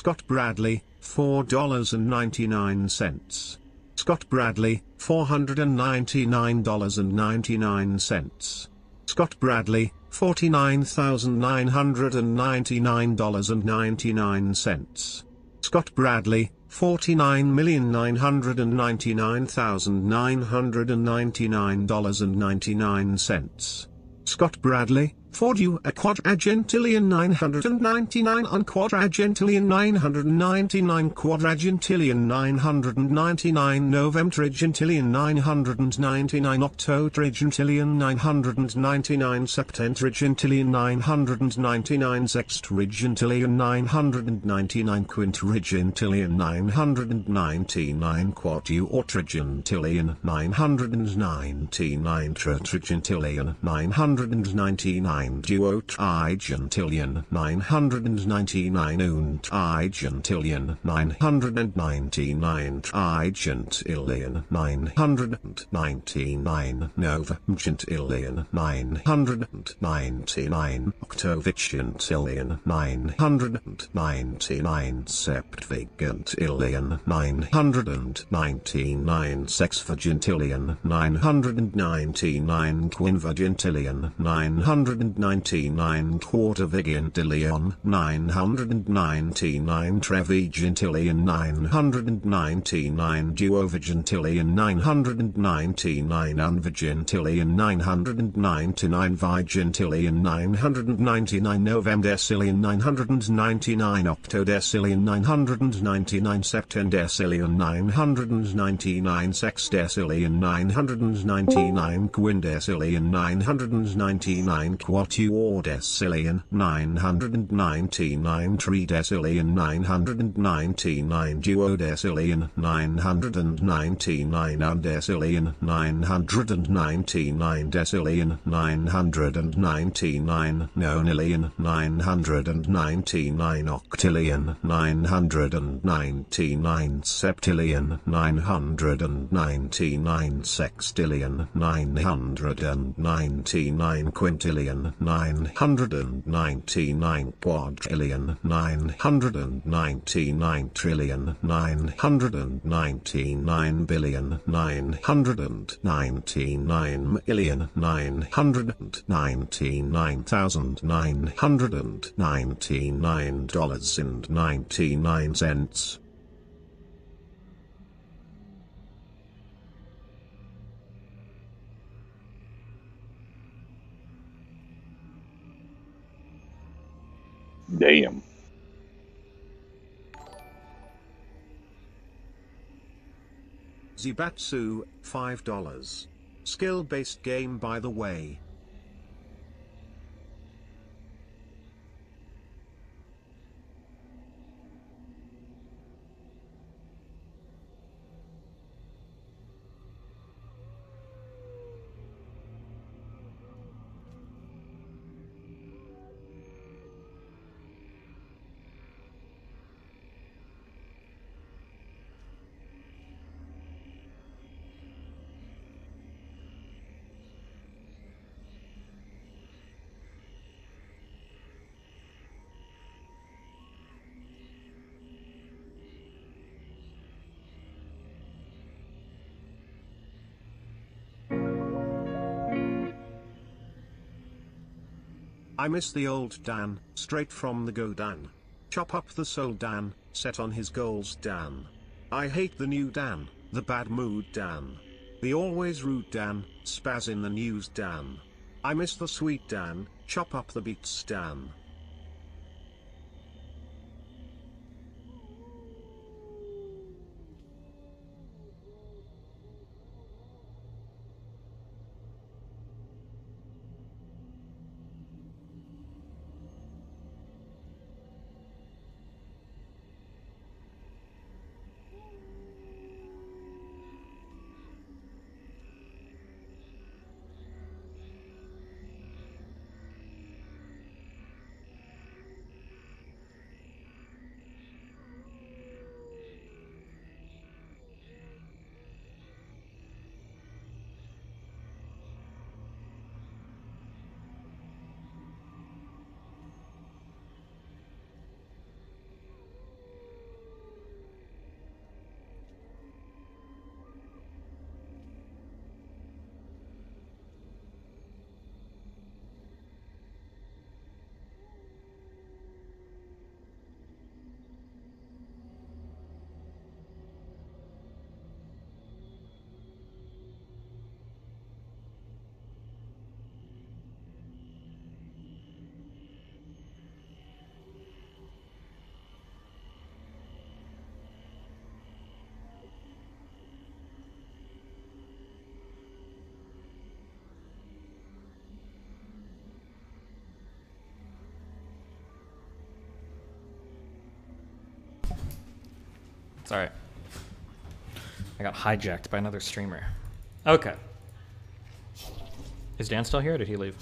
C: Scott Bradley, $4.99. Scott Bradley, $499.99. Scott Bradley, $49,999.99. Scott Bradley, $49,999,999.99. Scott Bradley, Ford you a quadragentillion 999 on quadragentillion 999 quadragentillion 999 novemtrigentillion 999 octotrigentillion 999 septentrigentillion 999 sextrigentillion 999 quintrigentillion 999 quatuortrigentillion 999 tetratrigentillion 999 duotrigentillion 999 untrigentillion 999 trigentillion 999 novemgentillion 999 octovigentillion 999 septvigentillion 999 sexvigentillion 999 quinvigentillion 999 quarter-vigintillion 999 trevigintillion 999 duovigintillion 999 unvigintillion 999 vigintillion 999 novemdecillion 999 octodecillion 999 septendecillion 999 sexdecillion 999 quindecillion 999 quatuordecillion 999 tridecillion 999 duodecillion 999 undecillion 999 decillion 999 nonillion 999 octillion 999 septillion 999 sextillion 999 quintillion 999 quadrillion 999 trillion 999 billion 999 million 999,999 dollars and 99 cents.
E: Damn.
C: Zibatsu, $5. Skill-based game by the way. I miss the old Dan, straight from the go Dan. Chop up the soul Dan, set on his goals Dan. I hate the new Dan, the bad mood Dan. The always rude Dan, spaz in the news Dan. I miss the sweet Dan, chop up the beats Dan.
A: It's alright. I got hijacked by another streamer. Okay. Is Dan still here or did he leave?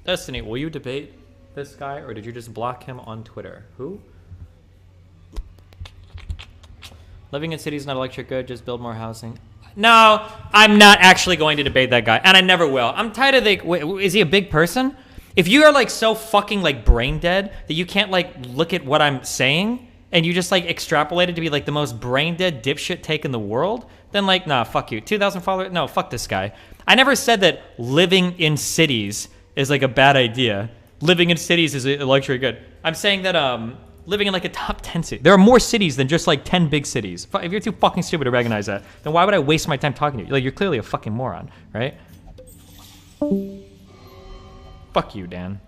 A: Destiny, will you debate this guy or did you just block him on Twitter? Who? Living in cities not electric good, just build more housing. No, I'm not actually going to debate that guy, and I never will. I'm tired of the... Is he a big person? If you are like so fucking like brain dead that you can't like look at what I'm saying and you just like extrapolate it to be like the most brain dead dipshit take in the world, then like, nah, fuck you. 2,000 followers? No, fuck this guy. I never said that living in cities is like a bad idea. Living in cities is a luxury good. I'm saying that living in like a top 10 city. There are more cities than just like 10 big cities. If you're too fucking stupid to recognize that, then why would I waste my time talking to you? Like, you're clearly a fucking moron, right? Fuck you, Dan.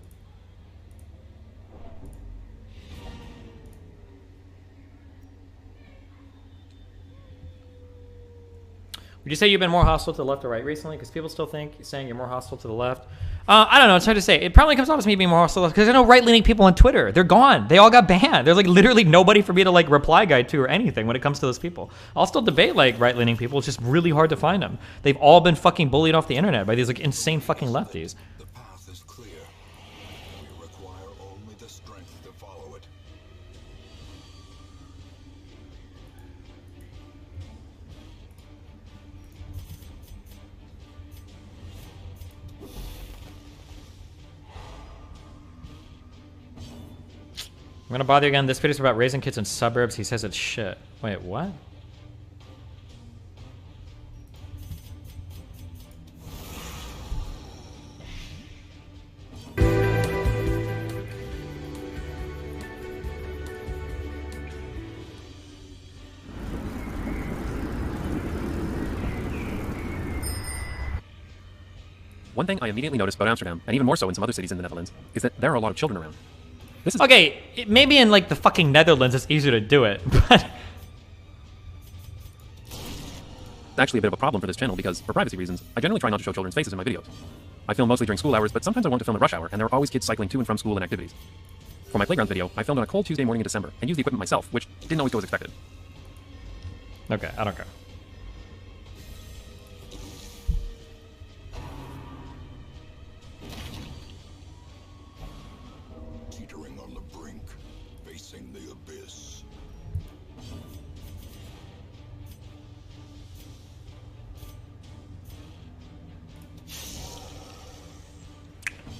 A: Would you say you've been more hostile to the left or right recently? Because people still think you're saying you're more hostile to the left. I don't know. It's hard to say. It probably comes off as me being more hostile because I know right-leaning people on Twitter. They're gone. They all got banned. There's like literally nobody for me to like reply guide to or anything when it comes to those people. I'll still debate like right-leaning people. It's just really hard to find them. They've all been fucking bullied off the internet by these like insane fucking lefties.
B: The path is clear. We require only the strength to follow it.
A: I'm gonna bother you again. This video's about raising kids in suburbs. He says it's shit. Wait, what?
E: One thing I immediately noticed about Amsterdam, and even more so in some other cities in the Netherlands, is that there are a lot of children around. This is
A: okay, maybe in like the fucking Netherlands it's easier to do it, but
E: actually a bit of a problem for this channel because, for privacy reasons, I generally try not to show children's faces in my videos. I film mostly during school hours, but sometimes I want to film at rush hour, and there are always kids cycling to and from school and activities. For my playground video, I filmed on a cold Tuesday morning in December, and used the equipment myself, which didn't always go as expected.
A: okay, I don't care.
B: Teetering on the brink, facing the abyss.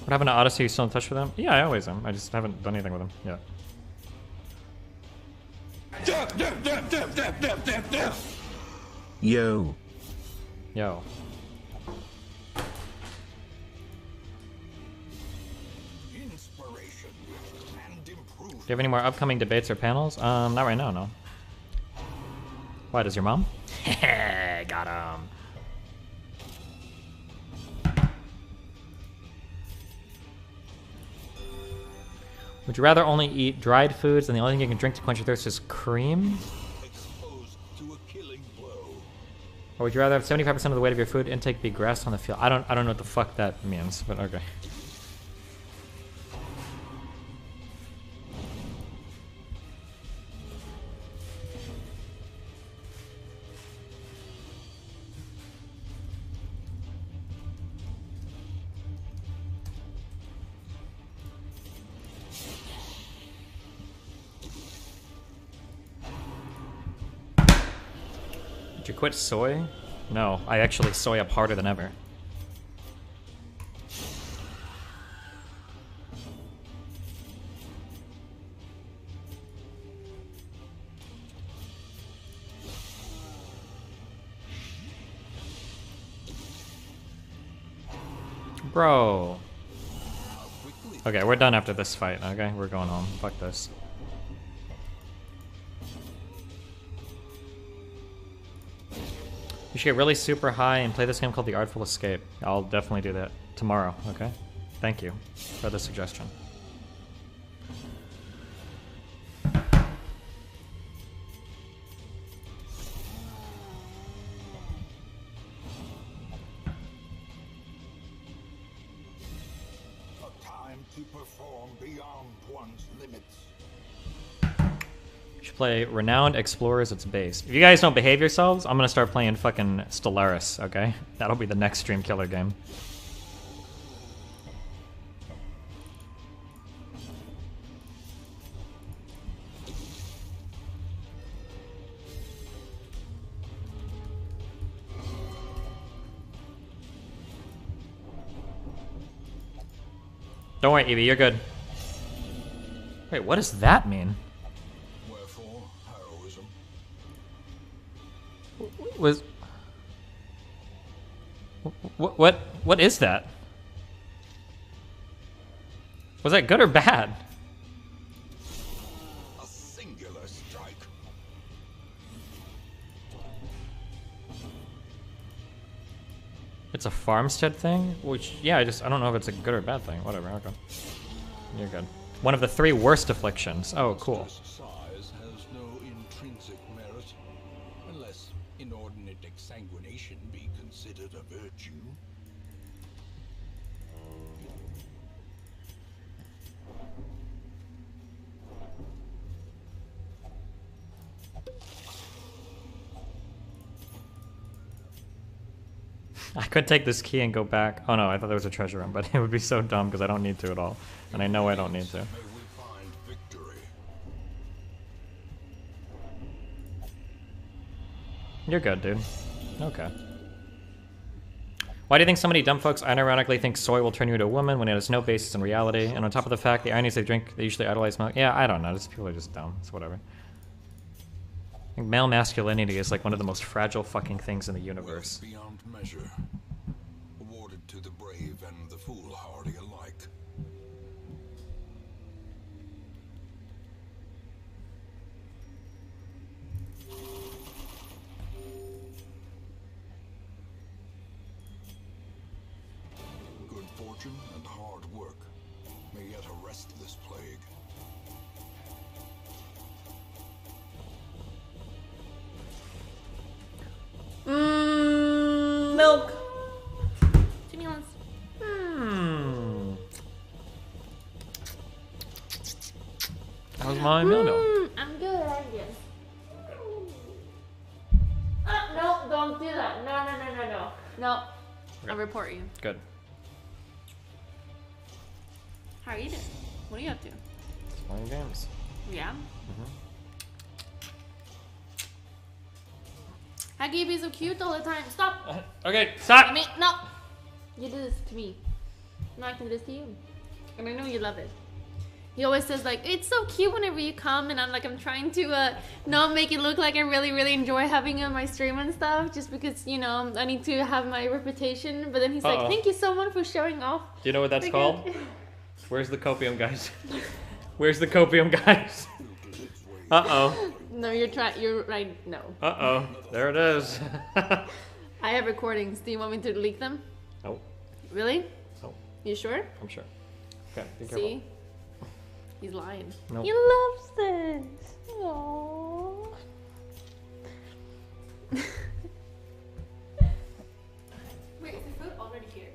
A: What happened to Odyssey? You still in touch with them? Yeah, I always am. I just haven't done anything with them yet.
C: Yo.
A: Yo. Do you have any more upcoming debates or panels? Not right now, no. Why, does your mom? Got him. Would you rather only eat dried foods and the only thing you can drink to quench your thirst is cream? Or would you rather have 75% of the weight of your food intake be grass on the field? I don't know what the fuck that means, but okay. Did you quit soy? No, I actually soy up harder than ever. Bro. Okay, we're done after this fight, okay? We're going home. Fuck this. You should get really super high and play this game called The Artful Escape. I'll definitely do that tomorrow, okay? Thank you for the suggestion.
B: to perform beyond one's limits.
A: Should play Renowned Explorers its base. If you guys don't behave yourselves, I'm gonna start playing fucking Stellaris, okay? That'll be the next stream killer game. Don't worry, Evie, you're good. Wait, what does that mean?
B: Wherefore, heroism.
A: Was what is that? Was that good or bad?
B: A singular strike.
A: It's a farmstead thing? Which, yeah, I don't know if it's a good or bad thing. Whatever, okay. You're good. One of the 3 worst afflictions. Oh, cool.
B: Size has no intrinsic merit, unless inordinate exsanguination be considered a virtue.
A: I could take this key and go back. Oh no, I thought there was a treasure room, but it would be so dumb because I don't need to at all. And I know I don't need to. You're good, dude. Okay. Why do you think so many dumb folks unironically think soy will turn you into a woman when it has no basis in reality? And on top of the fact, the ironies they drink, they usually idolize milk. Yeah, I don't know. Just people are just dumb. It's whatever. I think male masculinity is like one of the most fragile fucking things in the universe.
B: Beyond measure, awarded to the brave and the foolhardy alike. Good fortune and hard work may yet arrest this plague.
A: Milk.
F: Jimmy wants.
A: How's my meal milk?
F: I'm good. I'm good. No, don't do that. No. No. I'll report you.
A: Good.
F: How are you doing? What are you up to?
A: Playing games.
F: Yeah? How can you be so cute all the time? Stop!
A: Okay, stop!
F: I mean, no! You do this to me. Now I can do this to you. And I know you love it. He always says like, it's so cute whenever you come, and I'm like, I'm trying to not make it look like I really, really enjoy having you on my stream and stuff, just because, you know, I need to have my reputation. But then he's like, thank you so much for showing off.
A: Do you know what that's called? Where's the copium, guys? Where's the copium, guys? Uh-oh.
F: No, you're right, no.
A: Uh-oh. There it is.
F: I have recordings. Do you want me to leak them?
A: Nope.
F: Really?
A: Nope.
F: You sure?
A: I'm sure. Okay, be careful.
F: See? He's lying.
A: Nope.
F: He loves this. Aww. Wait, is the food already here?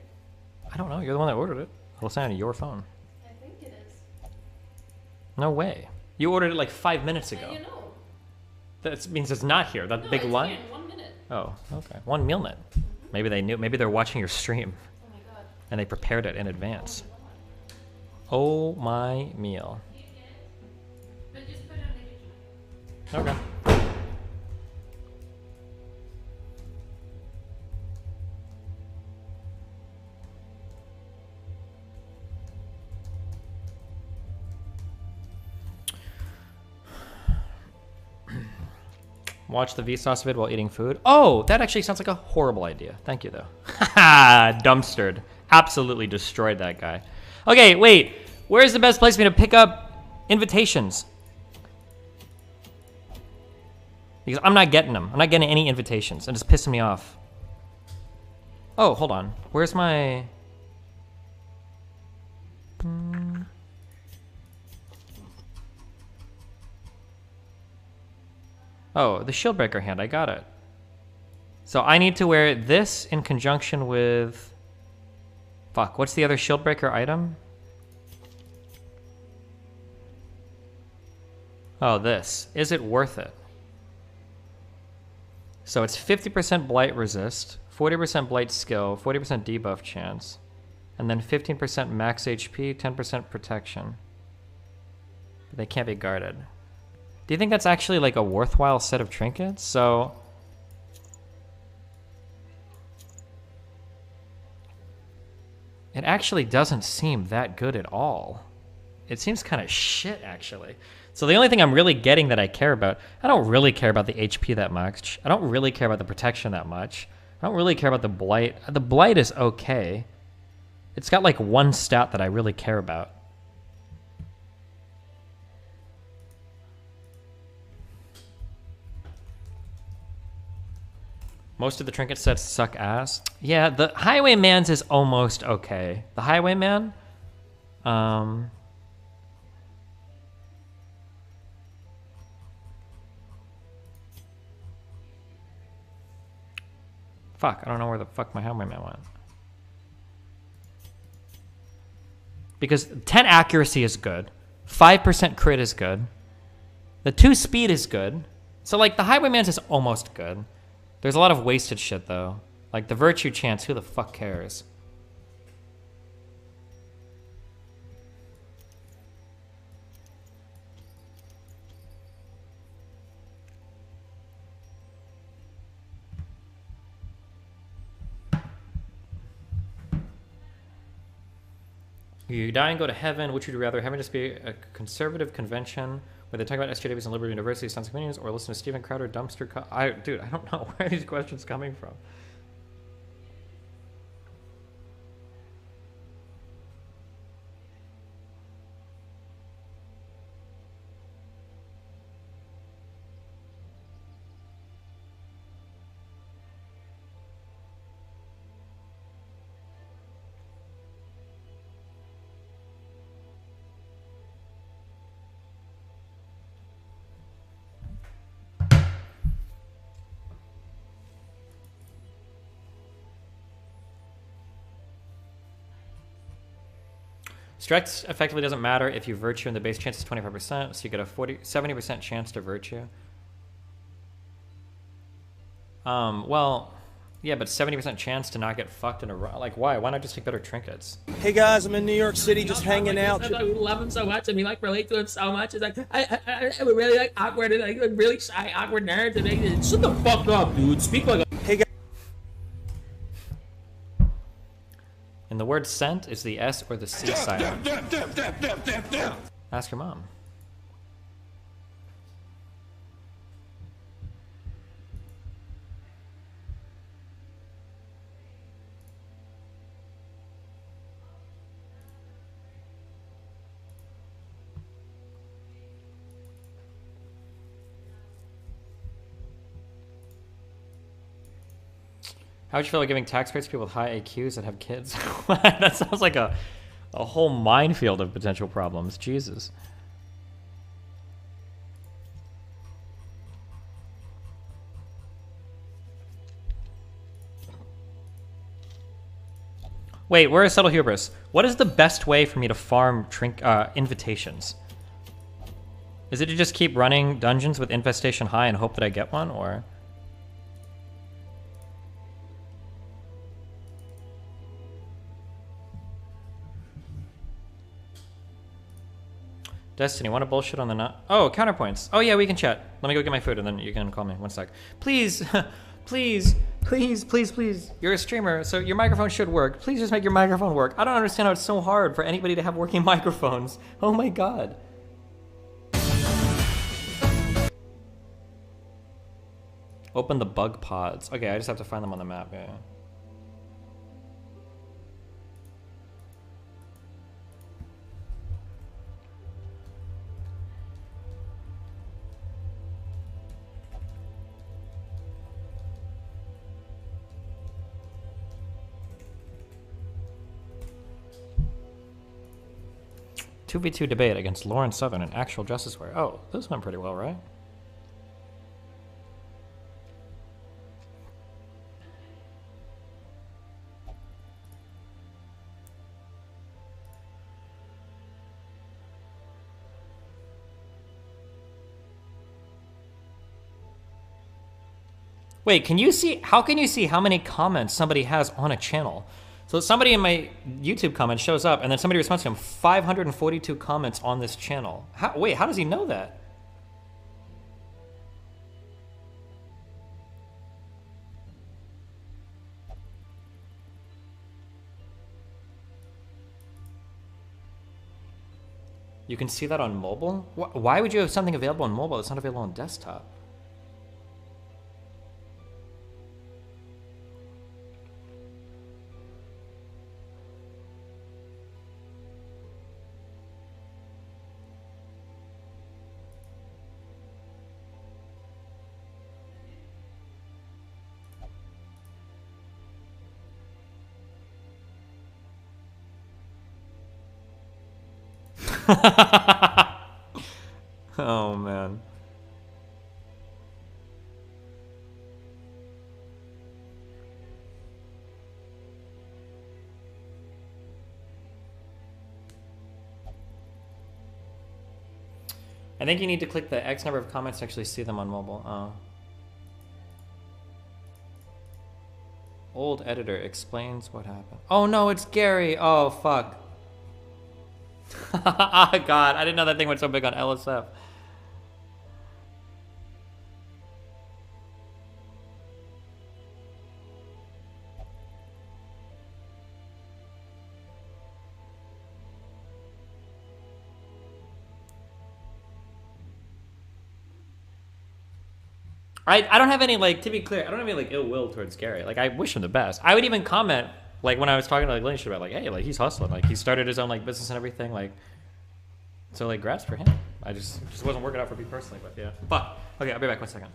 A: I don't know. You're the one that ordered it. It'll sound on your phone.
F: I think it is.
A: No way. You ordered it like 5 minutes ago.
F: You know.
A: That means it's not here. That big
F: it's
A: line.
F: here in 1 minute.
A: Oh, okay. 1 meal net. Maybe they knew. Maybe they're watching your stream.
F: Oh my god.
A: And they prepared it in advance. Oh my meal.
F: But just put it on the kitchen.
A: Okay. Watch the Vsauce vid while eating food. Oh, that actually sounds like a horrible idea. Thank you, though. Haha, dumpstered. Absolutely destroyed that guy. Okay, wait. Where's the best place for me to pick up invitations? Because I'm not getting them. I'm not getting any invitations. And it's pissing me off. Oh, hold on. Where's my... Oh, the Shieldbreaker hand. I got it. So I need to wear this in conjunction with... Fuck, what's the other Shieldbreaker item? Oh, this. Is it worth it? So it's 50% blight resist, 40% blight skill, 40% debuff chance, and then 15% max HP, 10% protection. But they can't be guarded. Do you think that's actually like a worthwhile set of trinkets? So it actually doesn't seem that good at all. It seems kind of shit, actually. So the only thing I'm really getting that I care about, I don't really care about the HP that much. I don't really care about the protection that much. I don't really care about the blight. The blight is okay. It's got like one stat that I really care about. Most of the trinket sets suck ass. Yeah, the Highwayman's is almost okay. The Highwayman, fuck, I don't know where the fuck my Highwayman went. Because 10 accuracy is good. 5% crit is good. The 2 speed is good. So like the Highwayman's is almost good. There's a lot of wasted shit though. Like the virtue chance, who the fuck cares? You die and go to heaven. Which would you rather? Having just be a conservative convention where they talk about SJWs and liberty university science communities, or listen to Steven Crowder dumpster? Dude, I don't know where are these questions coming from. Strength effectively doesn't matter if you virtue and the base chance is 25%, so you get a 70% chance to virtue. Well, yeah, but 70% chance to not get fucked in a row. Like, why? Why not just take better trinkets?
H: Hey guys, I'm in New York City, just hanging out.
V: I love him so much, and we like relate to him so much. It's like I really like awkward, and like really shy, awkward nerds. And they, shut the fuck up, dude. Speak like a.
H: Hey guys.
A: And the word sent is the S or the C silent. Ask your mom. How would you feel like giving tax credits to people with high AQs that have kids? That sounds like a whole minefield of potential problems. Jesus. Wait, where is Subtle Hubris? What is the best way for me to farm invitations? Is it to just keep running dungeons with infestation high and hope that I get one, or...? Destiny, want to bullshit on the nut? Oh, counterpoints. Oh yeah, we can chat. Let me go get my food and then you can call me. One sec. Please, please, please, please, please. You're a streamer, so your microphone should work. Please just make your microphone work. I don't understand how it's so hard for anybody to have working microphones. Oh my god. Open the bug pods. Okay, I just have to find them on the map, yeah. "2v2 debate against Lauren Southern and actual Justice Warrior." Oh, this went pretty well, right? Wait, can you see? How can you see how many comments somebody has on a channel? So somebody in my YouTube comment shows up, and then somebody responds to him. 542 comments on this channel. Wait, how does he know that? You can see that on mobile? Why would you have something available on mobile that's not available on desktop? Oh man. I think you need to click the X number of comments to actually see them on mobile. Oh. Old editor explains what happened. Oh no, it's Gary. Oh fuck. Oh god, I didn't know that thing went so big on LSF. I don't have any, like, to be clear, I don't have any, like, ill will towards Gary. Like, I wish him the best. I would even comment, like, when I was talking to, like, Lynch about, like, hey, like, he's hustling. Like, he started his own, like, business and everything. Like, so, like, grass for him. I just wasn't working out for me personally, but yeah. Fuck. Okay, I'll be back 1 second.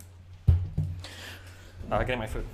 A: Getting my food.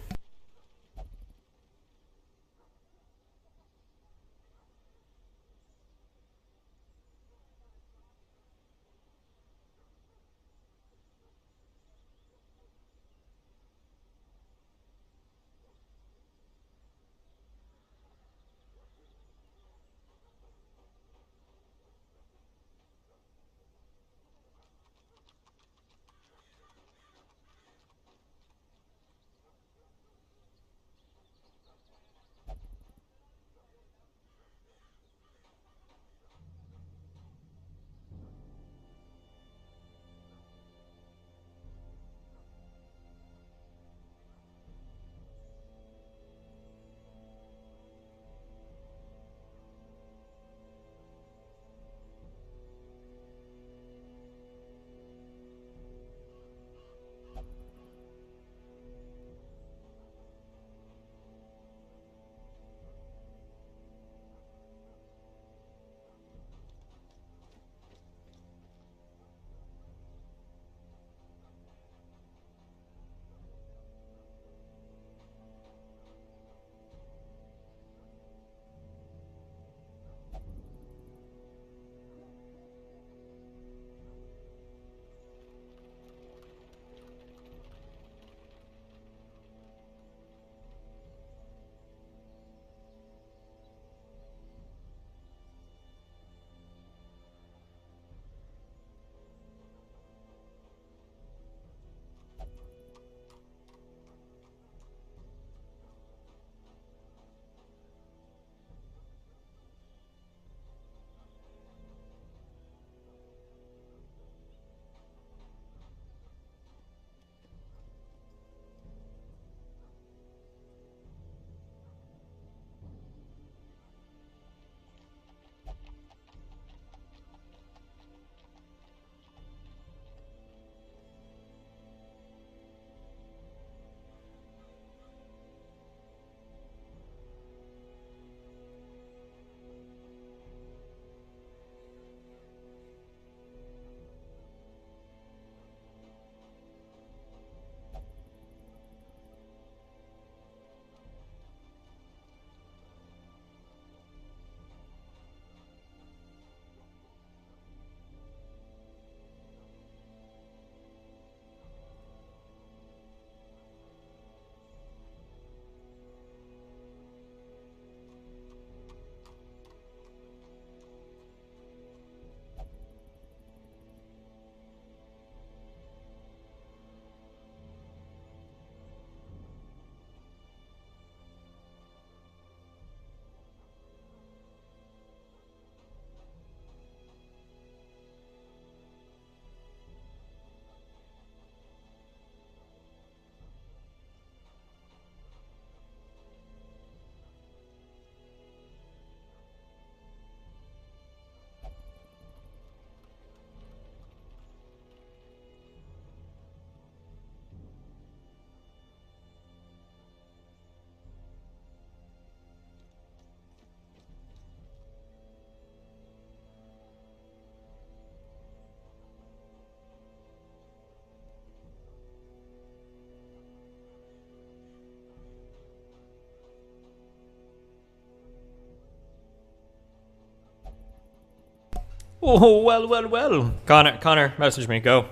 A: Oh, well. Connor, message me. Go.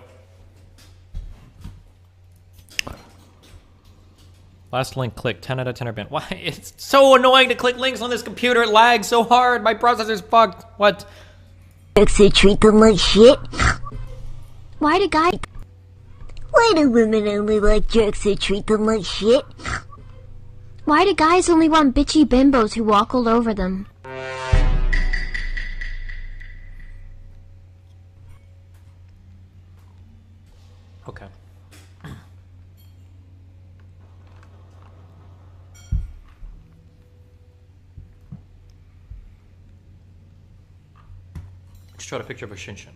A: Last link, click. 10 out of 10 are banned. Why? It's so annoying to click links on this computer. It lags so hard. My processor's fucked. What?
I: They treat them like shit. Why do guys... Why do women only like jerks who treat them like shit? Why do guys only want bitchy bimbos who walk all over them?
A: Okay. Just showed a picture of a Shinshin.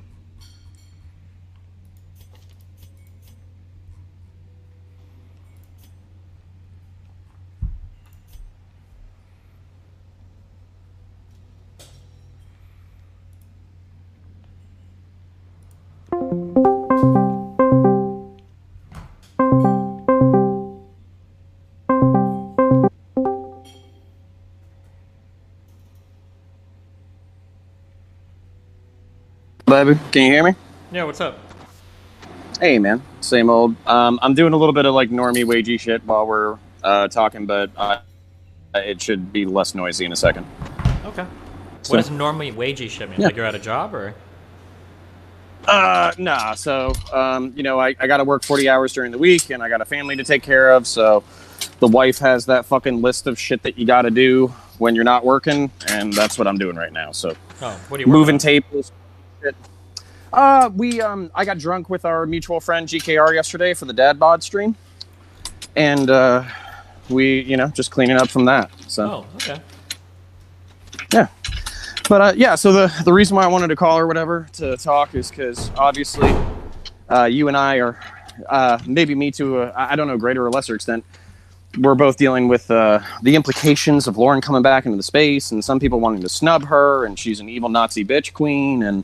J: Baby, can you hear me?
A: Yeah, what's up?
J: Hey, man. Same old. I'm doing a little bit of like normie wagey shit while we're talking, but it should be less noisy in a second.
A: Okay.
J: So-
A: What does normally wagey shit mean?
J: Yeah.
A: Like you're at a job or?
J: Nah. So, I got to work 40 hours during the week, and I got a family to take care of. So, the wife has that fucking list of shit that you got to do when you're not working, and that's what I'm doing right now. So,
A: Oh, what are you
J: moving
A: working
J: tables. Shit. I got drunk with our mutual friend GKR yesterday for the Dad Bod stream, and we, just cleaning up from that. So.
A: Oh, okay.
J: Yeah. But yeah, so the reason why I wanted to call or whatever to talk is because obviously you and I are, maybe me to I don't know, greater or lesser extent, we're both dealing with the implications of Lauren coming back into the space, and some people wanting to snub her, and she's an evil Nazi bitch queen, and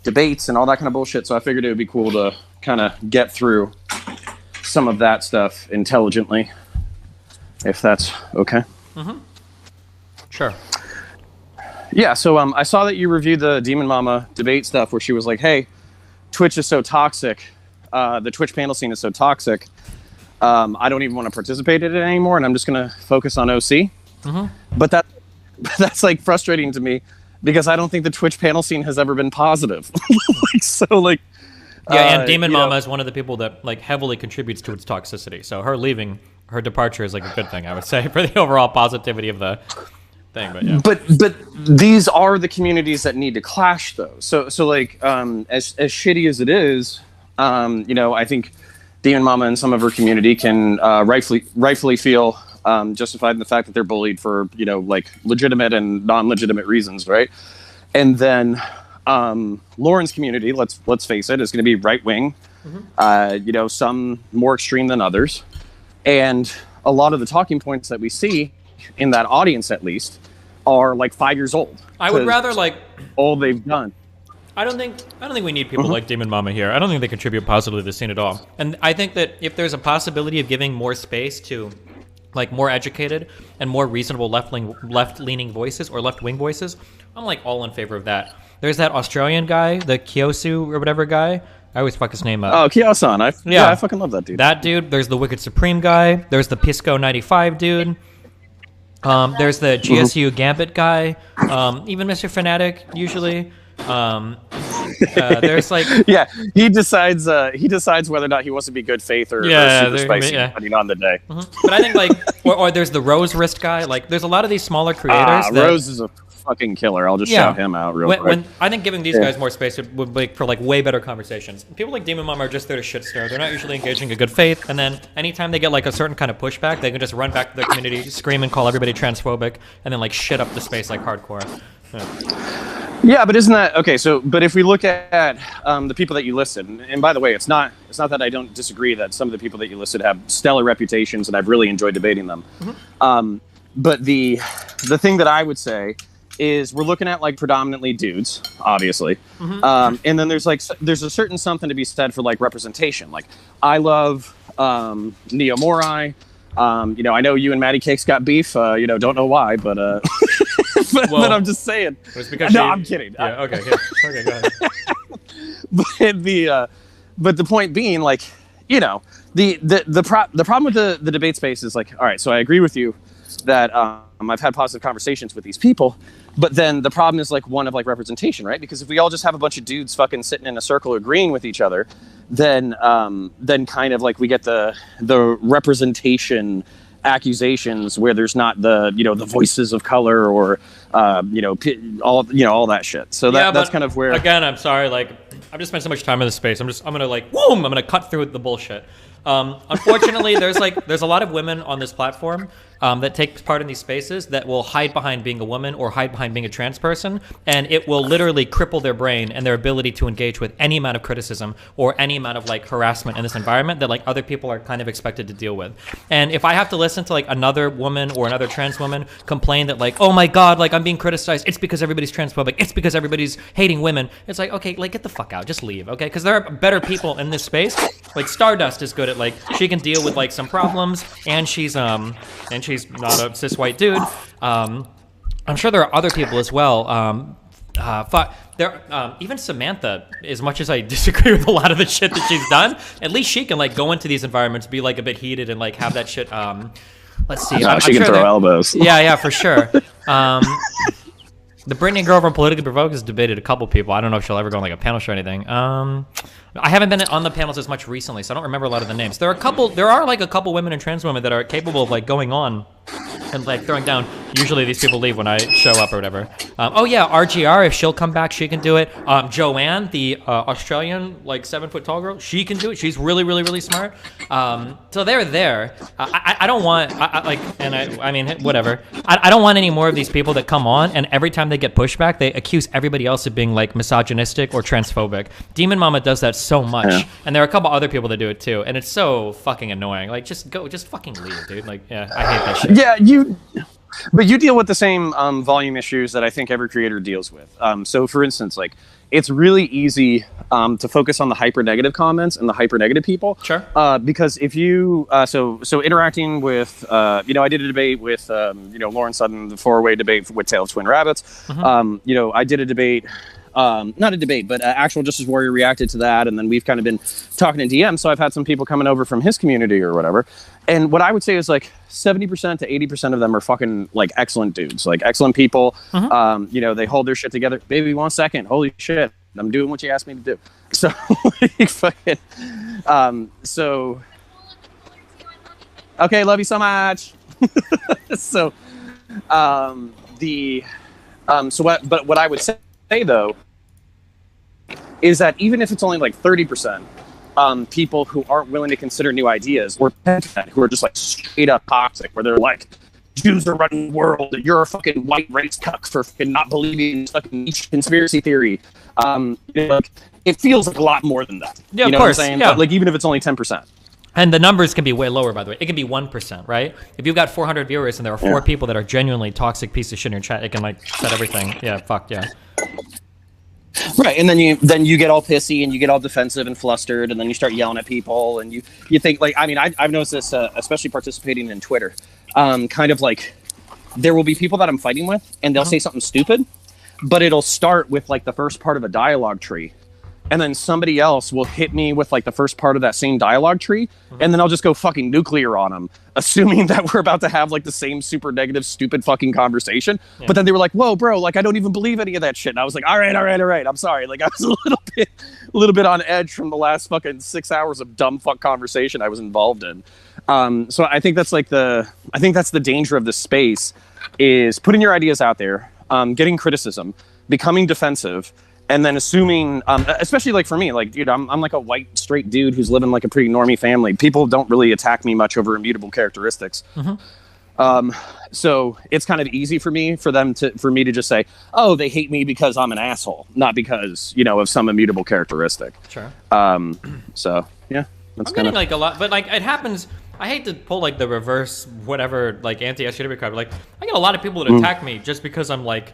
J: debates and all that kind of bullshit. So I figured it would be cool to kind of get through some of that stuff intelligently, if that's okay.
A: Mm-hmm. Sure.
J: Yeah, so I saw that you reviewed the Demon Mama debate stuff where she was like, hey, Twitch is so toxic. The Twitch panel scene is so toxic. I don't even want to participate in it anymore, and I'm just going to focus on OC.
A: Mm-hmm.
J: But that's like frustrating to me because I don't think the Twitch panel scene has ever been positive.
A: Yeah, and Demon Mama is one of the people that like heavily contributes to its toxicity. So her leaving, her departure is like a good thing, I would say, for the overall positivity of the thing. But yeah.
J: But these are the communities that need to clash, though. So like as shitty as it is, I think Demon Mama and some of her community can rightfully feel justified in the fact that they're bullied for like legitimate and non-legitimate reasons, right? And then Lauren's community, let's face it, is going to be right wing. Mm-hmm. Some more extreme than others, and a lot of the talking points that we see in that audience, at least, are like 5 years old.
A: I would rather like
J: all they've done.
A: I don't think we need people like Demon Mama here. I don't think they contribute positively to the scene at all. And I think that if there's a possibility of giving more space to like more educated and more reasonable left-leaning voices or left-wing voices, I'm like all in favor of that. There's that Australian guy, the Kyosu or whatever guy. I always fuck his name up.
J: Oh, Kyo-san. I fucking love that dude.
A: That dude. There's the Wicked Supreme guy. There's the Pisco 95 dude. There's the GSU Gambit guy. Even Mr. Fanatic usually. There's like
J: he decides whether or not he wants to be good faith or super spicy depending on the day.
A: Mm-hmm. But I think like or there's the Rose Wrist guy. Like there's a lot of these smaller creators.
J: Rose is a fucking killer. I'll just shout him out real quick.
A: When I think giving these guys more space would make for like way better conversations. People like Demon Mom are just there to shit stir. They're not usually engaging in good faith. And then anytime they get like a certain kind of pushback, they can just run back to their community, scream and call everybody transphobic, and then like shit up the space like hardcore.
J: Yeah, but isn't that okay? So, but if we look at the people that you listed, and by the way, it's not that I don't disagree that some of the people that you listed have stellar reputations, and I've really enjoyed debating them. Mm-hmm. But the thing that I would say is we're looking at like predominantly dudes, obviously, and then there's a certain something to be said for like representation. Like I love Neo Morai. I know you and Matty Cakes got beef. Don't know why, but but I'm just saying.
A: It's because
J: no, I'm kidding.
A: Yeah. Okay. Okay. Go ahead.
J: But the point being, like, you know, the problem with the debate space is like, all right, so I agree with you that I've had positive conversations with these people, but then the problem is like one of like representation, right? Because if we all just have a bunch of dudes fucking sitting in a circle agreeing with each other, then kind of like we get the representation accusations where there's not the, you know, the voices of color or all that shit. So that's kind of where,
A: again, I'm sorry, like I've just spent so much time in this space. I'm gonna like, boom, I'm gonna cut through the bullshit. Unfortunately, there's a lot of women on this platform that take part in these spaces that will hide behind being a woman or hide behind being a trans person, and it will literally cripple their brain and their ability to engage with any amount of criticism or any amount of like harassment in this environment that like other people are kind of expected to deal with. And if I have to listen to like another woman or another trans woman complain that like, oh my god, like I'm being criticized, it's because everybody's transphobic, it's because everybody's hating women, it's like, okay, like get the fuck out, just leave, okay? Because there are better people in this space. Like Stardust is good at like, she can deal with like some problems, and she's not a cis white dude. I'm sure there are other people as well. Even Samantha, as much as I disagree with a lot of the shit that she's done, at least she can like go into these environments, be like a bit heated, and like have that shit. Let's see.
J: No, she can throw elbows.
A: Yeah, for sure. The Brittany girl from Politically Provoked has debated a couple people. I don't know if she'll ever go on like a panel show or anything. I haven't been on the panels as much recently, so I don't remember a lot of the names. There are like a couple women and trans women that are capable of like going on and like throwing down. Usually these people leave when I show up or whatever. Oh yeah, RGR, if she'll come back, she can do it. Joanne, the Australian like 7-foot tall girl, she can do it. She's really, really, really smart. So they're there. I don't want, I mean, whatever. I don't want any more of these people that come on and every time they get pushback, they accuse everybody else of being like misogynistic or transphobic. Demon Mama does that so much, and there are a couple other people that do it too, and it's so fucking annoying. Like, just fucking leave, dude. Like, yeah, I hate that shit.
J: Yeah, but you deal with the same volume issues that I think every creator deals with. So, for instance, like, it's really easy to focus on the hyper negative comments and the hyper negative people.
A: Sure.
J: Because if you so interacting with I did a debate with Lauren Sutton, the 4-way debate with Tale of Twin Rabbits.
A: Mm-hmm.
J: I did a debate. Not a debate, but Actual Justice Warrior reacted to that, and then we've kind of been talking in DM, so I've had some people coming over from his community or whatever, and what I would say is like 70% to 80% of them are fucking like excellent dudes, like excellent people.
A: Mm-hmm.
J: They hold their shit together. Baby, 1 second, holy shit, I'm doing what you asked me to do. So, okay, love you so much. So, what I would say though is that even if it's only like 30% people who aren't willing to consider new ideas, or 10% who are just like straight up toxic, where they're like, Jews are running the world, and you're a fucking white race cuck for fucking not believing in fucking each conspiracy theory. Like, it feels like a lot more than that.
A: Yeah,
J: you know
A: of course.
J: What I'm saying?
A: Yeah.
J: But like, even if it's only 10%.
A: And the numbers can be way lower, by the way. It can be 1%, right? If you've got 400 viewers and there are 4 people that are genuinely toxic piece of shit in your chat, it can like set everything. Yeah, fuck yeah.
J: Right, and then you get all pissy and you get all defensive and flustered, and then you start yelling at people, and you think, like, I mean, I've noticed this, especially participating in Twitter, kind of like there will be people that I'm fighting with, and they'll say something stupid, but it'll start with like the first part of a dialogue tree, and then somebody else will hit me with like the first part of that same dialogue tree, and then I'll just go fucking nuclear on them, assuming that we're about to have like the same super negative, stupid fucking conversation. Yeah. But then they were like, "Whoa, bro! Like I don't even believe any of that shit." And I was like, "All right. I'm sorry. Like I was a little bit on edge from the last fucking 6 hours of dumb fuck conversation I was involved in." So I think that's the danger of this space, is putting your ideas out there, getting criticism, becoming defensive. And then assuming, especially like for me, like, dude, I'm like a white straight dude who's living like a pretty normie family. People don't really attack me much over immutable characteristics.
A: Mm-hmm.
J: So it's kind of easy for me to just say, oh, they hate me because I'm an asshole, not because, of some immutable characteristic.
A: Sure.
J: So yeah, that's
A: I'm
J: kind
A: getting
J: of
A: like a lot, but like it happens. I hate to pull like the reverse, whatever, like anti-SJW card. Like I get a lot of people that attack me just because I'm like,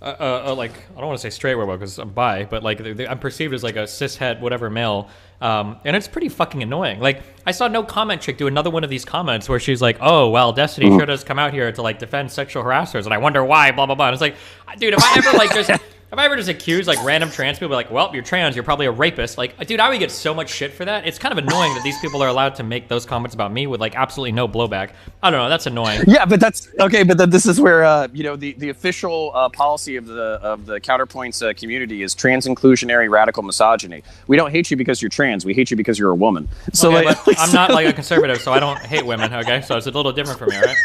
A: like, I don't want to say straight werewolf because I'm bi, but like I'm perceived as like a cishet whatever male, and it's pretty fucking annoying. Like I saw No Comment Chick do another one of these comments where she's like, oh well, Destiny sure does come out here to like defend sexual harassers, and I wonder why, blah blah blah. And it's like, dude, if I ever like just if I ever just accuse like random trans people, like, well, you're trans, you're probably a rapist. Like, dude, I would get so much shit for that. It's kind of annoying that these people are allowed to make those comments about me with like absolutely no blowback. I don't know, that's annoying.
J: Yeah, but that's okay. But then this is where you know, the official policy of the Counterpoints community is trans inclusionary radical misogyny. We don't hate you because you're trans. We hate you because you're a woman. So
A: okay,
J: like,
A: but I'm not like a conservative, so I don't hate women. Okay, so it's a little different for me, right?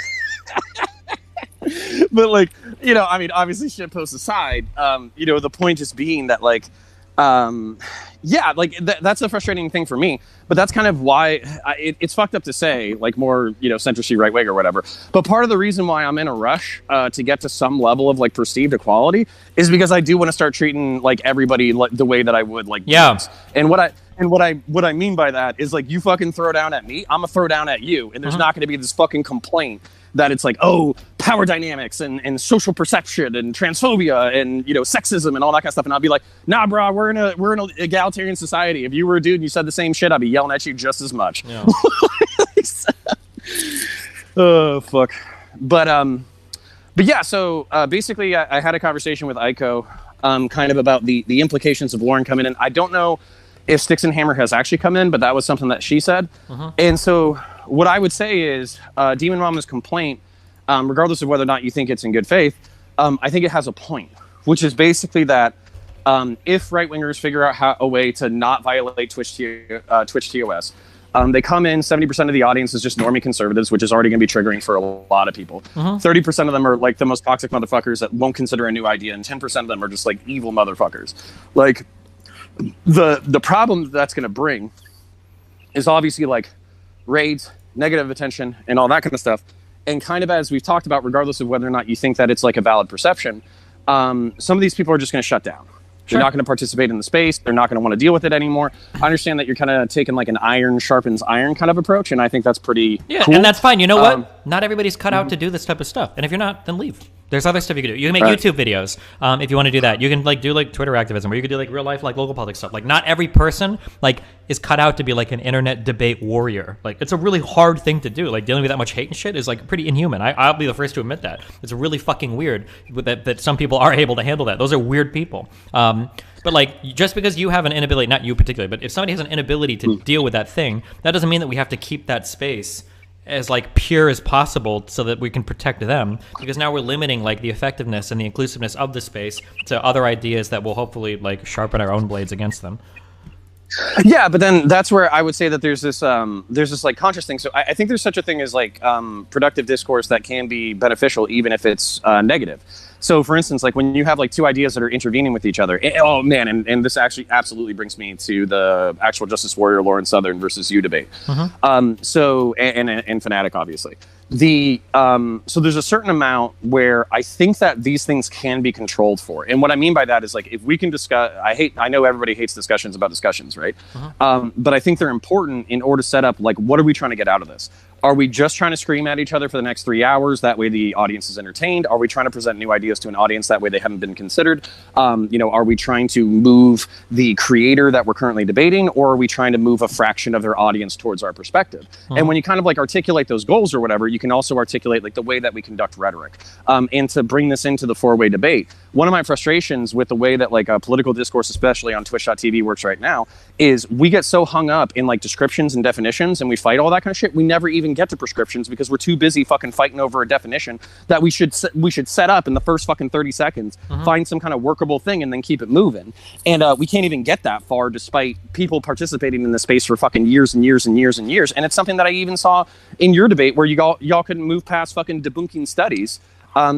J: But like, you know, I mean, obviously shit posts aside, you know, the point just being that like, yeah, like that's a frustrating thing for me, but that's kind of why it's fucked up to say like more, you know, centrist right wing or whatever. But part of the reason why I'm in a rush to get to some level of like perceived equality is because I do want to start treating like everybody like the way that I would like.
A: Yeah.
J: And what I mean by that is like, you fucking throw down at me, I'm gonna throw down at you, and there's not gonna be this fucking complaint that it's like, oh, power dynamics and social perception and transphobia and, you know, sexism and all that kind of stuff. And I'll be like, nah, bro, we're in an egalitarian society. If you were a dude and you said the same shit, I'd be yelling at you just as much. Yeah. Oh, fuck. But yeah, so basically I had a conversation with Aiko kind of about the implications of Lauren coming in. I don't know if Sticks and Hammer has actually come in, but that was something that she said. And so what I would say is Demon Mama's complaint, regardless of whether or not you think it's in good faith, I think it has a point, which is basically that if right-wingers figure out a way to not violate Twitch TOS, they come in, 70% of the audience is just normie conservatives, which is already going to be triggering for a lot of people. 30% of them are like the most toxic motherfuckers that won't consider a new idea, and 10% of them are just like evil motherfuckers. Like, the problem that's going to bring is obviously like raids, negative attention, and all that kind of stuff. And kind of as we've talked about, regardless of whether or not you think that it's like a valid perception, some of these people are just going to shut down. They're not going to participate in the space. They're not going to want to deal with it anymore. I understand that you're kind of taking like an iron sharpens iron kind of approach, and I think that's pretty cool.
A: And that's fine. You know what? Not everybody's cut out to do this type of stuff. And if you're not, then leave. There's other stuff you can do. You can make YouTube videos if you want to do that. You can like do like Twitter activism, or you can do like real life like local politics stuff. Like not every person like is cut out to be like an internet debate warrior. Like it's a really hard thing to do. Like dealing with that much hate and shit is like pretty inhuman. I'll be the first to admit that. It's really fucking weird that some people are able to handle that. Those are weird people. But like just because you have an inability, not you particularly, but if somebody has an inability to deal with that thing, that doesn't mean that we have to keep that space as like pure as possible so that we can protect them, because now we're limiting like the effectiveness and the inclusiveness of the space to other ideas that will hopefully like sharpen our own blades against them.
J: Yeah, but then that's where I would say that there's this like conscious thing. So I think there's such a thing as like productive discourse that can be beneficial even if it's negative. So for instance, like when you have like two ideas that are intervening with each other, oh man, and this actually absolutely brings me to the actual Justice Warrior Lauren Southern versus you debate. So and Fnatic obviously. So there's a certain amount where I think that these things can be controlled for. And what I mean by that is like if we can discuss, I know everybody hates discussions about discussions, right? But I think they're important in order to set up like what are we trying to get out of this? Are we just trying to scream at each other for the next 3 hours? That way the audience is entertained. Are we trying to present new ideas to an audience? That way they haven't been considered. You know, are we trying to move the creator that we're currently debating, or are we trying to move a fraction of their audience towards our perspective? And when you kind of like articulate those goals or whatever, you can also articulate like the way that we conduct rhetoric. And to bring this into the four-way debate, one of my frustrations with the way that like a political discourse, especially on Twitch.tv works right now, is we get so hung up in like descriptions and definitions and we fight all that kind of shit. We never even get to prescriptions because we're too busy fucking fighting over a definition that we should set up in the first fucking 30 seconds, find some kind of workable thing and then keep it moving. And we can't even get that far despite people participating in the space for fucking years and years and years and years. And it's something that I even saw in your debate where y'all couldn't move past fucking debunking studies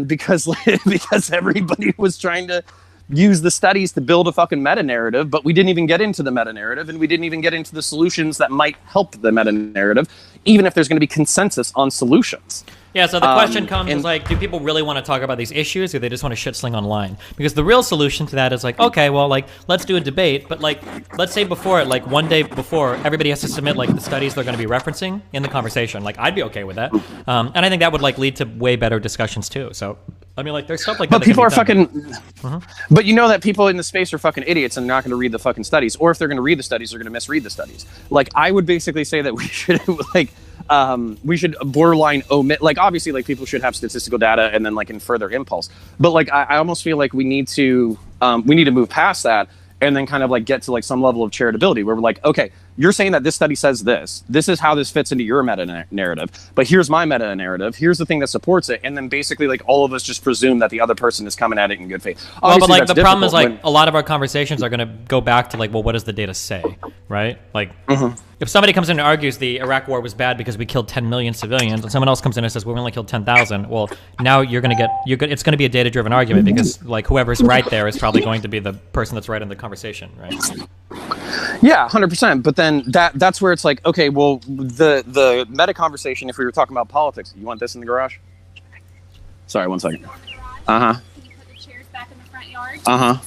J: because everybody was trying to use the studies to build a fucking meta-narrative, but we didn't even get into the meta-narrative, and we didn't even get into the solutions that might help the meta-narrative, even if there's going to be consensus on solutions.
A: Yeah, so the question comes is like, do people really want to talk about these issues, or they just want to shit sling online? Because the real solution to that is like, okay, well, like, let's do a debate, but like, let's say before it, like one day before, everybody has to submit like the studies they're going to be referencing in the conversation. Like, I'd be okay with that. And I think that would like lead to way better discussions too. So I mean, like, there's stuff like
J: but
A: that.
J: People are fucking.
A: Uh-huh.
J: But you know that people in the space are fucking idiots and they're not going to read the fucking studies. Or if they're going to read the studies, they're going to misread the studies. Like, I would basically say that we should we should borderline omit. Like, obviously, like, people should have statistical data and then like infer their impulse. But like, I almost feel like we need to move past that and then kind of like get to like some level of charitability where we're like, okay, you're saying that this study says this. This is how this fits into your meta narrative. But here's my meta narrative. Here's the thing that supports it. And then basically, like, all of us just presume that the other person is coming at it in good faith.
A: Well,
J: Obviously,
A: but like
J: that's
A: the problem is like
J: difficult
A: a lot of our conversations are going to go back to like, well, what does the data say, right? Like, if somebody comes in and argues the Iraq War was bad because we killed 10 million civilians, and someone else comes in and says, well, we only killed 10,000. Well, now you're going to get it's going to be a data-driven argument because like whoever's right there is probably going to be the person that's right in the conversation, right?
J: Yeah, 100%. But then that's where it's like, okay, well, the meta conversation, if we were talking about politics, you want this in the garage? Sorry, 1 second. Uh-huh.
K: Can you put the chairs back in the front yard?
J: Uh-huh.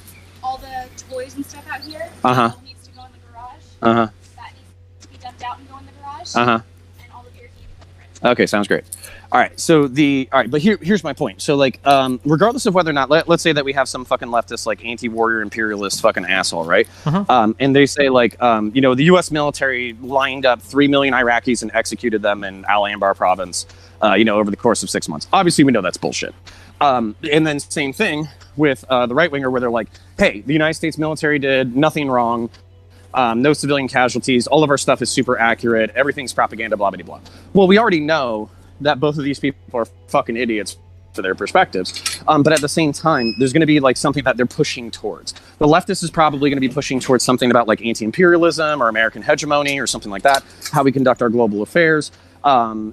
K: All the toys and stuff out here?
J: Uh-huh.
K: All needs to go in the garage?
J: Uh-huh.
K: That needs to be dumped out and go in the garage?
J: Uh-huh.
K: And all the beers need to go in the fridge.
J: Okay, sounds great. All right, but here's my point. So like, regardless of whether or not, let's say that we have some fucking leftist, like anti-warrior imperialist fucking asshole, right? And they say like, the U.S. military lined up 3 million Iraqis and executed them in Al Anbar province, over the course of 6 months. Obviously, we know that's bullshit. And then same thing with the right winger, where they're like, hey, the United States military did nothing wrong. No civilian casualties. All of our stuff is super accurate. Everything's propaganda, blah, blah, blah. Well, we already know that both of these people are fucking idiots for their perspectives. But at the same time, there's going to be like something that they're pushing towards. The leftist is probably going to be pushing towards something about like anti-imperialism or American hegemony or something like that, how we conduct our global affairs. And